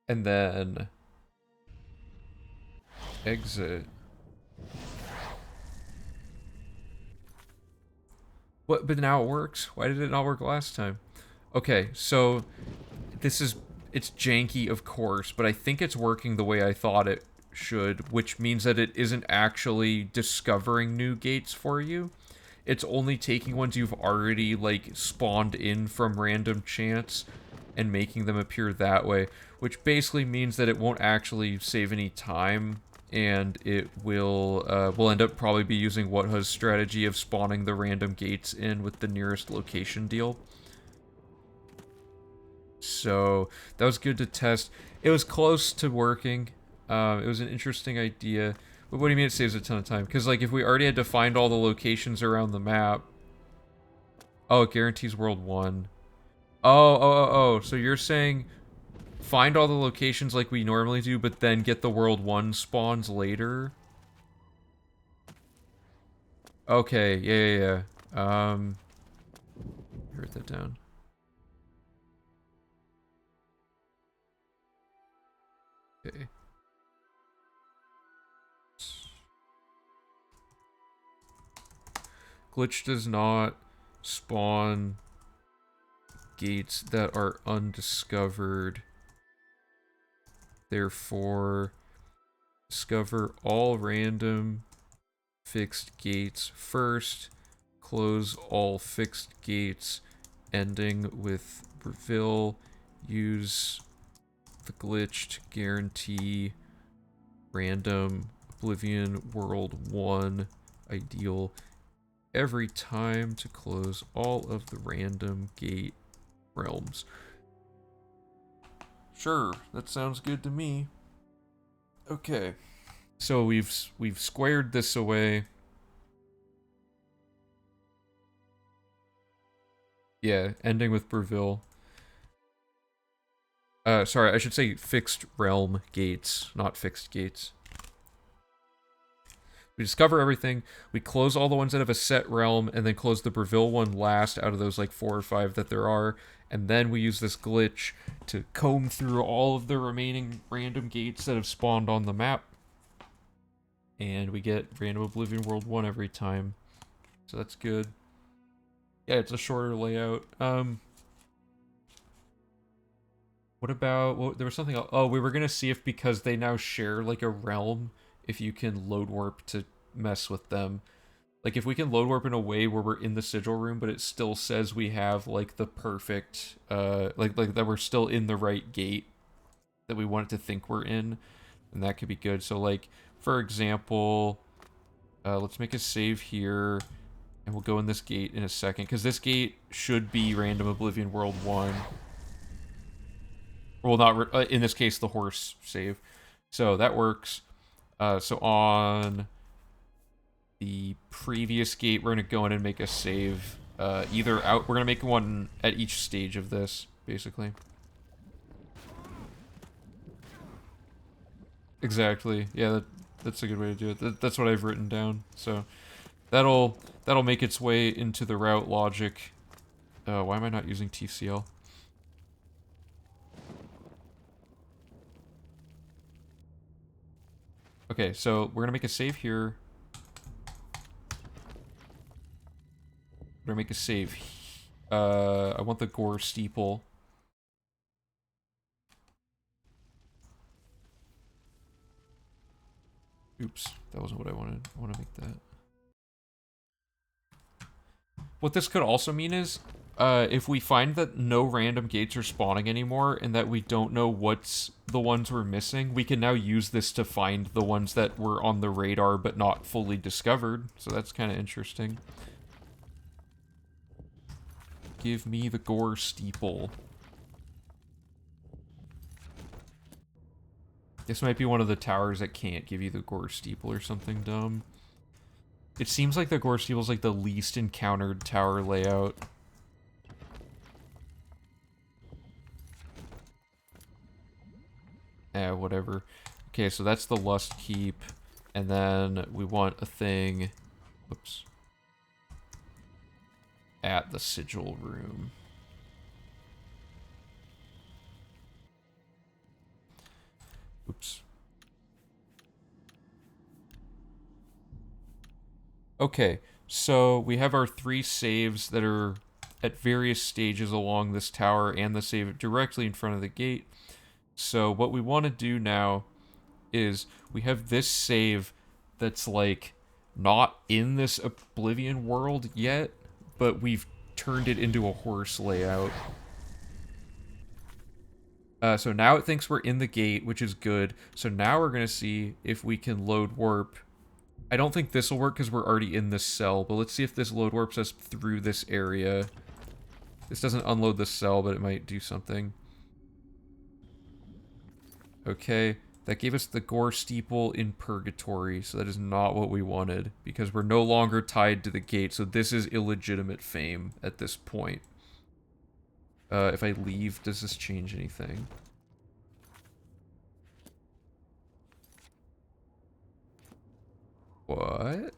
A: And then... Exit... What? But now it works? Why did it not work last time? Okay, so... This is... It's janky, of course, but I think it's working the way I thought it should, which means that it isn't actually discovering new gates for you. It's only taking ones you've already, like, spawned in from random chance and making them appear that way, which basically means that it won't actually save any time, and it will end up probably be using Whatha's strategy of spawning the random gates in with the nearest location deal. So that was good to test. It was close to working. It was an interesting idea. But what do you mean it saves a ton of time? Because, like, if we already had to find all the locations around the map... Oh, it guarantees World 1. Oh. So you're saying find all the locations like we normally do, but then get the World 1 spawns later? Okay, yeah. Write that down. Okay. Glitch does not spawn gates that are undiscovered. Therefore, discover all random fixed gates first. Close all fixed gates, ending with Breville. Use the glitch to guarantee random Oblivion World 1 ideal every time to close all of the random gate realms. Sure, that sounds good to me. Okay. So we've squared this away. Yeah, ending with Breville. Sorry, I should say fixed realm gates, not fixed gates. We discover everything, we close all the ones that have a set realm, and then close the Breville one last out of those, like, 4 or 5 that there are, and then we use this glitch to comb through all of the remaining random gates that have spawned on the map. And we get random Oblivion World 1 every time. So that's good. Yeah, it's a shorter layout. What about... Well, there was something else. Oh, we were gonna see if, because they now share, like, a realm, if you can load warp to mess with them. Like, if we can load warp in a way where we're in the sigil room, but it still says we have, like, the perfect, like that we're still in the right gate that we want it to think we're in, and that could be good. So, like, for example, let's make a save here, and we'll go in this gate in a second, because this gate should be random Oblivion World 1. Well, not, in this case, the horse save. So, that works. So, on the previous gate, we're going to go in and make a save. Either out, we're going to make one at each stage of this, basically. Exactly. Yeah, that's a good way to do it. That's what I've written down. So that'll make its way into the route logic. Why am I not using TCL? Okay, so we're gonna make a save here. We're gonna make a save. I want the gore steeple. Oops, that wasn't what I wanted. I want to make that. What this could also mean is, if we find that no random gates are spawning anymore, and that we don't know what's the ones we're missing, we can now use this to find the ones that were on the radar but not fully discovered. So that's kind of interesting. Give me the gore steeple. This might be one of the towers that can't give you the gore steeple or something dumb. It seems like the gore steeple is like the least encountered tower layout. Whatever. Okay, so that's the Lust Keep. And then we want a thing... Whoops. At the Sigil Room. Oops. Okay, so we have our 3 saves that are at various stages along this tower and the save directly in front of the gate. So what we want to do now is we have this save that's like not in this Oblivion world yet, but we've turned it into a horse layout. So now it thinks we're in the gate, which is good. So now we're going to see if we can load warp. I don't think this will work because we're already in this cell, but let's see if this load warps us through this area. This doesn't unload the cell, but it might do something. Okay, that gave us the gore steeple in purgatory, so that is not what we wanted, because we're no longer tied to the gate, so this is illegitimate fame at this point. If I leave, does this change anything? What?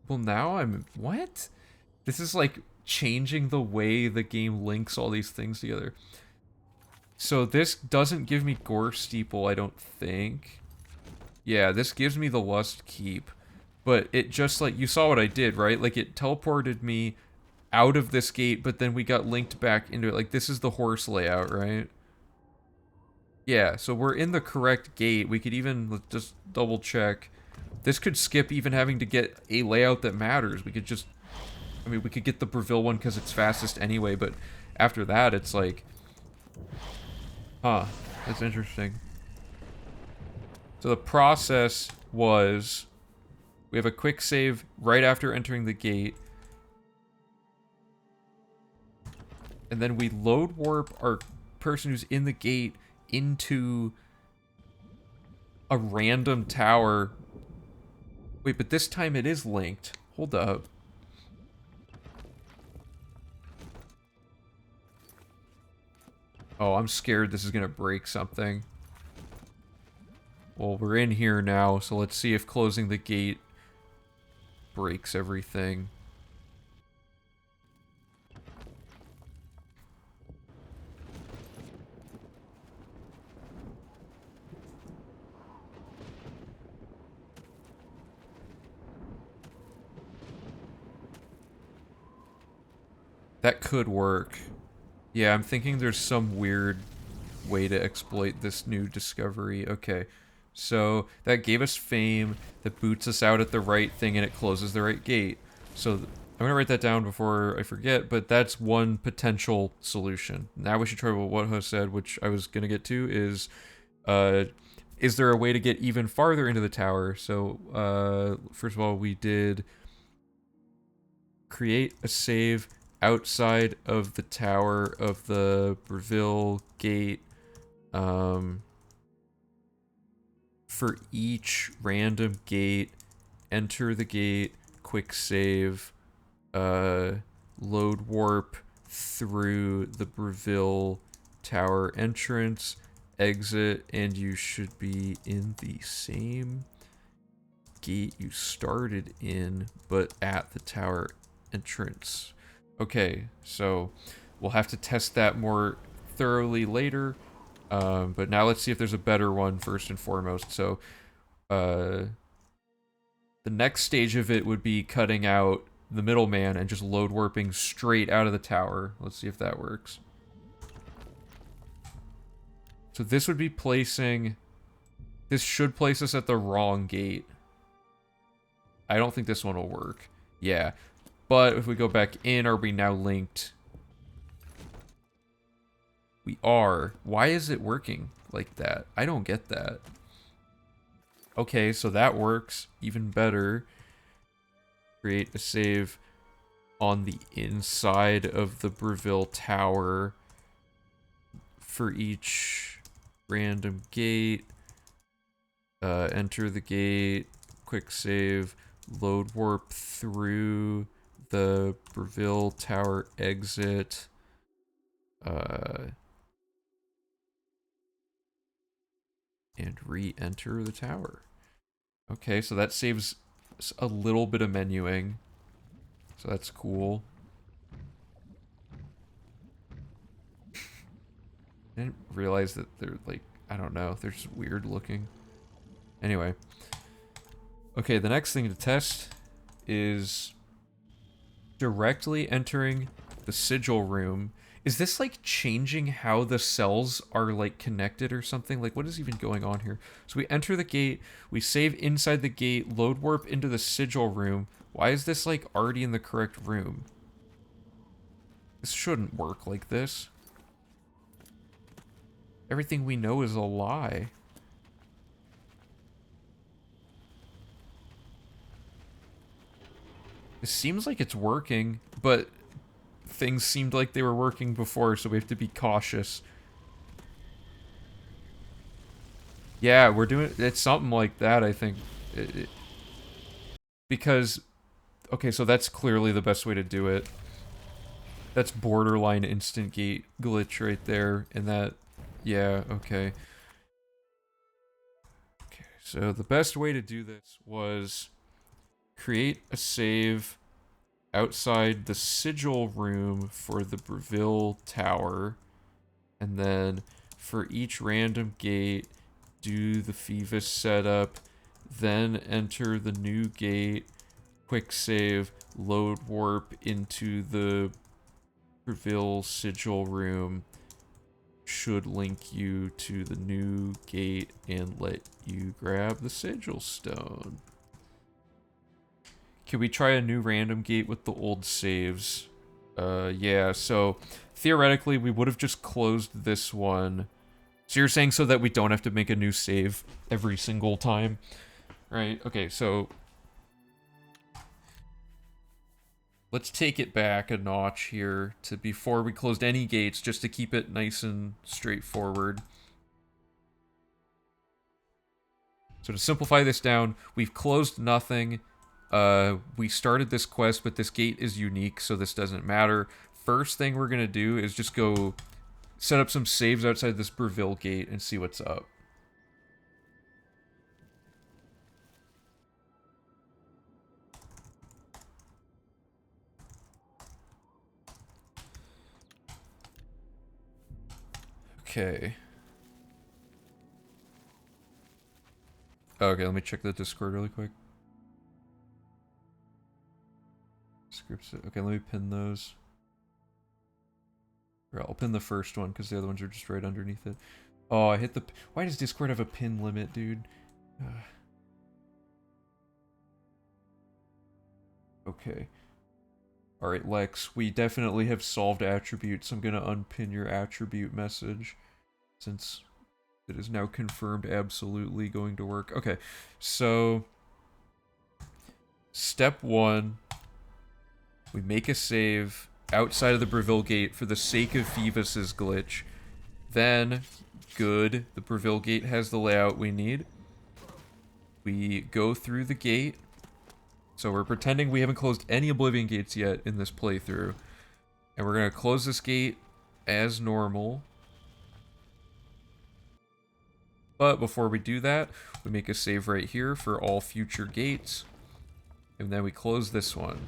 A: Well, now I'm... What? This is like changing the way the game links all these things together. So this doesn't give me gore steeple, I don't think. Yeah, this gives me the Lust Keep. But it just, like, you saw what I did, right? Like, it teleported me out of this gate, but then we got linked back into it. Like, this is the horse layout, right? Yeah, so we're in the correct gate. We could even, let's just double check. This could skip even having to get a layout that matters. We could just, I mean, we could get the Breville one because it's fastest anyway, but after that, it's like, huh, that's interesting. So the process was... We have a quick save right after entering the gate. And then we load warp our person who's in the gate into a random tower. Wait, but this time it is linked. Hold up. Oh, I'm scared this is gonna break something. Well, we're in here now, so let's see if closing the gate breaks everything. That could work. Yeah, I'm thinking there's some weird way to exploit this new discovery. Okay, So that gave us fame, that boots us out at the right thing, and it closes the right gate. So I'm going to write that down before I forget, but that's one potential solution. Now we should try what Ho said, which I was going to get to, is there a way to get even farther into the tower? So first of all, we did create a save outside of the tower of the Breville gate. For each random gate, enter the gate, quick save, load warp through the Breville tower entrance, exit, and you should be in the same gate you started in, but at the tower entrance. Okay, so we'll have to test that more thoroughly later. But now let's see if there's a better one first and foremost. So, the next stage of it would be cutting out the middleman and just load warping straight out of the tower. Let's see if that works. So this would be placing... This should place us at the wrong gate. I don't think this one will work. Yeah. But if we go back in, are we now linked? We are. Why is it working like that? I don't get that. Okay, so that works even better. Create a save on the inside of the Breville Tower for each random gate. Enter the gate, quick save, load warp through the Breville Tower exit. And re-enter the tower. Okay, so that saves a little bit of menuing. So that's cool. I didn't realize that they're like, I don't know, they're just weird looking. Anyway. Okay, the next thing to test is directly entering the sigil room. Is this like changing how the cells are like connected or something? Like what is even going on here? So we enter the gate, we save inside the gate, load warp into the sigil room. Why is this like already in the correct room? This shouldn't work like this. Everything we know is a lie. It seems like it's working, but things seemed like they were working before, so we have to be cautious. Yeah, we're doing... It's something like that, I think. Because... Okay, so that's clearly the best way to do it. That's borderline instant gate glitch right there, and that... Yeah, okay. Okay, so the best way to do this was create a save outside the sigil room for the Breville Tower, and then for each random gate, do the Phoebus setup, then enter the new gate, quick save, load warp into the Breville sigil room, should link you to the new gate and let you grab the sigil stone. Can we try a new random gate with the old saves? Yeah, so theoretically we would have just closed this one. So you're saying so that we don't have to make a new save every single time, right? Okay, so let's take it back a notch here to before we closed any gates, just to keep it nice and straightforward. So to simplify this down, we've closed nothing. We started this quest, but this gate is unique, so this doesn't matter. First thing we're gonna do is just go set up some saves outside this Breville gate and see what's up. Okay. Okay, let me check the Discord really quick. Scripts. Okay, let me pin those. Or I'll pin the first one because the other ones are just right underneath it. Oh, I hit the... Why does Discord have a pin limit, dude? Okay. Alright, Lex, we definitely have solved attributes. I'm gonna unpin your attribute message, since it is now confirmed absolutely going to work. Okay, so step one, we make a save outside of the Breville Gate for the sake of Phoebus's glitch. Then, good, the Breville Gate has the layout we need. We go through the gate. So we're pretending we haven't closed any Oblivion gates yet in this playthrough. And we're going to close this gate as normal. But before we do that, we make a save right here for all future gates. And then we close this one.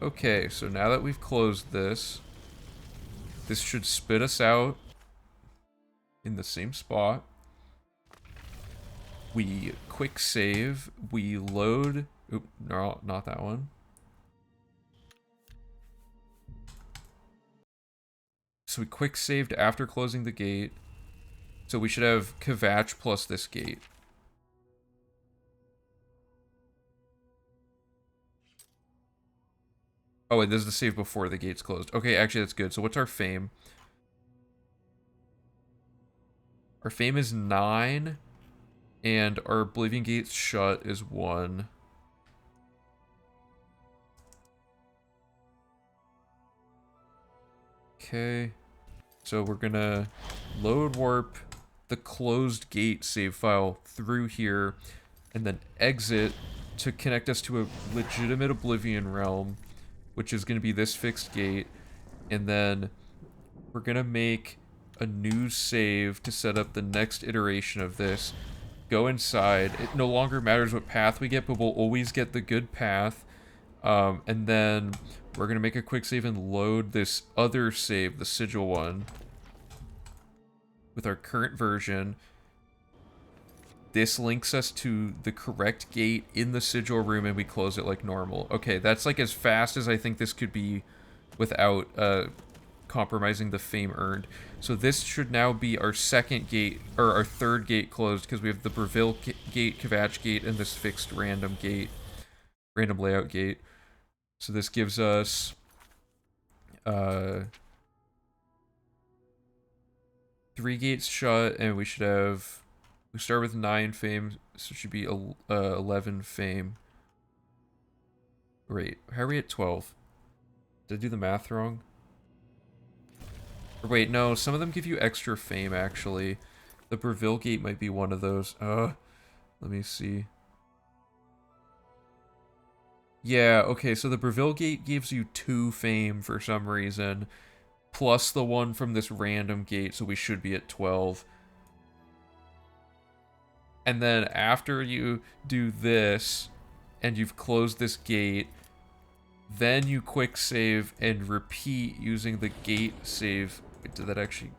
A: Okay, so now that we've closed this, this should spit us out in the same spot. We quick save, we load, oop, no, not that one. So we quick saved after closing the gate. So we should have Kvatch plus this gate. Oh, wait, this is the save before the gate's closed. Okay, actually, that's good. So what's our fame? Our fame is 9, and our Oblivion Gate's shut is 1. Okay. So we're gonna load warp the closed gate save file through here, and then exit to connect us to a legitimate Oblivion realm, which is going to be this fixed gate, and then we're going to make a new save to set up the next iteration of this. Go inside. It no longer matters what path we get, but we'll always get the good path. And then we're going to make a quick save and load this other save, the sigil one, with our current version. This links us to the correct gate in the sigil room, and we close it like normal. Okay, that's like as fast as I think this could be without compromising the fame earned. So this should now be our second gate, or our third gate closed, because we have the Breville gate, Kvatch gate, and this fixed random gate, random layout gate. So this gives us 3 gates shut, and we should have... We start with 9 fame, so it should be 11 fame. Wait, how are we at 12? Did I do the math wrong? Or wait, no, some of them give you extra fame, actually. The Breville Gate might be one of those. Let me see. Yeah, okay, so the Breville Gate gives you 2 fame for some reason, plus the one from this random gate, so we should be at 12. And then after you do this, and you've closed this gate, then you quick save and repeat using the gate save. Wait, did that actually...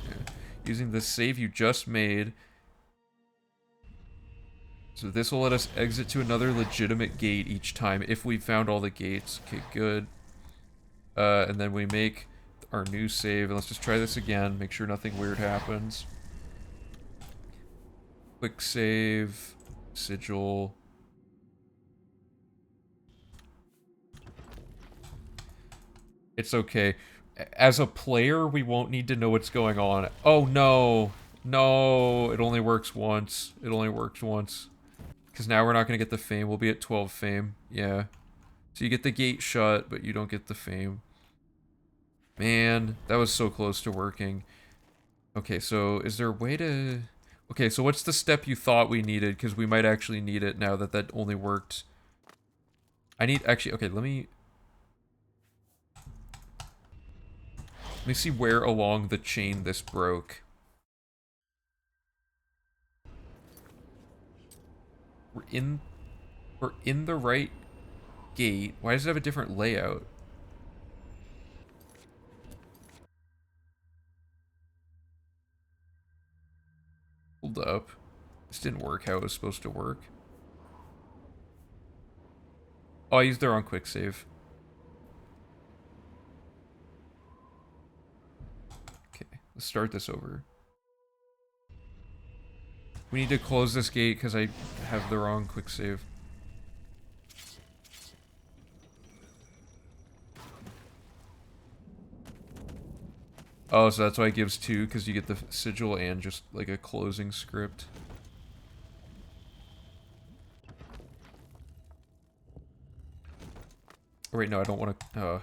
A: Yeah. Using the save you just made. So this will let us exit to another legitimate gate each time if we found all the gates. Okay, good. And then we make our new save. And let's just try this again. Make sure nothing weird happens. Quick save, sigil. It's okay. As a player, we won't need to know what's going on. Oh no, no, it only works once. It only works once. Because now we're not going to get the fame. We'll be at 12 fame. Yeah. So you get the gate shut, but you don't get the fame. Man, that was so close to working. Okay, so is there a way to... Okay, so what's the step you thought we needed? Because we might actually need it now that that only worked. I need... Actually, okay, let me see where along the chain this broke. We're in the right gate. Why does it have a different layout? Hold up. This didn't work how it was supposed to work. Oh, I used the wrong quick save. start this over. We need to close this gate because I have the wrong quick save. Oh, so that's why it gives 2, because you get the sigil and just like a closing script. Oh, wait, no, I don't want to.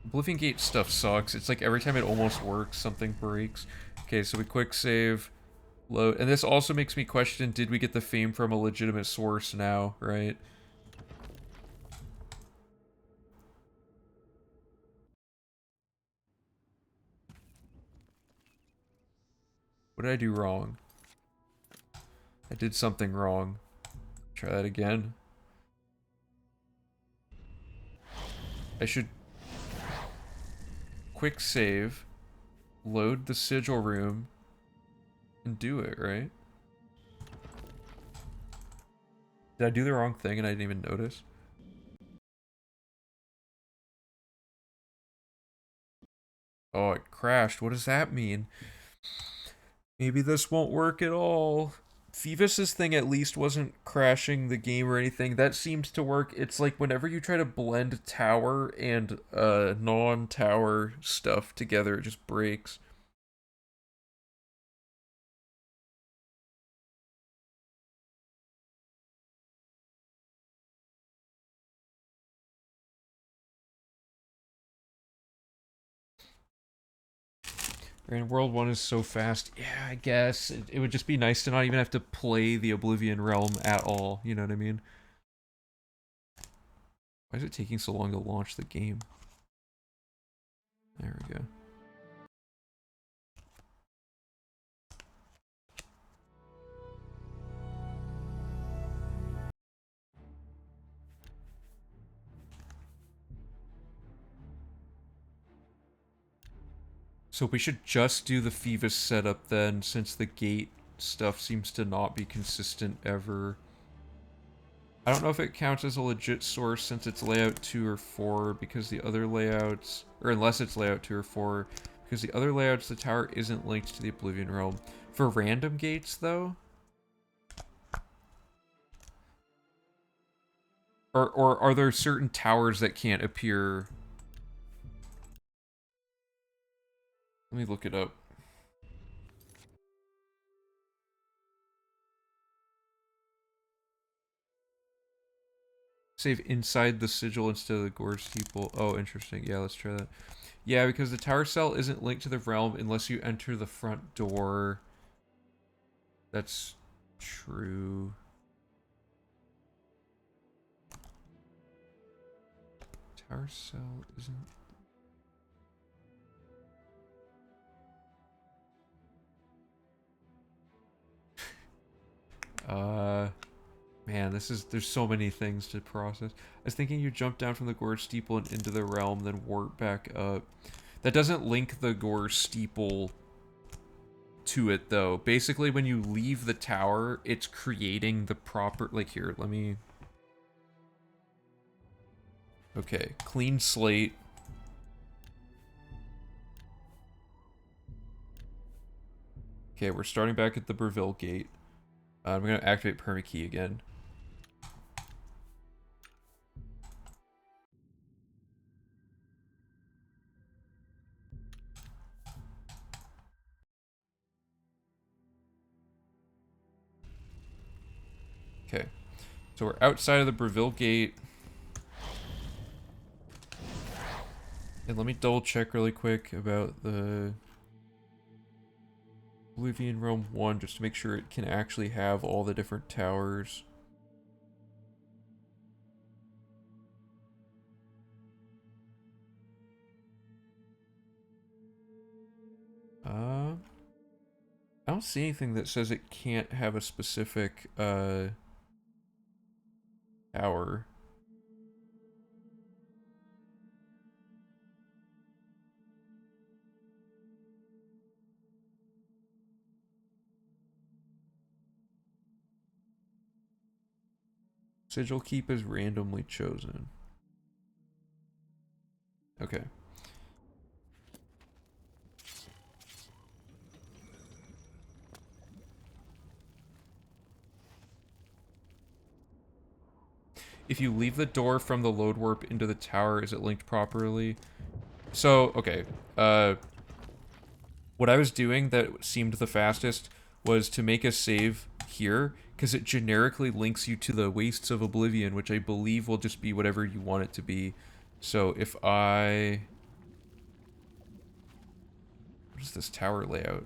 A: Oblivion Gate stuff sucks. It's like every time it almost works, something breaks. Okay, so we quick save, load, and this also makes me question: did we get the fame from a legitimate source now? Right? What did I do wrong? I did something wrong. Try that again. I should quick save, load the sigil room, and do it, right? Did I do the wrong thing and I didn't even notice? Oh, it crashed. What does that mean? Maybe this won't work at all. Phoebus's thing at least wasn't crashing the game or anything. That seemed to work. It's like whenever you try to blend tower and non-tower stuff together, it just breaks. And World 1 is so fast. Yeah, I guess. It would just be nice to not even have to play the Oblivion realm at all. You know what I mean? Why is it taking so long to launch the game? There we go. So we should just do the Phoebus setup then, since the gate stuff seems to not be consistent ever. I don't know if it counts as a legit source since it's layout 2 or 4, because the other layouts, or unless it's layout 2 or 4, because the other layouts, the tower isn't linked to the Oblivion realm. For random gates, though? Or are there certain towers that can't appear? Let me look it up. Save inside the sigil instead of the gorge steeple. Oh, interesting. Yeah, let's try that. Yeah, because the tower cell isn't linked to the realm unless you enter the front door. That's true. Tower cell isn't... Man, there's so many things to process. I was thinking you jump down from the gorge steeple and into the realm, then warp back up. That doesn't link the gorge steeple to it, though. Basically, when you leave the tower, it's creating the proper... Like, here, let me... Okay, clean slate. Okay, we're starting back at the Breville gate. I'm going to activate permakey again. Okay, so we're outside of the Breville gate. And let me double check really quick about the Oblivion Realm 1 just to make sure it can actually have all the different towers. I don't see anything that says it can't have a specific tower. Sigil keep is randomly chosen. Okay. If you leave the door from the load warp into the tower, is it linked properly? So, okay. What I was doing that seemed the fastest was to make a save here, because it generically links you to the Wastes of Oblivion, which I believe will just be whatever you want it to be. So if I... What is this tower layout?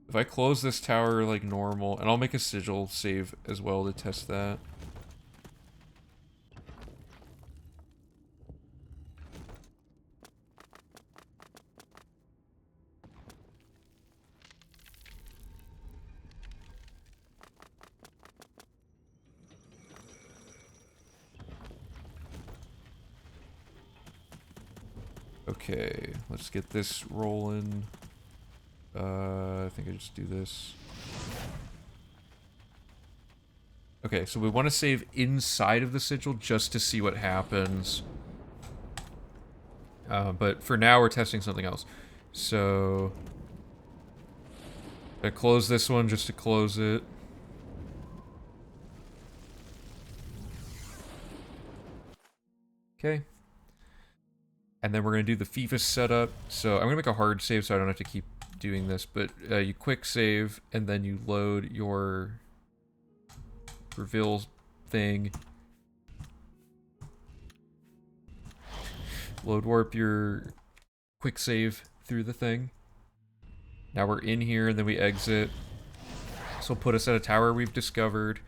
A: If I close this tower like normal, and I'll make a sigil save as well to test that. Okay, let's get this rolling. I think I just do this. Okay, so we want to save inside of the sigil just to see what happens. But for now, we're testing something else. So I close this one just to close it. Okay. And then we're going to do the FIFA setup. So I'm going to make a hard save so I don't have to keep doing this. But you quick save, and then you load your reveal thing. Load warp your quick save through the thing. Now we're in here, and then we exit. This will put us at a tower we've discovered,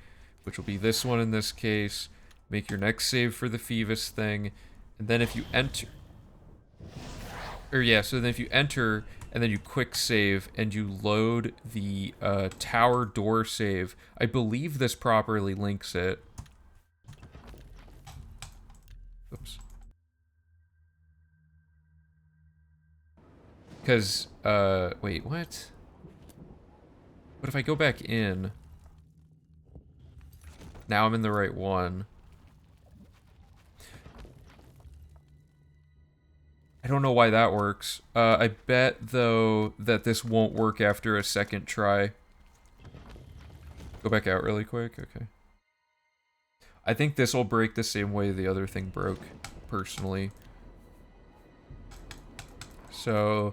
A: which will be this one in this case. Make your next save for the Phoebus thing. And then if you enter... Or yeah, so then if you enter, and then you quick save, and you load the tower door save, I believe this properly links it. Oops. Because, wait, what? But if I go back in... Now I'm in the right one. I don't know why that works. I bet, though, that this won't work after a second try. Go back out really quick? Okay. I think this will break the same way the other thing broke, personally. So...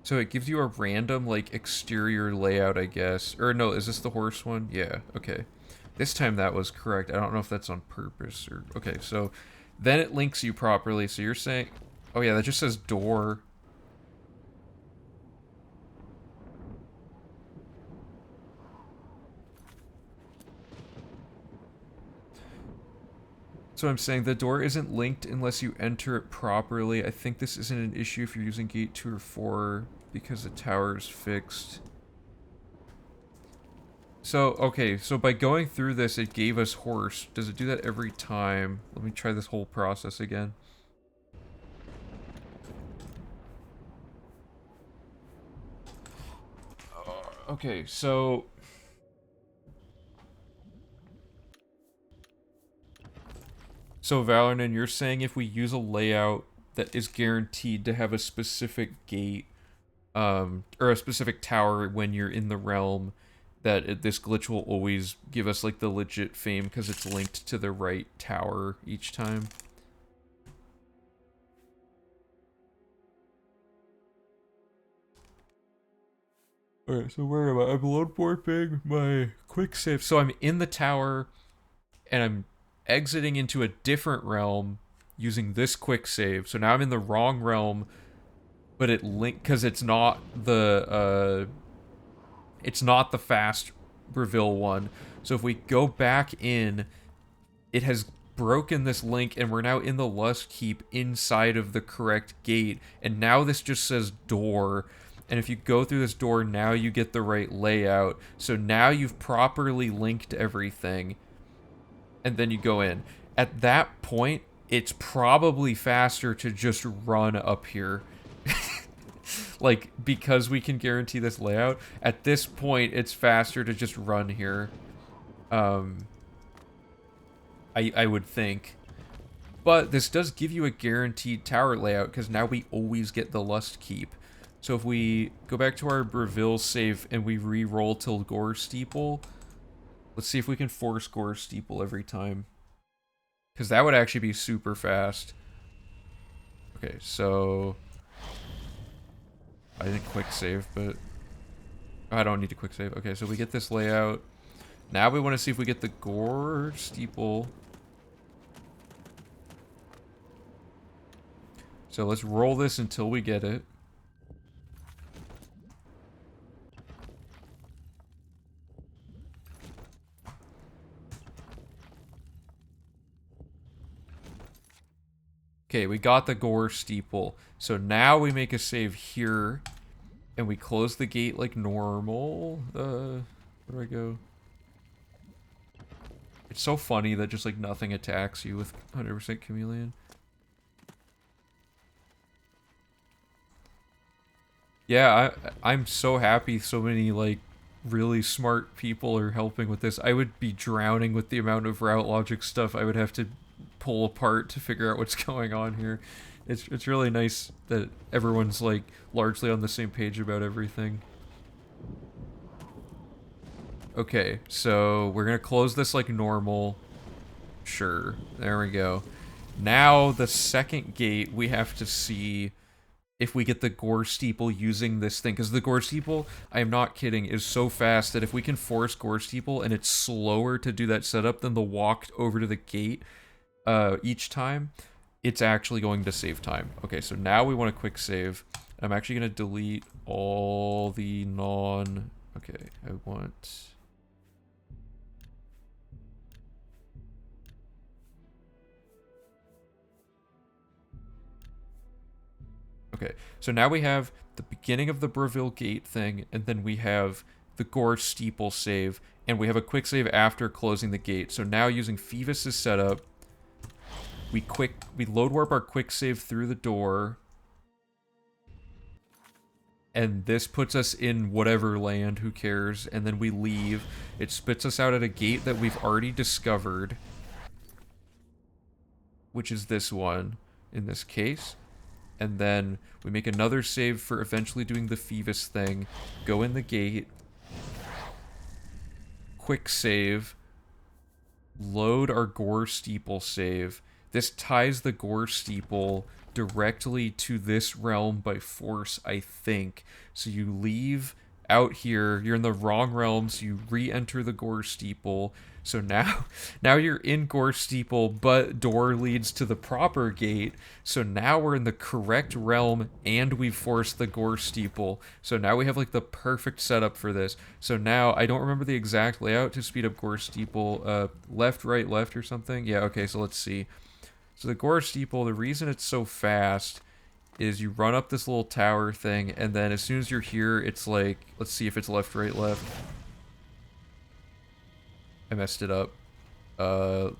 A: So it gives you a random, like, exterior layout, I guess. Or no, is this the horse one? Yeah, okay. This time that was correct. I don't know if that's on purpose or... Okay, so then it links you properly. So you're saying... Oh yeah, that just says door. So I'm saying the door isn't linked unless you enter it properly. I think this isn't an issue if you're using gate 2 or 4 because the tower is fixed. So, okay, so by going through this, it gave us horse. Does it do that every time? Let me try this whole process again. Okay, so... So, Valornan, you're saying if we use a layout that is guaranteed to have a specific gate, or a specific tower when you're in the realm, that this glitch will always give us, like, the legit fame because it's linked to the right tower each time? Alright, so where am I? I'm load warping my quick save. So I'm in the tower, and I'm exiting into a different realm using this quick save. So now I'm in the wrong realm, but it because it's not the fast reveal one. So if we go back in, it has broken this link, and we're now in the Lust Keep inside of the correct gate, and now this just says door. And if you go through this door, now you get the right layout. So now you've properly linked everything. And then you go in. At that point, it's probably faster to just run up here. Like, because we can guarantee this layout, at this point, it's faster to just run here. I would think. But this does give you a guaranteed tower layout, because now we always get the Lust Keep. So if we go back to our Breville save and we re-roll till Gore Steeple, let's see if we can force Gore Steeple every time. Because that would actually be super fast. Okay, so... I didn't quick save, but... I don't need to quick save. Okay, so we get this layout. Now we want to see if we get the Gore Steeple. So let's roll this until we get it. Okay, we got the Gore Steeple. So now we make a save here. And we close the gate like normal. Where do I go? It's so funny that just like nothing attacks you with 100% Chameleon. Yeah, I'm so happy so many like really smart people are helping with this. I would be drowning with the amount of route logic stuff I would have to pull apart to figure out what's going on here. It's really nice that everyone's like largely on the same page about everything. Okay, so we're gonna close this like normal. Sure, there we go. Now the second gate we have to see if we get the Gore Steeple using this thing, because the Gore Steeple, I am not kidding, is so fast that if we can force Gore Steeple and it's slower to do that setup than the walk over to the gate each time, it's actually going to save time. Okay, so now we want a quick save. I'm actually going to delete all the non... Okay, I want... Okay, so now we have the beginning of the Breville Gate thing, and then we have the Gore Steeple save, and we have a quick save after closing the gate. So now using Phoebus' setup, we load warp our quick save through the door, and this puts us in whatever land, who cares, and then we leave. It spits us out at a gate that we've already discovered, which is this one, in this case. And then we make another save for eventually doing the Phoebus thing, go in the gate, quick save, load our Gore Steeple save. This ties the Gore Steeple directly to this realm by force, I think. So you leave out here, you're in the wrong realm, so you re-enter the Gore Steeple. So now you're in Gore Steeple, but door leads to the proper gate. So now we're in the correct realm, and we've forced the Gore Steeple. So now we have like the perfect setup for this. So now, I don't remember the exact layout to speed up Gore Steeple. Left, right, left or something? Yeah, okay, so let's see. So the Gore Steeple, the reason it's so fast is you run up this little tower thing, and then as soon as you're here, it's like, let's see if it's left, right, left. I messed it up. Let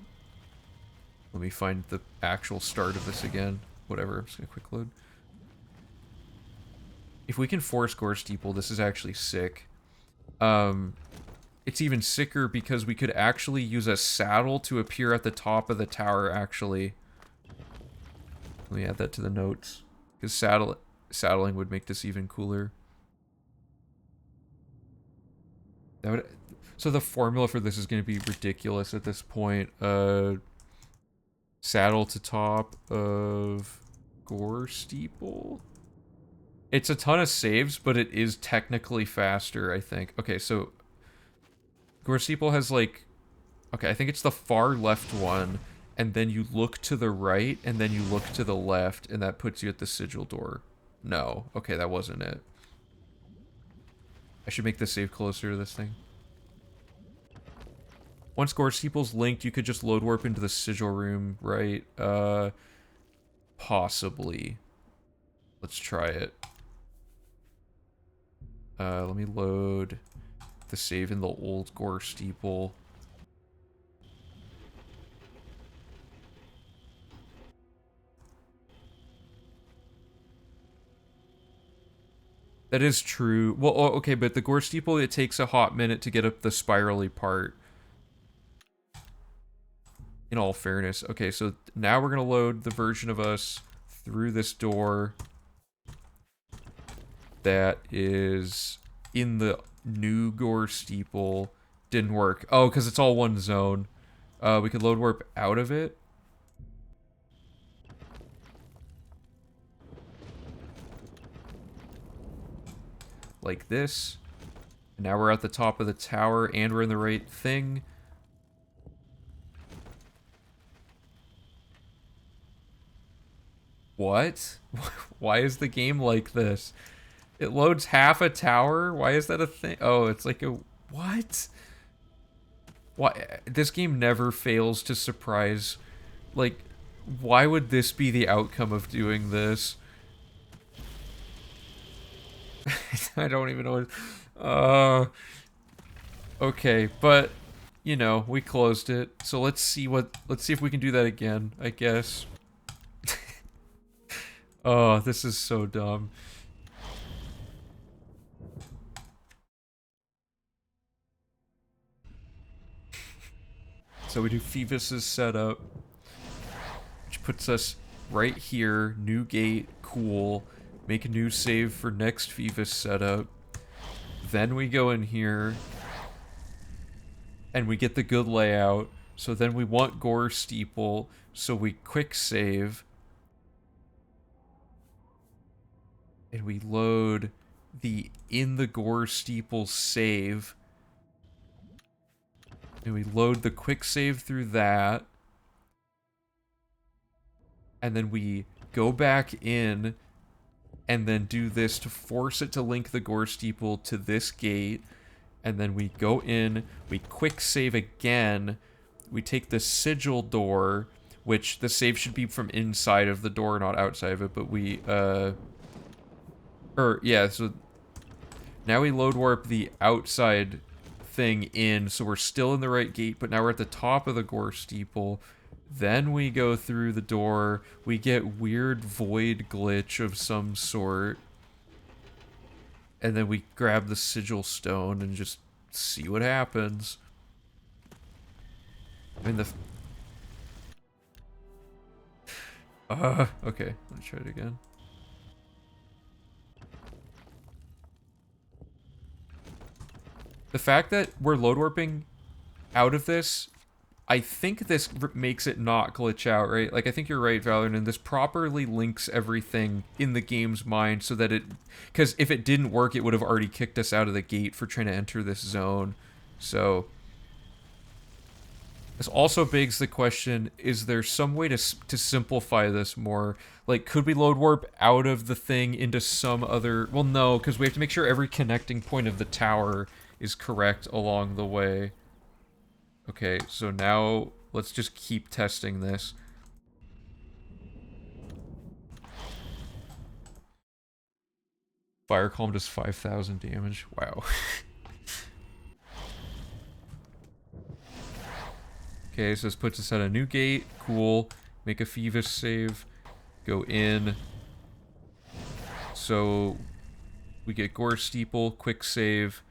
A: me find the actual start of this again. Whatever, I'm just gonna quick load. If we can force Gore Steeple, this is actually sick. It's even sicker because we could actually use a saddle to appear at the top of the tower, actually. Let me add that to the notes. Because saddling would make this even cooler. That would... So the formula for this is going to be ridiculous at this point. Saddle to top of Gore Steeple. It's a ton of saves, but it is technically faster, I think. Okay, so Gore Steeple has like... Okay, I think it's the far left one, and then you look to the right, and then you look to the left, and that puts you at the sigil door. No. Okay, that wasn't it. I should make the save closer to this thing. Once Gore Steeple's linked, you could just load warp into the sigil room, right? Possibly. Let's try it. Let me load the save in the old Gore Steeple. That is true. Well, okay, but the gore steeple, it takes a hot minute to get up the spirally part. In all fairness. Okay, so now we're going to load the version of us through this door that is in the new gore steeple. Didn't work. Oh, because it's all one zone. We could load warp out of it. Like this. Now we're at the top of the tower and we're in the right thing. What? Why is the game like this? It loads half a tower? Why is that a thing? Oh, it's like a... What? Why? This game never fails to surprise. Like, why would this be the outcome of doing this? I don't even know what... Okay, but... You know, we closed it. So let's see if we can do that again, I guess. Oh, this is so dumb. So we do Phoebus's setup, which puts us right here. New gate, cool. Make a new save for next Phoebus setup. Then we go in here, and we get the good layout. So then we want Gore Steeple, so we quick save. And we load the in the Gore Steeple save. And we load the quick save through that. And then we go back in and then do this to force it to link the Gore Steeple to this gate. And then we go in, we quick save again. We take the sigil door, which the save should be from inside of the door, not outside of it, but we, yeah, so now we load warp the outside thing in, so we're still in the right gate, but now we're at the top of the Gore Steeple. Then we go through the door, we get weird void glitch of some sort, and then we grab the sigil stone and just see what happens. I mean, okay, let's try it again. The fact that we're load warping out of this, I think this makes it not glitch out, right? Like, I think you're right, Valorant, and this properly links everything in the game's mind so that it... Because if it didn't work, it would have already kicked us out of the gate for trying to enter this zone. So... This also begs the question, is there some way to simplify this more? Like, could we load warp out of the thing into some other... Well, no, because we have to make sure every connecting point of the tower is correct along the way. Okay, so now let's just keep testing this. Fire Calm does 5,000 damage. Wow. Okay, so this puts us at a new gate. Cool. Make a Phoebus save. Go in. So we get Gore Steeple, quick save.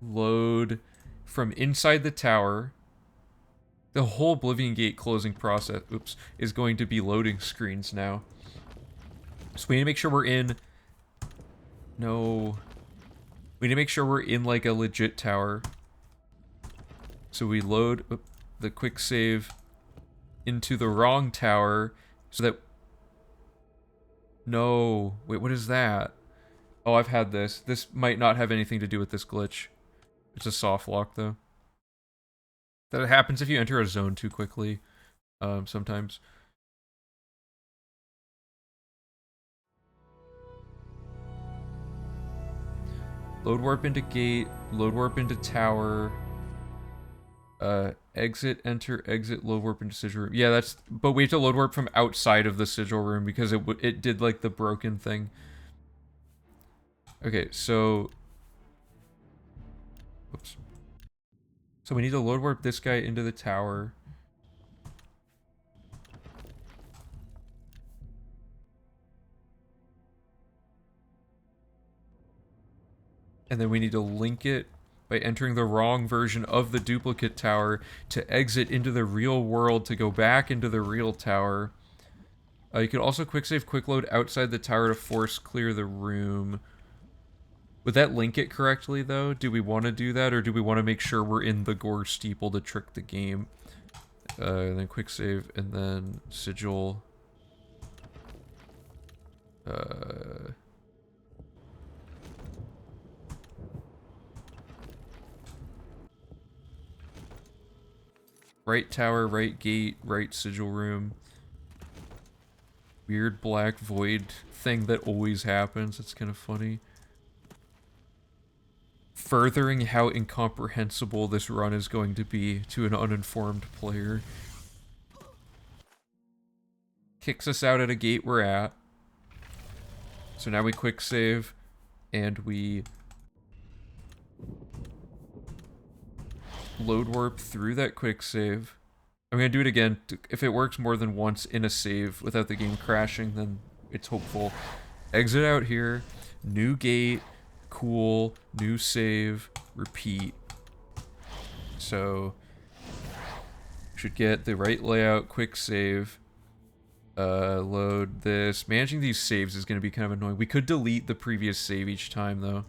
A: Load from inside the tower. The whole Oblivion gate closing process, oops, is going to be loading screens now. So we need to make sure we're in... No. We need to make sure we're in, like, a legit tower. So we load the quick save into the wrong tower so that... No. Wait, what is that? Oh, I've had this. This might not have anything to do with this glitch. It's a soft lock, though. That happens if you enter a zone too quickly, sometimes. Load warp into gate, load warp into tower, exit, enter, exit, load warp into sigil room. Yeah, that's... But we have to load warp from outside of the sigil room because it did, like, the broken thing. Okay, so... Oops. So we need to load warp this guy into the tower. And then we need to link it by entering the wrong version of the duplicate tower to exit into the real world to go back into the real tower. You can also quick save, quick load outside the tower to force clear the room. Would that link it correctly, though? Do we want to do that, or do we want to make sure we're in the gore steeple to trick the game? And then quick save, and then sigil. Right tower, right gate, right sigil room. Weird black void thing that always happens. It's kind of funny. Furthering how incomprehensible this run is going to be to an uninformed player. Kicks us out at a gate we're at. So now we quick save, and we load warp through that quick save. I'm going to do it again. If it works more than once in a save without the game crashing, then it's hopeful. Exit out here, new gate, cool, new save, repeat. So, should get the right layout, quick save, load this. Managing these saves is going to be kind of annoying. We could delete the previous save each time, though,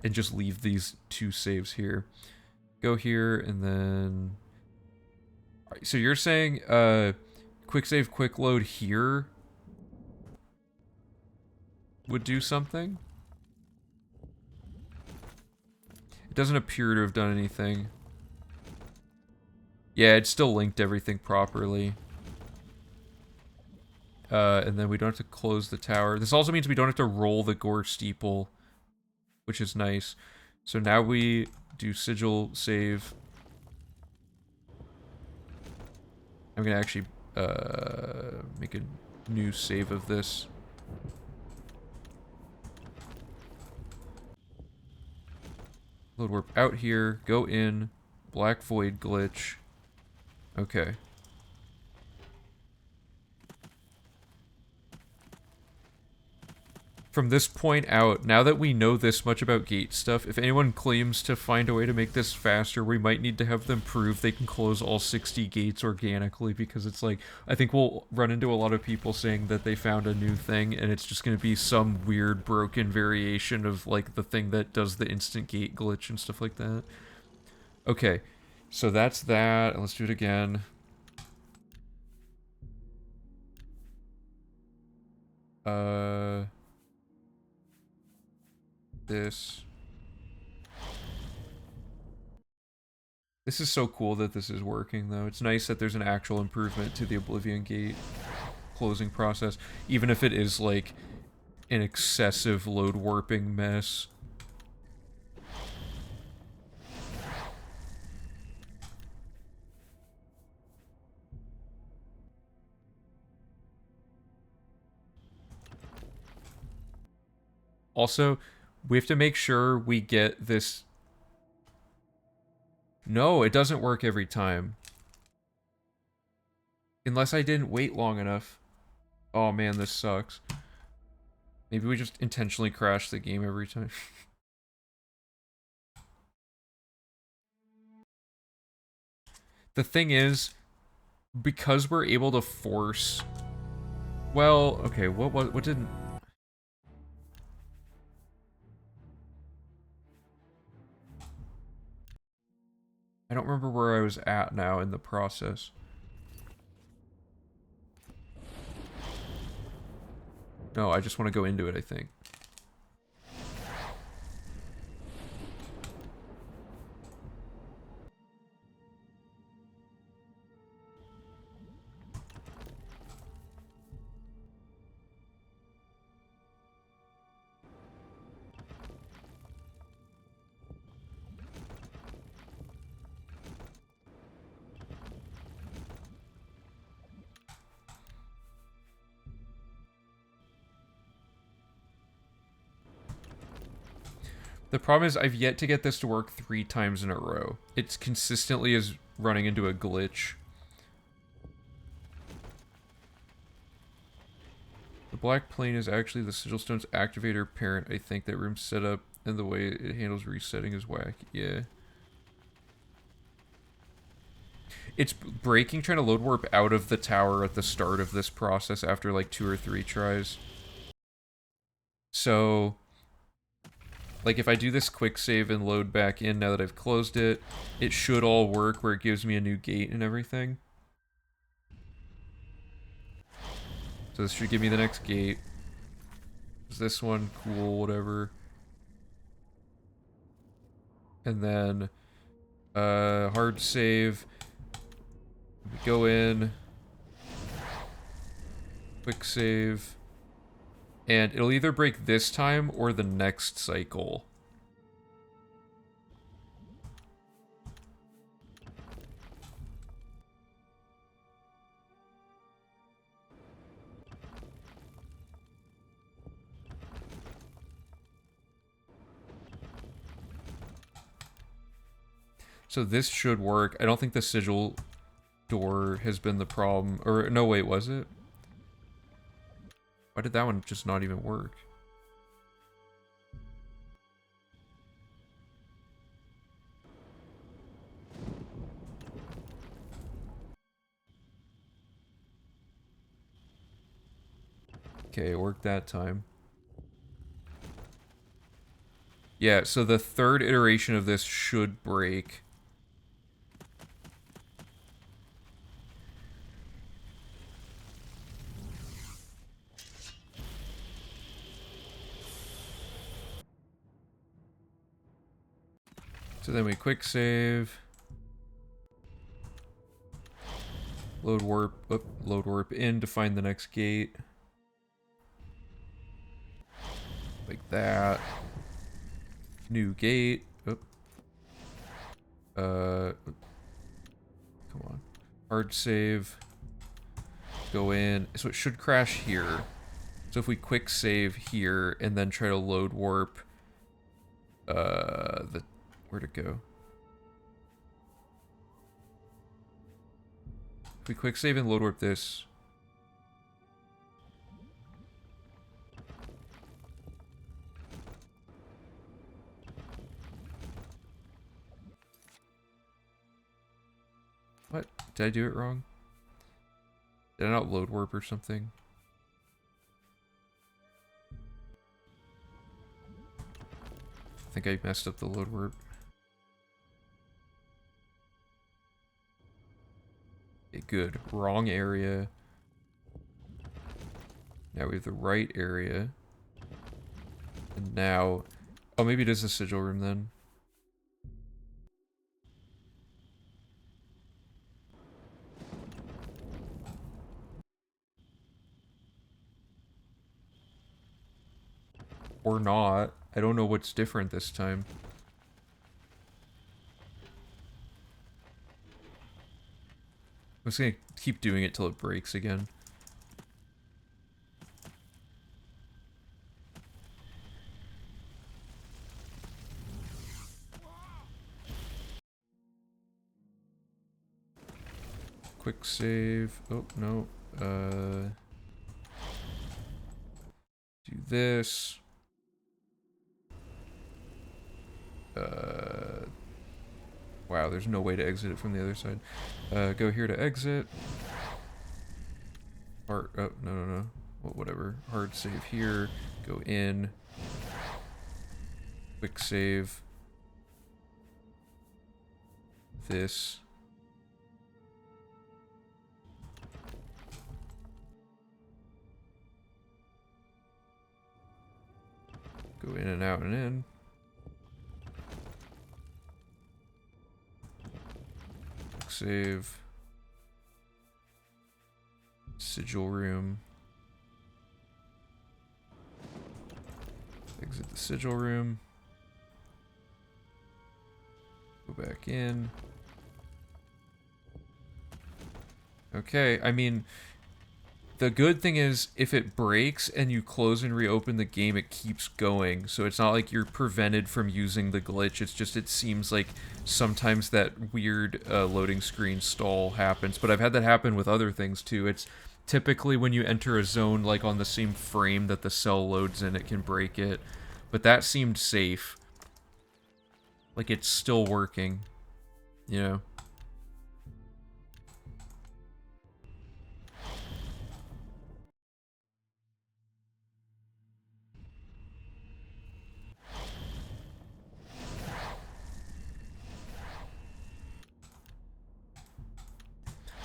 A: and just leave these 2 saves here. Go here, and then... Alright, so you're saying, quick save, quick load here would do something? It doesn't appear to have done anything. Yeah, it still linked everything properly. And then we don't have to close the tower. This also means we don't have to roll the gore steeple, which is nice. So now we do sigil save. I'm gonna actually make a new save of this. Load warp out here, go in, black void glitch. Okay. From this point out, now that we know this much about gate stuff, if anyone claims to find a way to make this faster, we might need to have them prove they can close all 60 gates organically, because it's like, I think we'll run into a lot of people saying that they found a new thing, and it's just going to be some weird broken variation of, like, the thing that does the instant gate glitch and stuff like that. Okay, so that's that. Let's do it again. This is so cool that this is working, though. It's nice that there's an actual improvement to the Oblivion gate closing process, even if it is like an excessive load warping mess. Also, we have to make sure we get this... No, it doesn't work every time. Unless I didn't wait long enough. Oh man, this sucks. Maybe we just intentionally crash the game every time. The thing is, because we're able to force... Well, okay, what didn't... I don't remember where I was at now in the process. No, I just want to go into it, I think. The problem is I've yet to get this to work 3 times in a row. It's consistently is running into a glitch. black plane is actually the sigil stone's activator parent. I think that room setup and the way it handles resetting is whack. Yeah. It's breaking trying to load warp out of the tower at the start of this process after like 2 or 3 tries. So, like if I do this quick save and load back in now that I've closed it, it should all work where it gives me a new gate and everything. So this should give me the next gate. Is this one cool, whatever. And then hard save. We go in. Quick save. And it'll either break this time or the next cycle. So this should work. I don't think the sigil door has been the problem. Or, no, wait, was it? Why did that one just not even work? Okay, it worked that time. Yeah, so the third iteration of this should break. So then we quick save. Load warp in to find the next gate. Like that. New gate. Oop. Come on. Hard save. Go in. So it should crash here. So if we quick save here and then try to load warp where'd it go? If we quick save and load warp this. What? Did I do it wrong? Did I not load warp or something? I think I messed up the load warp. Okay, good. Wrong area. Now we have the right area. And now... Oh, maybe it is a sigil room then. Or not. I don't know what's different this time. I'm just gonna keep doing it till it breaks again. Quick save. Oh, no. Do this. Wow, there's no way to exit it from the other side. Go here to exit. Or, oh, no. Well, whatever. Hard save here. Go in. Quick save. This. Go in and out and in. Save. Sigil room. Exit the sigil room. Go back in. Okay, I mean, the good thing is if it breaks and you close and reopen the game, it keeps going. So it's not like you're prevented from using the glitch. It's just it seems like sometimes that weird loading screen stall happens. But I've had that happen with other things too. typically when you enter a zone like on the same frame that the cell loads in, it can break it. But that seemed safe. Like it's still working, you know?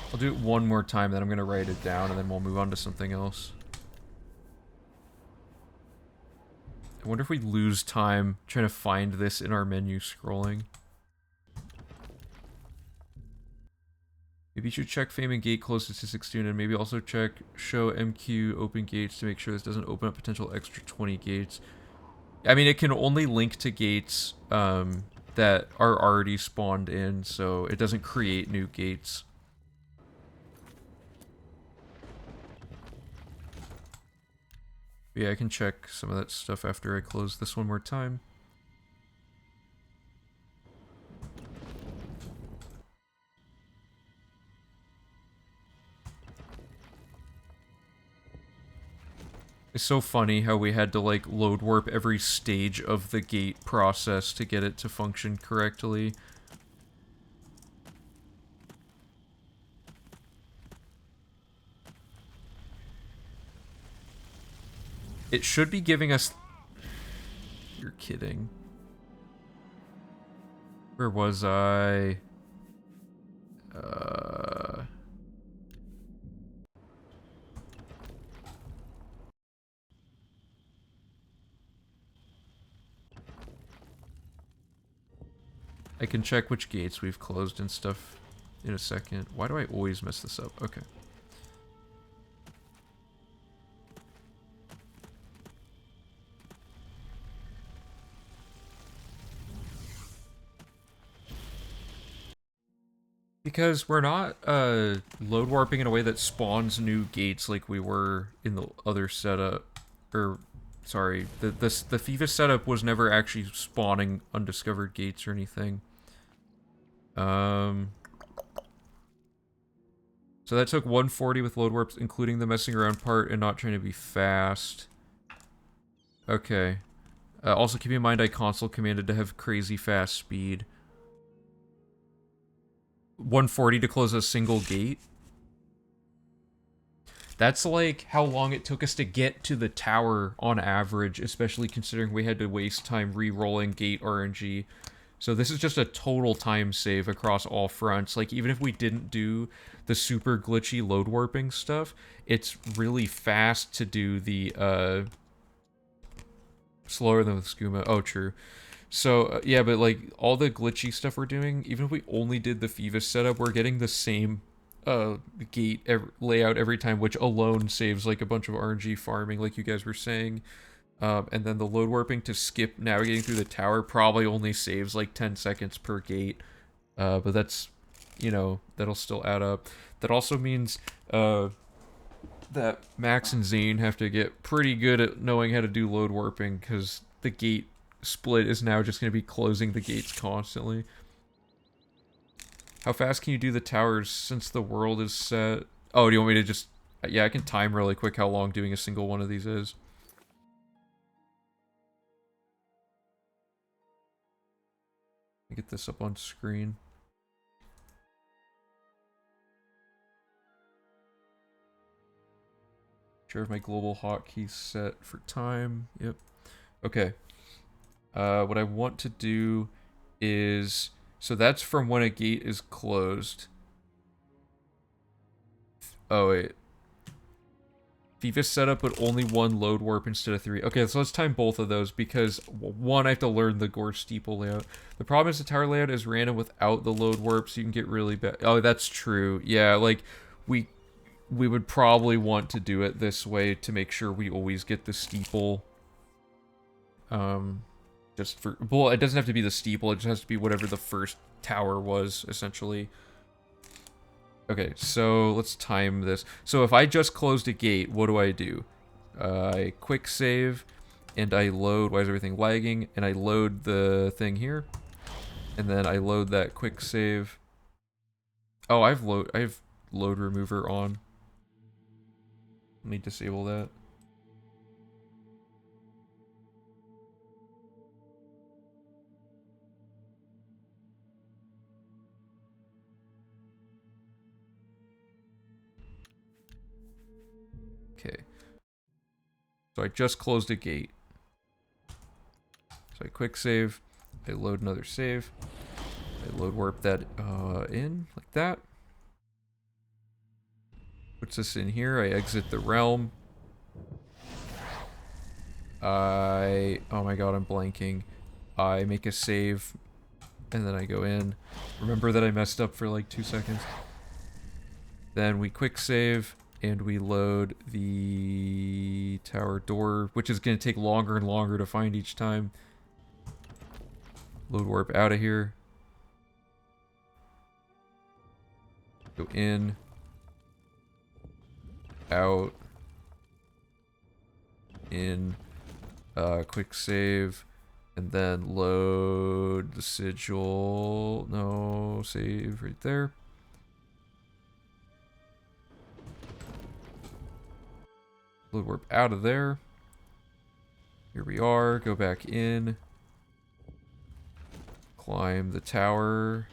A: I'll do it one more time, then I'm gonna write it down, and then we'll move on to something else. I wonder if we lose time trying to find this in our menu scrolling. Maybe you should check Fame and Gate closest to 16, and maybe also check Show MQ Open Gates to make sure this doesn't open up potential extra 20 gates. I mean, it can only link to gates that are already spawned in, so it doesn't create new gates. Yeah, I can check some of that stuff after I close this one more time. It's so funny how we had to, like, load warp every stage of the gate process to get it to function correctly. It should be giving us... You're kidding. Where was I? I can check which gates we've closed and stuff in a second. Why do I always mess this up? Okay. Because we're not load warping in a way that spawns new gates like we were in the other setup. Or, sorry, the FIFA setup was never actually spawning undiscovered gates or anything. So that took 140 with load warps, including the messing around part and not trying to be fast. Okay. Also keep in mind I console commanded to have crazy fast speed. 140 to close a single gate. That's like how long it took us to get to the tower on average, especially considering we had to waste time re-rolling gate RNG. So this is just a total time save across all fronts. Like, even if we didn't do the super glitchy load warping stuff, it's really fast to do the, slower than with skooma. Oh, true. So, yeah, but, like, all the glitchy stuff we're doing, even if we only did the FIFA setup, we're getting the same gate layout every time, which alone saves, like, a bunch of RNG farming, like you guys were saying. And then the load warping to skip navigating through the tower probably only saves, like, 10 seconds per gate. But that's, you know, that'll still add up. That also means that Max and Zane have to get pretty good at knowing how to do load warping, because the gate split is now just going to be closing the gates constantly. How fast can you do the towers since the world is set? Oh, do you want me to just... Yeah, I can time really quick how long doing a single one of these is. Get this up on screen. Sure if my global hotkey's set for time. Yep. Okay. What I want to do is... So that's from when a gate is closed. Oh, wait. FIFA setup with only one load warp instead of 3. Okay, so let's time both of those because, one, I have to learn the Gore Steeple layout. The problem is the tower layout is random without the load warp, so you can get really bad... Oh, that's true. Yeah, like, we would probably want to do it this way to make sure we always get the steeple. Just for... Well, it doesn't have to be the steeple, it just has to be whatever the first tower was, essentially. Okay, so let's time this. So if I just closed a gate, what do? I quick save, and I load... Why is everything lagging? And I load the thing here. And then I load that quick save. Oh, I have load remover on. Let me disable that. Okay. So I just closed a gate. So I quick save. I load another save. I load warp that in like that. Puts us in here. I exit the realm. Oh my god, I'm blanking. I make a save, and then I go in. Remember that I messed up for like 2 seconds. Then we quick save, and we load the tower door, which is going to take longer and longer to find each time. Load warp out of here. Go in. Out. In. Quick save. And then load the sigil. No, save right there. Load warp out of there. Here we are. Go back in. Climb the tower,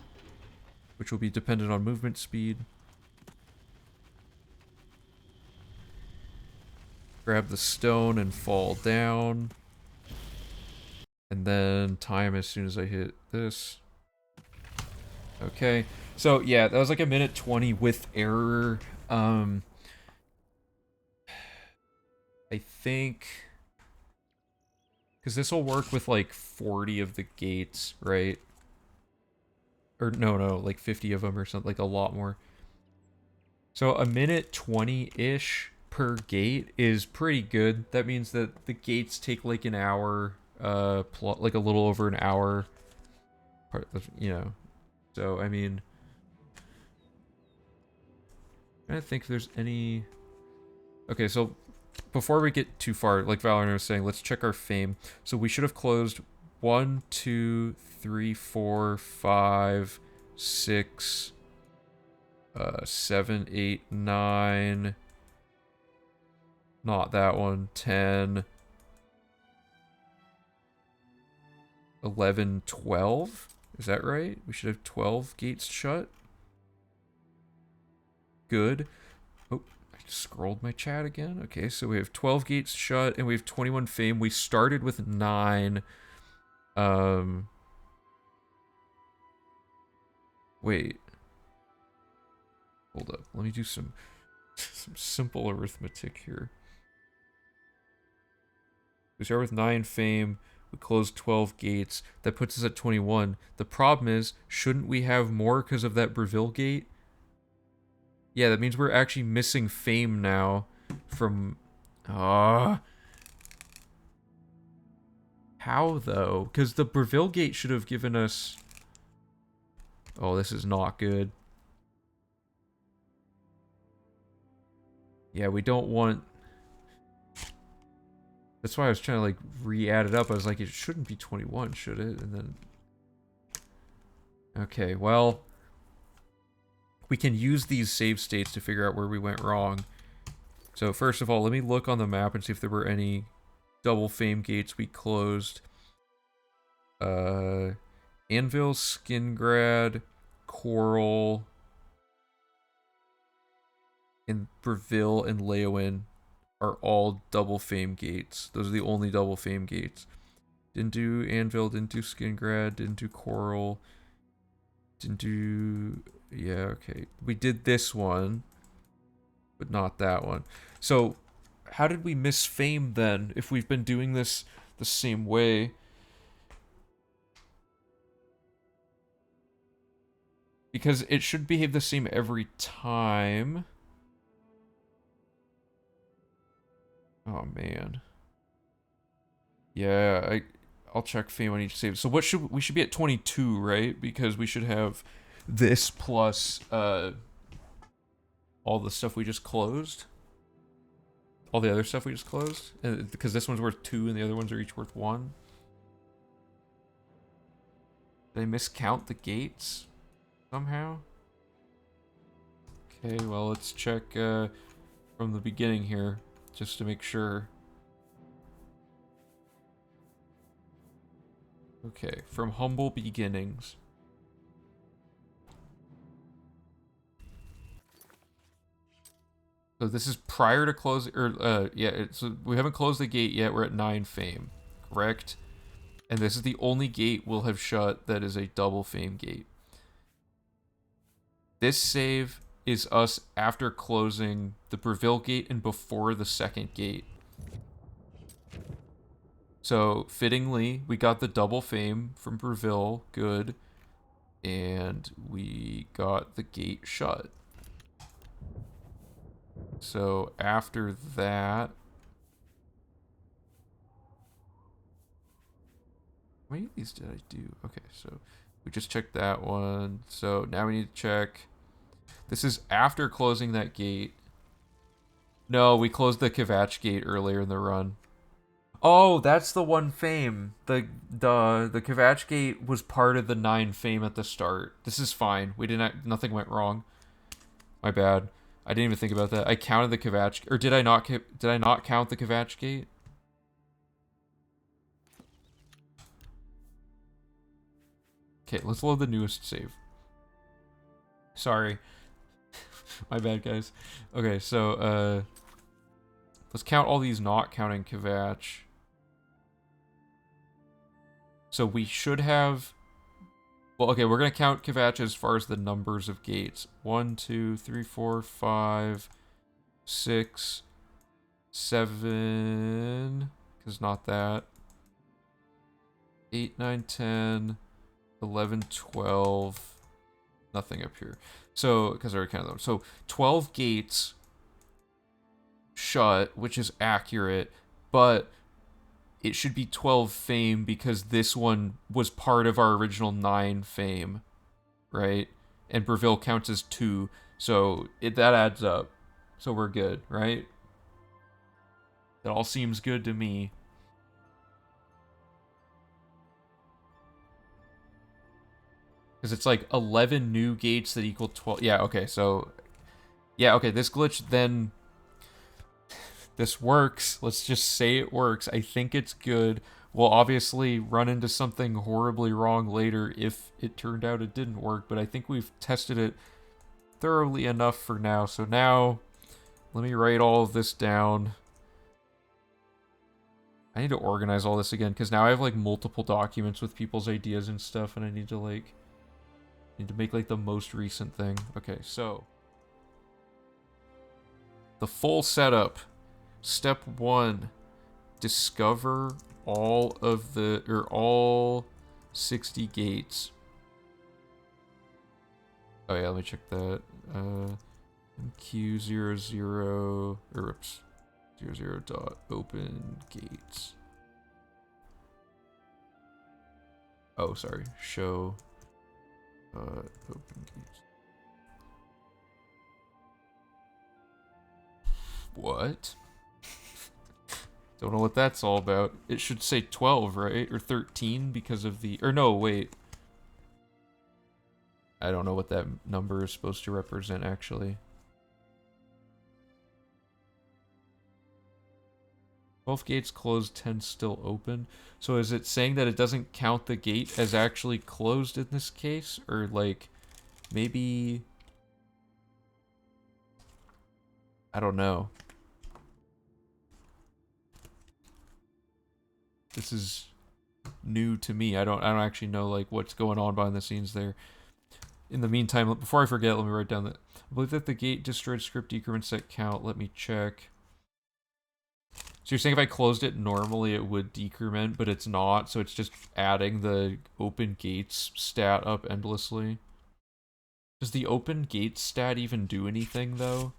A: which will be dependent on movement speed. Grab the stone and fall down. And then time as soon as I hit this. Okay. So yeah, that was like 1:20 with error. I think... Because this will work with like 40 of the gates, right? Or no, like 50 of them or something, like a lot more. So 1:20-ish per gate is pretty good. That means that the gates take like an hour, like a little over an hour, you know. So, I mean, I'm trying to think if there's any... Okay, so before we get too far, like Valorant was saying, let's check our fame. So we should have closed 1, 2, 3, 4, 5, 6, 7, 8, 9. Not that one. 10. 11, 12? Is that right? We should have 12 gates shut. Good. Oh, I just scrolled my chat again. Okay, so we have 12 gates shut and we have 21 fame. We started with 9. Wait. Hold up. Let me do some simple arithmetic here. We start with 9 fame. We close 12 gates. That puts us at 21. The problem is, shouldn't we have more because of that Breville gate? Yeah, that means we're actually missing fame now from... How, though? Because the Breville gate should have given us... Oh, this is not good. Yeah, we don't want... That's why I was trying to, like, re-add it up. I was like, it shouldn't be 21, should it? And then... Okay, well... We can use these save states to figure out where we went wrong. So, first of all, let me look on the map and see if there were any double fame gates we closed. Anvil, Skingrad, Coral, and Breville and Leowin are all double fame gates. Those are the only double fame gates. Didn't do Anvil, didn't do Skingrad, didn't do Coral, didn't do... Yeah, okay. We did this one, but not that one. So, how did we miss fame then, if we've been doing this the same way? Because it should behave the same every time. Oh, man. Yeah, I'll check fame on each save. So we should be at 22, right? Because we should have this plus all the stuff we just closed. All the other stuff we just closed. Because this one's worth 2 and the other ones are each worth 1. Did I miscount the gates somehow? Okay, well, let's check from the beginning here. just to make sure. Okay, from humble beginnings. So this is prior to closing, or yeah, so we haven't closed the gate yet. We're at 9 fame, correct? And this is the only gate we'll have shut that is a double fame gate. This save is us after closing the Breville gate and before the second gate. So, fittingly, we got the double fame from Breville, good, and we got the gate shut. So, after that... How many of these did I do? Okay, so we just checked that one. So, now we need to check... This is after closing that gate. No, we closed the Kvatch gate earlier in the run. Oh, that's the one fame. The Kvatch gate was part of the 9 fame at the start. This is fine. We didn't. Nothing went wrong. My bad. I didn't even think about that. I counted the Kvatch, or did I not? Did I not count the Kvatch gate? Okay, let's load the newest save. Sorry. My bad, guys. Okay, so let's count all these not counting Kvatch. So we should have... Well, okay, we're going to count Kvatch as far as the numbers of gates. 1, 2, 3, 4, 5, 6, 7... Because not that. 8, 9, 10, 11, 12... Nothing up here. So, because I already counted them. So, 12 gates shut, which is accurate, but it should be 12 fame because this one was part of our original 9 fame, right? And Breville counts as 2, so that adds up. So we're good, right? That all seems good to me. Because it's like 11 new gates that equal 12. Yeah, okay, so... Yeah, okay, this glitch then... This works. Let's just say it works. I think it's good. We'll obviously run into something horribly wrong later if it turned out it didn't work, but I think we've tested it thoroughly enough for now. So now, let me write all of this down. I need to organize all this again, because now I have, like, multiple documents with people's ideas and stuff, and I need to, like... make, like, the most recent thing. Okay, so... The full setup... Step 1, discover all of the, or all 60 gates. Oh yeah, let me check that. MQ00, or oops, 00 dot open gates. Oh, sorry, show, open gates. What? Don't know what that's all about. It should say 12, right? Or 13 because of the... Or no, wait. I don't know what that number is supposed to represent, actually. 12 gates closed, 10 still open. So is it saying that it doesn't count the gate as actually closed in this case? Or, like, maybe... I don't know. This is new to me. I don't actually know, like, what's going on behind the scenes there. In the meantime, before I forget, let me write down that I believe that the gate destroyed script decrement set count. Let me check. So you're saying if I closed it normally it would decrement, but it's not, so it's just adding the open gates stat up endlessly. Does the open gates stat even do anything though?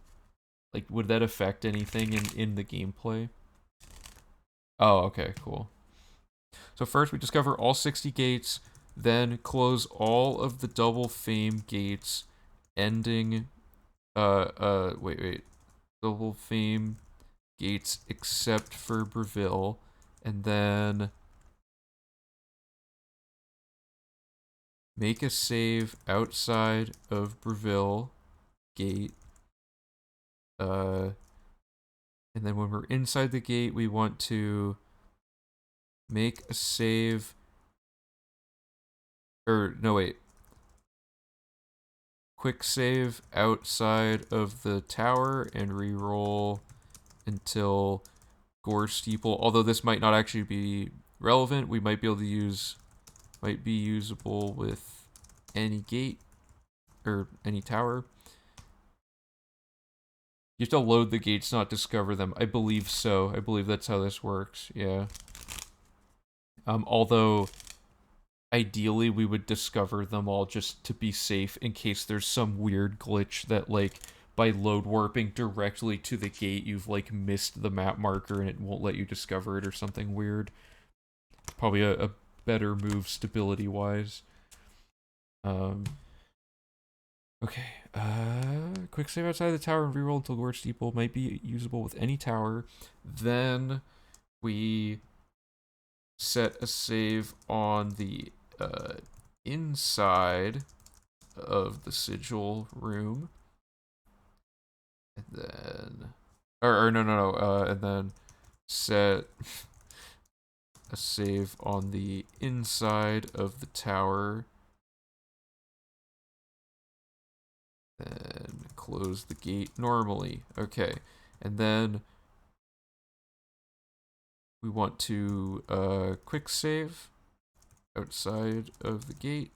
A: Like, would that affect anything in the gameplay? Oh, okay, cool. So first we discover all 60 gates, then close all of the double fame gates, ending, wait. Double fame gates except for Breville, and then make a save outside of Breville gate, And then when we're inside the gate, we want to make a save. Or, no, wait. Quick save outside of the tower and reroll until Gore Steeple. Although this might not actually be relevant, we might be able to use, might be usable with any gate or any tower. You have to load the gates, not discover them. I believe so. I believe that's how this works. Yeah. Although ideally we would discover them all just to be safe in case there's some weird glitch that, like, by load warping directly to the gate, you've, like, missed the map marker and it won't let you discover it or something weird. Probably a better move stability-wise. Okay, quick save outside the tower and reroll until Gore Steeple might be usable with any tower. Then we set a save on the inside of the sigil room. And then, no, and then set a save on the inside of the tower. Then close the gate normally. Okay, and then we want to quick save outside of the gate.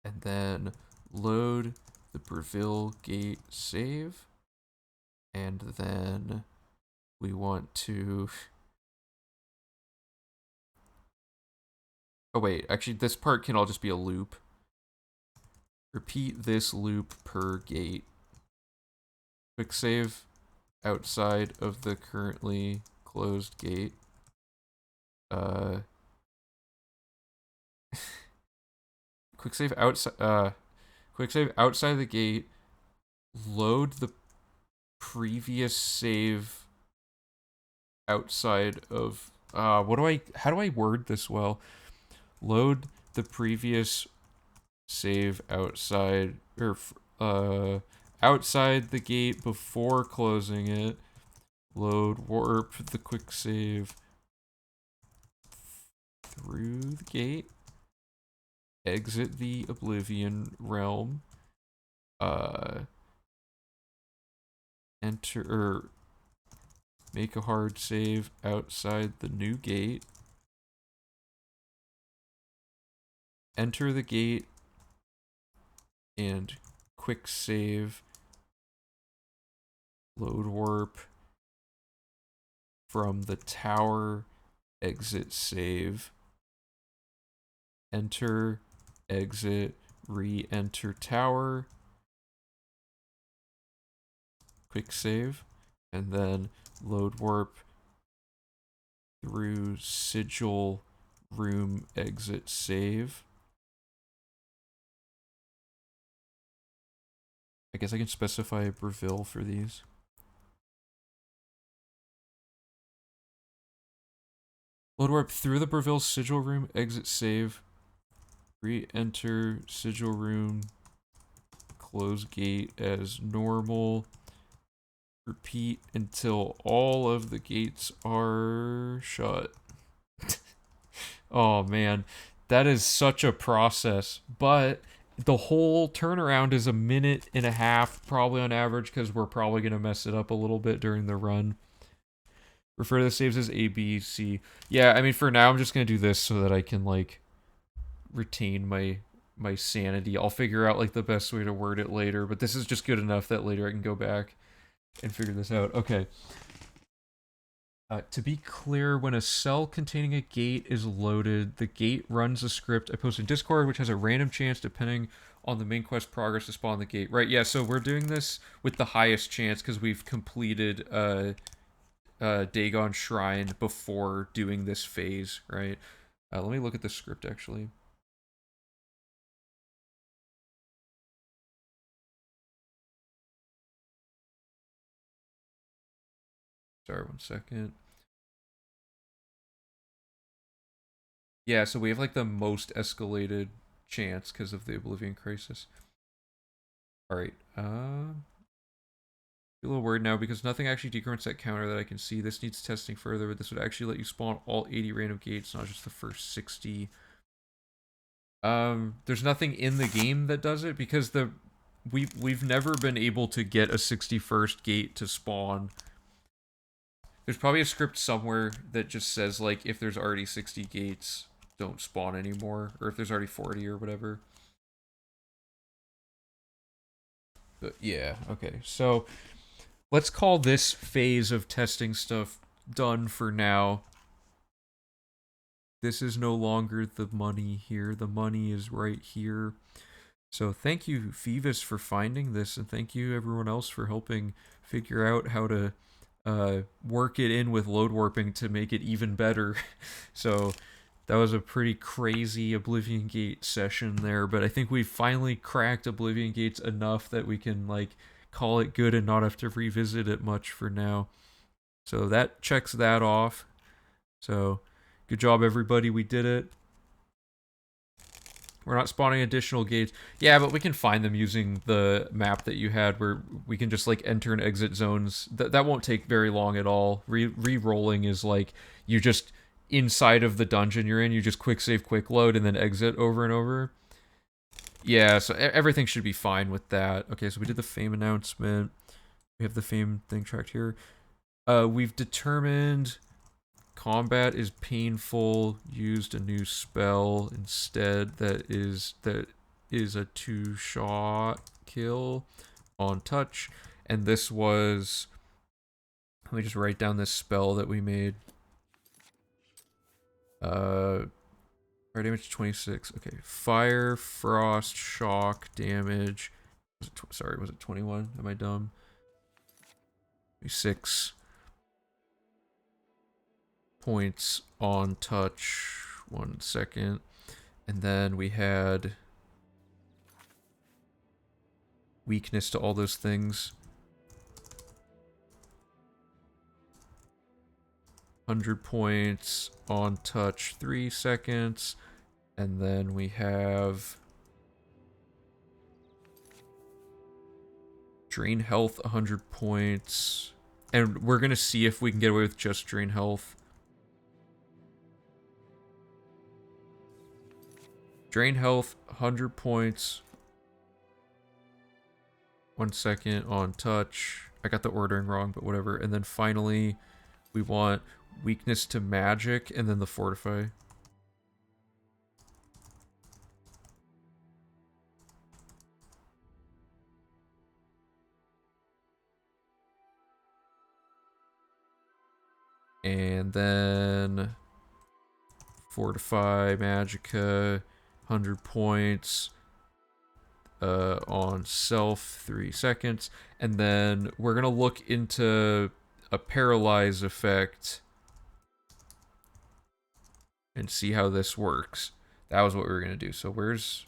A: And then load the Breville gate save. And then we want to... Oh wait, actually this part can all just be a loop. Repeat this loop per gate. Quick save outside of the currently closed gate. Quick save outside the gate. Load the previous save outside of how do I word this well? Load the previous save outside outside the gate before closing it. Load warp the quick save through the gate. Exit the Oblivion realm. Enter or make a hard save outside the new gate. Enter the gate and quick save load warp from the tower exit save. Enter, exit, re-enter tower. Quick save, and then load warp through sigil room exit save. I guess I can specify Breville for these. Load warp through the Breville sigil room exit save. Re-enter sigil room. Close gate as normal. Repeat until all of the gates are shut. Oh man, that is such a process. But the whole turnaround is a minute and a half, probably on average, because we're probably going to mess it up a little bit during the run. Refer to the saves as A, B, C. Yeah, I mean, for now, I'm just going to do this so that I can, like, retain my sanity. I'll figure out, like, the best way to word it later, but this is just good enough that later I can go back and figure this out. Okay. To be clear, when a cell containing a gate is loaded, the gate runs a script I posted in Discord, which has a random chance depending on the main quest progress to spawn the gate. Right, yeah, so we're doing this with the highest chance because we've completed Dagon Shrine before doing this phase, right? Let me look at the script, actually. Sorry, 1 second. Yeah, so we have, like, the most escalated chance because of the Oblivion Crisis. Alright, A little worried now because nothing actually decrements that counter that I can see. This needs testing further, but this would actually let you spawn all 80 random gates, not just the first 60. There's nothing in the game that does it because we've never been able to get a 61st gate to spawn. There's probably a script somewhere that just says like if there's already 60 gates, don't spawn anymore, or if there's already 40 or whatever. But yeah, okay. So let's call this phase of testing stuff done for now. This is no longer the money here. The money is right here. So thank you, Phoebus, for finding this, and thank you everyone else for helping figure out how to work it in with load warping to make it even better. So that was a pretty crazy Oblivion Gate session there, but I think we've finally cracked Oblivion Gates enough that we can like call it good and not have to revisit it much for now. So that checks that off. So good job, everybody. We did it. We're not spawning additional gates. Yeah, but we can find them using the map that you had where we can just like enter and exit zones. That won't take very long at all. Re-rolling is like you just inside of the dungeon you're in, you just quick save, quick load, and then exit over and over. Yeah, so everything should be fine with that. Okay, so we did the fame announcement. We have the fame thing tracked here. We've determined combat is painful. Used a new spell instead that is a 2-shot kill on touch. And this was, let me just write down this spell that we made. Fire damage 26. Okay, fire, frost, shock, damage. Sorry, was it 21? Am I dumb? 6 points on touch. 1 second. And then we had weakness to all those things. 100 points on touch, 3 seconds. And then we have drain health, 100 points. And we're going to see if we can get away with just drain health. Drain health, 100 points. 1 second on touch. I got the ordering wrong, but whatever. And then finally, we want weakness to magic and then the fortify. And then fortify magicka, 100 points on self, 3 seconds. And then we're going to look into a paralyze effect and see how this works. That was what we were going to do. So where's...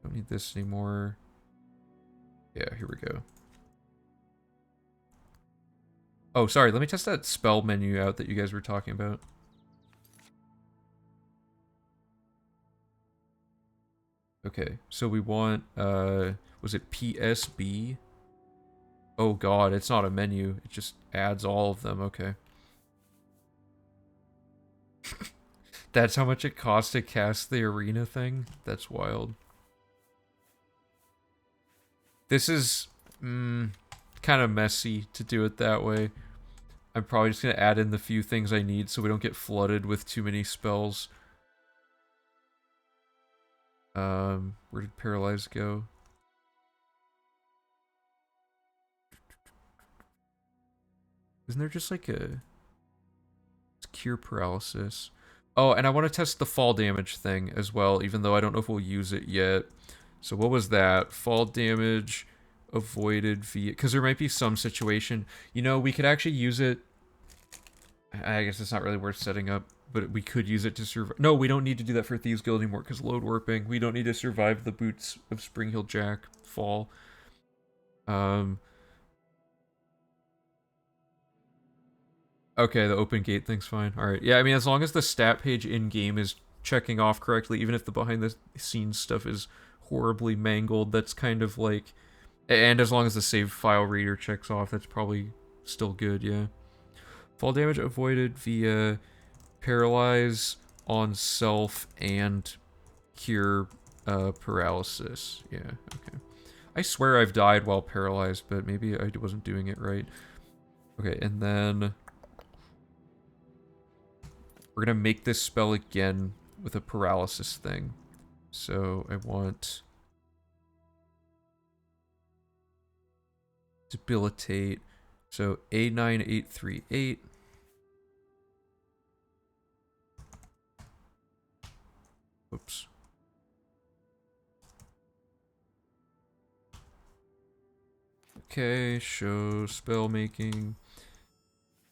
A: Don't need this anymore. Yeah, here we go. Oh, sorry, let me test that spell menu out that you guys were talking about. Okay, so we want, was it PSB? Oh god, it's not a menu, it just adds all of them, okay. That's how much it costs to cast the arena thing? That's wild. This is, kind of messy to do it that way. I'm probably just going to add in the few things I need so we don't get flooded with too many spells. Where did Paralyze go? Isn't there just like a... It's Cure Paralysis. Oh, and I want to test the fall damage thing as well, even though I don't know if we'll use it yet. So what was that? Fall damage avoided via... Because there might be some situation... You know, we could actually use it... I guess it's not really worth setting up, but we could use it to survive... No, we don't need to do that for Thieves Guild anymore, because load warping. We don't need to survive the Boots of Spring-Heeled Jack fall. Okay, the open gate thing's fine. Alright, yeah, I mean, as long as the stat page in-game is checking off correctly, even if the behind-the-scenes stuff is horribly mangled, that's kind of like And as long as the save file reader checks off, that's probably still good, yeah. Fall damage avoided via paralyze on self and cure paralysis. Yeah, okay. I swear I've died while paralyzed, but maybe I wasn't doing it right. Okay, and then we're gonna make this spell again with a paralysis thing. So I want debilitate. So A9838. Oops. Okay, show spell making.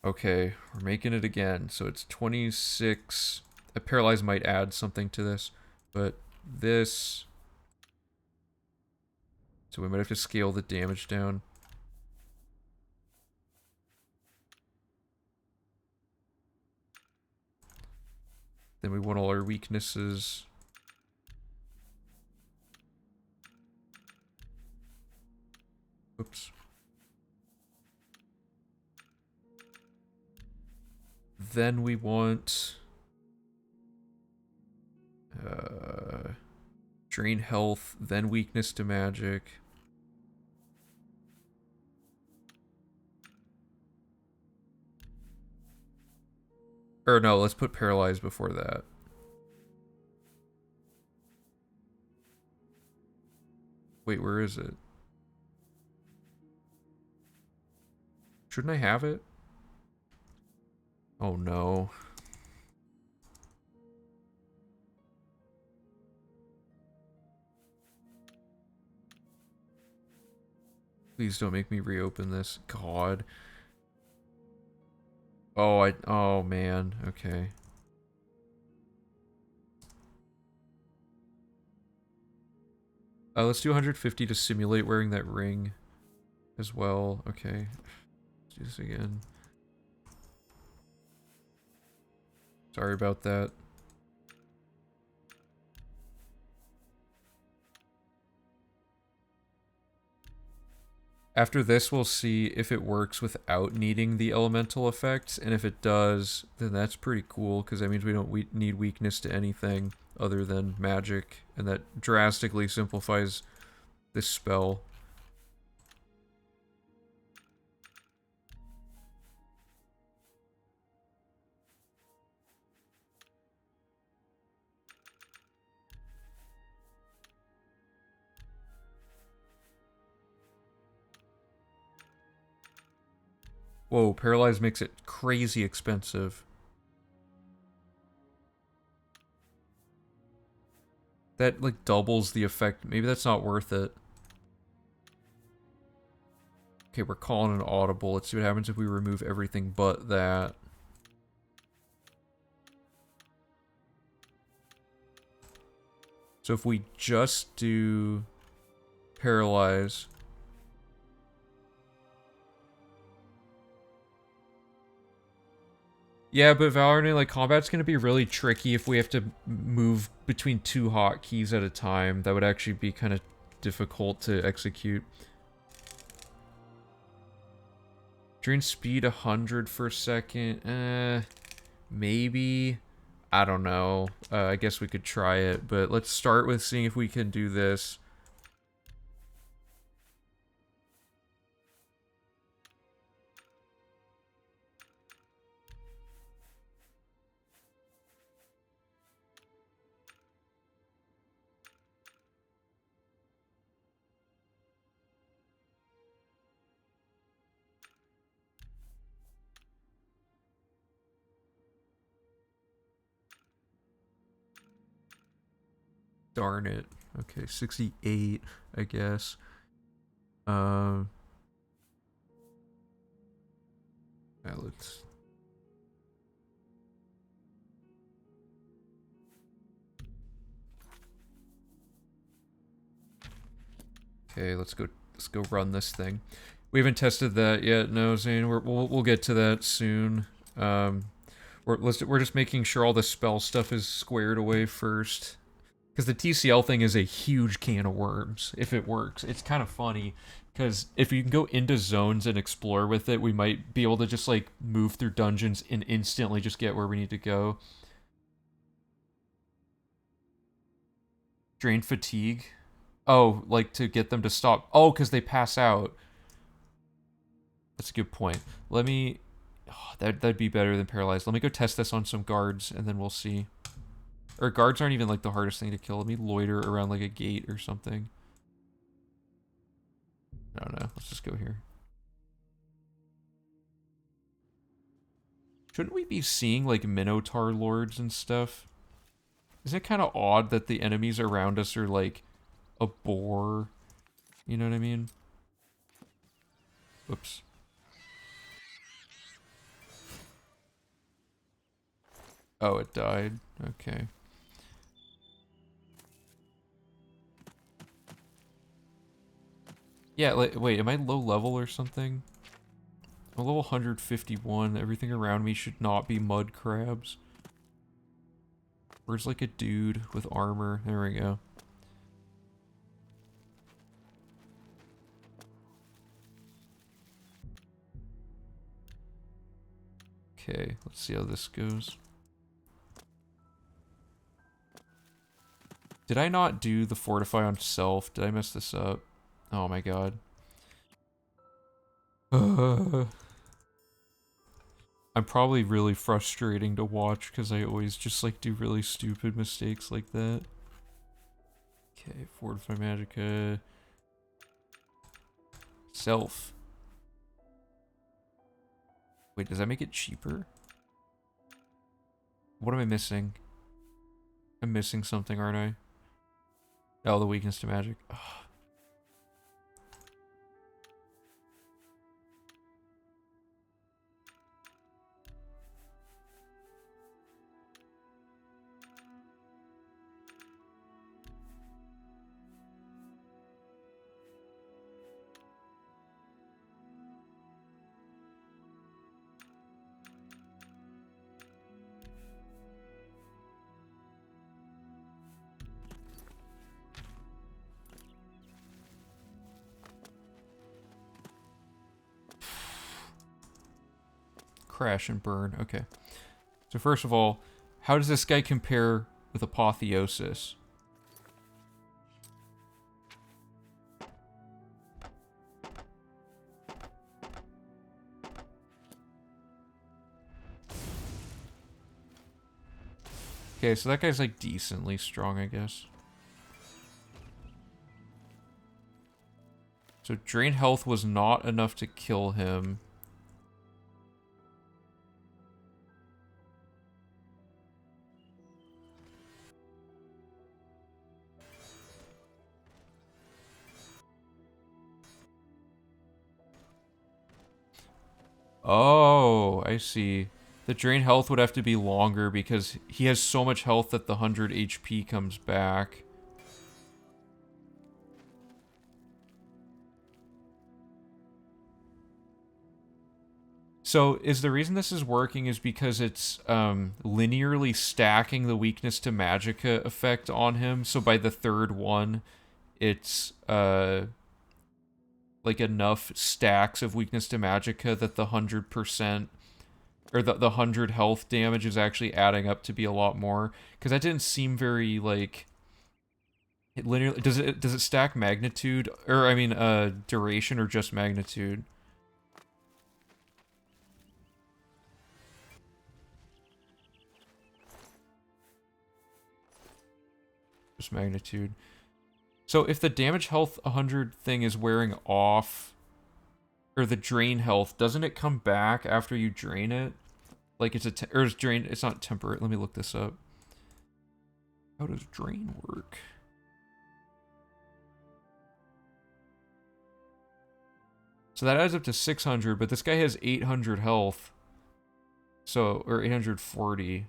A: Okay, we're making it again. So it's 26. A paralyze might add something to this, but this. So we might have to scale the damage down. Then we want all our weaknesses. Oops. Then we want drain health, then weakness to magic. Or no, let's put paralyzed before that. Wait, where is it? Shouldn't I have it? Oh no. Please don't make me reopen this. God. Oh man, okay. Let's do 150 to simulate wearing that ring as well. Okay. Let's do this again. Sorry about that. After this, we'll see if it works without needing the elemental effects, and if it does, then that's pretty cool, because that means we don't need weakness to anything other than magic, and that drastically simplifies this spell. Whoa, Paralyze makes it crazy expensive. That, like, doubles the effect. Maybe that's not worth it. Okay, we're calling an audible. Let's see what happens if we remove everything but that. So if we just do Paralyze... Yeah, but Valorant, like, combat's gonna be really tricky if we have to move between two hotkeys at a time. That would actually be kind of difficult to execute. Drain speed 100 for a second. Maybe. I don't know. I guess we could try it, but let's start with seeing if we can do this. Darn it. Okay, 68, I guess. Yeah, let's... Okay, let's go run this thing. We haven't tested that yet, no, Zane. We'll get to that soon. We're just making sure all the spell stuff is squared away first. Because the TCL thing is a huge can of worms, if it works. It's kind of funny, Because if you can go into zones and explore with it, we might be able to just, like, move through dungeons and instantly just get where we need to go. Drain fatigue. Oh, like, to get them to stop. Oh, because they pass out. That's a good point. Let me... Oh, that'd be better than paralyzed. Let me go test this on some guards, and then we'll see. Or guards aren't even, like, the hardest thing to kill. Let me loiter around, like, a gate or something. I don't know. Let's just go here. Shouldn't we be seeing, like, Minotaur lords and stuff? Isn't it kind of odd that the enemies around us are, like, a boar? You know what I mean? Oops. Oh, it died. Okay. Yeah, like, wait, am I low level or something? I'm level 151. Everything around me should not be mud crabs. Where's, like, a dude with armor? There we go. Okay, let's see how this goes. Did I not do the fortify on self? Did I mess this up? Oh my god. I'm probably really frustrating to watch because I always just, like, do really stupid mistakes like that. Okay, fortify magicka. Self. Wait, does that make it cheaper? What am I missing? I'm missing something, aren't I? Oh, the weakness to magic. Ugh. Crash and burn. Okay. So first of all, how does this guy compare with Apotheosis? Okay, so that guy's, like, decently strong, I guess. So drain health was not enough to kill him. Oh, I see. The drain health would have to be longer because he has so much health that the 100 HP comes back. So, is the reason this is working is because it's linearly stacking the weakness to magicka effect on him. So by the third one, it's like enough stacks of weakness to magicka that the 100% or the 100 health damage is actually adding up to be a lot more. Because that didn't seem very, like, it linearly does it stack magnitude, or I mean duration, or just magnitude? Just magnitude. So if the damage health 100 thing is wearing off, or the drain health, doesn't it come back after you drain it? Like it's or it's drain, it's not temperate. Let me look this up. How does drain work? So that adds up to 600, but this guy has 800 health. So, or 840.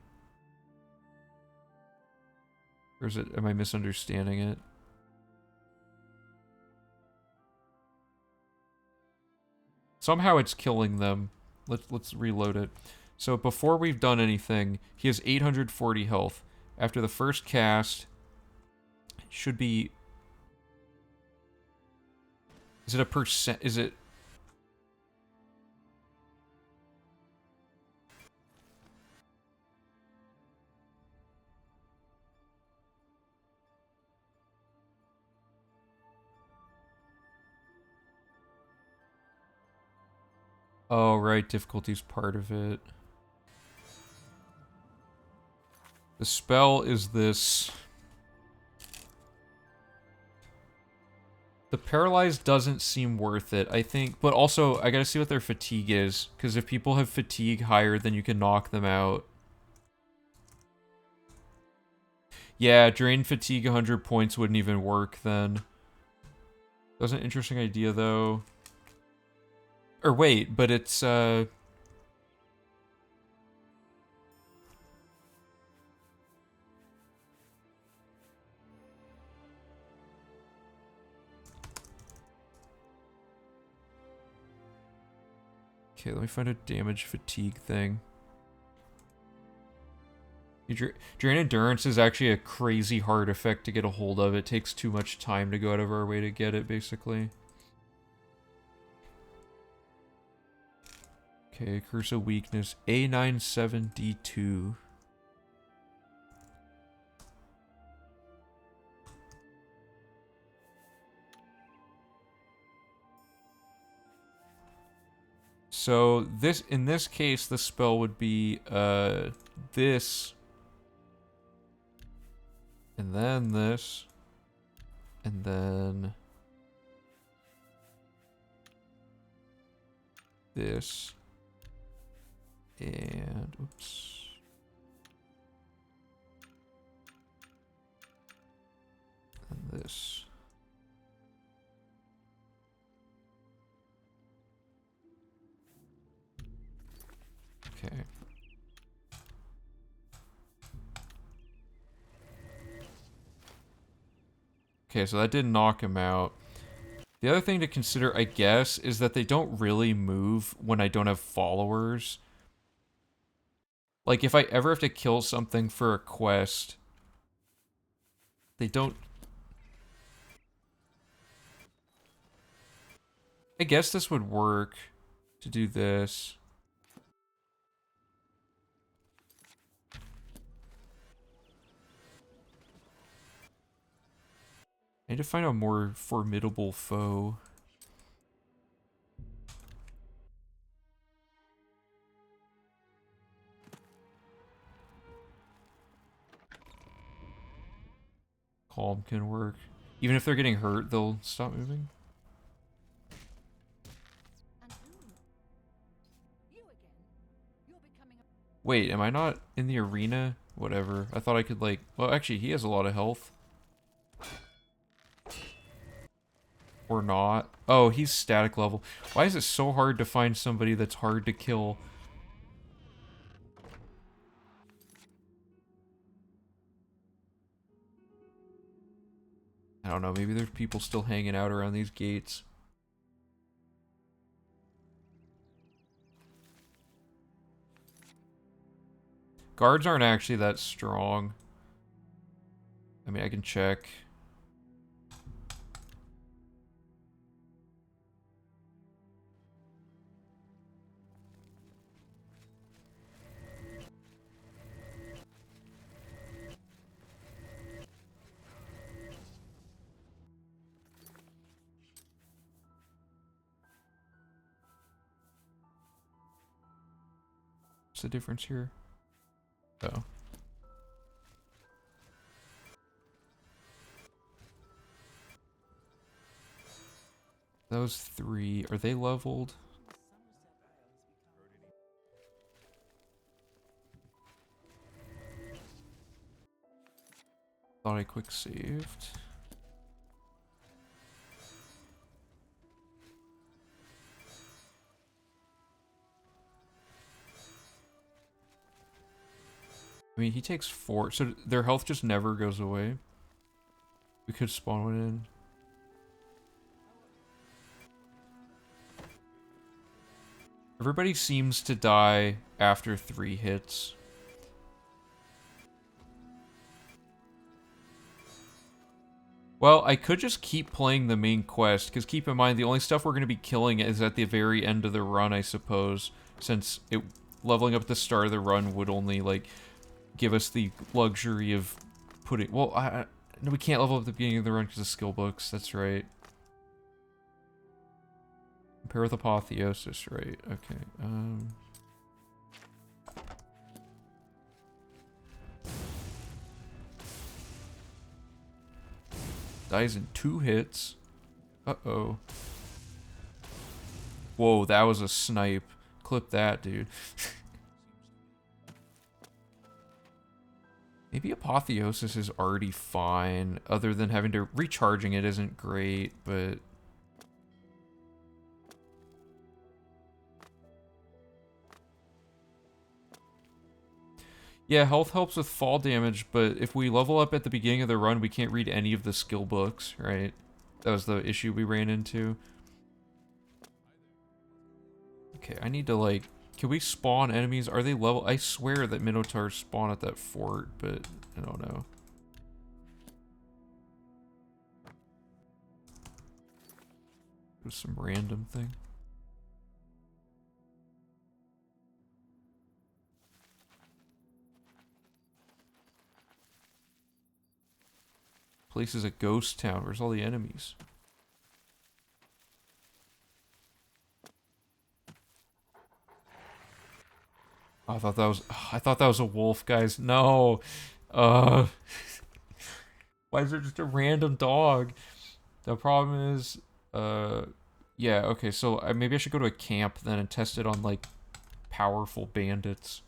A: Or is it, am I misunderstanding it? Somehow it's killing them. Let's reload it. So before we've done anything, he has 840 health. After the first cast, it should be... Is it a percent? Is it... Oh, right, difficulty's part of it. The spell is this... The paralyzed doesn't seem worth it, I think. But also, I gotta see what their fatigue is. Because if people have fatigue higher, then you can knock them out. Yeah, drain fatigue 100 points wouldn't even work then. That was an interesting idea, though. Or wait, but it's, Okay, let me find a damage fatigue thing. Drain Endurance is actually a crazy hard effect to get a hold of. It takes too much time to go out of our way to get it, basically. Okay, Curse of Weakness. A97D2. So, in this case, the spell would be, this... And then this. And then... This. And... Oops. And this. Okay. Okay, so that did knock him out. The other thing to consider, I guess, is that they don't really move when I don't have followers. Like, if I ever have to kill something for a quest, they don't... I guess this would work to do this. I need to find a more formidable foe. Calm can work. Even if they're getting hurt, they'll stop moving. Wait, am I not in the arena? Whatever. I thought I could, like... Well, actually, he has a lot of health. Or not. Oh, he's static level. Why is it so hard to find somebody that's hard to kill? I don't know, maybe there's people still hanging out around these gates. Guards aren't actually that strong. I mean, I can check. What's the difference here? Oh. Those three, are they leveled? Thought I quick saved. I mean, he takes 4, so their health just never goes away. We could spawn one in. Everybody seems to die after 3 hits. Well, I could just keep playing the main quest, because keep in mind, the only stuff we're going to be killing is at the very end of the run, I suppose, since leveling up at the start of the run would only, like, give us the luxury of putting... Well, no, we can't level up at the beginning of the run because of skill books, that's right. Compare with Apotheosis, right, okay, dies in 2 hits. Uh-oh. Whoa, that was a snipe. Clip that, dude. Maybe Apotheosis is already fine, other than having to... Recharging it isn't great, but... Yeah, health helps with fall damage, but if we level up at the beginning of the run, we can't read any of the skill books, right? That was the issue we ran into. Okay, I need to, like... Can we spawn enemies? Are they level... I swear that Minotaurs spawn at that fort, but I don't know. It was some random thing. Place is a ghost town. Where's all the enemies? Oh, I thought that was a wolf, guys. No. Why is there just a random dog? The problem is, yeah, okay, so maybe I should go to a camp then and test it on, like, powerful bandits.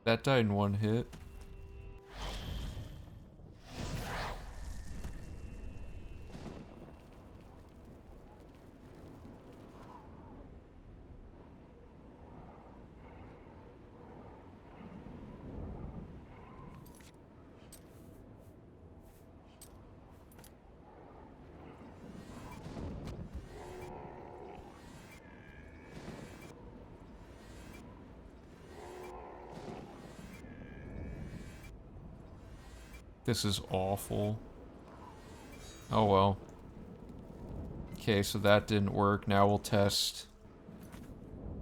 A: That died in 1 hit. This is awful. Oh well. Okay, so that didn't work. Now we'll test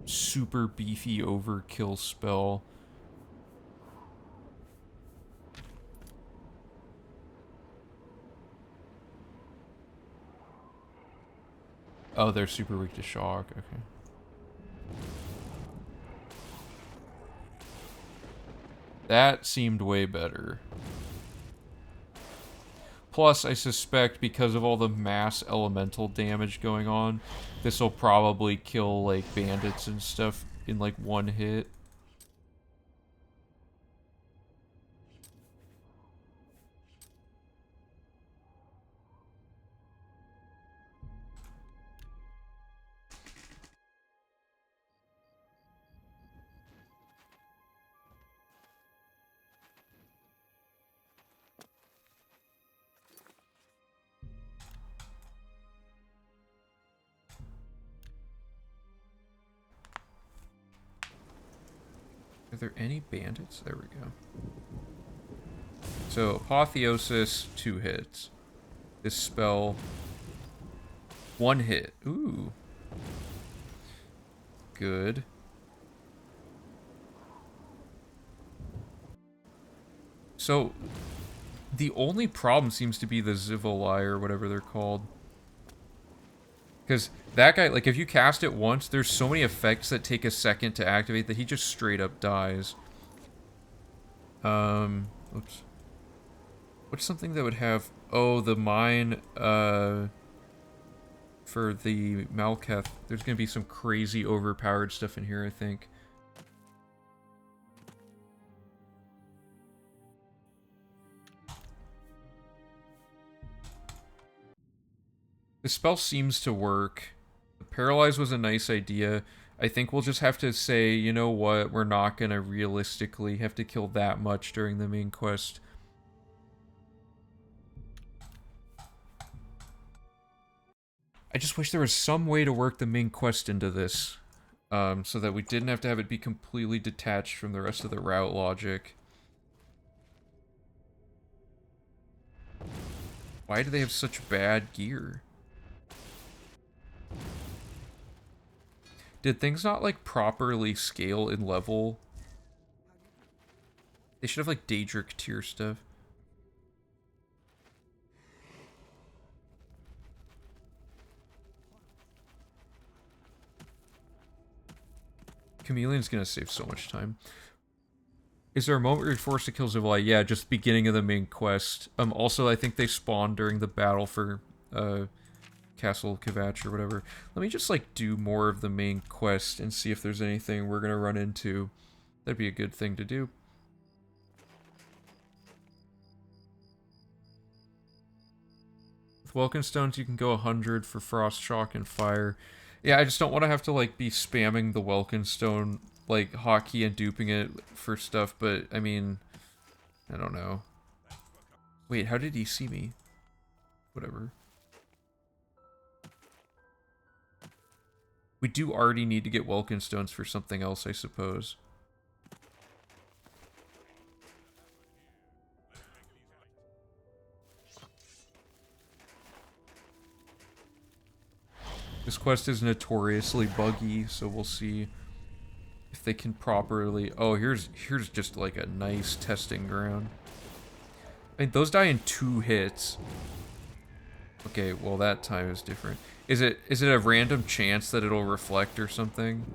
A: super beefy overkill spell. Oh, they're super weak to shock. Okay. That seemed way better. Plus, I suspect because of all the mass elemental damage going on, this will probably kill, like, bandits and stuff in, like, 1 hit. Are there any bandits? There we go. So, Apotheosis, 2 hits. This spell, 1 hit. Ooh. Good. So, the only problem seems to be the Zivoli or whatever they're called. Because that guy, like, if you cast it once, there's so many effects that take a second to activate that he just straight up dies. Oops. What's something that would have... Oh, the mine, for the Malketh. There's gonna be some crazy overpowered stuff in here, I think. The spell seems to work. Paralyze was a nice idea. I think we'll just have to say, you know what, we're not gonna realistically have to kill that much during the main quest. I just wish there was some way to work the main quest into this, so that we didn't have to have it be completely detached from the rest of the route logic. Why do they have such bad gear? Did things not, like, properly scale in level? They should have, like, Daedric tier stuff. Chameleon's gonna save so much time. Is there a moment where you're forced to kill Zivali? Yeah, just beginning of the main quest. Also, I think they spawn during the battle for, Castle Kvatch or whatever. Let me just, like, do more of the main quest and see if there's anything we're gonna run into. That'd be a good thing to do. With Welkin Stones, you can go 100 for Frost Shock and Fire. Yeah, I just don't want to have to, like, be spamming the Welkin Stone, like, hotkey and duping it for stuff, but, I mean, I don't know. Wait, how did he see me? Whatever. We do already need to get Welkin Stones for something else, I suppose. This quest is notoriously buggy, so we'll see if they can properly... Oh, here's just like a nice testing ground. I mean, those die in 2 hits. Okay, well that time is different. Is it a random chance that it'll reflect or something?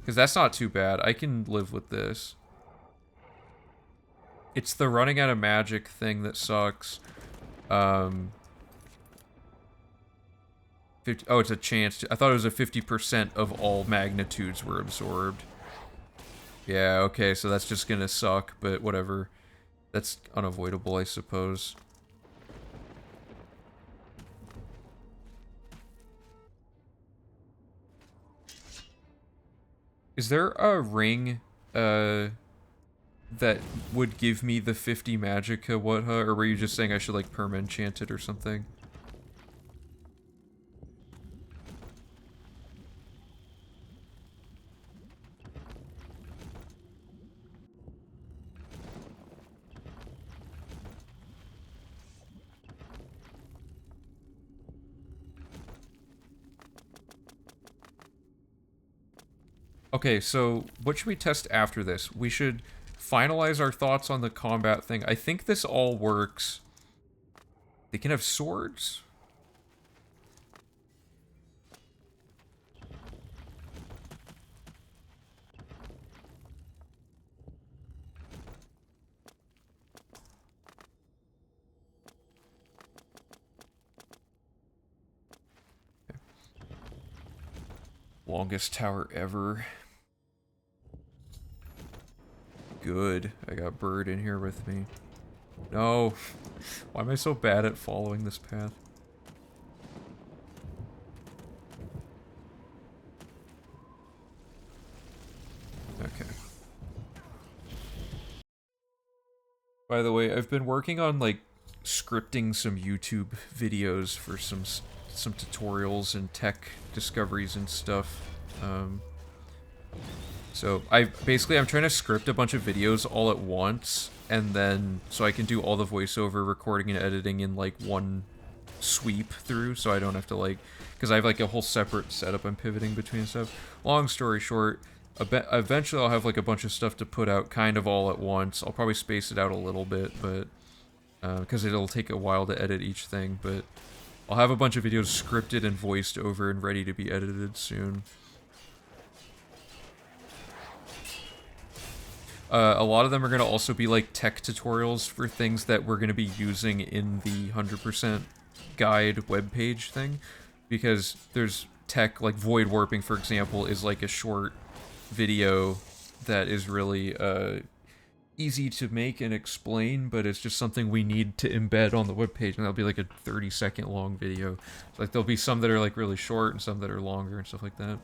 A: Because that's not too bad. I can live with this. It's the running out of magic thing that sucks. 50, oh, it's a chance. I thought it was a 50% of all magnitudes were absorbed. Yeah, okay, so that's just gonna suck, but whatever. That's unavoidable, I suppose. Is there a ring, that would give me the 50 magicka, or were you just saying I should, like, perma-enchant it or something? Okay, so what should we test after this? We should finalize our thoughts on the combat thing. I think this all works. They can have swords? Okay. Longest tower ever. Good. I got Bird in here with me. No. Why am I so bad at following this path? Okay. By the way, I've been working on, like, scripting some YouTube videos for some tutorials and tech discoveries and stuff. So I'm trying to script a bunch of videos all at once, and then so I can do all the voiceover recording and editing in, like, one sweep through, so I don't have to, like, because I have, like, a whole separate setup I'm pivoting between stuff. Long story short, eventually I'll have, like, a bunch of stuff to put out kind of all at once. I'll probably space it out a little bit, but because it'll take a while to edit each thing, but I'll have a bunch of videos scripted and voiced over and ready to be edited soon. A lot of them are going to also be, like, tech tutorials for things that we're going to be using in the 100% guide webpage thing, because there's tech, like void warping, for example, is like a short video that is really, easy to make and explain, but it's just something we need to embed on the webpage, and that'll be like a 30-second long video. So, like, there'll be some that are like really short and some that are longer and stuff like that.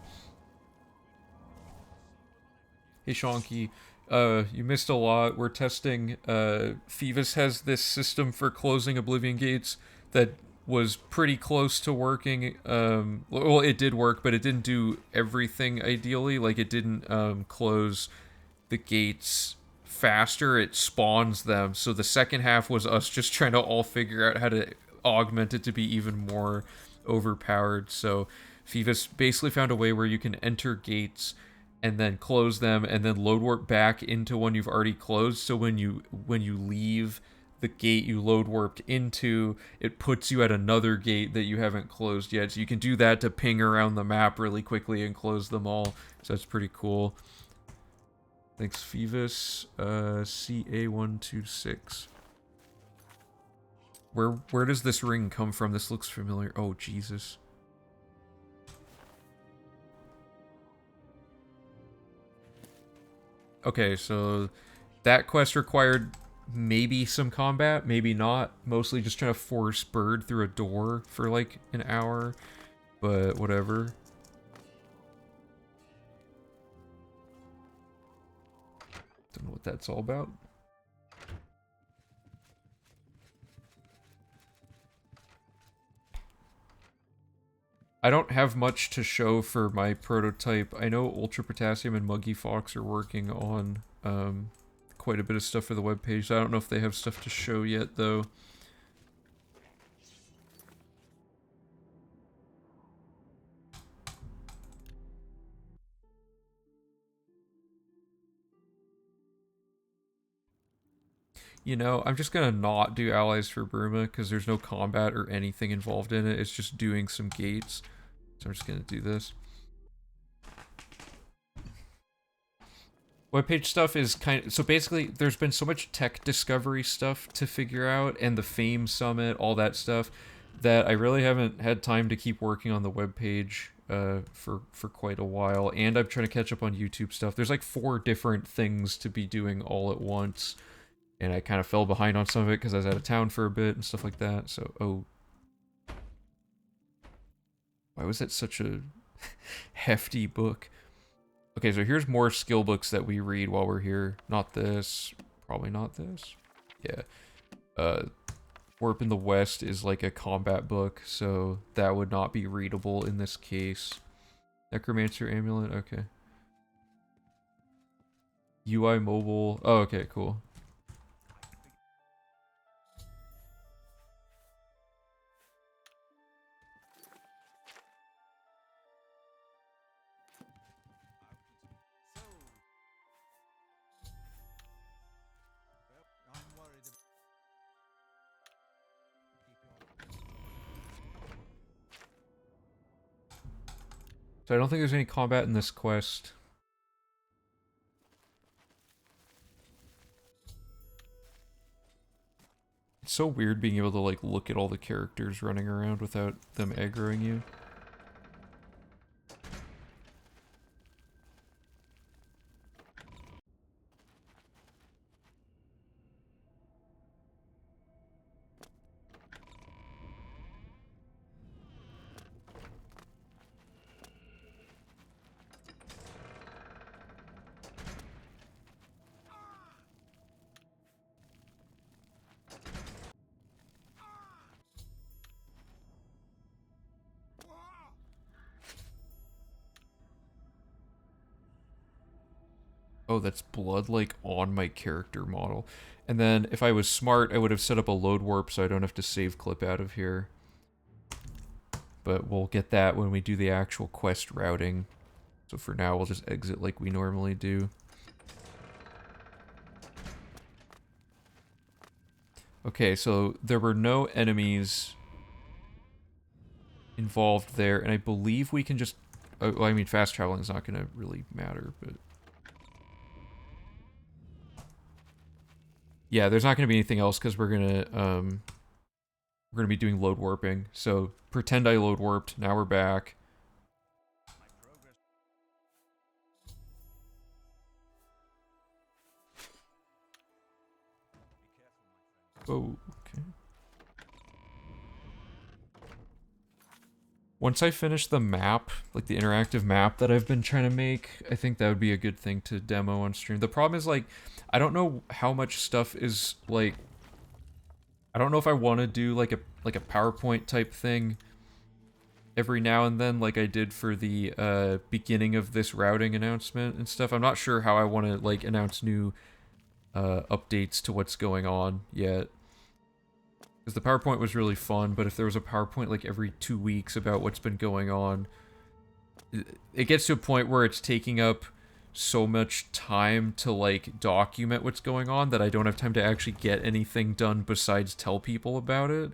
A: Hey Shonky, you missed a lot. We're testing, Phoebus has this system for closing Oblivion gates that was pretty close to working. Well, it did work, but it didn't do everything ideally. Like, it didn't, close the gates faster, it spawns them. So the second half was us just trying to all figure out how to augment it to be even more overpowered. So Phoebus basically found a way where you can enter gates and then close them and then load warp back into one you've already closed. So when you leave the gate you load warped into, it puts you at another gate that you haven't closed yet. So you can do that to ping around the map really quickly and close them all. So that's pretty cool. Thanks, Phoebus. CA126. Where does this ring come from? This looks familiar. Oh, Jesus. Okay, so that quest required maybe some combat, maybe not. Mostly just trying to force Bird through a door for like an hour, but whatever. Don't know what that's all about. I don't have much to show for my prototype. I know Ultra Potassium and Muggy Fox are working on quite a bit of stuff for the webpage. I don't know if they have stuff to show yet, though. You know, I'm just gonna not do Allies for Burma because there's no combat or anything involved in it. It's just doing some gates. So I'm just gonna do this. Webpage stuff is kind of... So basically, there's been so much tech discovery stuff to figure out, and the Fame Summit, all that stuff, that I really haven't had time to keep working on the webpage for quite a while. And I'm trying to catch up on YouTube stuff. There's like 4 different things to be doing all at once. And I kind of fell behind on some of it because I was out of town for a bit and stuff like that. So, oh. Why was that such a hefty book? Okay, so here's more skill books that we read while we're here. Not this. Probably not this. Yeah. Warp in the West is like a combat book, so that would not be readable in this case. Necromancer Amulet, okay. UI Mobile. Oh, okay, cool. So I don't think there's any combat in this quest. It's so weird being able to like look at all the characters running around without them aggroing you. Oh, that's blood, like, on my character model. And then, if I was smart, I would have set up a load warp so I don't have to save clip out of here. But we'll get that when we do the actual quest routing. So for now, we'll just exit like we normally do. Okay, so there were no enemies involved there, and I believe we can just... well, I mean, fast traveling is not going to really matter, but... Yeah, there's not going to be anything else because we're gonna be doing load warping. So pretend I load warped. Now we're back. Oh, okay. Once I finish the map, like the interactive map that I've been trying to make, I think that would be a good thing to demo on stream. The problem is, like, I don't know how much stuff is, like, I don't know if I want to do, like a PowerPoint type thing every now and then, like I did for the beginning of this routing announcement and stuff. I'm not sure how I want to, like, announce new updates to what's going on yet. Because the PowerPoint was really fun, but if there was a PowerPoint like every 2 weeks about what's been going on, it gets to a point where it's taking up so much time to, like, document what's going on that I don't have time to actually get anything done besides tell people about it.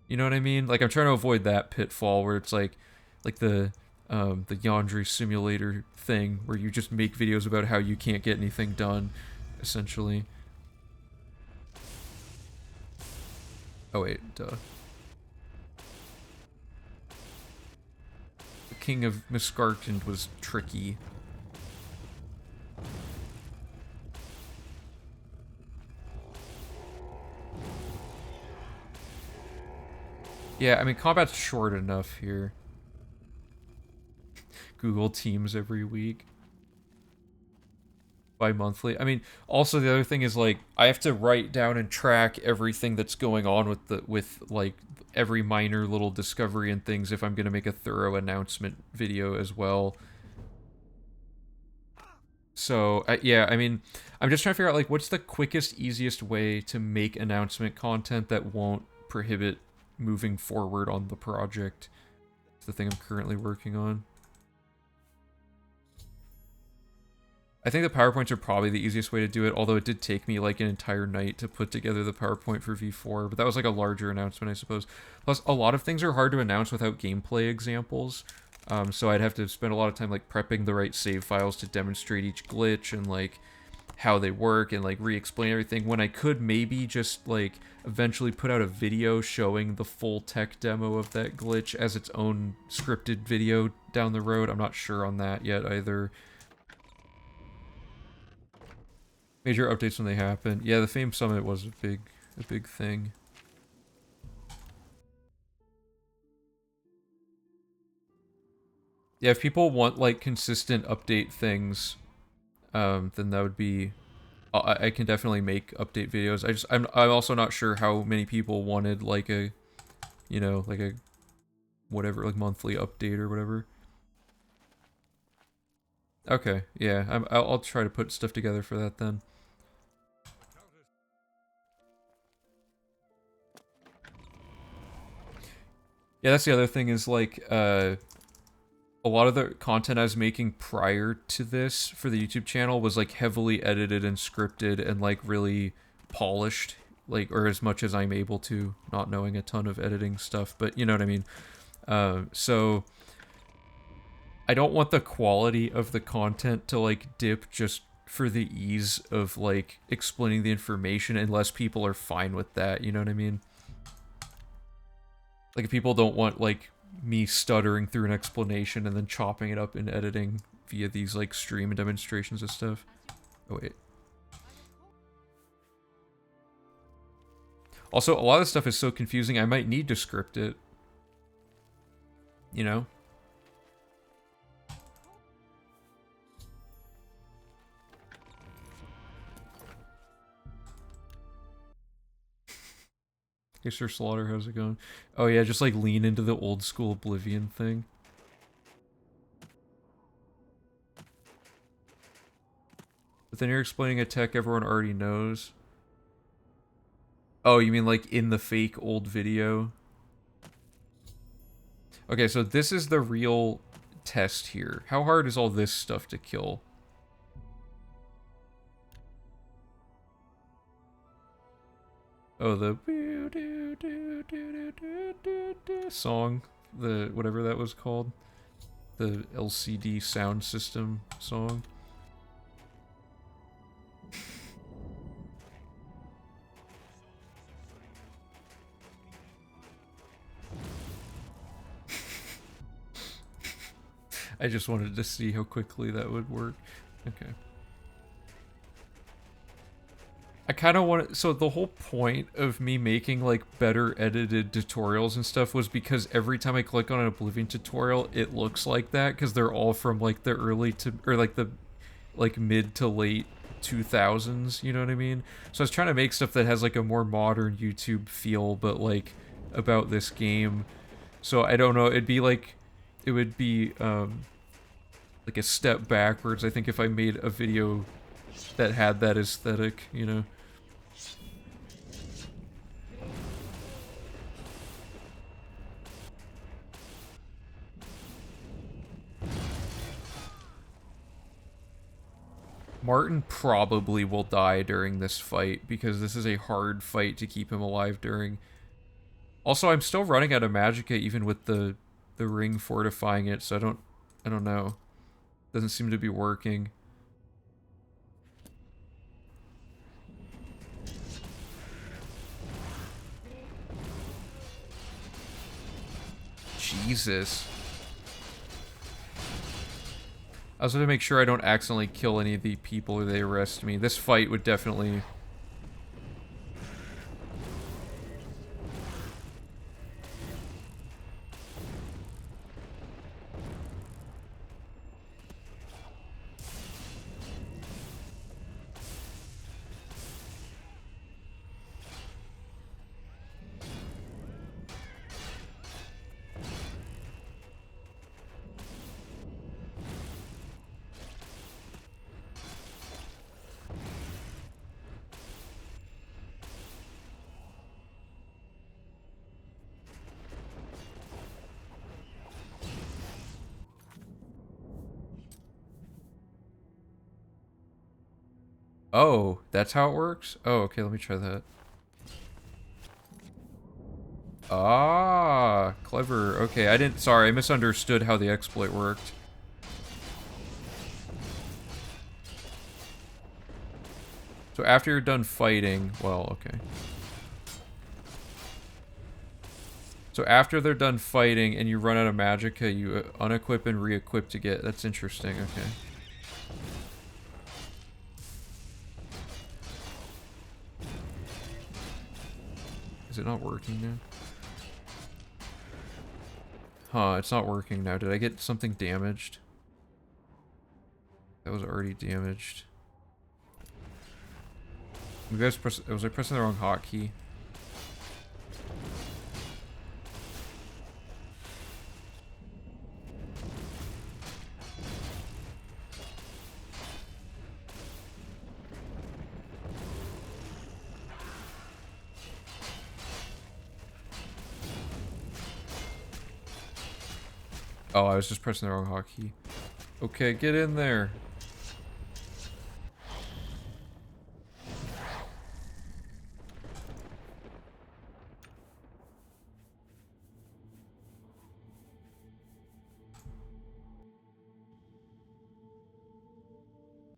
A: You know what I mean? Like, I'm trying to avoid that pitfall where it's like the Yandere simulator thing where you just make videos about how you can't get anything done, essentially. Oh wait, duh. The King of Miscartend was tricky. Yeah, I mean, combat's short enough here. Google Teams every week. Bi-monthly. I mean, also the other thing is, like, I have to write down and track everything that's going on with like every minor little discovery and things if I'm gonna make a thorough announcement video as well. So yeah, I mean, I'm just trying to figure out, like, what's the quickest, easiest way to make announcement content that won't prohibit moving forward on the project. It's the thing I'm currently working on. I think the PowerPoints are probably the easiest way to do it, although it did take me like an entire night to put together the PowerPoint for V4, but that was like a larger announcement, I suppose. Plus, a lot of things are hard to announce without gameplay examples, so I'd have to spend a lot of time like prepping the right save files to demonstrate each glitch and like how they work and like re-explain everything, when I could maybe just like eventually put out a video showing the full tech demo of that glitch as its own scripted video down the road. I'm not sure on that yet either. Major updates when they happen. Yeah, the Fame Summit was a big thing. Yeah, if people want like consistent update things, then that would be. I can definitely make update videos. I'm also not sure how many people wanted like a, you know, like a whatever, like monthly update or whatever. Okay, yeah, I'll try to put stuff together for that then. Yeah, that's the other thing is, like, a lot of the content I was making prior to this for the YouTube channel was, like, heavily edited and scripted and, like, really polished, like, or as much as I'm able to, not knowing a ton of editing stuff, but you know what I mean. So I don't want the quality of the content to, like, dip just for the ease of, like, explaining the information unless people are fine with that, you know what I mean? Like, if people don't want, like, me stuttering through an explanation and then chopping it up in editing via these, like, stream demonstrations and stuff. Oh, wait. Also, a lot of stuff is so confusing, I might need to script it. You know? Hey, Sir Slaughter, how's it going? Oh yeah, just like lean into the old school Oblivion thing. But then you're explaining a tech everyone already knows. Oh, you mean like in the fake old video? Okay, so this is the real test here. How hard is all this stuff to kill? Oh, the song, the whatever that was called, the LCD sound system song. I just wanted to see how quickly that would work. Okay. I kind of want so the whole point of me making like better edited tutorials and stuff was because every time I click on an Oblivion tutorial, it looks like that because they're all from like the early to or like the like mid to late 2000s, you know what I mean? So I was trying to make stuff that has like a more modern YouTube feel but like about this game. So I don't know, it'd be like it would be like a step backwards I think if I made a video that had that aesthetic, you know. Martin probably will die during this fight because this is a hard fight to keep him alive during. Also, I'm still running out of magicka even with the ring fortifying it, so I don't know. Doesn't seem to be working. Jesus. I was gonna make sure I don't accidentally kill any of the people or they arrest me. This fight would definitely... Oh, that's how it works? Oh, okay, let me try that. Ah, clever. Okay, I didn't... Sorry, I misunderstood how the exploit worked. So after you're done fighting... Well, okay. So after they're done fighting and you run out of magicka, you unequip and re-equip to get... That's interesting, okay. Is it not working now? Huh, it's not working now. Did I get something damaged? That was already damaged. You guys was I pressing the wrong hotkey? Oh, I was just pressing the wrong hotkey. Okay, get in there.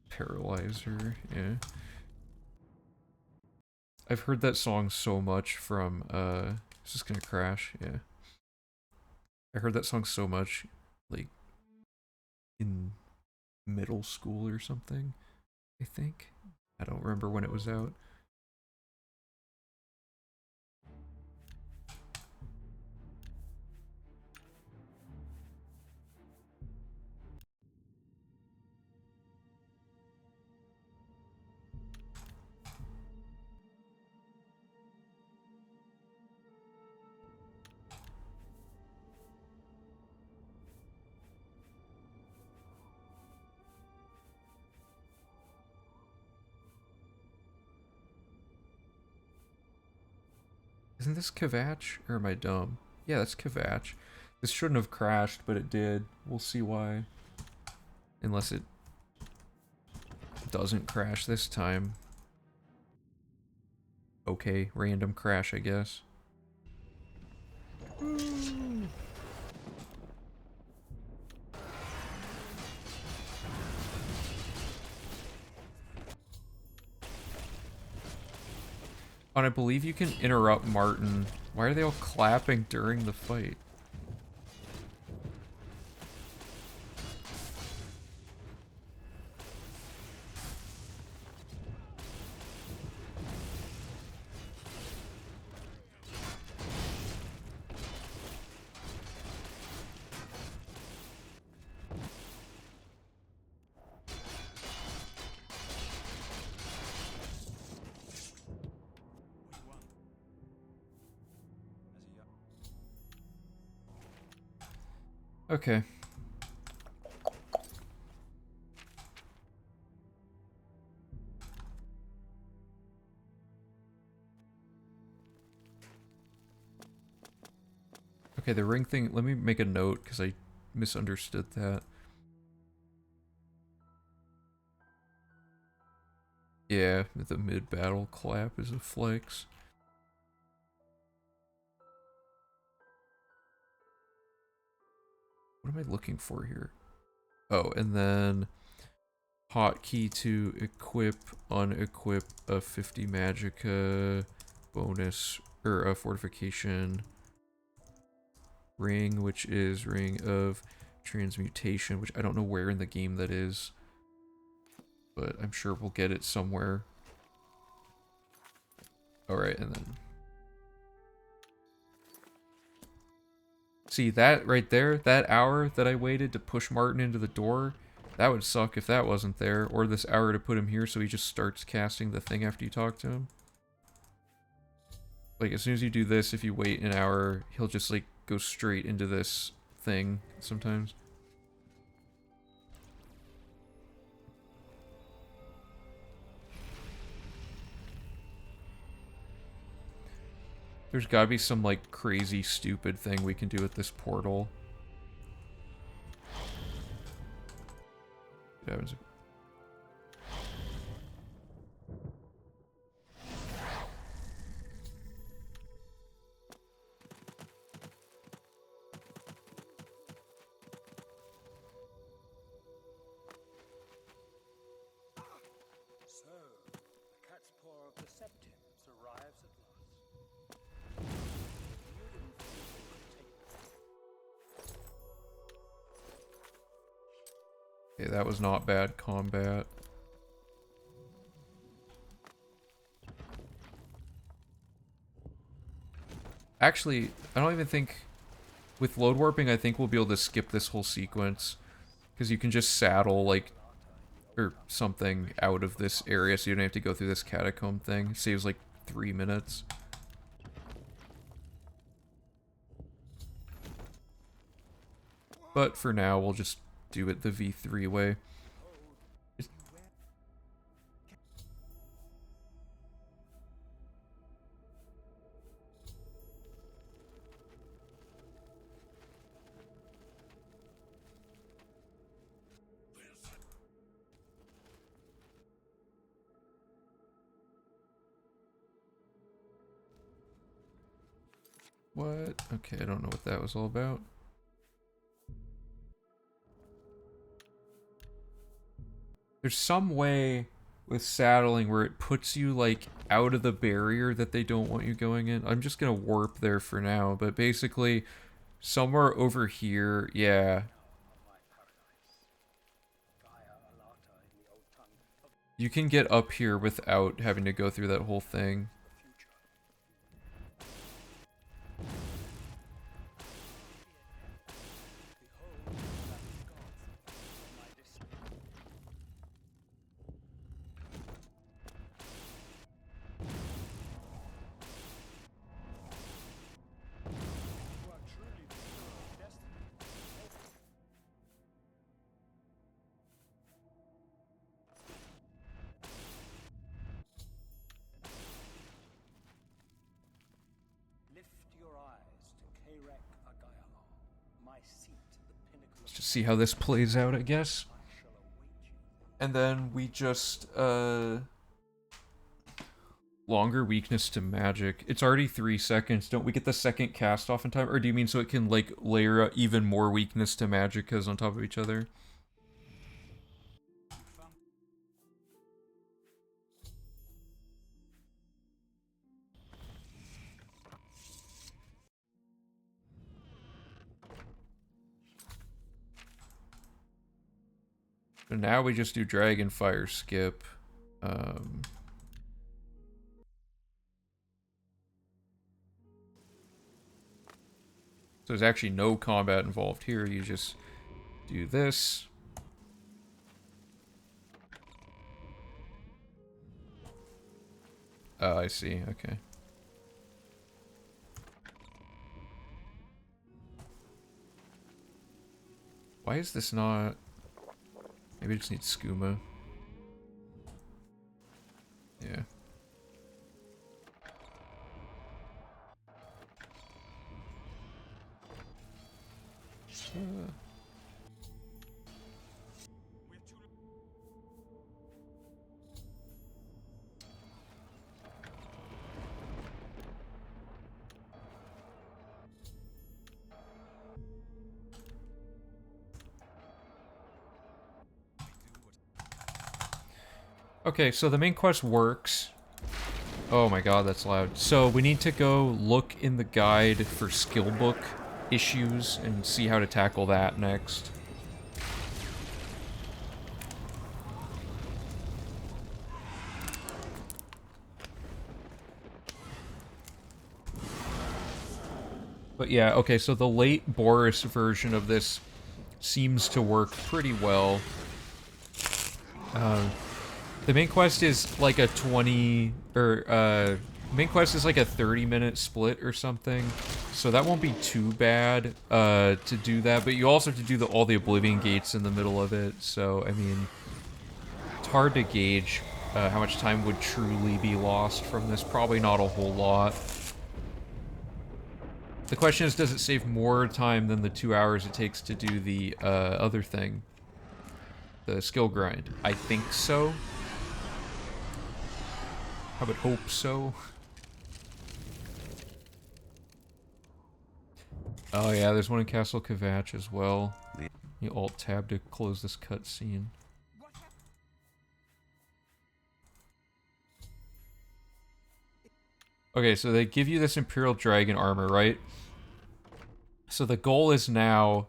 A: Paralyzer, yeah. I've heard that song so much from, is this gonna crash? Yeah. I heard that song so much, like, in middle school or something, I think. I don't remember when it was out. Isn't this Kvatch? Or am I dumb? Yeah, that's Kvatch. This shouldn't have crashed, but it did. We'll see why. Unless it doesn't crash this time. Okay, random crash, I guess. And I believe you can interrupt Martin. Why are they all clapping during the fight? Okay. Okay, the ring thing, let me make a note because I misunderstood that. Yeah, the mid-battle clap is a flex. What am I looking for here? Oh, and then hotkey to equip, unequip a 50 magicka bonus, or a fortification ring, which is ring of transmutation, which I don't know where in the game that is, but I'm sure we'll get it somewhere. Alright, and then... See, that right there, that hour that I waited to push Martin into the door, that would suck if that wasn't there. Or this hour to put him here so he just starts casting the thing after you talk to him. Like, as soon as you do this, if you wait an hour, he'll just, like, go straight into this thing sometimes. There's gotta be some, like, crazy, stupid thing we can do with this portal. What happens? Okay, that was not bad combat. Actually, I don't even think... With load warping, I think we'll be able to skip this whole sequence. Because you can just saddle, like, or something out of this area so you don't have to go through this catacomb thing. It saves, like, 3 minutes. But for now, we'll just do it the V3 way. What? Okay, I don't know what that was all about. There's some way with saddling where it puts you, like, out of the barrier that they don't want you going in. I'm just gonna warp there for now, but basically, somewhere over here, yeah. You can get up here without having to go through that whole thing. Let's just see how this plays out, I guess. And then we just, longer weakness to magic. It's already 3 seconds. Don't we get the second cast off in time? Or do you mean so it can, like, layer even more weakness to magickas on top of each other? So now we just do Dragon Fire skip. So there's actually no combat involved here. You just do this. Oh, I see. Okay. Why is this not... Maybe it just needs skooma. Yeah. Okay, so the main quest works. Oh my god, that's loud. So we need to go look in the guide for skill book issues and see how to tackle that next. But yeah, okay, so the late Baurus version of this seems to work pretty well. The main quest is like a 20, or, main quest is like a 30-minute split or something, so that won't be too bad, to do that, but you also have to do all the Oblivion gates in the middle of it, so, I mean, it's hard to gauge, how much time would truly be lost from this. Probably not a whole lot. The question is, does it save more time than the 2 hours it takes to do the, other thing? The skill grind? I think so. I would hope so. Oh yeah, there's one in Castle Kvatch as well. You alt-tab to close this cutscene. Okay, so they give you this Imperial Dragon armor, right? So the goal is now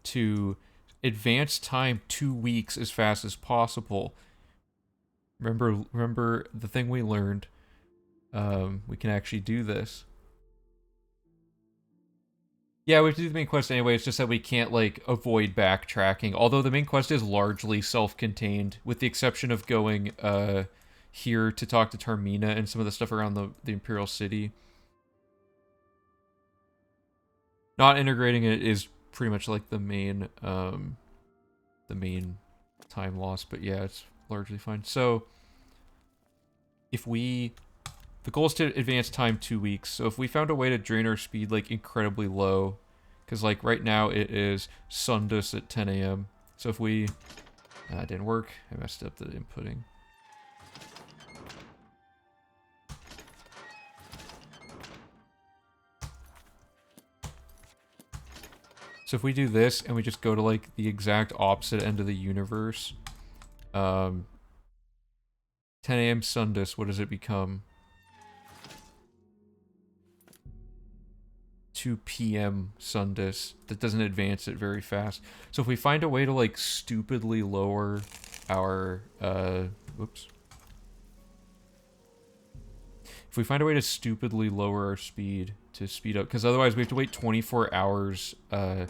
A: to advance time 2 weeks as fast as possible. Remember the thing we learned. We can actually do this. Yeah, we have to do the main quest anyway, it's just that we can't, like, avoid backtracking. Although the main quest is largely self-contained, with the exception of going, here to talk to Tarmina and some of the stuff around the Imperial City. Not integrating it is pretty much, like, the main time loss, but yeah, it's largely fine. So, the goal is to advance time 2 weeks, so if we found a way to drain our speed, like, incredibly low, because, like, right now it is Sundus at 10 a.m., so if we... That didn't work, I messed up the inputting. So if we do this, and we just go to, like, the exact opposite end of the universe, 10 a.m. Sundus, what does it become? 2 p.m. Sundus. That doesn't advance it very fast. So if we find a way to, like, stupidly lower our, whoops. If we find a way to stupidly lower our speed to speed up, because otherwise we have to wait 24 hours,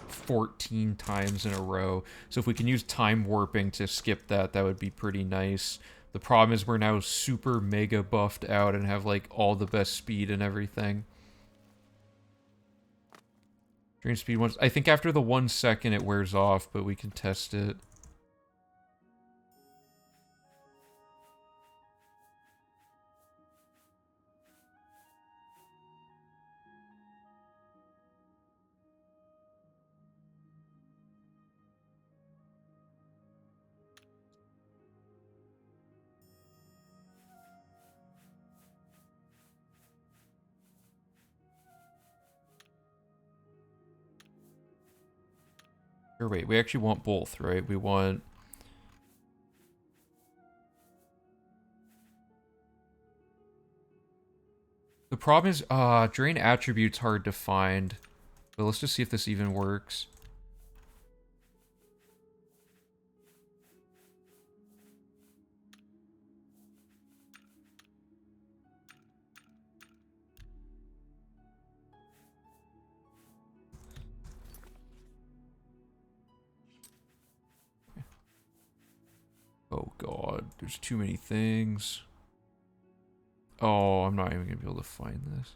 A: 14 times in a row. So if we can use time warping to skip that, that would be pretty nice. The problem is we're now super mega buffed out and have, like, all the best speed and everything. Drain speed once. I think after the 1 second it wears off, but we can test it. Or wait, we actually want both, right? We want... The problem is, drain attribute's hard to find. But let's just see if this even works. Oh god, there's too many things. Oh, I'm not even gonna be able to find this.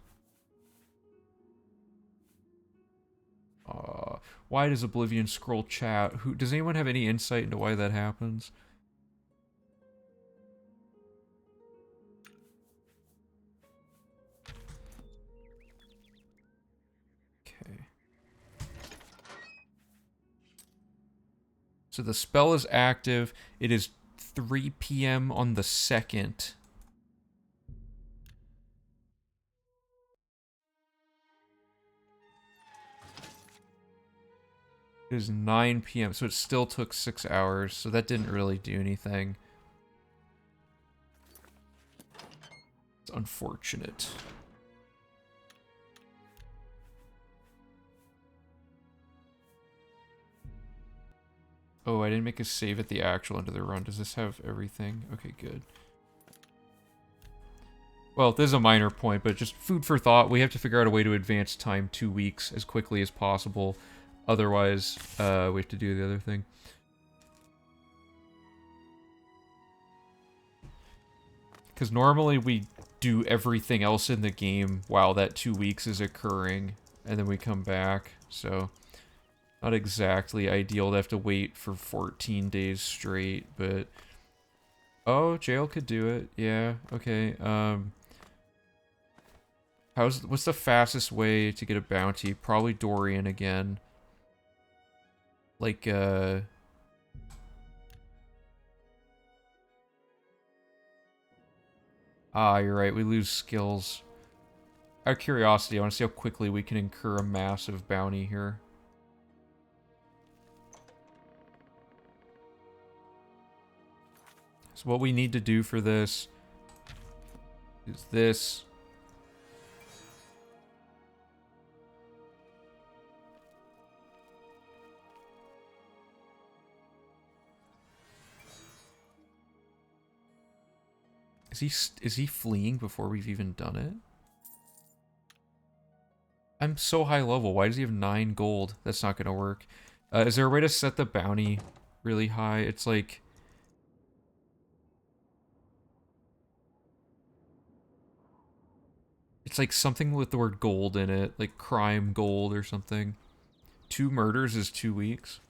A: Why does Oblivion scroll chat? Does anyone have any insight into why that happens? Okay. So the spell is active. It is 3 p.m. on the 2nd. It is 9 p.m., so it still took 6 hours, so that didn't really do anything. It's unfortunate. Oh, I didn't make a save at the actual end of the run. Does this have everything? Okay, good. Well, this is a minor point, but just food for thought. We have to figure out a way to advance time 2 weeks as quickly as possible. Otherwise, we have to do the other thing. Because normally we do everything else in the game while that 2 weeks is occurring, and then we come back, so not exactly ideal to have to wait for 14 days straight, but oh, jail could do it. Yeah, okay. What's the fastest way to get a bounty? Probably Dorian again. Like, ah, you're right, we lose skills. Out of curiosity, I want to see how quickly we can incur a massive bounty here. So what we need to do for this is this. Is he fleeing before we've even done it? I'm so high level. Why does he have 9 gold? That's not gonna work. Is there a way to set the bounty really high? It's like... It's like something with the word gold in it. Like crime gold or something. 2 murders is 2 weeks.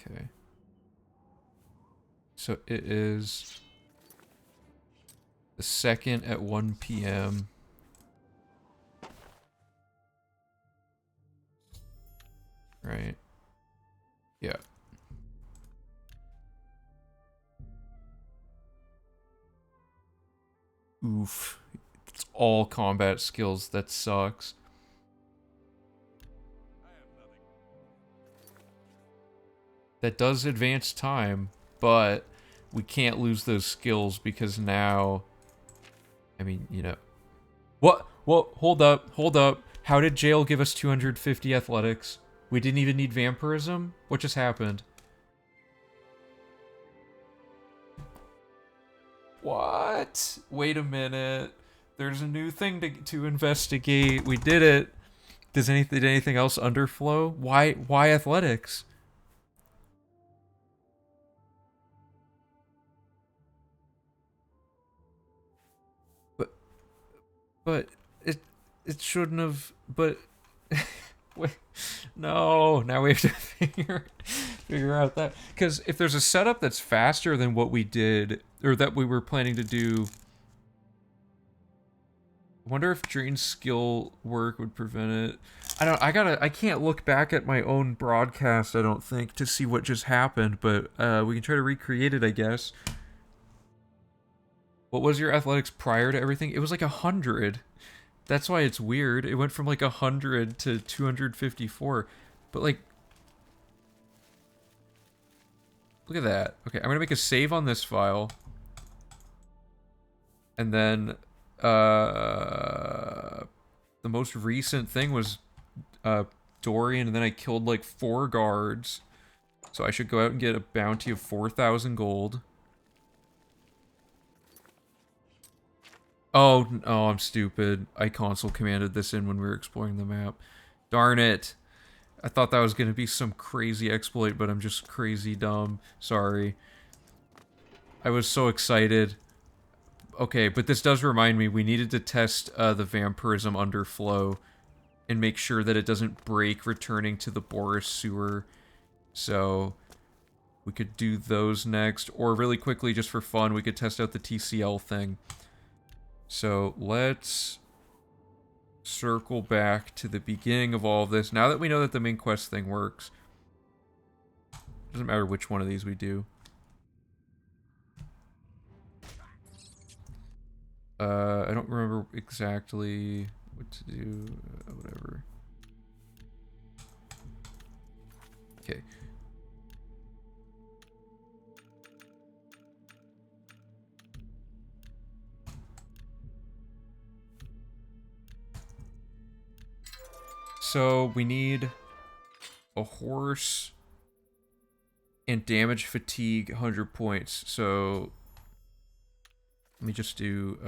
A: Okay. So it is the 2nd at 1 p.m. Right. Yeah. Oof. It's all combat skills. That sucks. That does advance time, but we can't lose those skills because now... I mean, you know... What? Hold up. Hold up. How did jail give us 250 athletics? We didn't even need vampirism? What just happened? What? Wait a minute. There's a new thing to investigate. We did it. Did anything else underflow? Why athletics? But it shouldn't have. But wait, no. Now we have to figure out that, because if there's a setup that's faster than what we did or that we were planning to do, I wonder if drain skill work would prevent it. I can't look back at my own broadcast, I don't think, to see what just happened, but we can try to recreate it, I guess. What was your athletics prior to everything? It was like 100. That's why it's weird. It went from like 100 to 254. But like... Look at that. Okay, I'm gonna make a save on this file. And then, the most recent thing was, Dorian, and then I killed like 4 guards. So I should go out and get a bounty of 4,000 gold. Oh, oh, I'm stupid. I console commanded this in when we were exploring the map. Darn it. I thought that was going to be some crazy exploit, but I'm just crazy dumb. Sorry. I was so excited. Okay, but this does remind me, we needed to test the vampirism underflow and make sure that it doesn't break returning to the Baurus sewer. So we could do those next. Or really quickly, just for fun, we could test out the TCL thing. So let's circle back to the beginning of all of this. Now that we know that the main quest thing works, doesn't matter which one of these we do. I don't remember exactly what to do. Whatever. Okay. So we need a horse and damage fatigue 100 points. So let me just do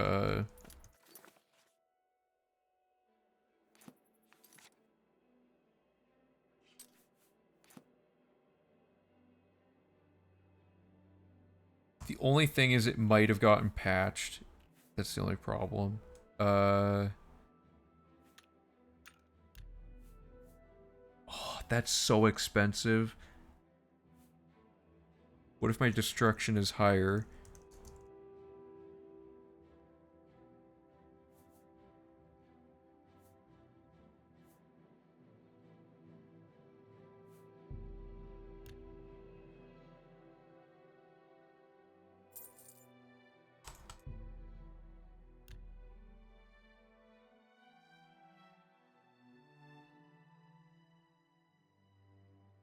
A: the only thing is it might have gotten patched. That's the only problem. Oh, that's so expensive. What if my destruction is higher?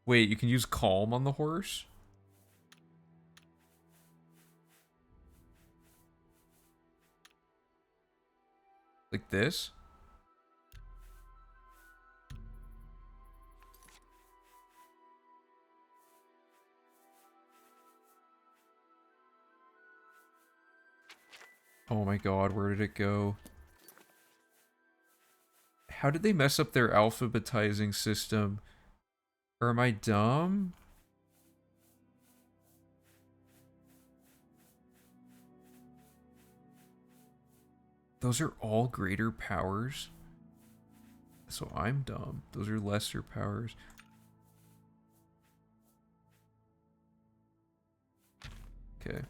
A: Wait, you can use calm on the horse? Like this? Oh my god, where did it go? How did they mess up their alphabetizing system? Or am I dumb? Those are all greater powers? So I'm dumb. Those are lesser powers. Okay.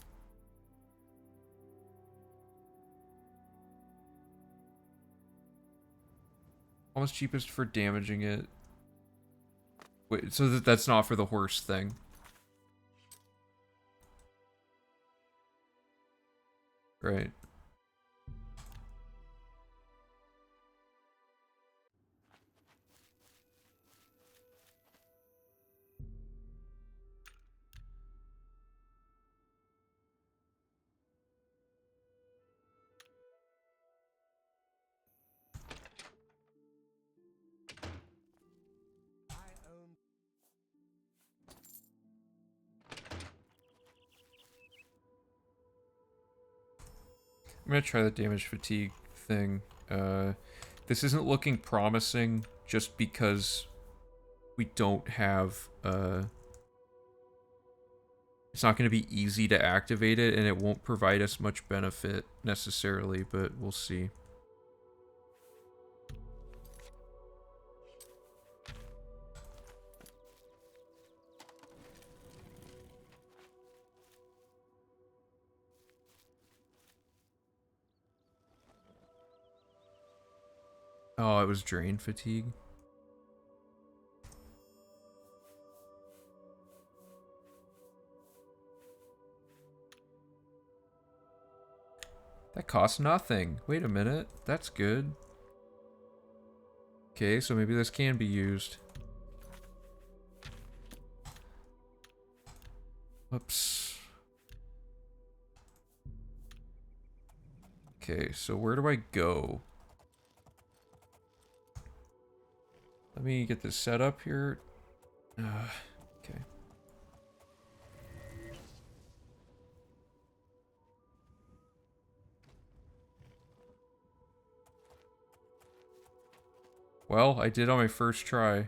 A: Almost cheapest for damaging it. Wait, so that's not for the horse thing. Right. I'm gonna try the damage fatigue thing. This isn't looking promising just because we don't have, it's not gonna be easy to activate it, and it won't provide us much benefit necessarily, but we'll see. Oh, it was drain fatigue. That costs nothing. Wait a minute. That's good. Okay, so maybe this can be used. Oops. Okay, so where do I go? Let me get this set up here. Okay. Well, I did on my first try.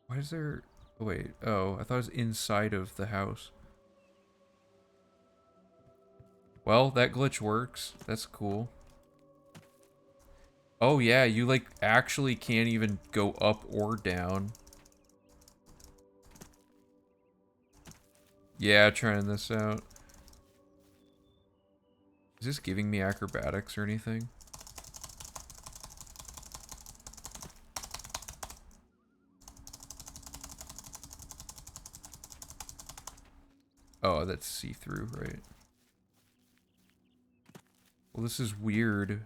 A: Why is there... Oh, wait. Oh, I thought it was inside of the house. Well, that glitch works. That's cool. Oh, yeah, you, like, actually can't even go up or down. Yeah, trying this out. Is this giving me acrobatics or anything? Oh, that's see-through, right? Well, this is weird.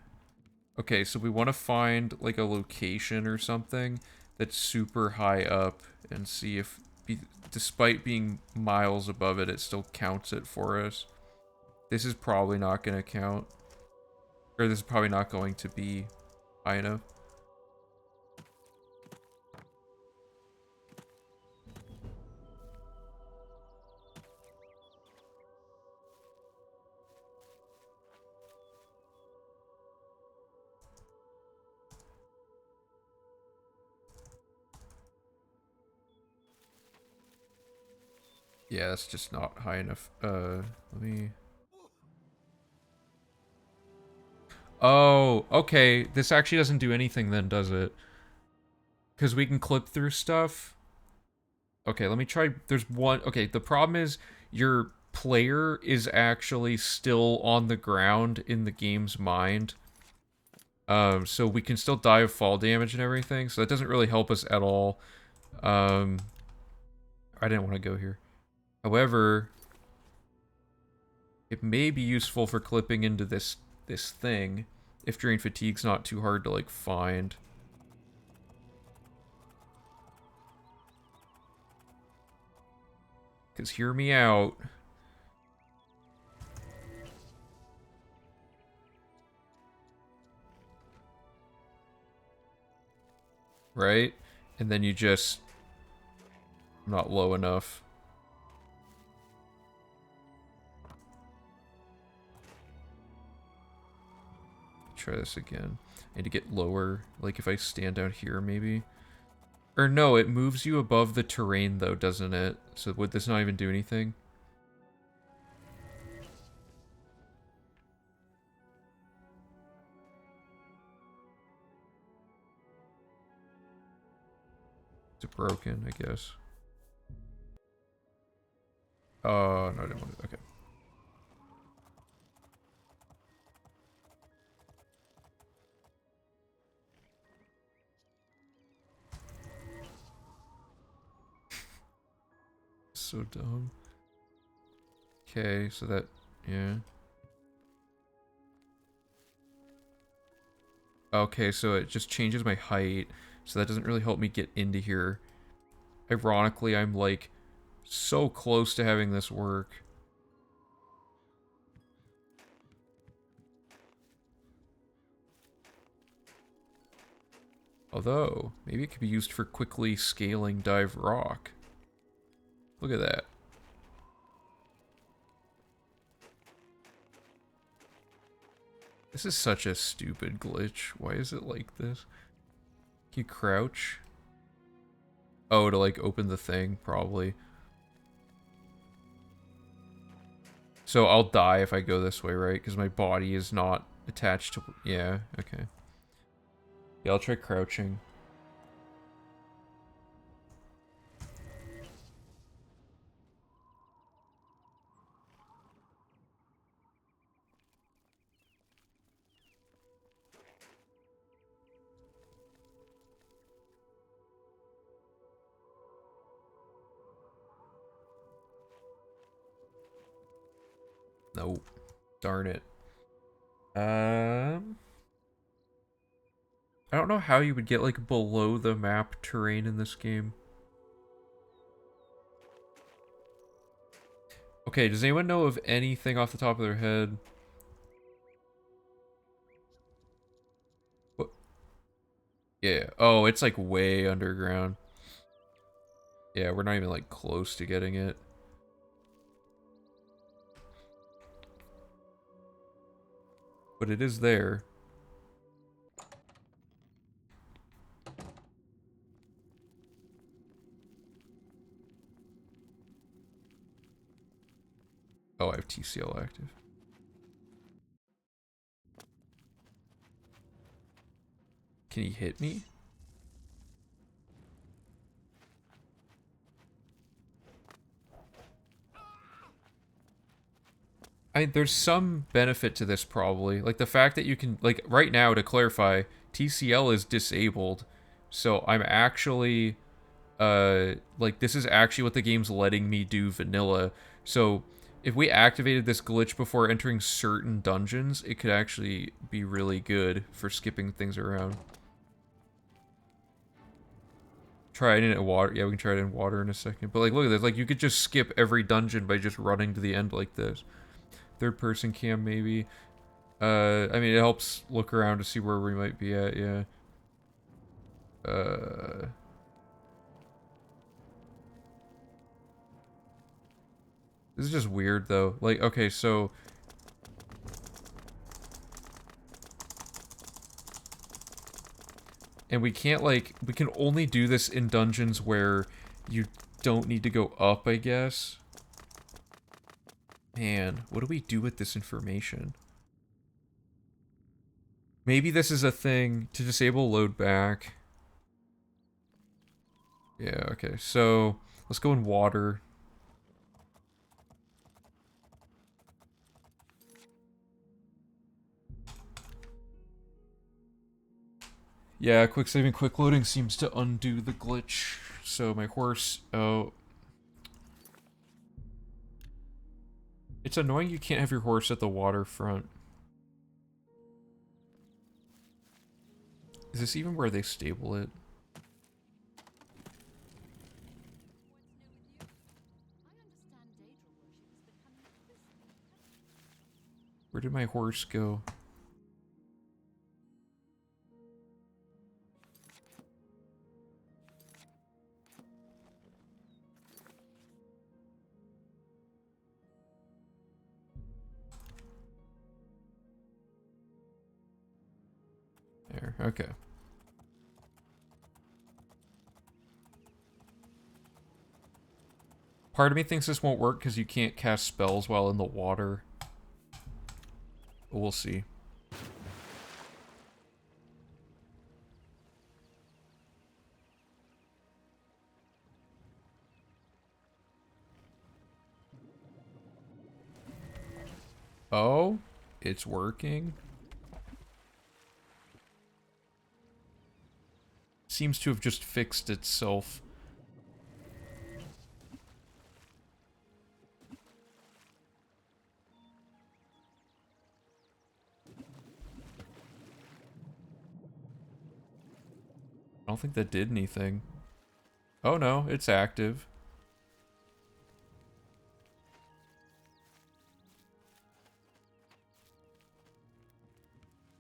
A: Okay, so we want to find, like, a location or something that's super high up and see if, despite being miles above it, it still counts it for us. This is probably not going to count. Or this is probably not going to be high enough. Yeah, that's just not high enough. Let me... Oh, okay. This actually doesn't do anything then, does it? Because we can clip through stuff. Okay, let me try. There's one. Okay, the problem is your player is actually still on the ground in the game's mind. So we can still die of fall damage and everything. So that doesn't really help us at all. I didn't want to go here. However, it may be useful for clipping into this thing if drain fatigue's not too hard to like find. Because hear me out. Right? And then you just... not low enough. Try this again. I need to get lower. Like if I stand down here maybe. Or no, it moves you above the terrain though, doesn't it? So would this not even do anything? Is it broken, I guess? Oh, no, I didn't want to. Okay. So dumb. Okay, so that, yeah. Okay, so it just changes my height, so that doesn't really help me get into here. Ironically, I'm like so close to having this work. Although, maybe it could be used for quickly scaling dive rock. Look at that. This is such a stupid glitch. Why is it like this? Can you crouch? Oh, to like open the thing, probably. So I'll die if I go this way, right? Because my body is not attached to... Yeah, okay. Yeah, I'll try crouching. Nope. Darn it. I don't know how you would get, like, below the map terrain in this game. Okay, does anyone know of anything off the top of their head? What? Yeah. Oh, it's, like, way underground. Yeah, we're not even, like, close to getting it. But it is there. Oh, I have TCL active. Can he hit me? There's some benefit to this probably. Like the fact that you can, like right now to clarify, TCL is disabled. So I'm actually, like this is actually what the game's letting me do vanilla. So if we activated this glitch before entering certain dungeons, it could actually be really good for skipping things around. Try it in water. Yeah, we can try it in water in a second. But like, look at this. Like, you could just skip every dungeon by just running to the end like this. Third person cam, maybe. I mean, it helps look around to see where we might be at, yeah. This is just weird, though. Like, okay, so... And we can't, like... We can only do this in dungeons where you don't need to go up, I guess. Man, what do we do with this information? Maybe this is a thing to disable load back. Yeah, okay, so... Let's go in water. Yeah, quick saving, quick loading seems to undo the glitch. So my horse... Oh... It's annoying you can't have your horse at the waterfront. Is this even where they stable it? Where did my horse go? There, okay. Part of me thinks this won't work because you can't cast spells while in the water. But we'll see. Oh, it's working. Seems to have just fixed itself. I don't think that did anything. Oh no, it's active.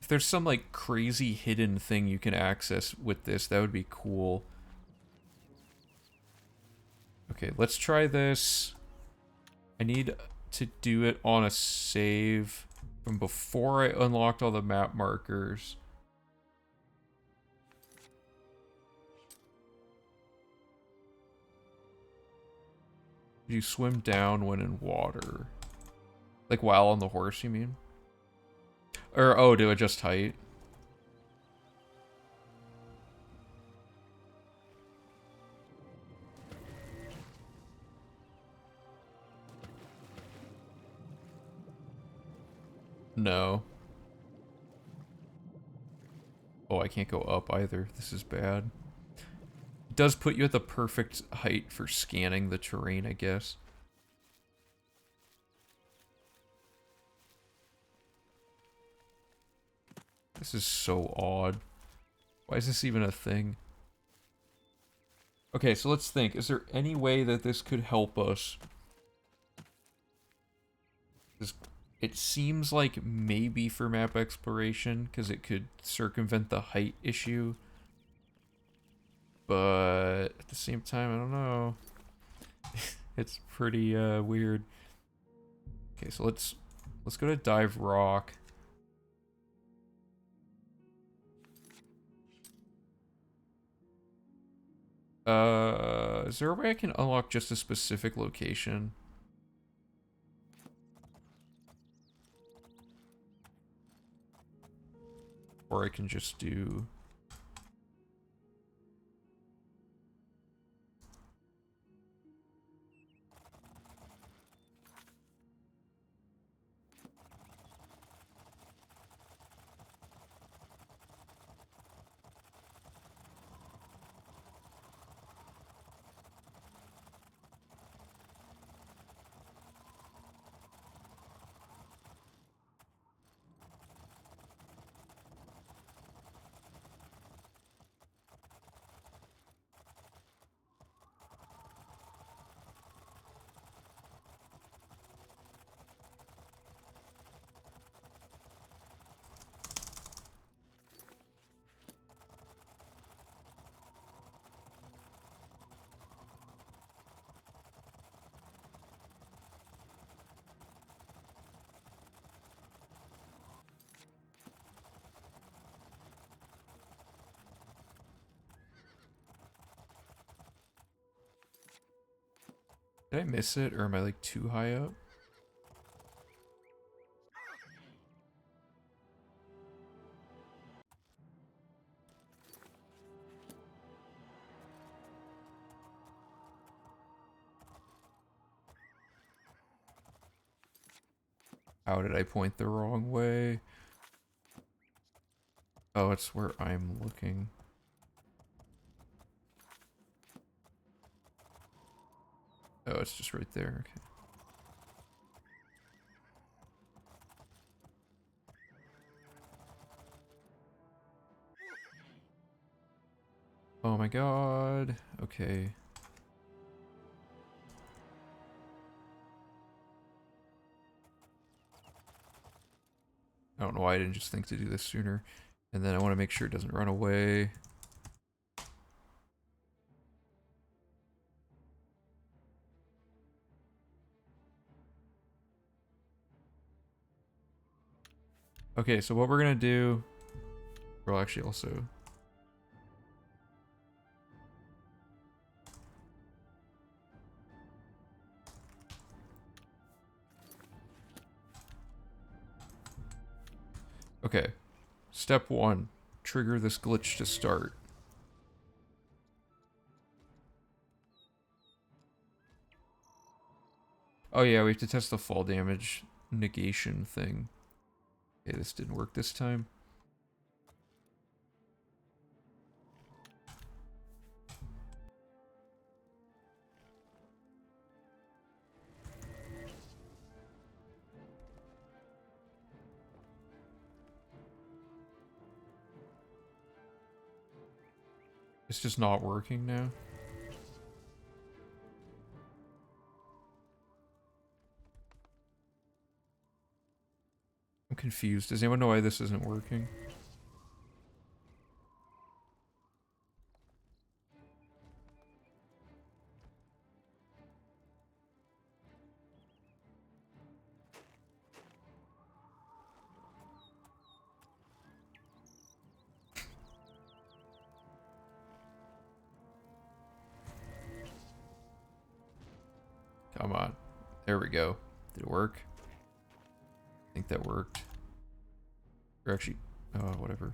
A: If there's some like crazy hidden thing you can access with this, that would be cool. Okay, let's try this. I need to do it on a save from before I unlocked all the map markers. You swim down when in water. Like while on the horse, you mean? Or, oh, to adjust height. No. Oh, I can't go up either. This is bad. It does put you at the perfect height for scanning the terrain, I guess. This is so odd. Why is this even a thing? Okay, so let's think. Is there any way that this could help us? It seems like maybe for map exploration, because it could circumvent the height issue. But at the same time, I don't know. It's pretty weird. Okay, so let's go to Dive Rock. Is there a way I can unlock just a specific location? Or I can just do... Did I miss it, or am I like too high up? How did I point the wrong way? Oh, it's where I'm looking. Oh, it's just right there, okay. Oh my god. Okay. I don't know why I didn't just think to do this sooner. And then I want to make sure it doesn't run away. Okay, so what we're gonna do... Well, actually also... Okay. Step 1. Trigger this glitch to start. Oh yeah, we have to test the fall damage negation thing. Okay, this didn't work this time. It's just not working now. I'm confused. Does anyone know why this isn't working? Come on. There we go. Did it work? I think that worked. Or actually, oh, whatever.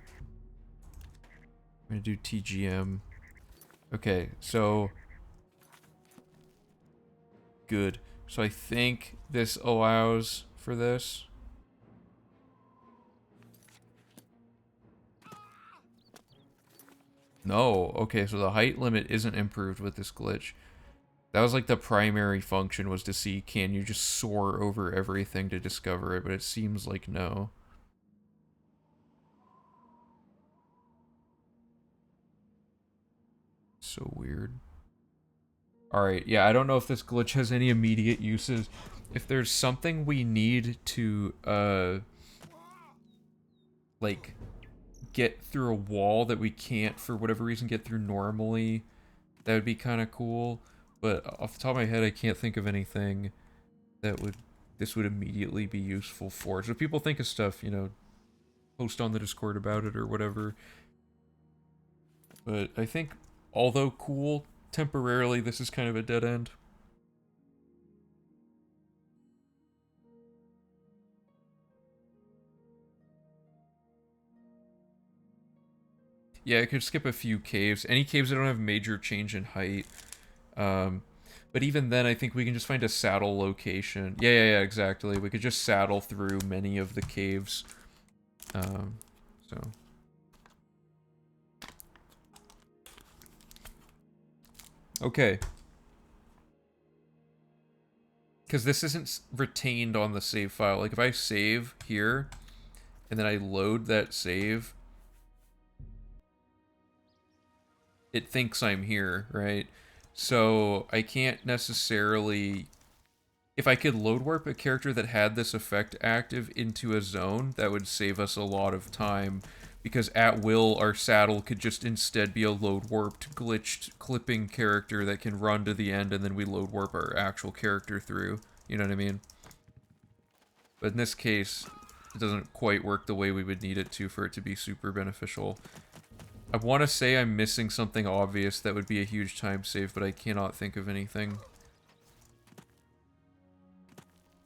A: I'm gonna do TGM. Okay, so... Good. So I think this allows for this. No, okay, so the height limit isn't improved with this glitch. That was like the primary function, was to see can you just soar over everything to discover it, but it seems like no. so weird. Alright, yeah, I don't know if this glitch has any immediate uses. If there's something we need to, like, get through a wall that we can't, for whatever reason, get through normally, that would be kind of cool. But off the top of my head, I can't think of anything that this would immediately be useful for. So if people think of stuff, you know, post on the Discord about it or whatever. But I think, although cool, temporarily this is kind of a dead end. Yeah, I could skip a few caves. Any caves that don't have major change in height. But even then, I think we can just find a saddle location. Yeah, exactly. We could just saddle through many of the caves. So... Okay. Because this isn't retained on the save file. Like, if I save here, and then I load that save, it thinks I'm here, right? So, I can't necessarily... If I could load warp a character that had this effect active into a zone, that would save us a lot of time. Because at will, our saddle could just instead be a load warped, glitched, clipping character that can run to the end, and then we load warp our actual character through. You know what I mean? But in this case, it doesn't quite work the way we would need it to for it to be super beneficial. I want to say I'm missing something obvious that would be a huge time save, but I cannot think of anything.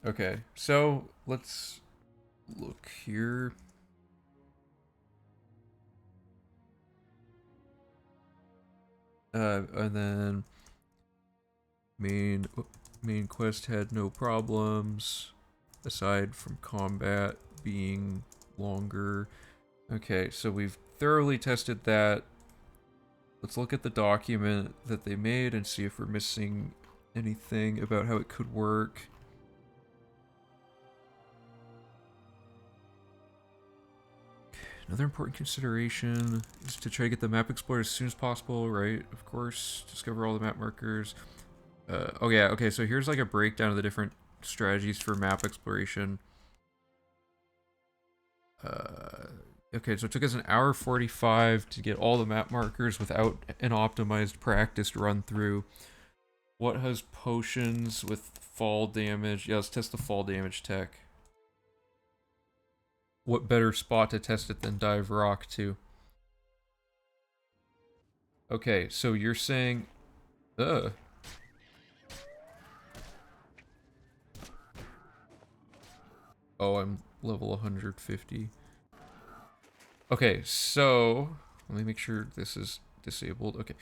A: Okay, so let's look here. And then main quest had no problems aside from combat being longer. Okay, so we've thoroughly tested that. Let's look at the document that they made and see if we're missing anything about how it could work. Another important consideration is to try to get the map explored as soon as possible, right? Of course, discover all the map markers. Oh yeah, okay, so here's like a breakdown of the different strategies for map exploration. Okay, so it took us an hour 45 to get all the map markers without an optimized practiced run through. What has potions with fall damage? Yeah, let's test the fall damage tech. What better spot to test it than Dive Rock too? Okay, so you're saying... Oh, I'm level 150. Okay, so... Let me make sure this is disabled. Okay.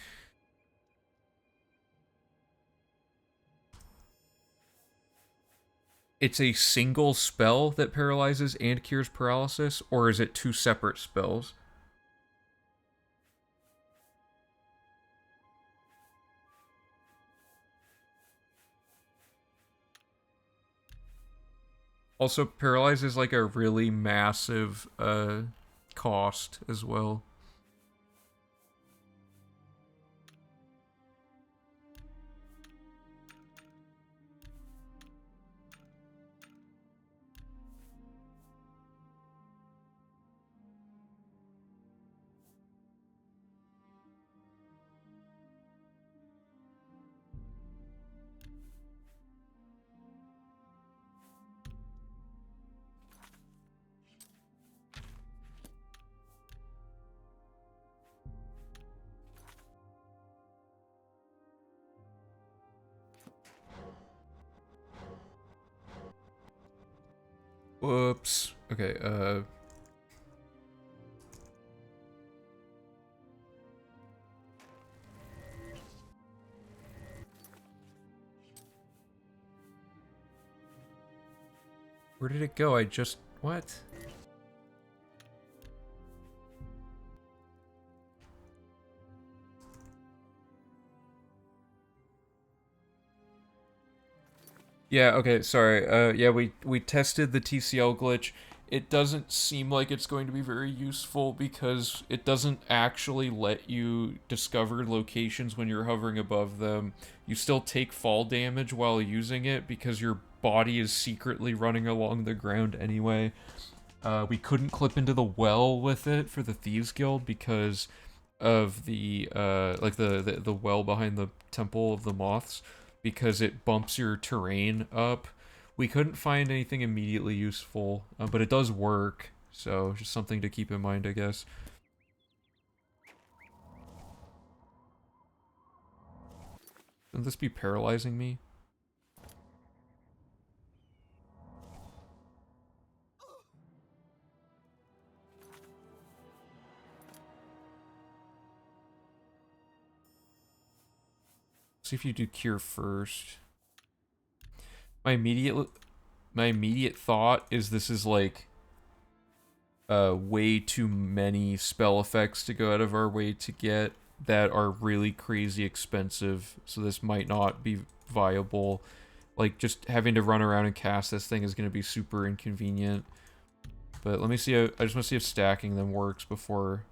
A: It's a single spell that paralyzes and cures paralysis, or is it two separate spells? Also, paralyze is like a really massive cost as well. Whoops. Okay, where did it go? I just... What? Yeah, okay, sorry. Yeah, we tested the TCL glitch, it doesn't seem like it's going to be very useful because it doesn't actually let you discover locations when you're hovering above them. You still take fall damage while using it because your body is secretly running along the ground anyway. We couldn't clip into the well with it for the Thieves Guild because of the like the well behind the Temple of the Moths, because it bumps your terrain up. We couldn't find anything immediately useful, but it does work, so just something to keep in mind, I guess. Shouldn't this be paralyzing me? See if you do cure first. My immediate thought is this is like way too many spell effects to go out of our way to get that are really crazy expensive, so this might not be viable. Like, just having to run around and cast this thing is going to be super inconvenient. But let me see, I just want to see if stacking them works before...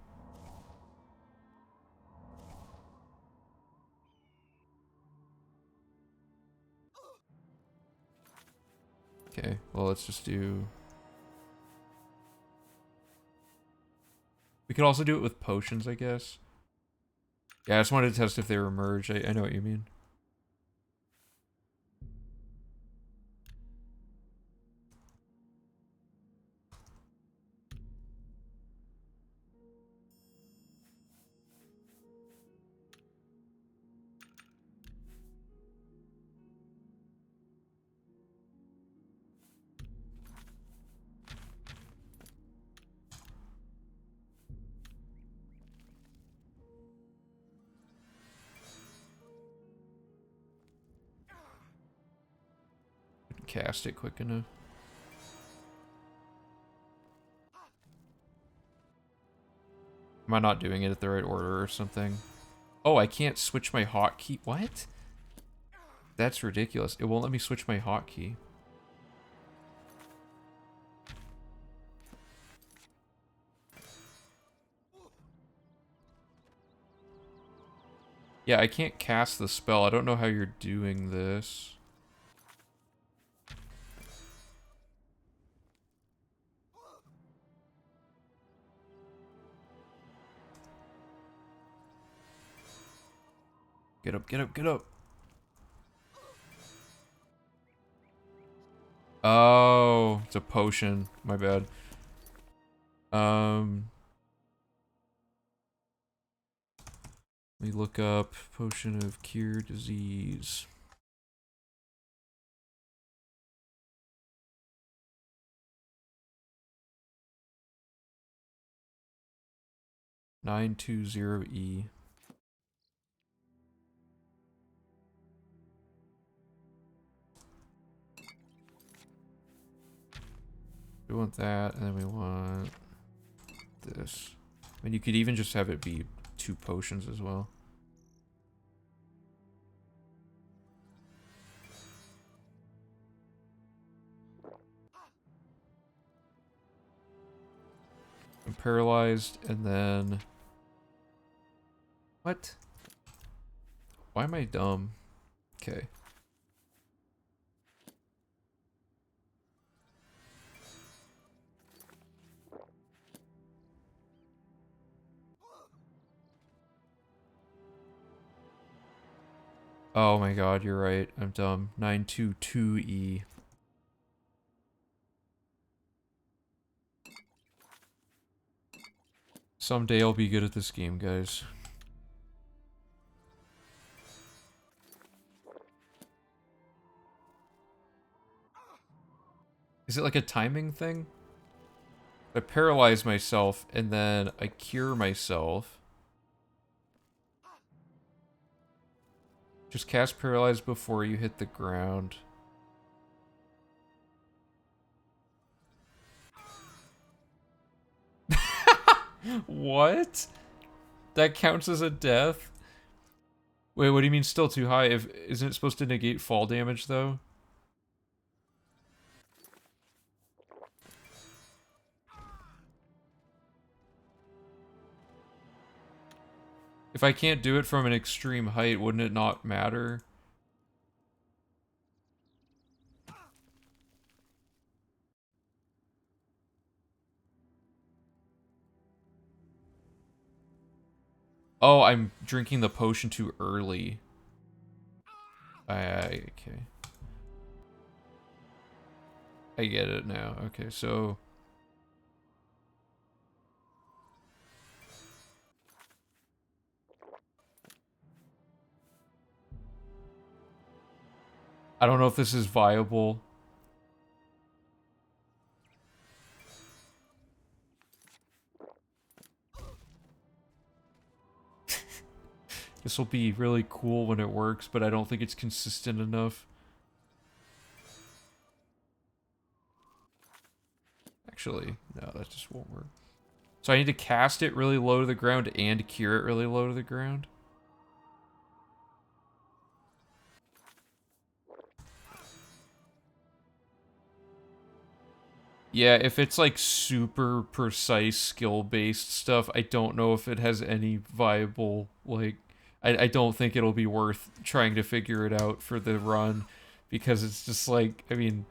A: Okay, well, let's just do... We could also do it with potions, I guess. Yeah, I just wanted to test if they were merged. I know what you mean. Cast it quick enough. Am I not doing it at the right order or something? Oh, I can't switch my hotkey. What? That's ridiculous. It won't let me switch my hotkey. Yeah, I can't cast the spell. I don't know how you're doing this. Get up, get up, get up. Oh, it's a potion. My bad. Let me look up potion of cure disease. (920E). We want that, and then we want this. I mean, you could even just have it be 2 potions as well. I'm paralyzed, and then... What? Why am I dumb? Okay. Oh my god, you're right. I'm dumb. 922E. Someday I'll be good at this game, guys. Is it like a timing thing? I paralyze myself, and then I cure myself. Just cast Paralyze before you hit the ground. What? That counts as a death? Wait, what do you mean still too high? Isn't it supposed to negate fall damage, though? If I can't do it from an extreme height, wouldn't it not matter? Oh, I'm drinking the potion too early. Okay. I get it now. Okay, so... I don't know if this is viable. This will be really cool when it works, but I don't think it's consistent enough. Actually, no, that just won't work. So I need to cast it really low to the ground and cure it really low to the ground? Yeah, if it's like super precise skill-based stuff, I don't know if it has any viable, like, I don't think it'll be worth trying to figure it out for the run, because it's just like, I mean,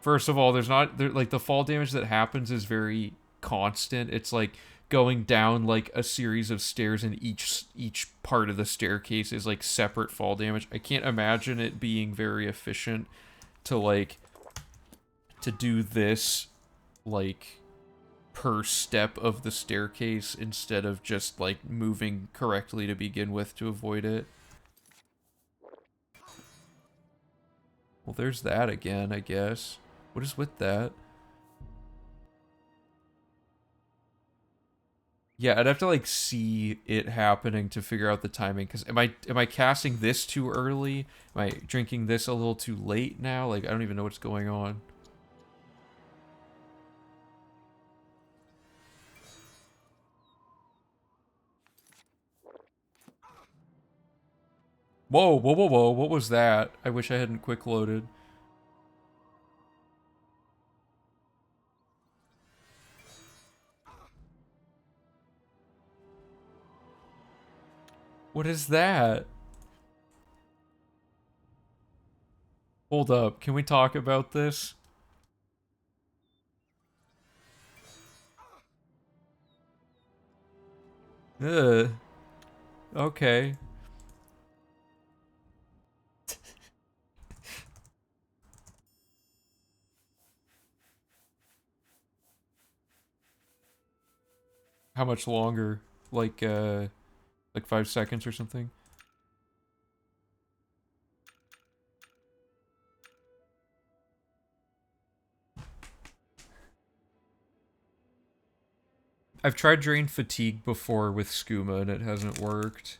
A: first of all, like, the fall damage that happens is very constant. It's like going down like a series of stairs, and each part of the staircase is like separate fall damage. I can't imagine it being very efficient to like to do this like per step of the staircase instead of just like moving correctly to begin with to avoid it. Well, there's that again, I guess. What is with that? Yeah, I'd have to like see it happening to figure out the timing. Cause am I casting this too early? Am I drinking this a little too late now? Like I don't even know what's going on. Whoa, whoa, whoa, whoa! What was that? I wish I hadn't quick loaded. What is that? Hold up, can we talk about this? Ugh. Okay. How much longer? Like 5 seconds or something? I've tried Drain Fatigue before with Skooma and it hasn't worked.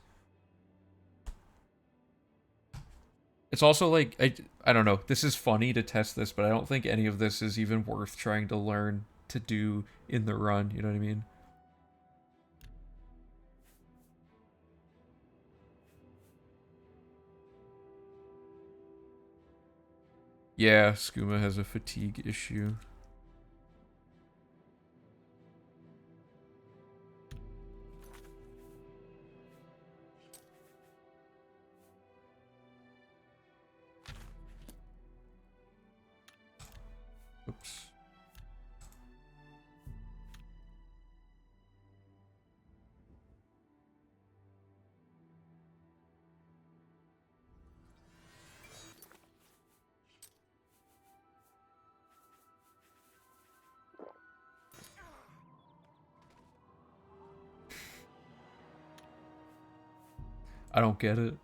A: It's also like, I don't know, this is funny to test this, but I don't think any of this is even worth trying to learn to do in the run, you know what I mean? Yeah, Skooma has a fatigue issue. Oops. I don't get it.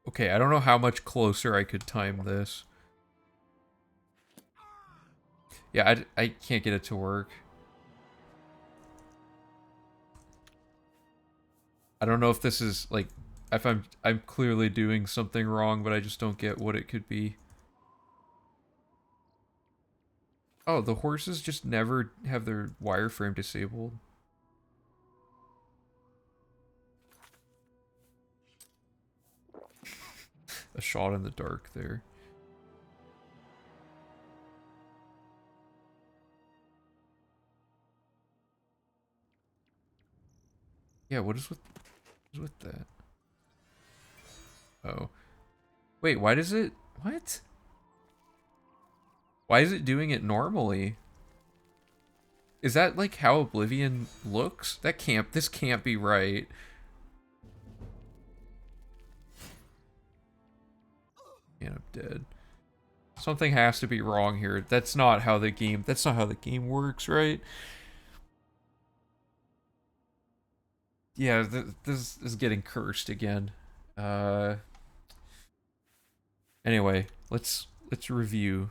A: Okay, I don't know how much closer I could time this. Yeah, I can't get it to work. I don't know if this is like, if I'm clearly doing something wrong, but I just don't get what it could be. Oh, the horses just never have their wireframe disabled. A shot in the dark there. Yeah, what is with that? Oh. Wait, why does it... What? Why is it doing it normally? Is that like how Oblivion looks? This can't be right. And I'm dead. Something has to be wrong here. That's not how the game works, right? Yeah, this is getting cursed again. Anyway, let's review.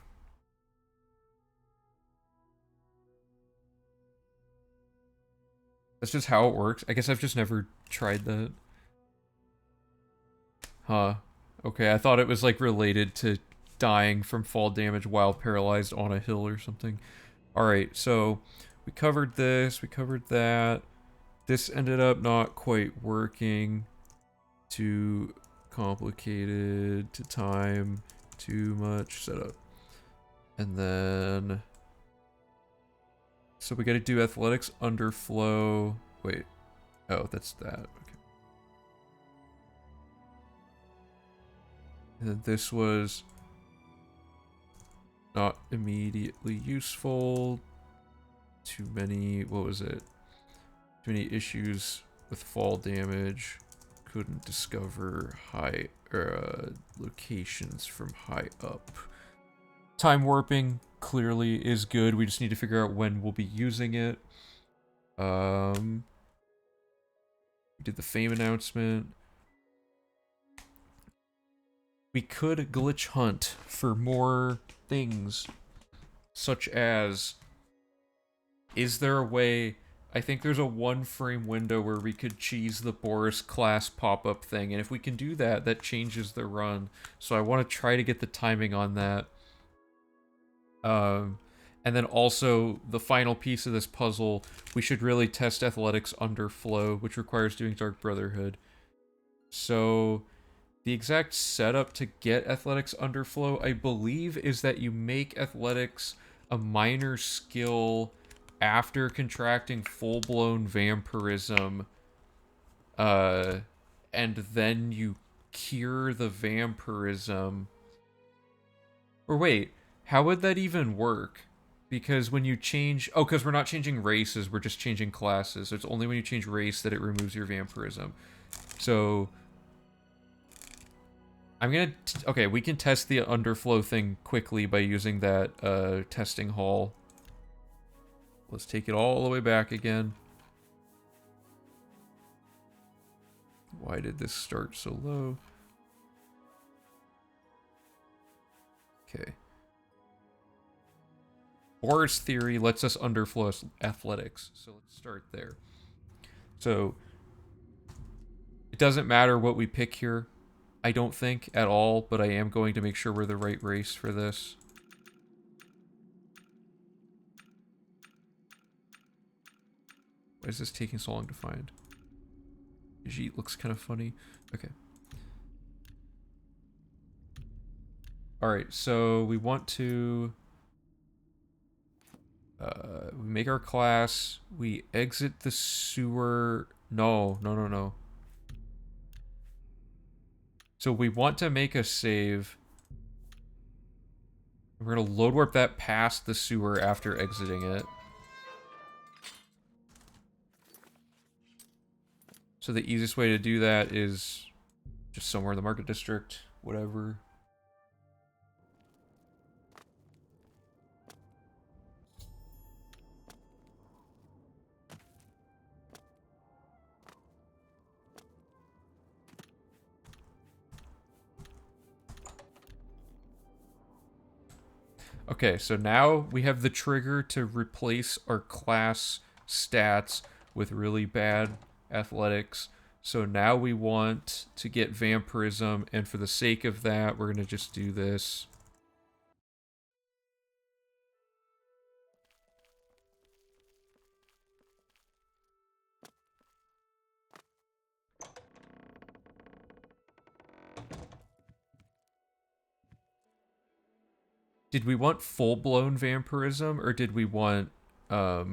A: That's just how it works. I guess I've just never tried that. Huh. Okay, I thought it was like related to dying from fall damage while paralyzed on a hill or something. Alright, so we covered this, we covered that. This ended up not quite working. Too complicated to time, too much setup. And then... So we gotta do athletics underflow. Wait. Oh, that's that. Okay. And then this was not immediately useful. Too many, what was it? Too many issues with fall damage. Couldn't discover high locations from high up. Time warping clearly is good. We just need to figure out when we'll be using it. We did the fame announcement. We could glitch hunt for more things, such as, is there a way... I think there's a 1-frame window where we could cheese the Baurus class pop-up thing, and if we can do that, that changes the run. So I want to try to get the timing on that. And then also, the final piece of this puzzle, we should really test athletics underflow, which requires doing Dark Brotherhood. So, the exact setup to get athletics underflow, I believe, is that you make athletics a minor skill after contracting full-blown vampirism, and then you cure the vampirism. Or wait, how would that even work? Because when you change... Oh, because we're not changing races, we're just changing classes. So it's only when you change race that it removes your vampirism. So... I'm gonna... Okay, we can test the underflow thing quickly by using that testing hall. Let's take it all the way back again. Why did this start so low? Okay. Baurus theory lets us underflow athletics, so let's start there. So, it doesn't matter what we pick here, I don't think, at all, but I am going to make sure we're the right race for this. Why is this taking so long to find? Jeet looks kind of funny. Okay. Alright, so we want to... we make our class. We exit the sewer... No. So we want to make a save. We're going to load warp that past the sewer after exiting it. So the easiest way to do that is just somewhere in the market district, whatever. Okay, so now we have the trigger to replace our class stats with really bad athletics. So now we want to get vampirism, and for the sake of that, we're going to just do this. Did we want full-blown vampirism, or did we want a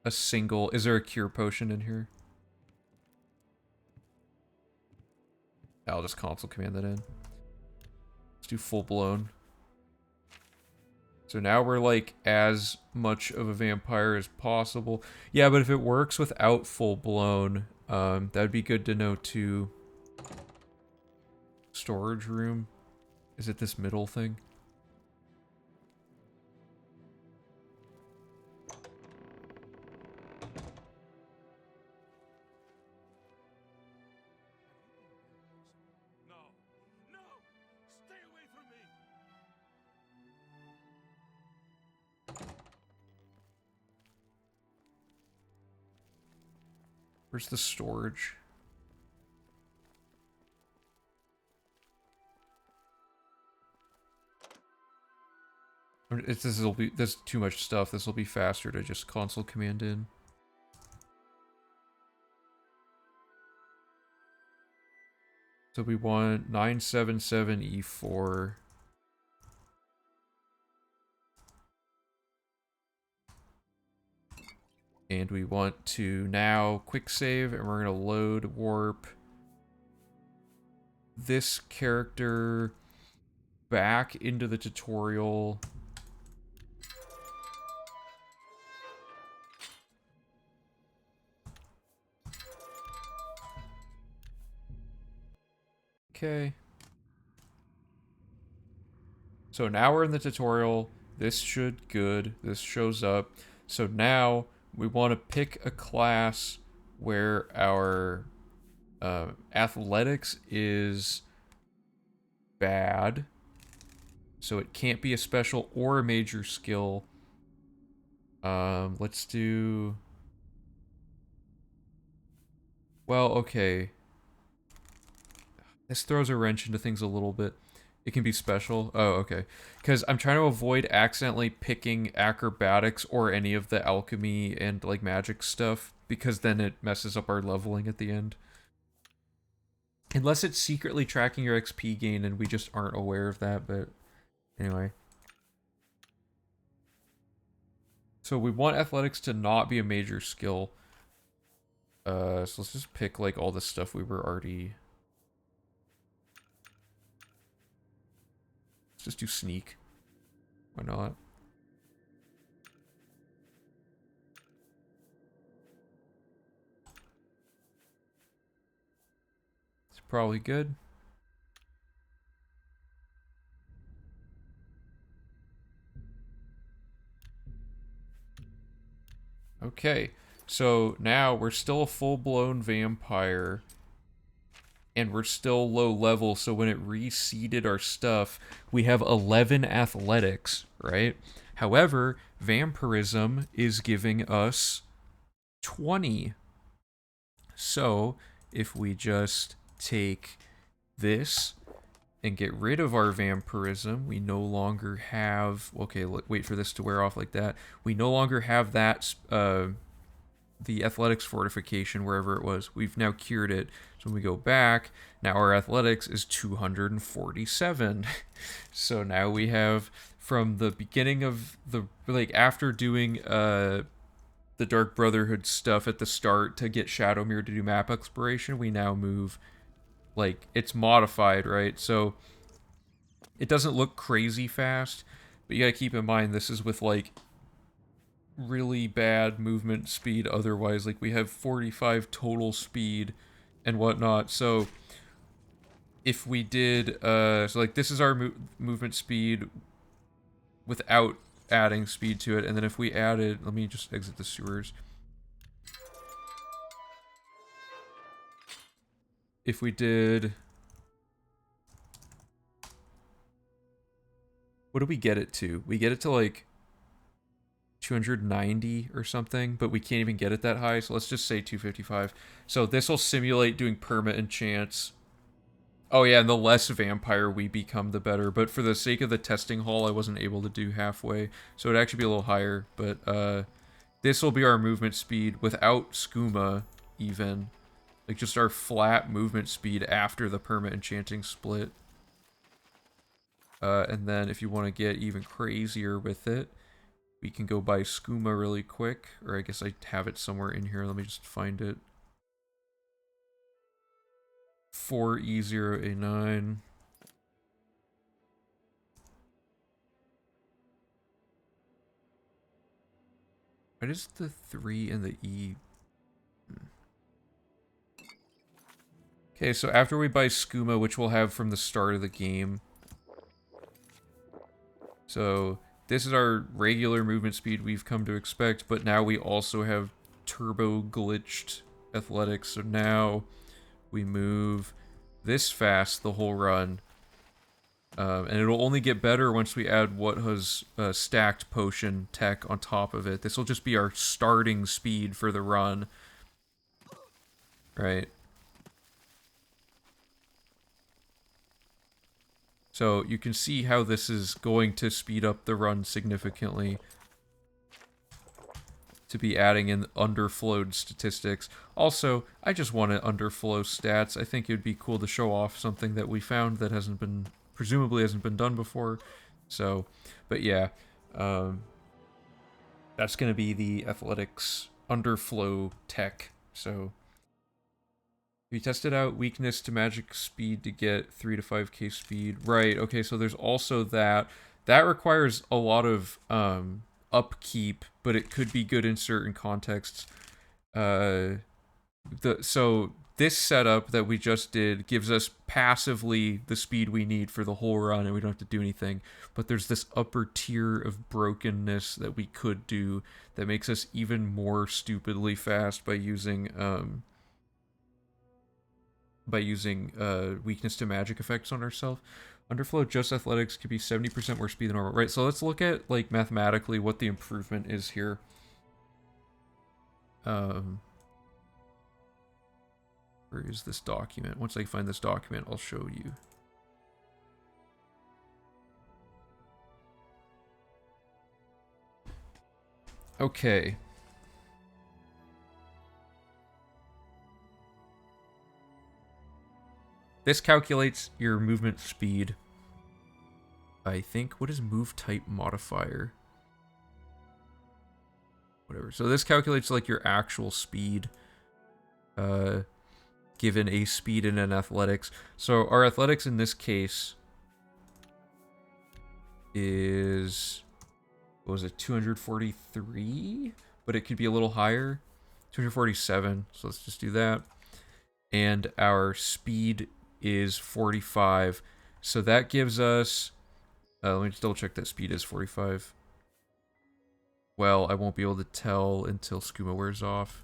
A: single... Is there a cure potion in here? I'll just console command that in. Let's do full-blown. So now we're like as much of a vampire as possible. Yeah, but if it works without full-blown, that'd be good to know too. Storage room. Is it this middle thing? Where's the storage? There's too much stuff. This will be faster to just console command in. So we want 977E4. And we want to now quick save, and we're going to load warp this character back into the tutorial. Okay. So now we're in the tutorial. This should good. This shows up. So now we want to pick a class where our athletics is bad. So it can't be a special or a major skill. Let's do... Well, okay. This throws a wrench into things a little bit. It can be special. Oh, okay. Because I'm trying to avoid accidentally picking acrobatics or any of the alchemy and like magic stuff, because then it messes up our leveling at the end. Unless it's secretly tracking your XP gain and we just aren't aware of that, but anyway. So we want athletics to not be a major skill. So let's just pick like all the stuff we were already... Let's just do sneak. Why not? It's probably good. Okay, so now we're still a full-blown vampire, and we're still low level, so when it reseeded our stuff, we have 11 athletics, right? However, vampirism is giving us 20. So, if we just take this and get rid of our vampirism, we no longer have... Okay, wait for this to wear off like that. We no longer have that... the athletics fortification wherever it was. We've now cured it. So when we go back, now our athletics is 247. So now we have, from the beginning of the, like, after doing the Dark Brotherhood stuff at the start to get Shadowmere to do map exploration, we now move, like, it's modified, right? So it doesn't look crazy fast, but you gotta keep in mind this is with, like, really bad movement speed otherwise. Like, we have 45 total speed and whatnot. So if we did so like this is our movement speed without adding speed to it, and then if we added, let me just exit the sewers. If we did, what do we get it to? We get it to like 290 or something, but we can't even get it that high, so let's just say 255. So this will simulate doing perma enchants. Oh yeah, and the less vampire we become, the better. But for the sake of the testing haul, I wasn't able to do halfway, so it'd actually be a little higher. But this will be our movement speed without skooma, even. Like just our flat movement speed after the perma enchanting split. And then if you want to get even crazier with it, we can go buy skooma really quick. Or I guess I have it somewhere in here. Let me just find it. 4E0A9. What is the 3 and the E? Okay, so after we buy skooma, which we'll have from the start of the game. So this is our regular movement speed we've come to expect, but now we also have turbo glitched athletics. So now we move this fast the whole run. And it'll only get better once we add what has stacked potion tech on top of it. This will just be our starting speed for the run. Right. So you can see how this is going to speed up the run significantly. To be adding in underflowed statistics. Also, I just wanted underflow stats. I think it would be cool to show off something that we found that hasn't been, presumably hasn't been done before. So, but yeah, that's going to be the athletics underflow tech. So, we tested out weakness to magic speed to get 3 to 5k speed. Right, okay, so there's also that. That requires a lot of upkeep, but it could be good in certain contexts. So this setup that we just did gives us passively the speed we need for the whole run, and we don't have to do anything. But there's this upper tier of brokenness that we could do that makes us even more stupidly fast by using weakness to magic effects on ourselves. Underflow just athletics could be 70% more speed than normal. Right, so let's look at, like, mathematically what the improvement is here. Where is this document? Once I find this document, I'll show you. Okay. This calculates your movement speed. I think, what is move type modifier? Whatever. So this calculates like your actual speed. Given a speed and an athletics. So our athletics in this case is, what was it, 243? But it could be a little higher. 247. So let's just do that. And our speed is 45. So that gives us, let me just double check that speed is 45. Well, I won't be able to tell until skooma wears off.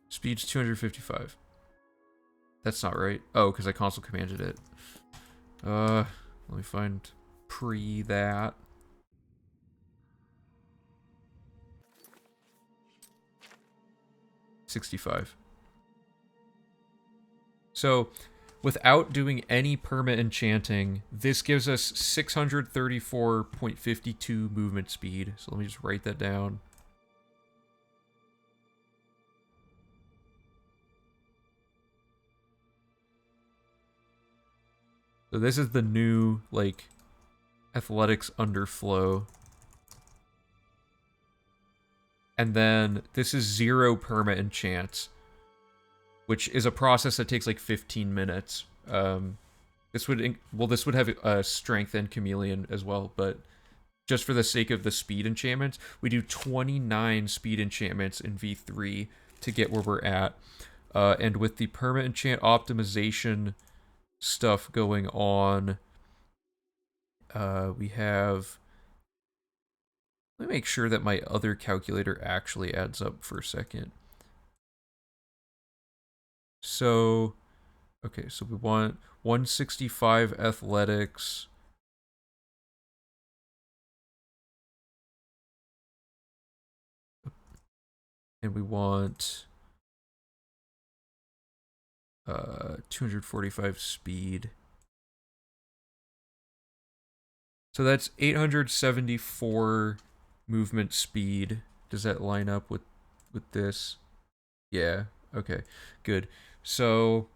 A: Speed's 255. That's not right. Oh, because I console commanded it. Let me find pre that. $65. So, without doing any perma enchanting, this gives us 634.52 movement speed. So let me just write that down. So this is the new, like, athletics underflow. And then this is 0 perma enchants, which is a process that takes like 15 minutes. This would have strength and chameleon as well, but just for the sake of the speed enchantments, we do 29 speed enchantments in V3 to get where we're at. And with the perma enchant optimization stuff going on, we have, let me make sure that my other calculator actually adds up for a second. So, okay, so we want 165 athletics. And we want 245 speed. So that's 874 movement speed. Does that line up with this? Yeah. Okay. Good. So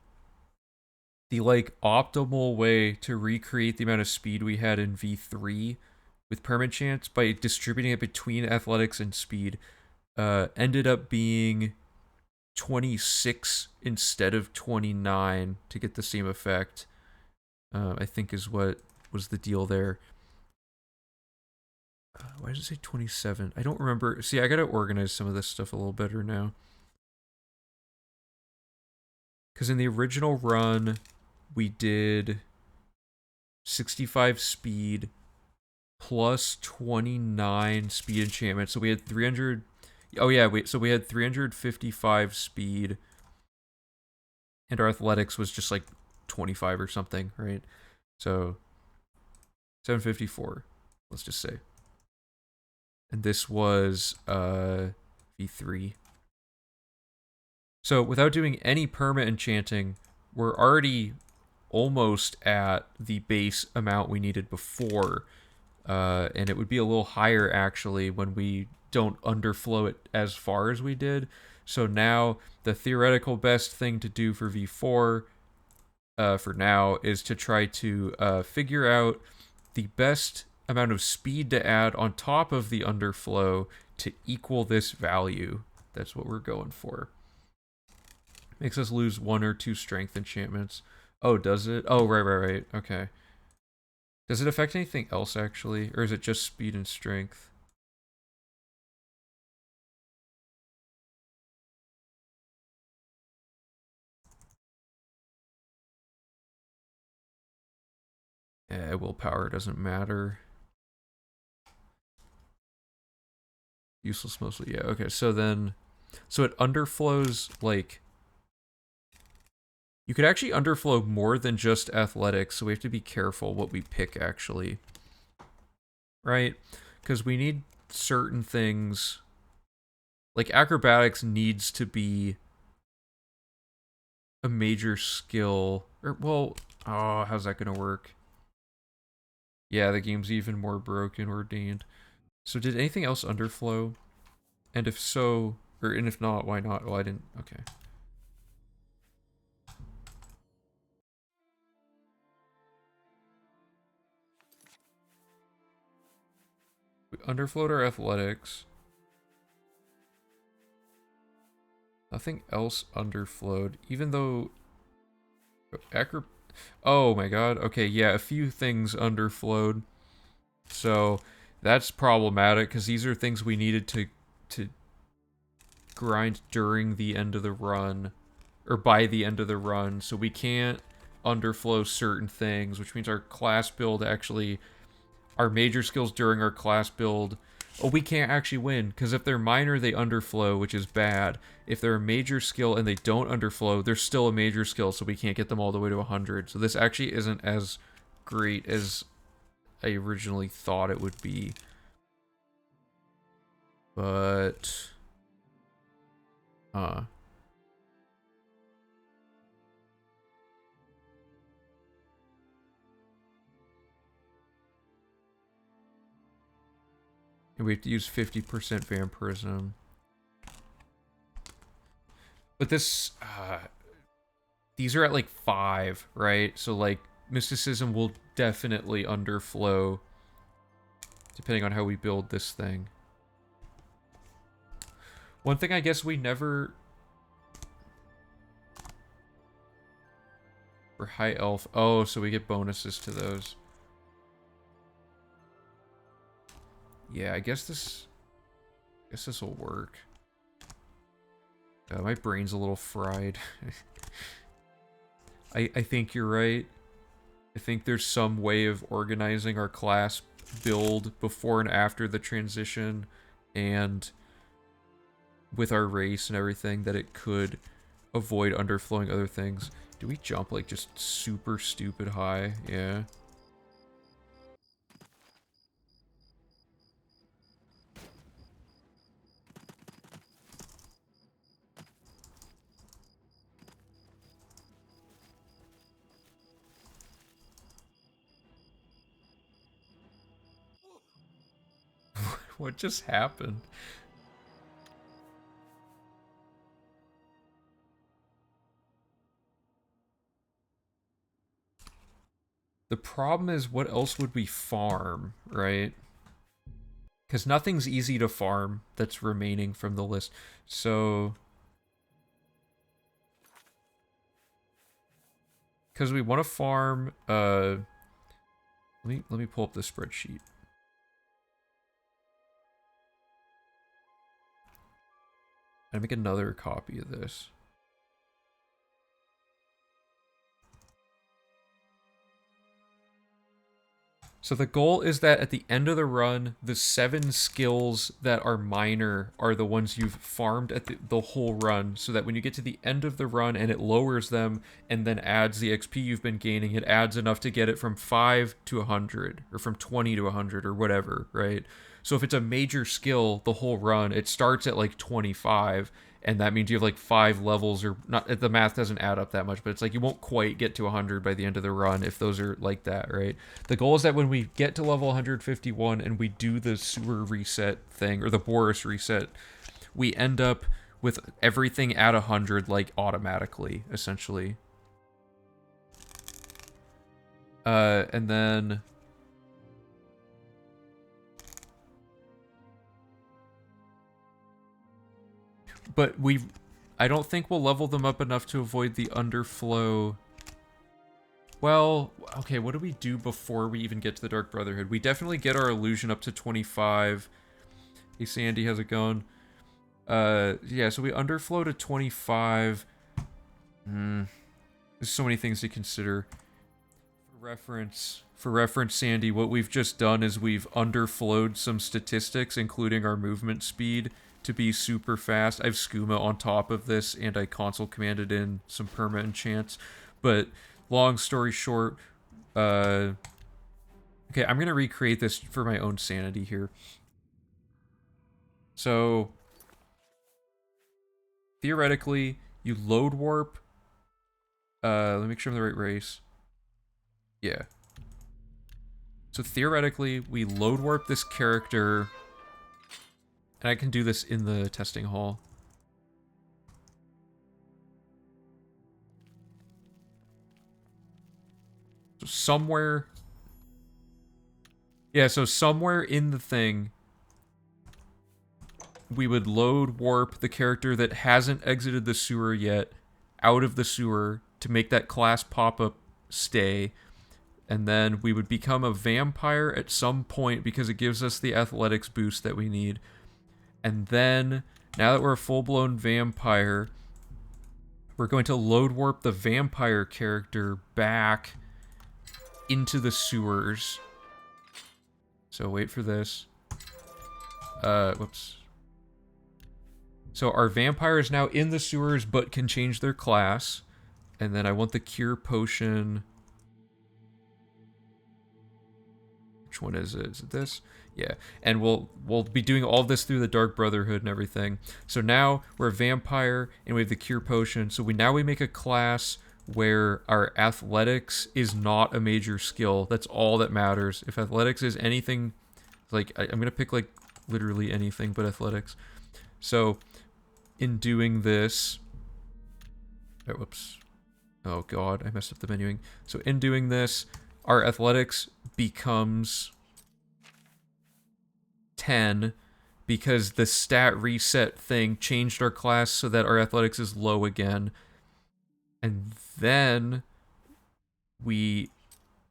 A: the like optimal way to recreate the amount of speed we had in V3 with permanent chance by distributing it between athletics and speed ended up being 26 instead of 29 to get the same effect. I think is what was the deal there. Why does it say 27? I don't remember. See, I gotta organize some of this stuff a little better now. Because in the original run, we did 65 speed plus 29 speed enchantment. So we had 300. Oh, yeah, so we had 355 speed. And our athletics was just like 25 or something, right? So 754, let's just say. And this was V3. So without doing any perma enchanting, we're already almost at the base amount we needed before. And it would be a little higher actually when we don't underflow it as far as we did. So now the theoretical best thing to do for V4 for now is to try to figure out the best amount of speed to add on top of the underflow to equal this value. That's what we're going for. Makes us lose 1 or 2 strength enchantments. Oh, does it? Oh, right. Okay. Does it affect anything else, actually? Or is it just speed and strength? Willpower doesn't matter. Useless mostly. Yeah, okay. So then... So it underflows, like... You could actually underflow more than just athletics, so we have to be careful what we pick, actually. Right? Because we need certain things... Like, acrobatics needs to be a major skill. Or, well... Oh, how's that gonna work? Yeah, the game's even more broken, ordained. So did anything else underflow? And if so... and if not, why not? Well, I didn't... Okay. We underflowed our athletics. Nothing else underflowed, even though... Oh my god. Okay, yeah, a few things underflowed. So that's problematic, because these are things we needed to grind during the end of the run. Or by the end of the run. So we can't underflow certain things, which means our class build actually... Our major skills during our class build... Oh, we can't actually win, because if they're minor, they underflow, which is bad. If they're a major skill and they don't underflow, they're still a major skill, so we can't get them all the way to 100. So this actually isn't as great as I originally thought it would be. But... And we have to use 50% vampirism. But this... these are at like 5, right? So like, mysticism will definitely underflow, depending on how we build this thing. One thing I guess we never... For high elf... Oh, so we get bonuses to those. Yeah, I guess this will work. My brain's a little fried. I think you're right. I think there's some way of organizing our class build before and after the transition, and with our race and everything, that it could avoid underflowing other things. Do we jump like just super stupid high? Yeah. What just happened? The problem is, what else would we farm, right? Because nothing's easy to farm that's remaining from the list. So, because we want to farm, let me pull up the spreadsheet. And make another copy of this. So the goal is that at the end of the run, the 7 skills that are minor are the ones you've farmed at the whole run, so that when you get to the end of the run and it lowers them and then adds the XP you've been gaining, it adds enough to get it from 5 to 100, or from 20 to 100, or whatever, right? So if it's a major skill the whole run, it starts at like 25, and that means you have like 5 levels, or not, the math doesn't add up that much, but it's like you won't quite get to 100 by the end of the run if those are like that, right? The goal is that when we get to level 151 and we do the sewer reset thing, or the Baurus reset, we end up with everything at 100 like automatically, essentially. And then but I don't think we'll level them up enough to avoid the underflow. Well, okay, what do we do before we even get to the Dark Brotherhood? We definitely get our illusion up to 25. Hey, Sandy, how's it going? Yeah, so we underflow to 25. There's so many things to consider. For reference, Sandy, what we've just done is we've underflowed some statistics, including our movement speed, to be super fast. I have Skooma on top of this, and I console commanded in some perma enchants. But long story short, okay, I'm gonna recreate this for my own sanity here. So theoretically, you load warp. Let me make sure I'm the right race. Yeah. So theoretically, we load warp this character. And I can do this in the testing hall. So somewhere... Yeah, so somewhere in the thing, we would load warp the character that hasn't exited the sewer yet out of the sewer to make that class pop-up stay. And then we would become a vampire at some point because it gives us the athletics boost that we need. And then, now that we're a full-blown vampire, we're going to load warp the vampire character back into the sewers. So wait for this. Whoops. So our vampire is now in the sewers, but can change their class. And then I want the cure potion. Which one is it? Is it this? Yeah, and we'll be doing all this through the Dark Brotherhood and everything. So now we're a vampire and we have the cure potion. So we make a class where our athletics is not a major skill. That's all that matters. If athletics is anything, like I'm gonna pick like literally anything but athletics. So in doing this, oh, whoops. Oh god, I messed up the menuing. So in doing this, our athletics becomes 10 because the stat reset thing changed our class so that our athletics is low again. And then we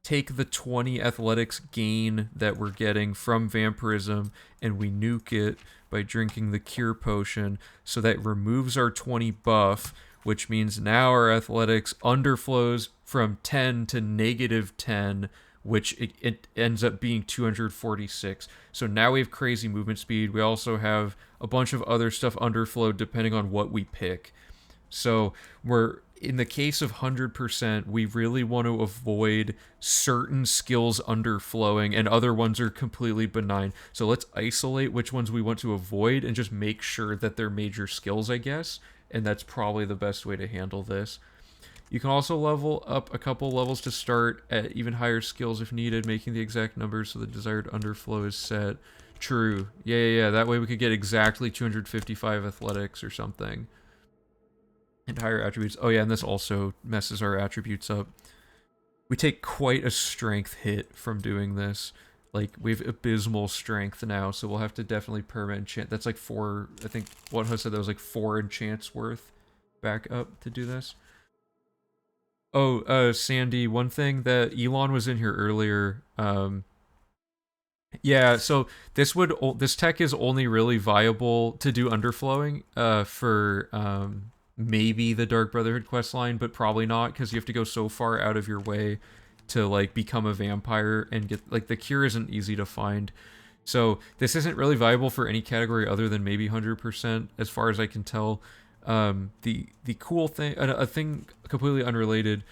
A: take the 20 athletics gain that we're getting from vampirism and we nuke it by drinking the cure potion, so that removes our 20 buff, which means now our athletics underflows from 10 to -10, which it ends up being 246. So now we have crazy movement speed. We also have a bunch of other stuff underflowed depending on what we pick. So we're in the case of 100%, we really want to avoid certain skills underflowing and other ones are completely benign. So let's isolate which ones we want to avoid and just make sure that they're major skills, I guess. And that's probably the best way to handle this. You can also level up a couple levels to start at even higher skills if needed, making the exact numbers so the desired underflow is set. True. Yeah. That way we could get exactly 255 athletics or something. And higher attributes. Oh yeah, and this also messes our attributes up. We take quite a strength hit from doing this. Like, we have abysmal strength now, so we'll have to definitely perma enchant. That's like 4, I think what Hus said that was like 4 enchants worth back up to do this. Oh, Sandy, one thing that Elon was in here earlier, yeah, so this tech is only really viable to do underflowing for maybe the Dark Brotherhood quest line, but probably not because you have to go so far out of your way to like become a vampire and get like the cure isn't easy to find. So this isn't really viable for any category other than maybe 100% as far as I can tell. The cool thing, a thing completely unrelated,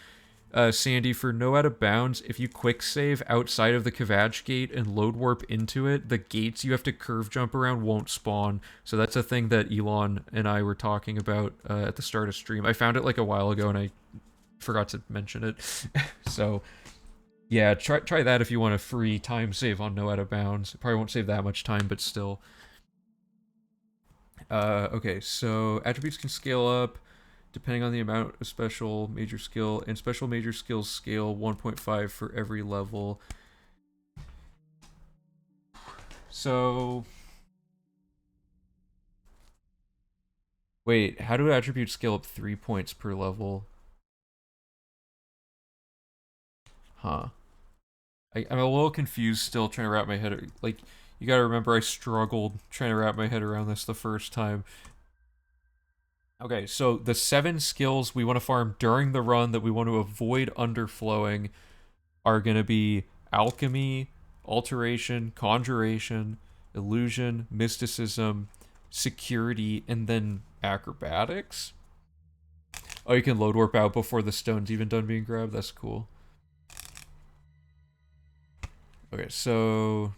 A: Sandy, for no out of bounds, if you quick save outside of the Kvatch gate and load warp into it, the gates you have to curve jump around won't spawn. So that's a thing that Elon and I were talking about at the start of stream. I found it like a while ago and I forgot to mention it. So yeah, try that if you want a free time save on no out of bounds. It probably won't save that much time, but still. Okay, so attributes can scale up depending on the amount of special major skill, and special major skills scale 1.5 for every level. So wait, how do attributes scale up 3 points per level? Huh. I'm a little confused still trying to wrap my head, like, you gotta remember I struggled trying to wrap my head around this the first time. Okay, so the 7 skills we want to farm during the run that we want to avoid underflowing are going to be alchemy, alteration, conjuration, illusion, mysticism, security, and then acrobatics. Oh, you can load warp out before the stone's even done being grabbed. That's cool. Okay, so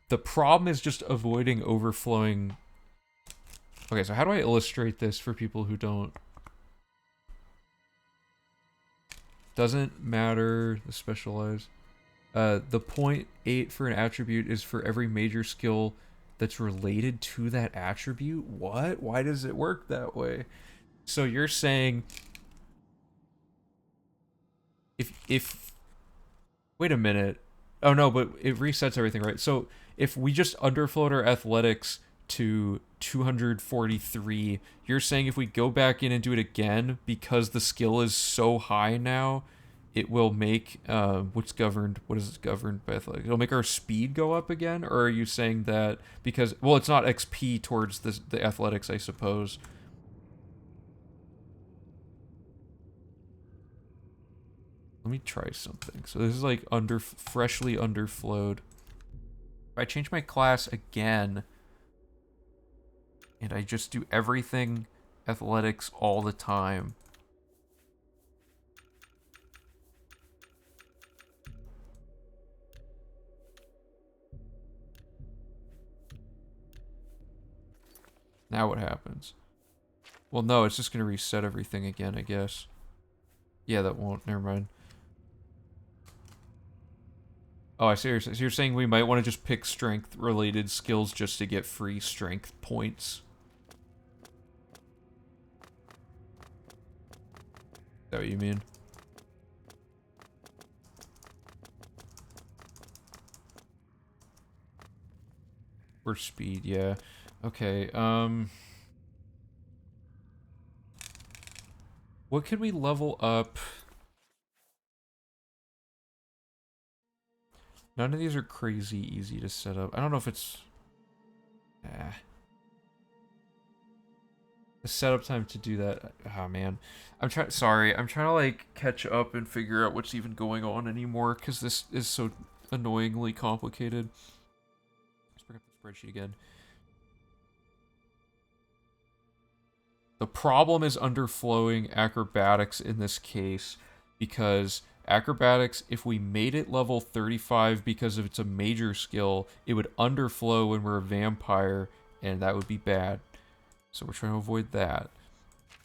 A: the problem is just avoiding overflowing. Okay, so how do I illustrate this for people who don't? Doesn't matter the specialized. The 0.8 for an attribute is for every major skill that's related to that attribute. What? Why does it work that way? So you're saying if wait a minute. Oh no, but it resets everything, right? So if we just underfloat our athletics to 243, you're saying if we go back in and do it again because the skill is so high now, it will make what is it governed by athletics? It'll make our speed go up again? Or are you saying that because, well, it's not XP towards the athletics, I suppose. Let me try something. So this is like freshly underflowed. If I change my class again and I just do everything athletics all the time, now what happens? Well, no, it's just going to reset everything again, I guess. Yeah, that won't. Never mind. Oh, I see. So you're saying we might want to just pick strength-related skills just to get free strength points. Is that what you mean? Or speed, yeah. Okay, what could we level up? None of these are crazy easy to set up. I don't know if it's... The setup time to do that... Oh, man. I'm trying to, like, catch up and figure out what's even going on anymore, because this is so annoyingly complicated. Let's bring up the spreadsheet again. The problem is underflowing acrobatics in this case, because acrobatics, if we made it level 35 because of it's a major skill, it would underflow when we're a vampire, and that would be bad. So we're trying to avoid that,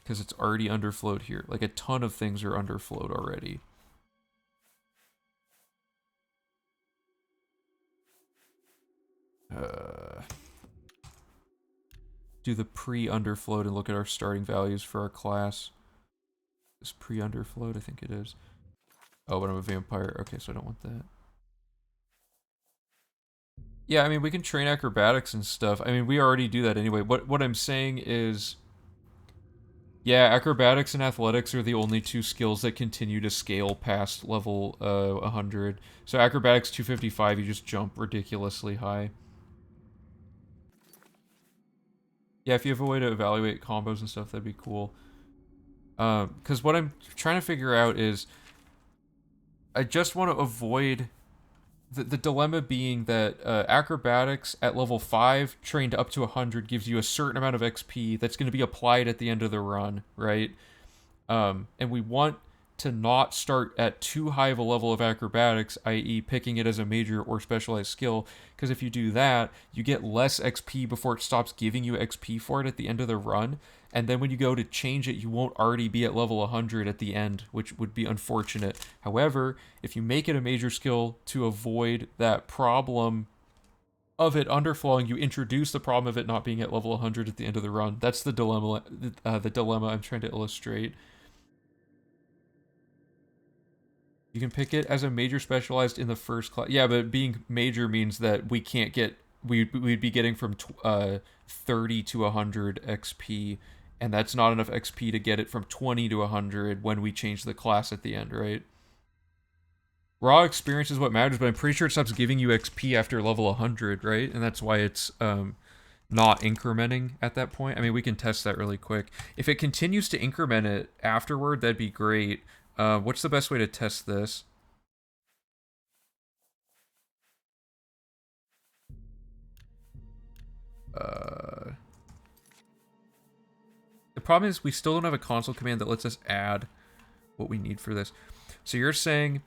A: because it's already underflowed here. Like, a ton of things are underflowed already. Do the pre-underflowed and look at our starting values for our class. Is pre-underflowed? I think it is. Oh, but I'm a vampire. Okay, so I don't want that. Yeah, I mean, we can train acrobatics and stuff. I mean, we already do that anyway. What I'm saying is, yeah, acrobatics and athletics are the only two skills that continue to scale past level 100. So acrobatics 255, you just jump ridiculously high. Yeah, if you have a way to evaluate combos and stuff, that'd be cool. Because what I'm trying to figure out is, I just want to avoid the dilemma being that acrobatics at level 5 trained up to 100 gives you a certain amount of XP that's going to be applied at the end of the run, right? And we want to not start at too high of a level of acrobatics, i.e. picking it as a major or specialized skill, because if you do that, you get less XP before it stops giving you XP for it at the end of the run, and then when you go to change it, you won't already be at level 100 at the end, which would be unfortunate. However, if you make it a major skill to avoid that problem of it underflowing, you introduce the problem of it not being at level 100 at the end of the run. That's the dilemma. The dilemma I'm trying to illustrate. You can pick it as a major specialized in the first class. Yeah, but being major means that we can't get... We'd be getting from 30 to 100 XP, and that's not enough XP to get it from 20 to 100 when we change the class at the end, right? Raw experience is what matters, but I'm pretty sure it stops giving you XP after level 100, right? And that's why it's not incrementing at that point. I mean, we can test that really quick. If it continues to increment it afterward, that'd be great. What's the best way to test this? The problem is we still don't have a console command that lets us add what we need for this. So you're saying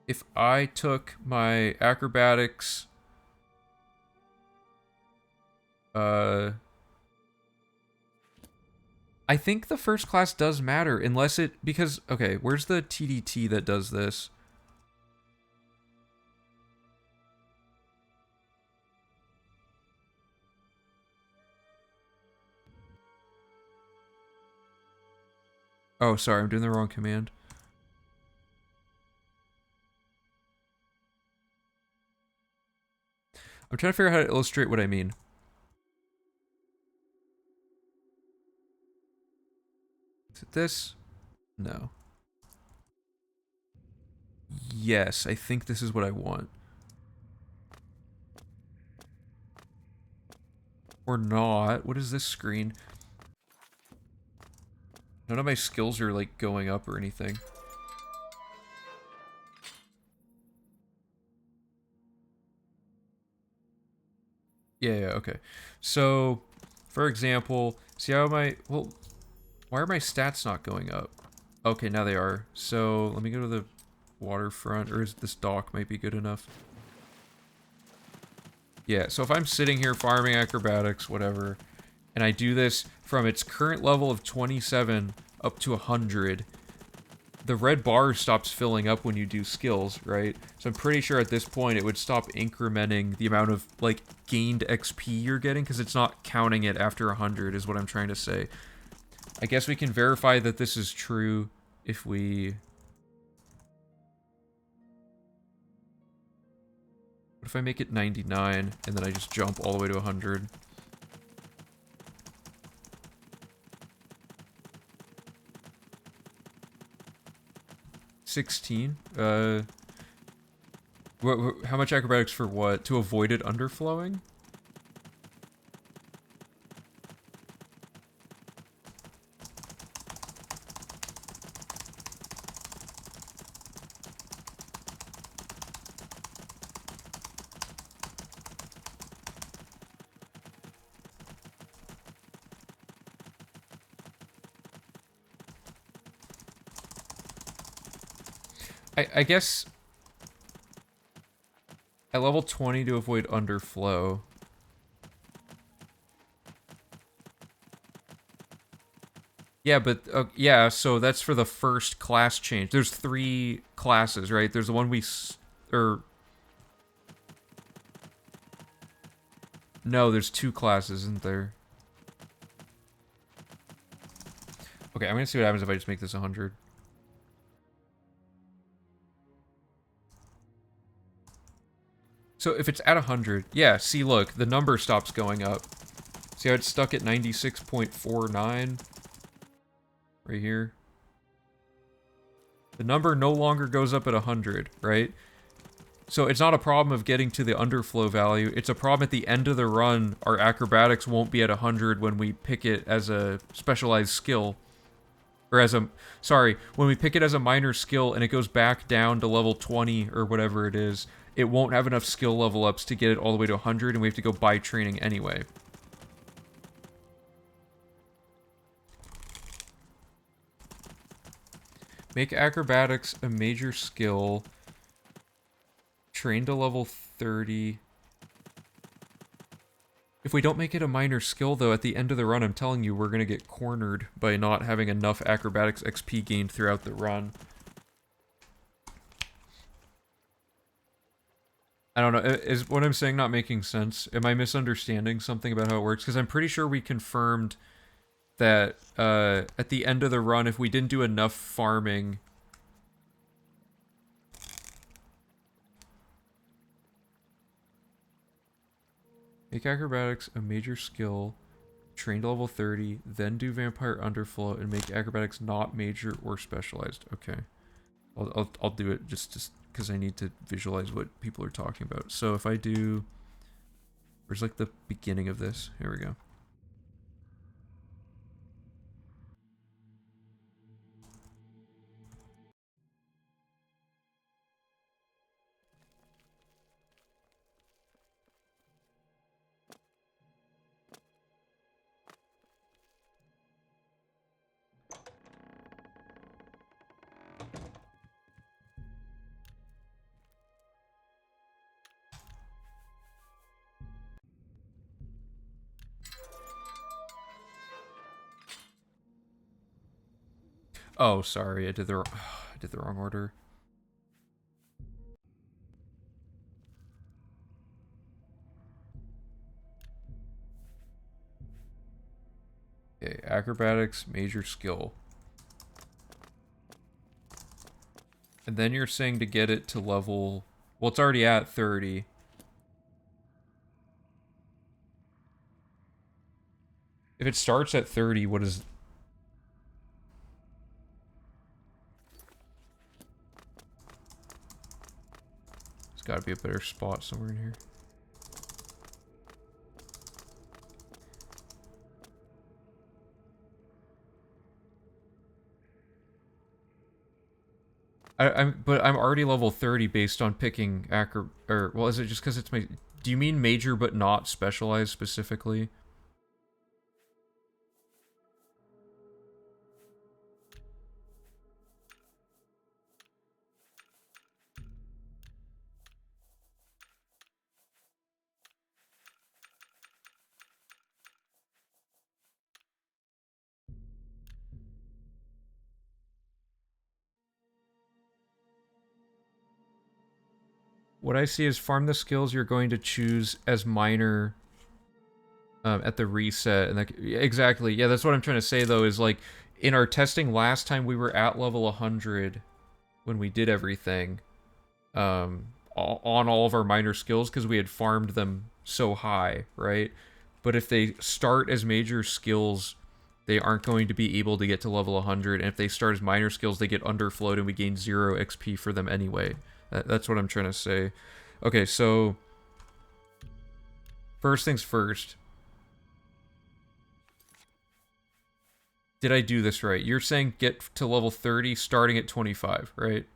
A: if I took my acrobatics... I think the first class does matter, unless it... Because, okay, where's the TDT that does this? Oh, sorry, I'm doing the wrong command. I'm trying to figure out how to illustrate what I mean. Is it this? No. Yes, I think this is what I want. Or not. What is this screen? None of my skills are, like, going up or anything. Yeah, okay. So, for example, see how my... Well, why are my stats not going up? Okay, now they are. So, let me go to the waterfront, or is this dock might be good enough? Yeah, so if I'm sitting here farming acrobatics, whatever, and I do this from its current level of 27 up to 100, the red bar stops filling up when you do skills, right? So I'm pretty sure at this point it would stop incrementing the amount of, like, gained XP you're getting, because it's not counting it after 100, is what I'm trying to say. I guess we can verify that this is true if we... What if I make it 99, and then I just jump all the way to 100? $16? How much acrobatics for what? To avoid it underflowing? I guess at level 20 to avoid underflow. Yeah, but yeah, so that's for the first class change. There's 3 classes, right? There's the one no, there's 2 classes, isn't there? Okay, I'm gonna see what happens if I just make this 100. So if it's at 100, yeah, see, look, the number stops going up. See how it's stuck at 96.49? Right here. The number no longer goes up at 100, right? So it's not a problem of getting to the underflow value. It's a problem at the end of the run, our acrobatics won't be at 100 when we pick it as a specialized skill. Or as a... Sorry, when we pick it as a minor skill and it goes back down to level 20 or whatever it is, it won't have enough skill level ups to get it all the way to 100 and we have to go buy training anyway. Make acrobatics a major skill. Train to level 30. If we don't make it a minor skill, though, at the end of the run, I'm telling you, we're going to get cornered by not having enough acrobatics XP gained throughout the run. I don't know. Is what I'm saying not making sense? Am I misunderstanding something about how it works? Because I'm pretty sure we confirmed that at the end of the run, if we didn't do enough farming... Make acrobatics a major skill, train to level 30, then do vampire underflow, and make acrobatics not major or specialized. Okay. I'll do it just because I need to visualize what people are talking about. So if I do... Where's like the beginning of this? Here we go. Oh, sorry, I did the wrong order. Okay, acrobatics, major skill. And then you're saying to get it to level... Well, it's already at 30. If it starts at 30, what is... There's gotta be a better spot somewhere in here. But I'm already level 30 based on picking well, is it just because it's my... Do you mean major but not specialized specifically? What I see is farm the skills you're going to choose as minor at the reset. And exactly, yeah, that's what I'm trying to say, though, is like, in our testing last time, we were at level 100 when we did everything on all of our minor skills because we had farmed them so high, right? But if they start as major skills, they aren't going to be able to get to level 100, and if they start as minor skills, they get underflowed and we gain 0 XP for them anyway. That's what I'm trying to say. Okay, so... First things first. Did I do this right? You're saying get to level 30 starting at 25, right?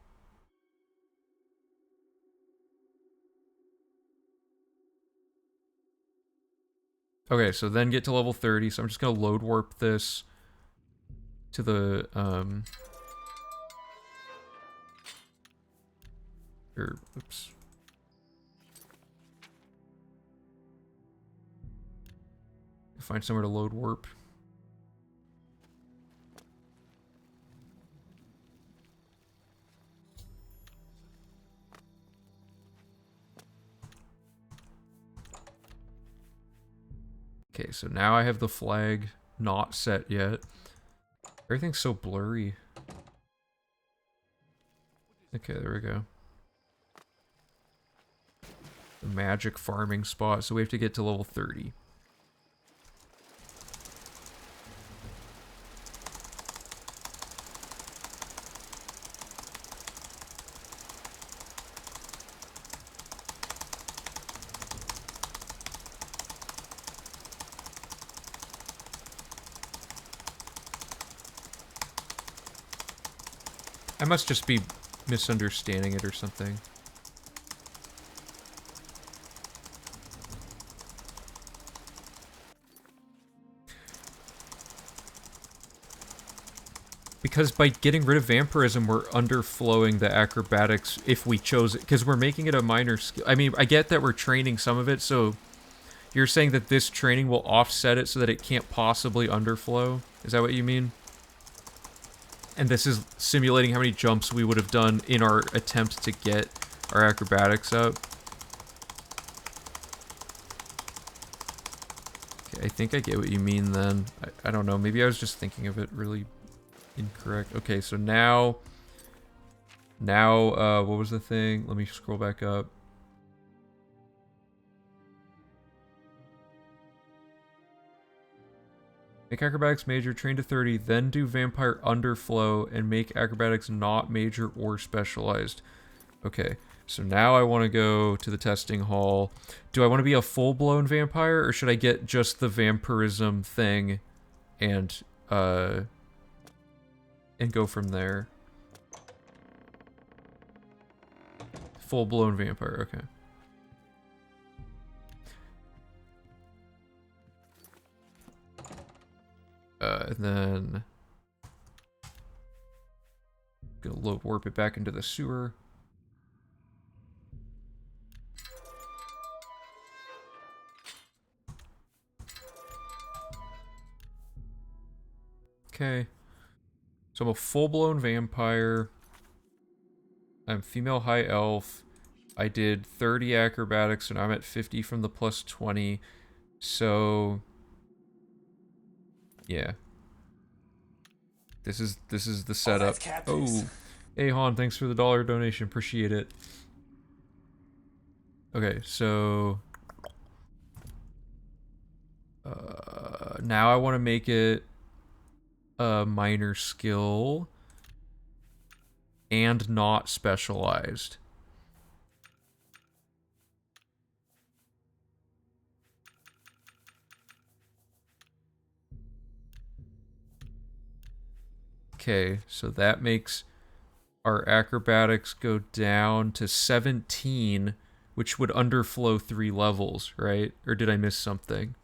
A: Okay, so then get to level 30, so I'm just going to load warp this to the, Or, oops. Find somewhere to load warp. Okay, so now I have the flag not set yet. Everything's so blurry. Okay, there we go. The magic farming spot, so we have to get to level 30. I must just be misunderstanding it or something. Because by getting rid of vampirism, we're underflowing the acrobatics if we chose it. Because we're making it a minor skill. I mean, I get that we're training some of it, so you're saying that this training will offset it so that it can't possibly underflow? Is that what you mean? And this is simulating how many jumps we would have done in our attempt to get our acrobatics up. Okay, I think I get what you mean then. I don't know, maybe I was just thinking of it really incorrect. Okay, so now, what was the thing? Let me scroll back up. Make acrobatics major, train to 30, then do vampire underflow, and make acrobatics not major or specialized. Okay, so now I want to go to the testing hall. Do I want to be a full-blown vampire, or should I get just the vampirism thing and go from there? Full-blown vampire, okay. And then gonna load warp it back into the sewer. Okay. So I'm a full-blown vampire. I'm female high elf. I did 30 acrobatics and I'm at 50 from the plus 20. So yeah. This is the setup. Oh, hey Han, thanks for the $1 donation. Appreciate it. Okay, so now I want to make it a minor skill and not specialized. Okay, so that makes our acrobatics go down to 17, which would underflow 3 levels, right? Or did I miss something?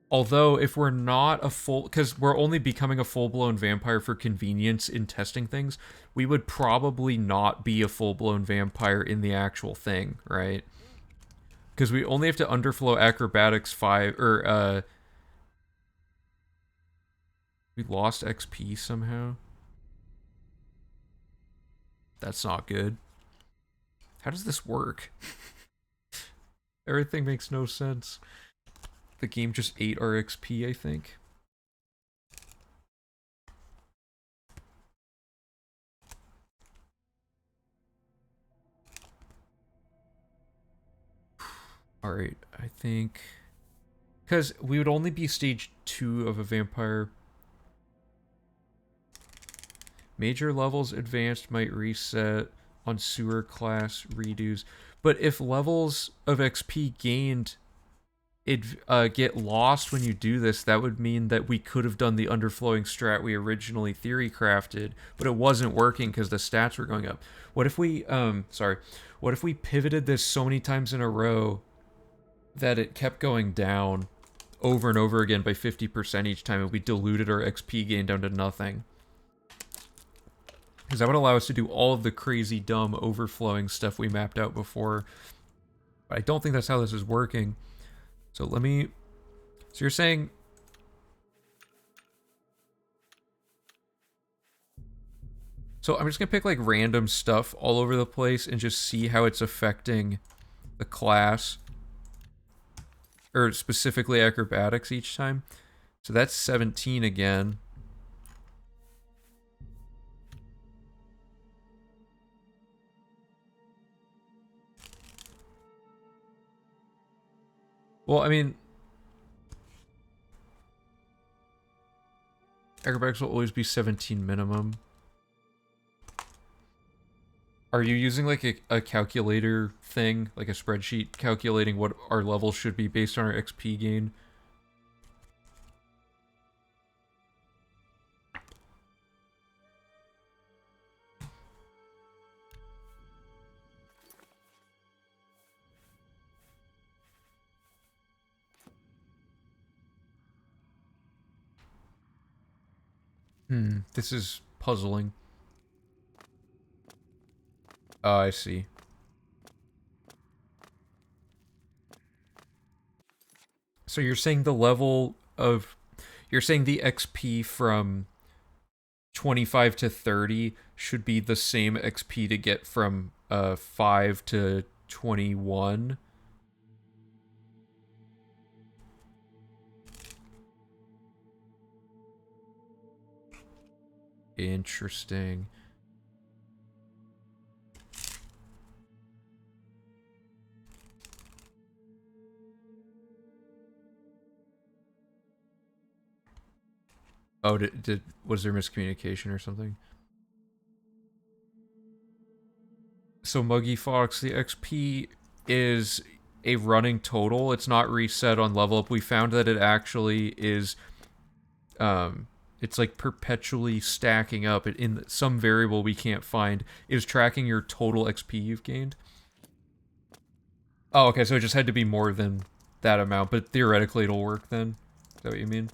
A: Although, if we're not a full... Because we're only becoming a full-blown vampire for convenience in testing things, we would probably not be a full-blown vampire in the actual thing, right? Because we only have to underflow acrobatics 5... Or, we lost XP somehow? That's not good. How does this work? Everything makes no sense. The game just ate our XP, I think. Alright, I think... Because we would only be stage 2 of a vampire. Major levels advanced might reset on sewer class redos. But if levels of XP gained get lost when you do this, that would mean that we could have done the underflowing strat we originally theory crafted, but it wasn't working because the stats were going up. What if we, what if we pivoted this so many times in a row that it kept going down over and over again by 50% each time, and we diluted our XP gain down to nothing. Because that would allow us to do all of the crazy, dumb, overflowing stuff we mapped out before. But I don't think that's how this is working. So let me... So you're saying... So I'm just going to pick like random stuff all over the place and just see how it's affecting the class. Or specifically acrobatics each time. So that's 17 again. Well, I mean... Acrobatics will always be 17 minimum. Are you using like a calculator thing, like a spreadsheet, calculating what our level should be based on our XP gain? This is puzzling. Oh, I see. So you're saying the level of... You're saying the XP from 25 to 30 should be the same XP to get from 5 to 21? Interesting. Oh, was there miscommunication or something? So Muggy Fox, the XP is a running total. It's not reset on level up. We found that it actually is, it's like perpetually stacking up. It, in some variable we can't find, is tracking your total XP you've gained. Oh, okay, so it just had to be more than that amount, but theoretically it'll work then? Is that what you mean?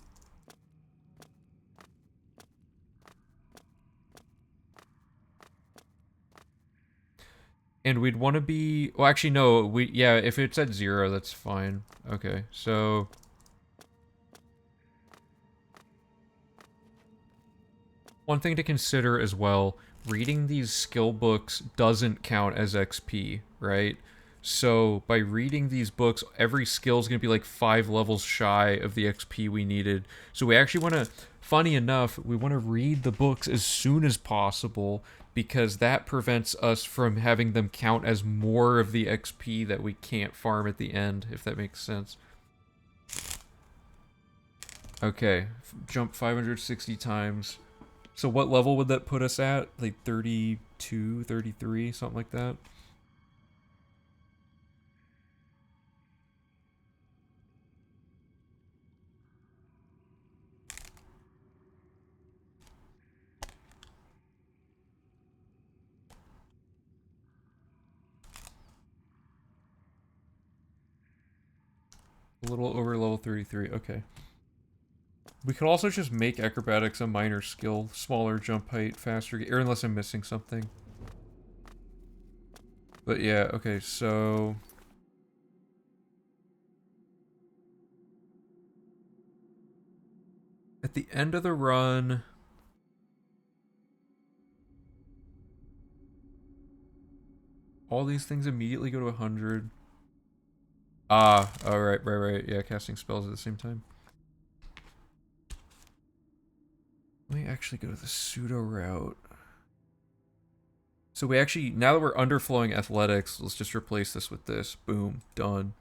A: And we'd want to be... Well, actually, no. Yeah, if it's at 0, that's fine. Okay, so... One thing to consider as well, reading these skill books doesn't count as XP, right? So by reading these books, every skill is going to be like 5 levels shy of the XP we needed. So we actually want to, funny enough, we want to read the books as soon as possible because that prevents us from having them count as more of the XP that we can't farm at the end, if that makes sense. Okay, jump 560 times. So what level would that put us at? Like 32, 33, something like that? A little over level 33, okay. We could also just make acrobatics a minor skill. Smaller jump height, faster, or unless I'm missing something. But yeah, okay, so... At the end of the run... All these things immediately go to 100. Ah, alright, right. Yeah, casting spells at the same time. Let me actually go to the pseudo route. So we actually, now that we're underflowing athletics, let's just replace this with this. Boom, done.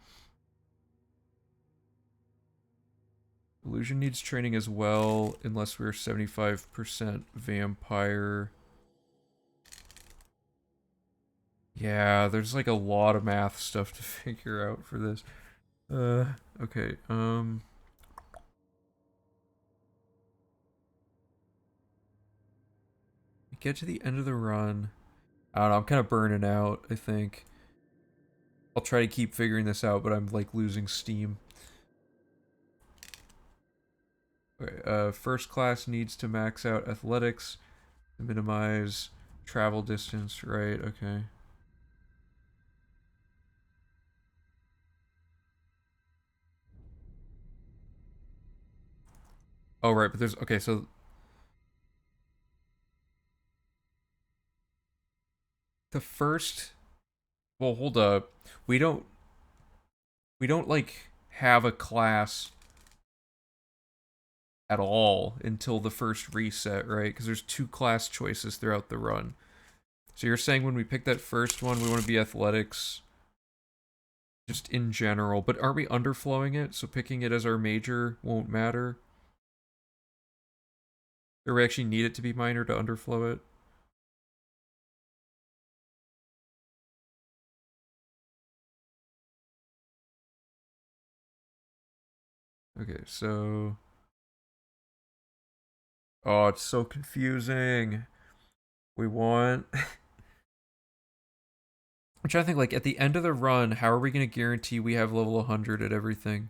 A: Illusion needs training as well, unless we're 75% vampire. Yeah, there's like a lot of math stuff to figure out for this. Okay, get to the end of the run. I don't know, I'm kind of burning out, I think. I'll try to keep figuring this out, but I'm like losing steam. Okay, first class needs to max out athletics to minimize travel distance, right? Okay. Oh, right, but there's, okay, so the first, well, hold up. We don't, we don't like have a class at all until the first reset, right? Because there's two class choices throughout the run. So you're saying when we pick that first one, we want to be athletics just in general, but aren't we underflowing it? So picking it as our major won't matter? Or we actually need it to be minor to underflow it? Okay, so... Oh, it's so confusing. We want... I'm trying to think, like, at the end of the run, how are we going to guarantee we have level 100 at everything?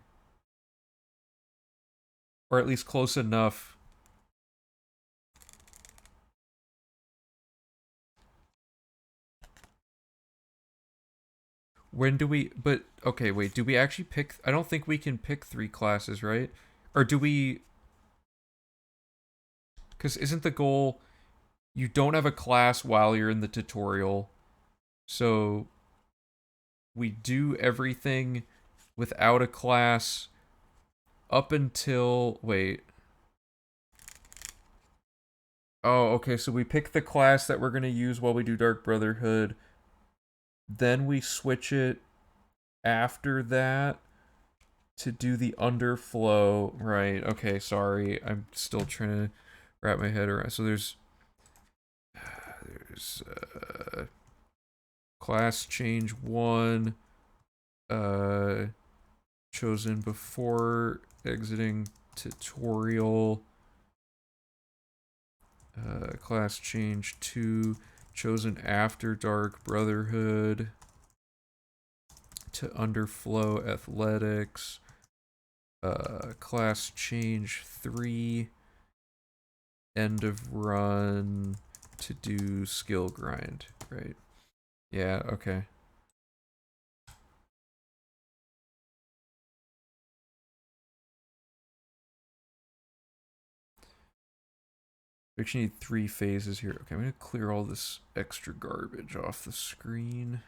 A: Or at least close enough. When do we... But, okay, wait, do we actually pick... I don't think we can pick 3 classes, right? Or do we... Because isn't the goal... You don't have a class while you're in the tutorial. So... We do everything without a class up until... Wait. Oh, okay, so we pick the class that we're going to use while we do Dark Brotherhood. Then we switch it after that to do the underflow. Right, okay, sorry. I'm still trying to wrap my head around. So there's class change 1 chosen before exiting tutorial. Class change 2 chosen after Dark Brotherhood to underflow athletics. Class change 3 end of run to do skill grind, right? Yeah, okay. We actually need 3 phases here. Okay, I'm gonna clear all this extra garbage off the screen.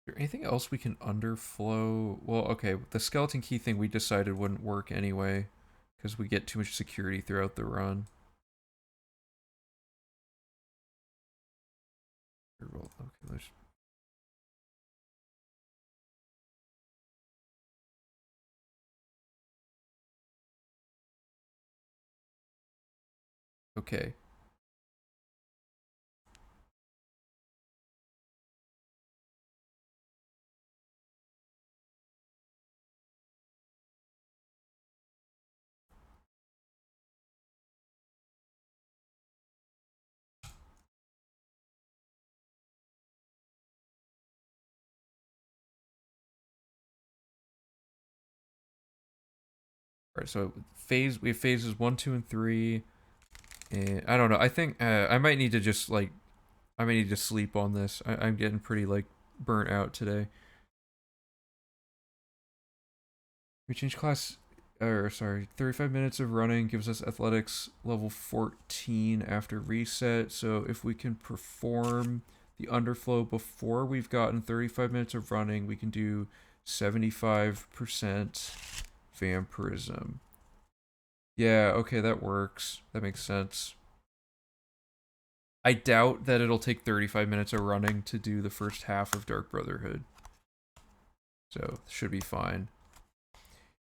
A: Is there anything else we can underflow? Well, okay, the skeleton key thing we decided wouldn't work anyway, because we get too much security throughout the run. Okay, let's... Okay. Alright, so we have phases 1, 2, and 3. And I don't know. I think I might need to just like I might need to sleep on this. I'm getting pretty like burnt out today. We change class, or sorry, 35 minutes of running gives us athletics level 14 after reset. So if we can perform the underflow before we've gotten 35 minutes of running, we can do 75% vampirism. Yeah, okay, that works. That makes sense. I doubt that it'll take 35 minutes of running to do the first half of Dark Brotherhood. So, should be fine.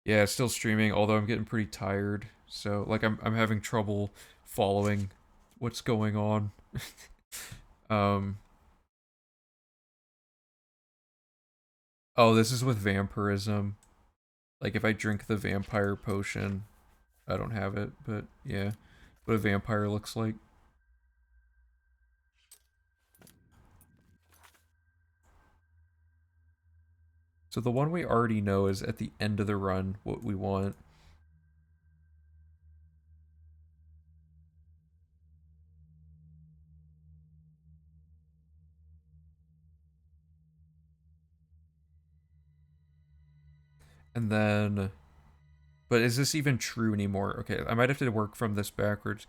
A: Yeah, still streaming, although I'm getting pretty tired. So, like, I'm having trouble following what's going on. Oh, this is with vampirism. Like, if I drink the vampire potion, I don't have it, but yeah, what a vampire looks like. So the one we already know is at the end of the run what we want. And then, but is this even true anymore? Okay, I might have to work from this backwards.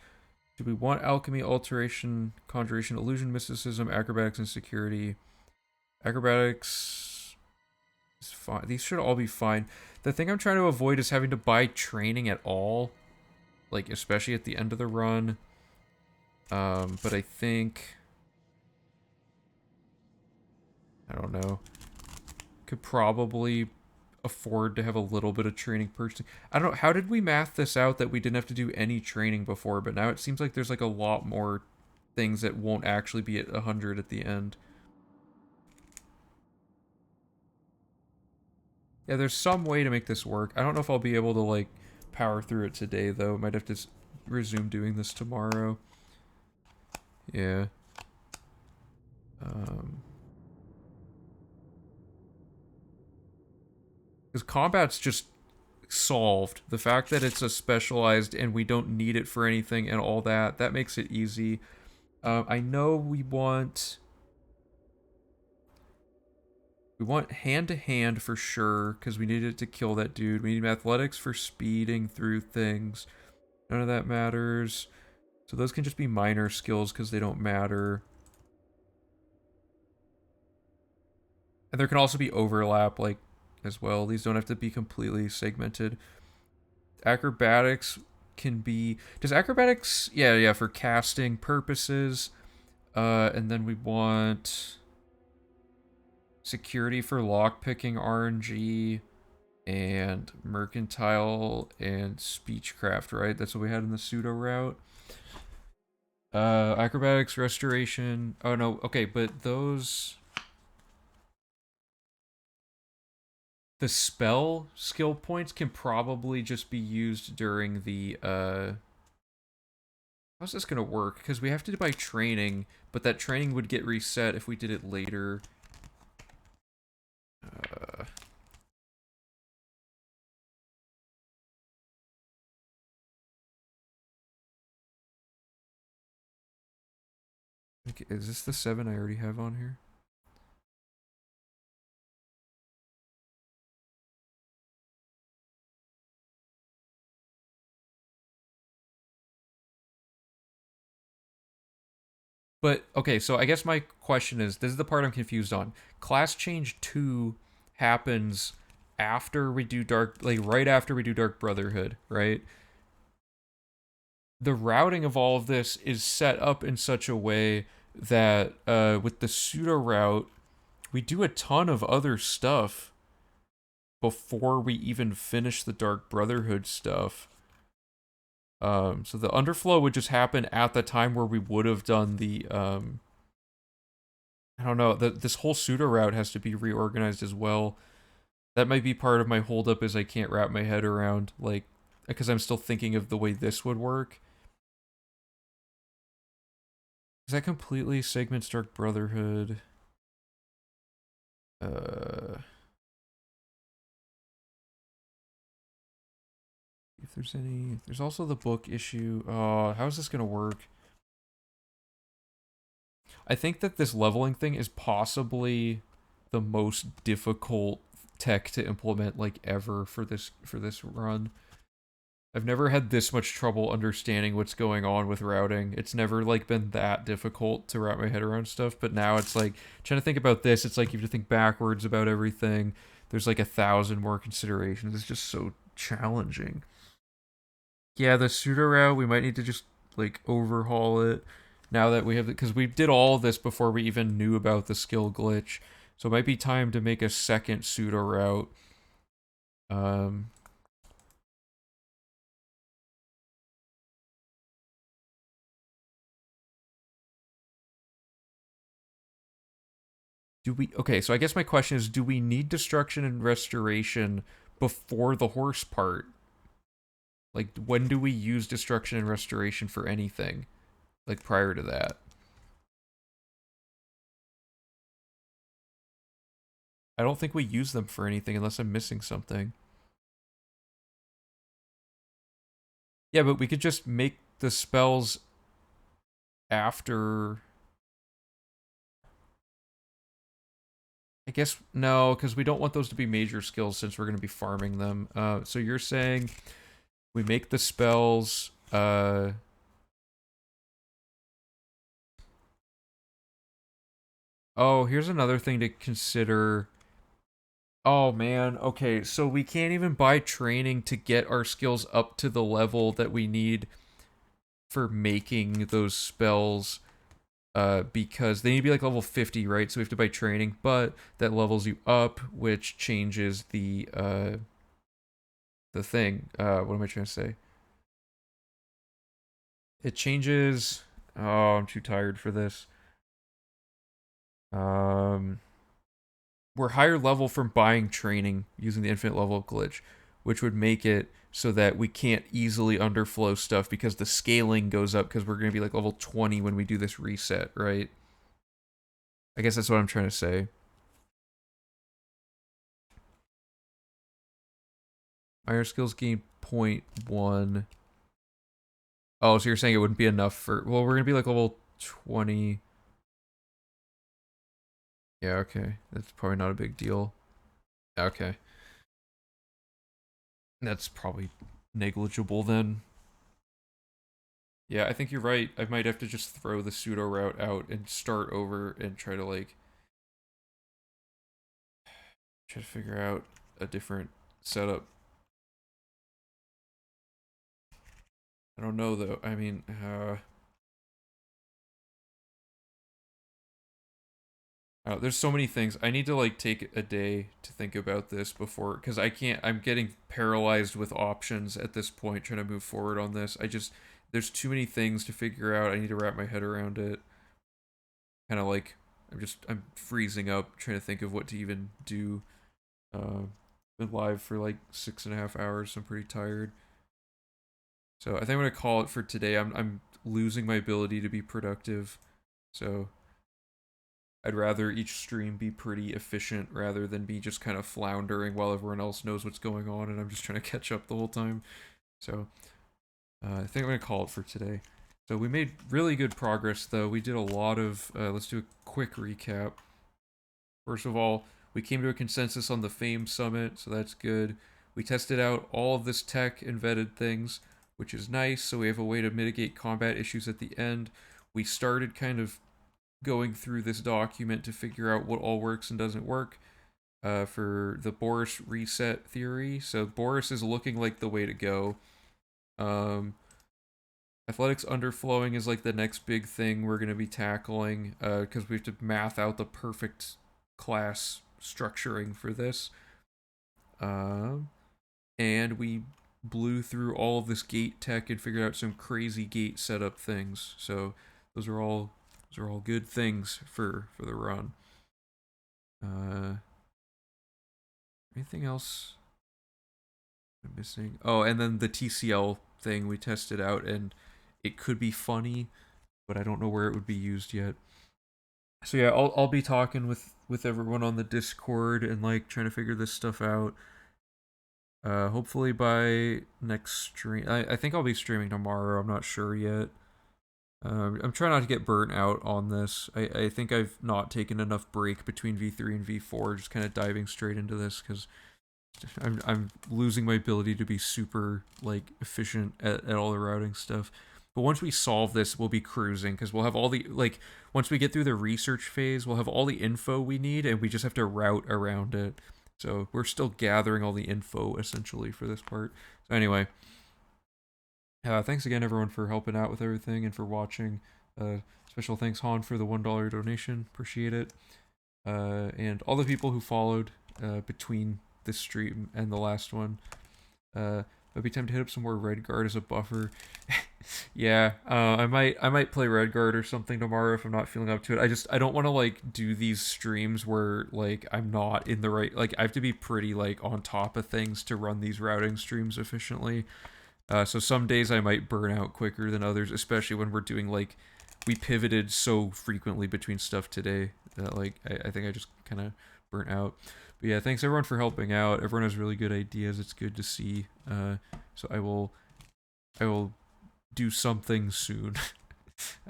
A: Do we want alchemy, alteration, conjuration, illusion, mysticism, acrobatics, and security? Acrobatics is fine. These should all be fine. The thing I'm trying to avoid is having to buy training at all. Like, especially at the end of the run. But I think... I don't know. Could probably afford to have a little bit of training purchasing. I don't know, how did we math this out that we didn't have to do any training before, but now it seems like there's like a lot more things that won't actually be at 100 at the end. Yeah, there's some way to make this work. I don't know if I'll be able to like power through it today though. Might have to resume doing this tomorrow. Yeah. Because combat's just solved. The fact that it's a specialized and we don't need it for anything and all that, that makes it easy. I know we want hand to hand for sure because we needed to kill that dude. We need athletics for speeding through things. None of that matters. So those can just be minor skills because they don't matter. And there can also be overlap, like, as well. These don't have to be completely segmented. Acrobatics can be... Does acrobatics... Yeah, for casting purposes. And then we want... security for lockpicking RNG. And mercantile and speechcraft, right? That's what we had in the pseudo route. Acrobatics, restoration. Oh, no. Okay, but those... The spell skill points can probably just be used during the, how's this gonna work? Because we have to buy training, but that training would get reset if we did it later. Okay, is this the 7 I already have on here? But, okay, so I guess my question is, this is the part I'm confused on. Class change 2 happens after we do right after we do Dark Brotherhood, right? The routing of all of this is set up in such a way that, with the pseudo route, we do a ton of other stuff before we even finish the Dark Brotherhood stuff. So the underflow would just happen at the time where we would have done the, I don't know, this whole pseudo route has to be reorganized as well. That might be part of my holdup is I can't wrap my head around, like, because I'm still thinking of the way this would work. Is that completely segments Dark Brotherhood? If there's any... There's also the book issue. How is this gonna work? I think that this leveling thing is possibly the most difficult tech to implement, like, ever for this run. I've never had this much trouble understanding what's going on with routing. It's never, like, been that difficult to wrap my head around stuff, but now it's like, trying to think about this, it's like you have to think backwards about everything. There's like 1,000 more considerations. It's just so challenging. Yeah, the pseudo route, we might need to just, like, overhaul it. now that we have, because we did all this before we even knew about the skill glitch. So it might be time to make a second pseudo route. Um, okay, so I guess my question is, do we need destruction and restoration before the horse part? Like, when do we use destruction and restoration for anything? Like, prior to that? I don't think we use them for anything unless I'm missing something. Yeah, but we could just make the spells after. I guess no, because we don't want those to be major skills since we're going to be farming them. So you're saying we make the spells. Oh, here's another thing to consider. Oh man, okay, so we can't even buy training to get our skills up to the level that we need for making those spells. Because they need to be like level 50, right? So we have to buy training, but that levels you up, which changes the thing. What am I trying to say? It changes. Oh, I'm too tired for this. Um, we're higher level from buying training using the infinite level glitch, which would make it so that we can't easily underflow stuff because the scaling goes up because we're going to be like level 20 when we do this reset, right? I guess that's what I'm trying to say. Higher skills gain 0.1. Oh, so you're saying it wouldn't be enough for... Well, we're going to be like level 20. Yeah, okay. That's probably not a big deal. Okay. That's probably negligible then. Yeah, I think you're right. I might have to just throw the pseudo route out and start over and try to like... Try to figure out a different setup. I don't know though. I mean, there's so many things. I need to like take a day to think about this before, because I can't. I'm getting paralyzed with options at this point, trying to move forward on this. There's too many things to figure out. I need to wrap my head around it. Kind of like I'm freezing up, trying to think of what to even do. Been live for like 6.5 hours. So I'm pretty tired. So I think I'm gonna call it for today. I'm losing my ability to be productive. So I'd rather each stream be pretty efficient rather than be just kind of floundering while everyone else knows what's going on and I'm just trying to catch up the whole time. So I think I'm going to call it for today. So we made really good progress though. We did a lot of, let's do a quick recap. First of all, we came to a consensus on the Fame Summit, so that's good. We tested out all of this tech and vetted things, which is nice, so we have a way to mitigate combat issues at the end. We started kind of going through this document to figure out what all works and doesn't work for the Baurus reset theory. So Baurus is looking like the way to go. Athletics underflowing is like the next big thing we're going to be tackling because we have to math out the perfect class structuring for this. And we blew through all of this gate tech and figured out some crazy gate setup things. So those are all good things for the run. Anything else I'm missing? Oh, and then the TCL thing we tested out, and it could be funny, but I don't know where it would be used yet. So yeah, I'll be talking with everyone on the Discord and like trying to figure this stuff out. Hopefully by next stream. I think I'll be streaming tomorrow. I'm not sure yet. I'm trying not to get burnt out on this. I think I've not taken enough break between V3 and V4, just kind of diving straight into this because I'm losing my ability to be super like efficient at all the routing stuff. But once we solve this, we'll be cruising because we'll have all the like once we get through the research phase, we'll have all the info we need and we just have to route around it. So we're still gathering all the info essentially for this part. So anyway, thanks again everyone for helping out with everything and for watching. Special thanks, Han, for the $1 donation. Appreciate it. And all the people who followed between this stream and the last one. It'd be time to hit up some more Redguard as a buffer. Yeah, I might play Redguard or something tomorrow if I'm not feeling up to it. I don't want to like do these streams where like I'm not in the right, like I have to be pretty like on top of things to run these routing streams efficiently. So some days I might burn out quicker than others, especially when we're doing like we pivoted so frequently between stuff today that like I think I just kind of burnt out. But yeah, thanks everyone for helping out. Everyone has really good ideas. It's good to see. So I will do something soon.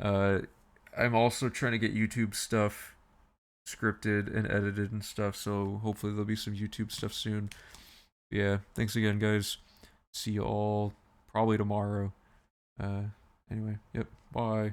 A: I'm also trying to get YouTube stuff scripted and edited and stuff, so hopefully there'll be some YouTube stuff soon. Yeah, thanks again, guys. See you all probably tomorrow. Anyway, yep, bye.